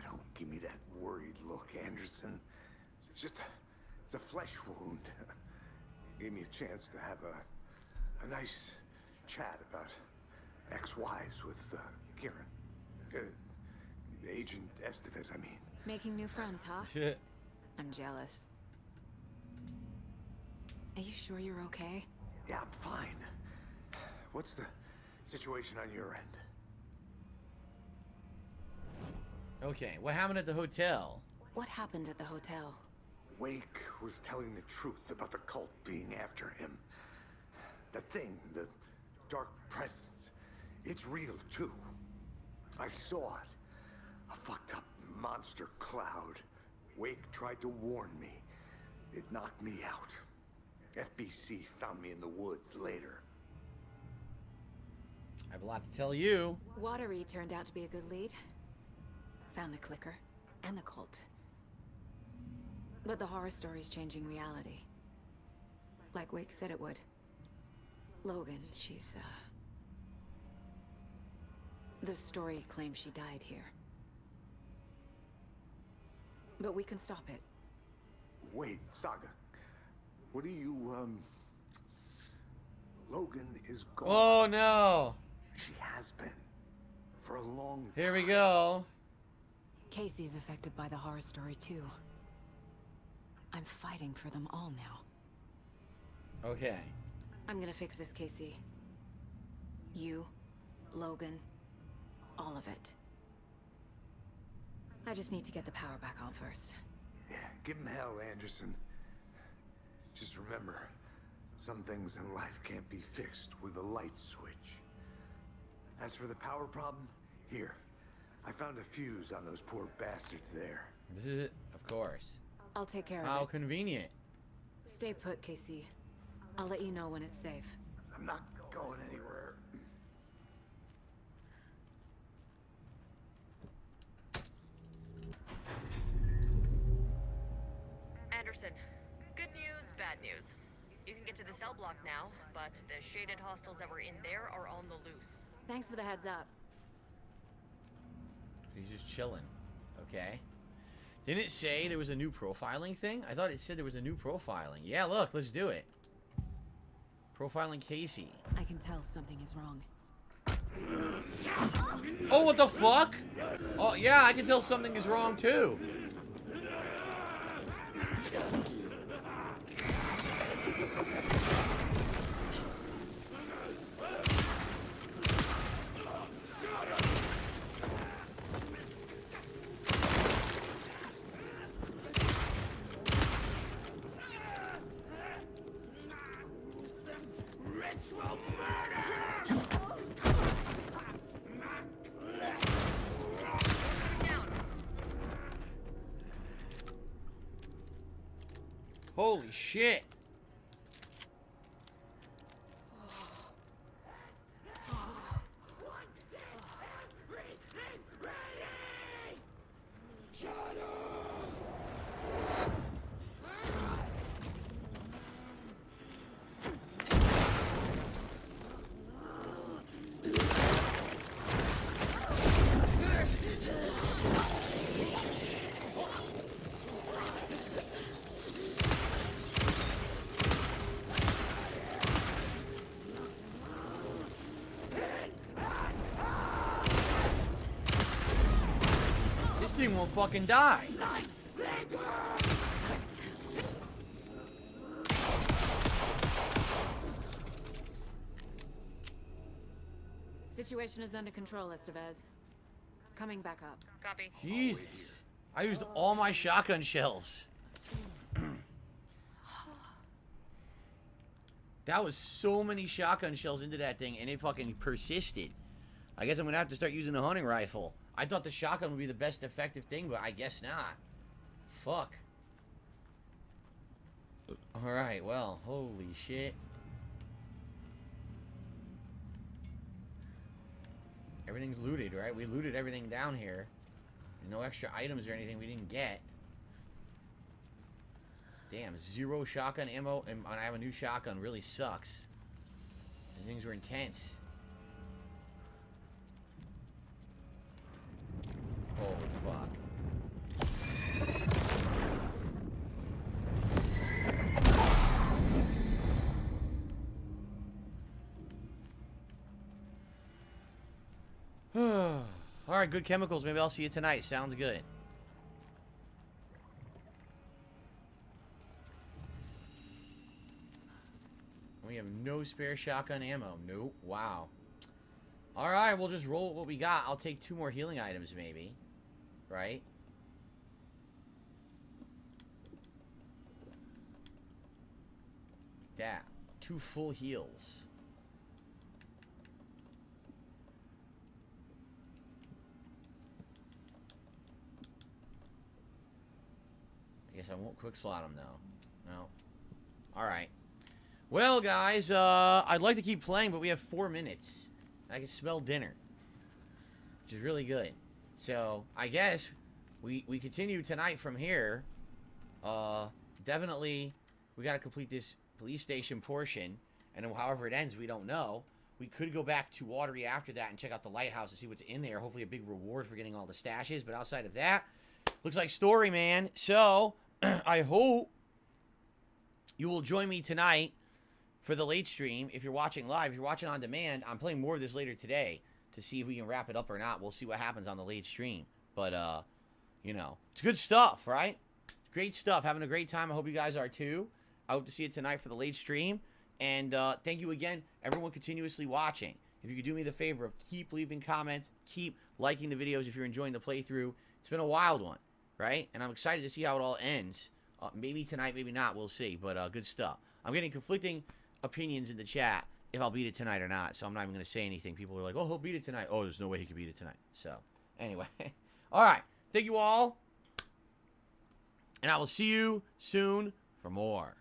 Don't give me that worried look, Anderson. It's just it's a flesh wound. Gave me a chance to have a nice chat about ex-wives with Kieran. Agent Estevez, I mean. Making new friends, huh? Shit. I'm jealous. Are you sure you're okay? Yeah, I'm fine. What's the situation on your end? Okay, what happened at the hotel? What happened at the hotel? Wake was telling the truth about the cult being after him. That thing, the dark presence, it's real too. I saw it. A fucked up monster cloud. Wake tried to warn me. It knocked me out. FBC found me in the woods later. I have a lot to tell you. Watery turned out to be a good lead. Found the clicker and the cult. But the horror story's changing reality. Like Wake said it would. Logan, she's, the story claims she died here. But we can stop it. Wait, Saga. What do you, Logan is gone. Oh no! She has been. For a long time. Here we go. Casey's affected by the horror story too. I'm fighting for them all now. Okay. I'm gonna fix this, Casey. You, Logan, all of it. I just need to get the power back on first. Yeah, give him hell, Anderson. Just remember, some things in life can't be fixed with a light switch. As for the power problem, here. I found a fuse on those poor bastards there. This is it, of course. I'll take care of it. How convenient. Stay put, Casey. I'll let you know when it's safe. I'm not going anywhere. Anderson, good news, bad news. You can get to the cell block now, but the shaded hostiles that were in there are on the loose. Thanks for the heads up. He's just chilling. Okay. Didn't it say there was a new profiling thing? I thought it said there was a new profiling. Yeah, look, let's do it. Profiling Casey. I can tell something is wrong. Oh, what the fuck? Oh, yeah, I can tell something is wrong too. Ritual murder! Holy shit. thing won't fucking die. Situation is under control, Estevez. Coming back up. Copy. Jesus. I used all my shotgun shells. That was so many shotgun shells into that thing, and it fucking persisted. I guess I'm gonna have to start using the hunting rifle. I thought the shotgun would be the best effective thing, but I guess not. Fuck. Alright, well, holy shit. Everything's looted, right? We looted everything down here. No extra items or anything we didn't get. Damn, 0 shotgun ammo, and I have a new shotgun. Really sucks. These things were intense. Oh, fuck. Alright, good chemicals. Maybe I'll see you tonight. Sounds good. We have no spare shotgun ammo. Nope. Wow. Alright, we'll just roll with what we got. I'll take 2 more healing items, maybe. Right? That. 2 full heals. I guess I won't quick slot them, though. No. Alright. Well, guys, I'd like to keep playing, but we have 4 minutes. I can smell dinner. Which is really good. So, I guess we continue tonight from here. Definitely, we got to complete this police station portion. And then however it ends, we don't know. We could go back to Watery after that and check out the lighthouse and see what's in there. Hopefully a big reward for getting all the stashes. But outside of that, looks like story, man. So, I hope you will join me tonight for the late stream. If you're watching live, if you're watching on demand, I'm playing more of this later today to see if we can wrap it up or not. We'll see what happens on the late stream. But, you know, it's good stuff, right? Great stuff. Having a great time. I hope you guys are too. I hope to see you tonight for the late stream. And thank you again, everyone continuously watching. If you could do me the favor of keep leaving comments, keep liking the videos if you're enjoying the playthrough. It's been a wild one, right? And I'm excited to see how it all ends. Maybe tonight, maybe not. We'll see. But good stuff. I'm getting conflicting opinions in the chat if I'll beat it tonight or not. So I'm not even going to say anything. People are like, oh, he'll beat it tonight. Oh, there's no way he can beat it tonight. So anyway. All right. Thank you all. And I will see you soon for more.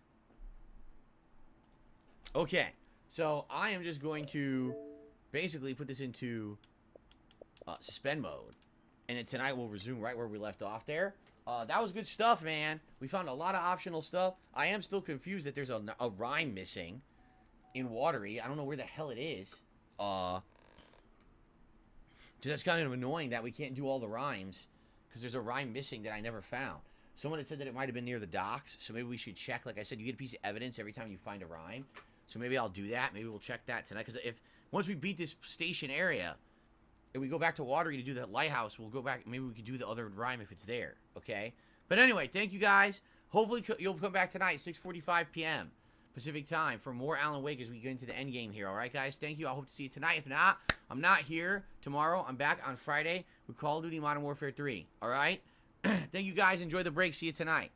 Okay. So I am just going to basically put this into suspend mode. And then tonight we'll resume right where we left off there. That was good stuff, man. We found a lot of optional stuff. I am still confused that there's a rhyme missing in Watery. I don't know where the hell it is. So that's kind of annoying that we can't do all the rhymes because there's a rhyme missing that I never found. Someone had said that it might have been near the docks, so maybe we should check. Like I said, you get a piece of evidence every time you find a rhyme. So maybe I'll do that. Maybe we'll check that tonight. Because once we beat this station area and we go back to Watery to do the lighthouse, we'll go back. Maybe we could do the other rhyme if it's there. Okay? But anyway, thank you guys. Hopefully you'll come back tonight, 6:45 p.m. Pacific time for more Alan Wake as we get into the end game here. All right, guys? Thank you. I hope to see you tonight. If not, I'm not here tomorrow. I'm back on Friday with Call of Duty Modern Warfare 3. All right? Thank you, guys. Enjoy the break. See you tonight.